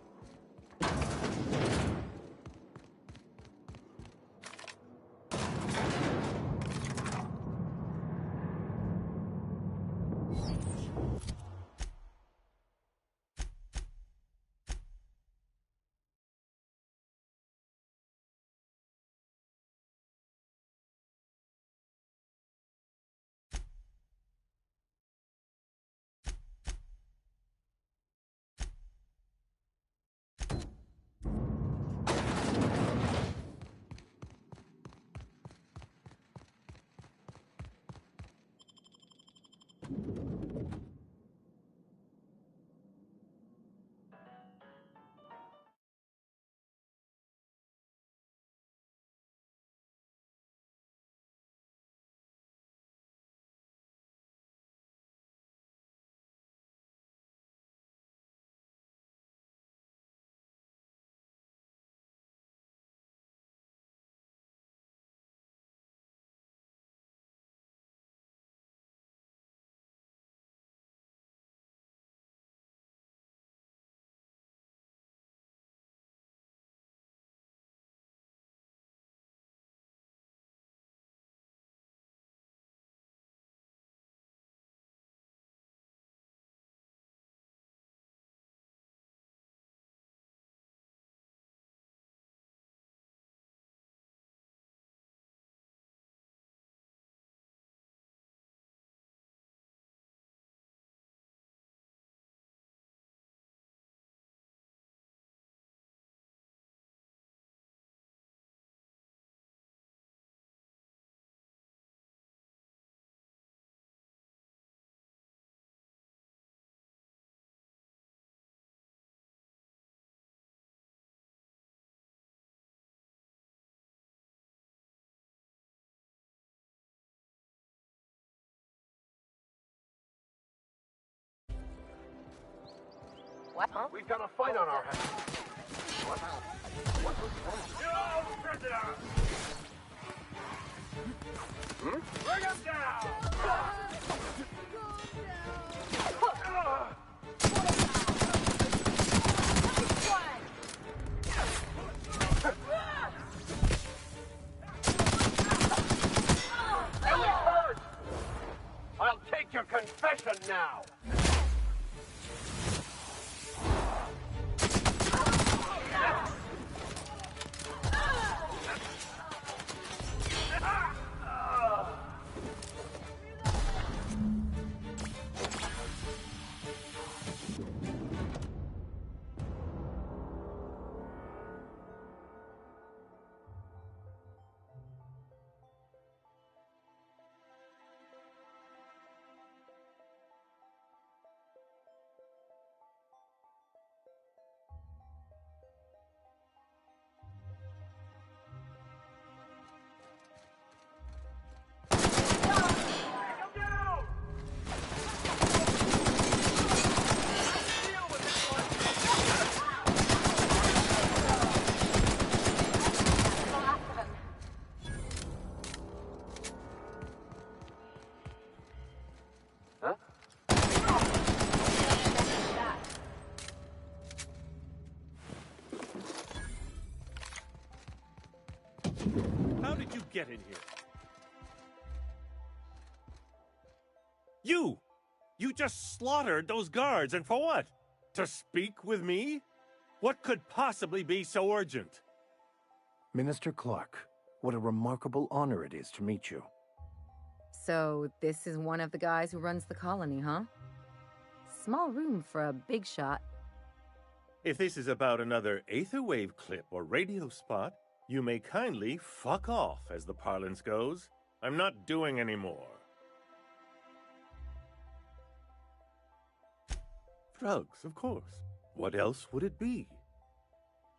What? Huh? We've got a fight on our hands. What? Yo, prisoner! Bring him I'll take your confession now. How did you get in here? You! You just slaughtered those guards, and for what? To speak with me? What could possibly be so urgent? Minister Clark, what a remarkable honor it is to meet you. So, this is one of the guys who runs the colony, huh? Small room for a big shot. If this is about another Aetherwave clip or radio spot, you may kindly fuck off, as the parlance goes. I'm not doing any more. Drugs, of course. What else would it be?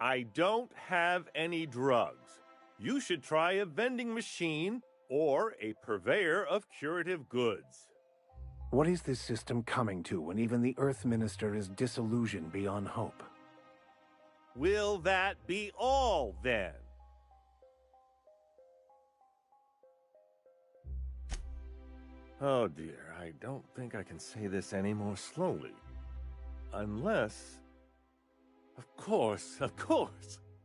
I don't have any drugs. You should try a vending machine or a purveyor of curative goods. What is this system coming to when even the Earth Minister is disillusioned beyond hope? Will that be all, then? Oh dear, I don't think I can say this any more slowly. Unless... Of course!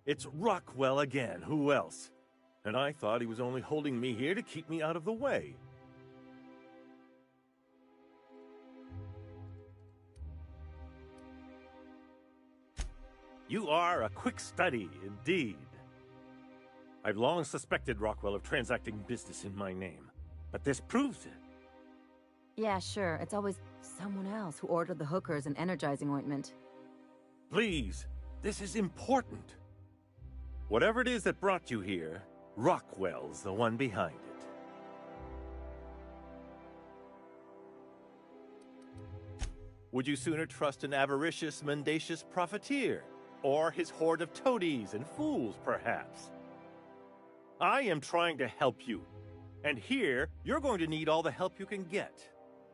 It's Rockwell again, who else? And I thought he was only holding me here to keep me out of the way. You are a quick study, indeed. I've long suspected Rockwell of transacting business in my name, but this proves it. Yeah, sure. It's always someone else who ordered the hookers and energizing ointment. Please, this is important. Whatever it is that brought you here, Rockwell's the one behind it. Would you sooner trust an avaricious, mendacious profiteer? Or his horde of toadies and fools, perhaps? I am trying to help you. And here, you're going to need all the help you can get.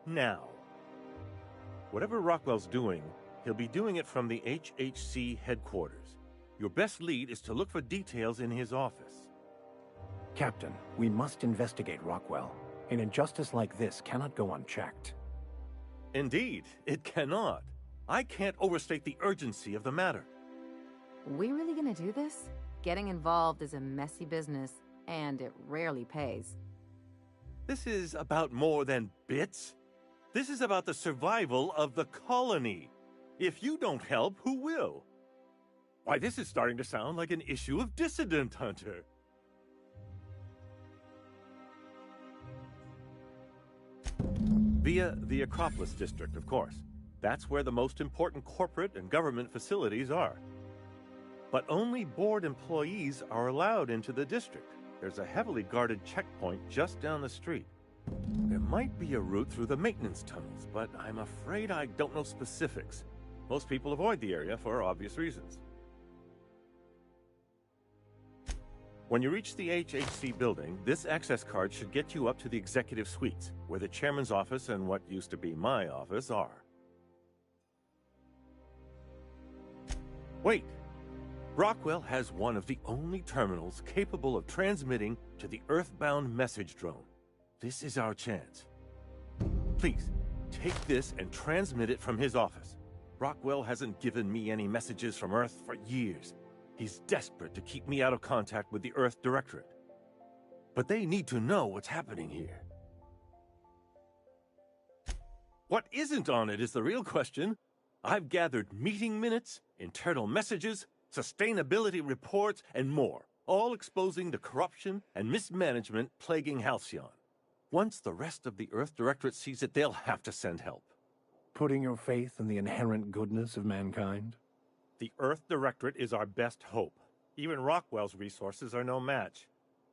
Now. Whatever Rockwell's doing, he'll be doing it from the HHC headquarters. Your best lead is to look for details in his office. Captain, we must investigate Rockwell. An injustice like this cannot go unchecked. Indeed, it cannot. I can't overstate the urgency of the matter. We really gonna do this? Getting involved is a messy business, and it rarely pays. This is about more than bits. This is about the survival of the colony. If you don't help, who will? Why, this is starting to sound like an issue of Dissident Hunter. Via the Acropolis District, of course. That's where the most important corporate and government facilities are. But only board employees are allowed into the district. There's a heavily guarded checkpoint just down the street. There might be a route through the maintenance tunnels, but I'm afraid I don't know specifics. Most people avoid the area for obvious reasons. When you reach the HHC building, this access card should get you up to the executive suites, where the chairman's office and what used to be my office are. Wait! Rockwell has one of the only terminals capable of transmitting to the Earthbound message drone. This is our chance. Please, take this and transmit it from his office. Rockwell hasn't given me any messages from Earth for years. He's desperate to keep me out of contact with the Earth Directorate. But they need to know what's happening here. What isn't on it is the real question. I've gathered meeting minutes, internal messages, sustainability reports, and more, all exposing the corruption and mismanagement plaguing Halcyon. Once the rest of the Earth Directorate sees it, they'll have to send help. Putting your faith in the inherent goodness of mankind? The Earth Directorate is our best hope. Even Rockwell's resources are no match.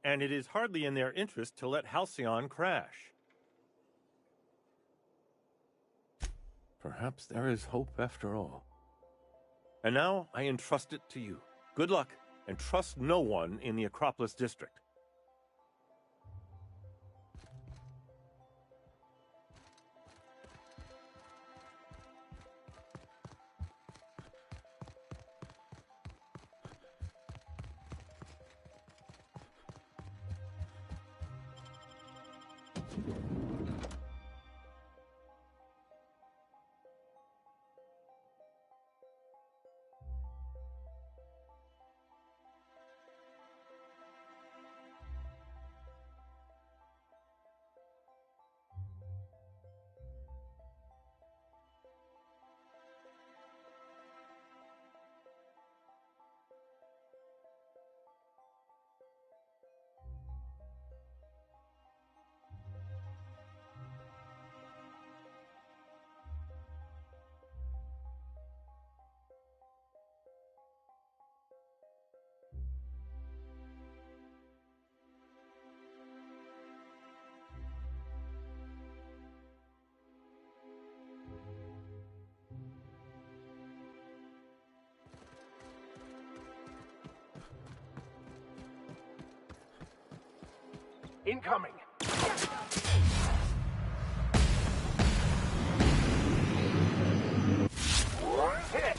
And it is hardly in their interest to let Halcyon crash. Perhaps there is hope after all. And now I entrust it to you. Good luck, and trust no one in the Acropolis District. Incoming! Hit!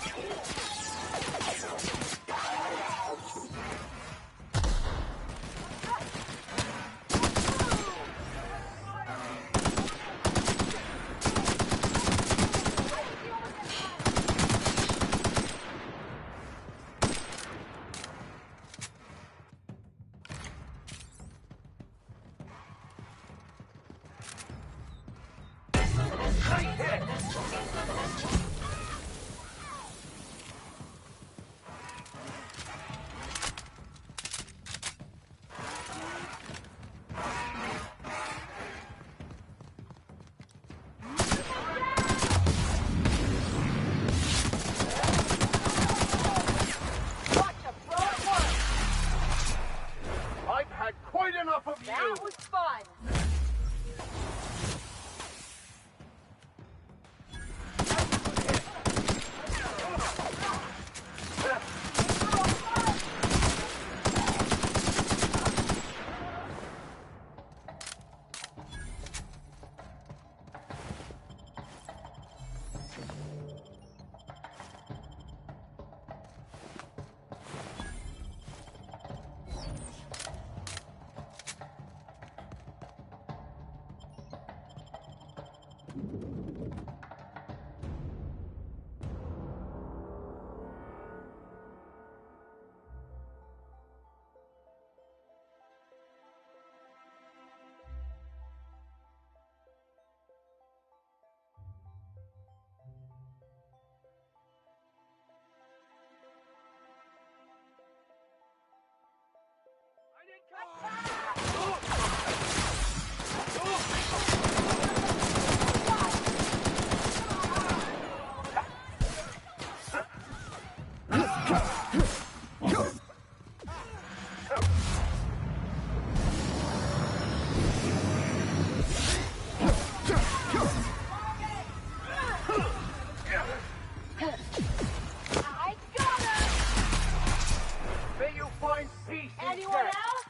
piece Anyone instead. else?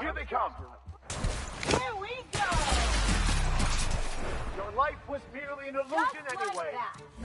Here they come. Here we go! Your life was merely an illusion Just like anyway. that.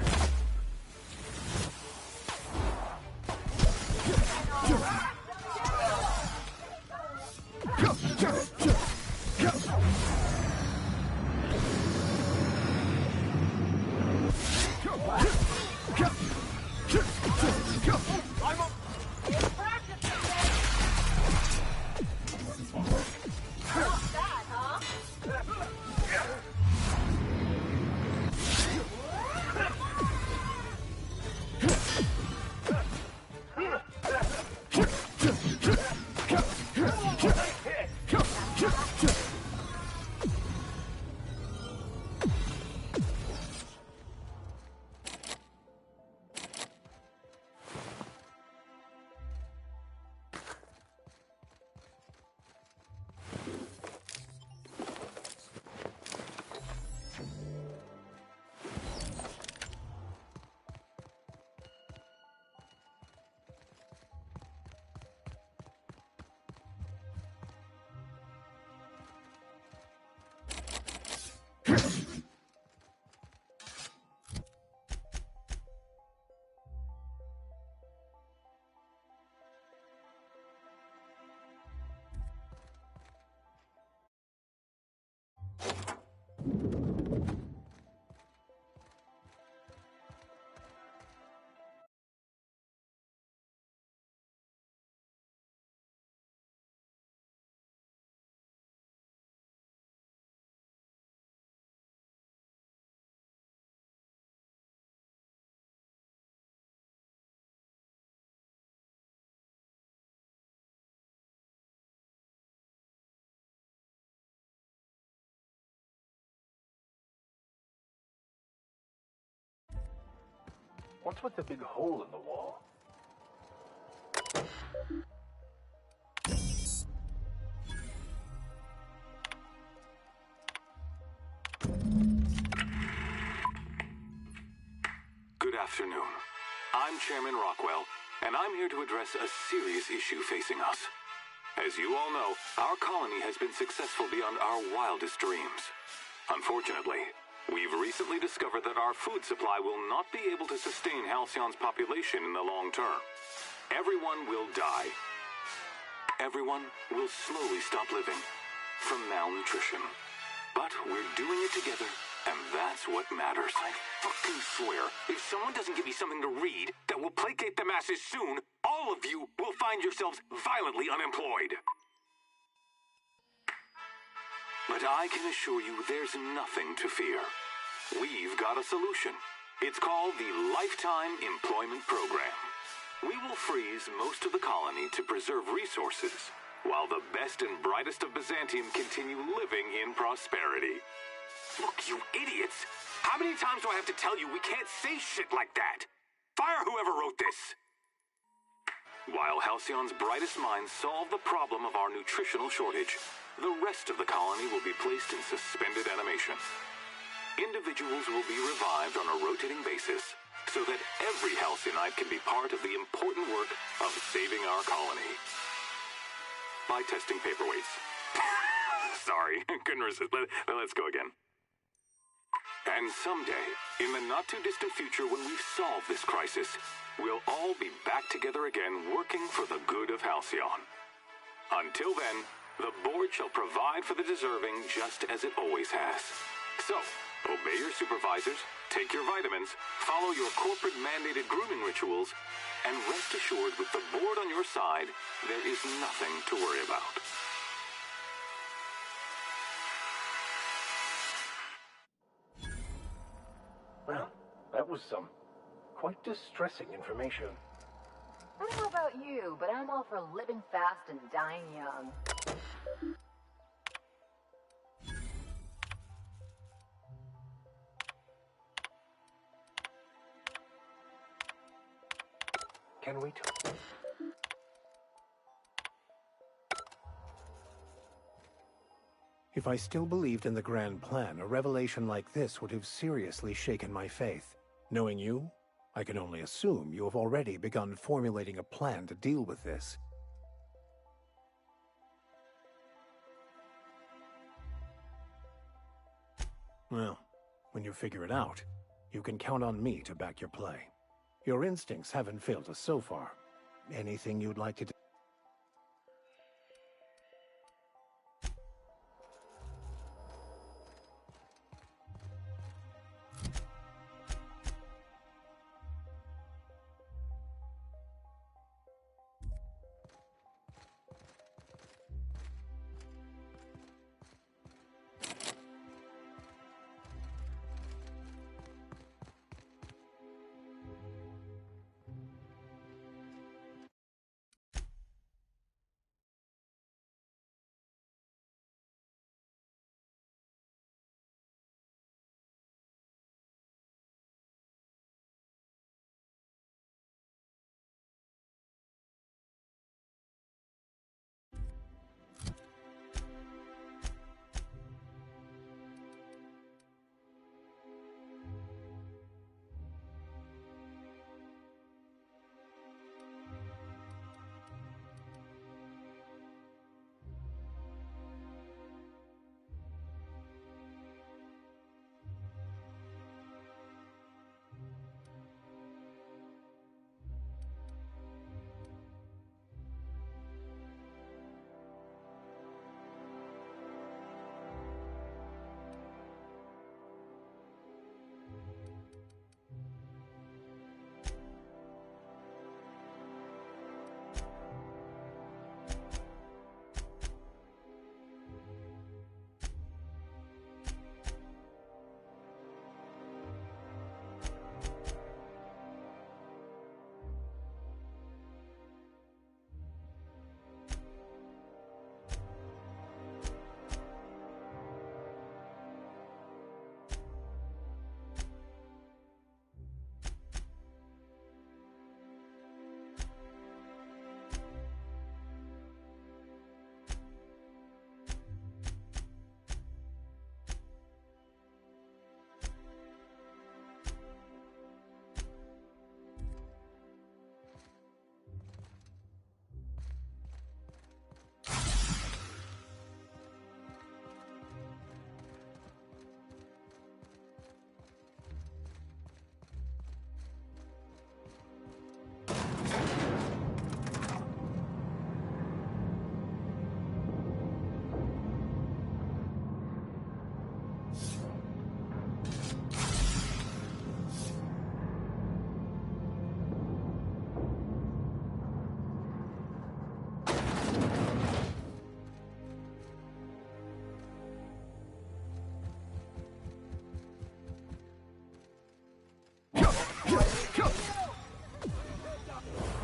What's with the big hole in the wall? Good afternoon. I'm Chairman Rockwell, and I'm here to address a serious issue facing us. As you all know, our colony has been successful beyond our wildest dreams. Unfortunately, we've recently discovered that our food supply will not be able to sustain Halcyon's population in the long term. Everyone will die. Everyone will slowly stop living from malnutrition. But we're doing it together, and that's what matters. I fucking swear, if someone doesn't give me something to read that will placate the masses soon, all of you will find yourselves violently unemployed. But I can assure you there's nothing to fear. We've got a solution. It's called the Lifetime Employment Program. We will freeze most of the colony to preserve resources, while the best and brightest of Byzantium continue living in prosperity. Look, you idiots! How many times do I have to tell you we can't say shit like that? Fire whoever wrote this! While Halcyon's brightest minds solve the problem of our nutritional shortage, the rest of the colony will be placed in suspended animation. Individuals will be revived on a rotating basis so that every Halcyonite can be part of the important work of saving our colony. By testing paperweights. Sorry, couldn't resist. Let's go again. And someday, in the not-too-distant future when we've solved this crisis, we'll all be back together again working for the good of Halcyon. Until then, the board shall provide for the deserving just as it always has. So, obey your supervisors, take your vitamins, follow your corporate-mandated grooming rituals, and rest assured with the board on your side, there is nothing to worry about. Well, that was some quite distressing information. I don't know about you, but I'm all for living fast and dying young. Can we talk? If I still believed in the grand plan, a revelation like this would have seriously shaken my faith. Knowing you, I can only assume you have already begun formulating a plan to deal with this. Well, when you figure it out, you can count on me to back your play. Your instincts haven't failed us so far. Anything you'd like to do?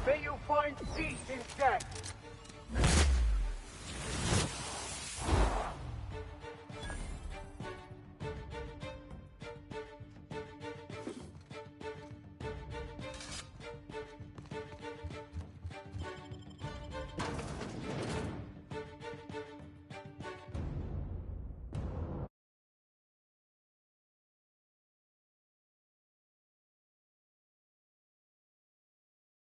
May you find peace instead.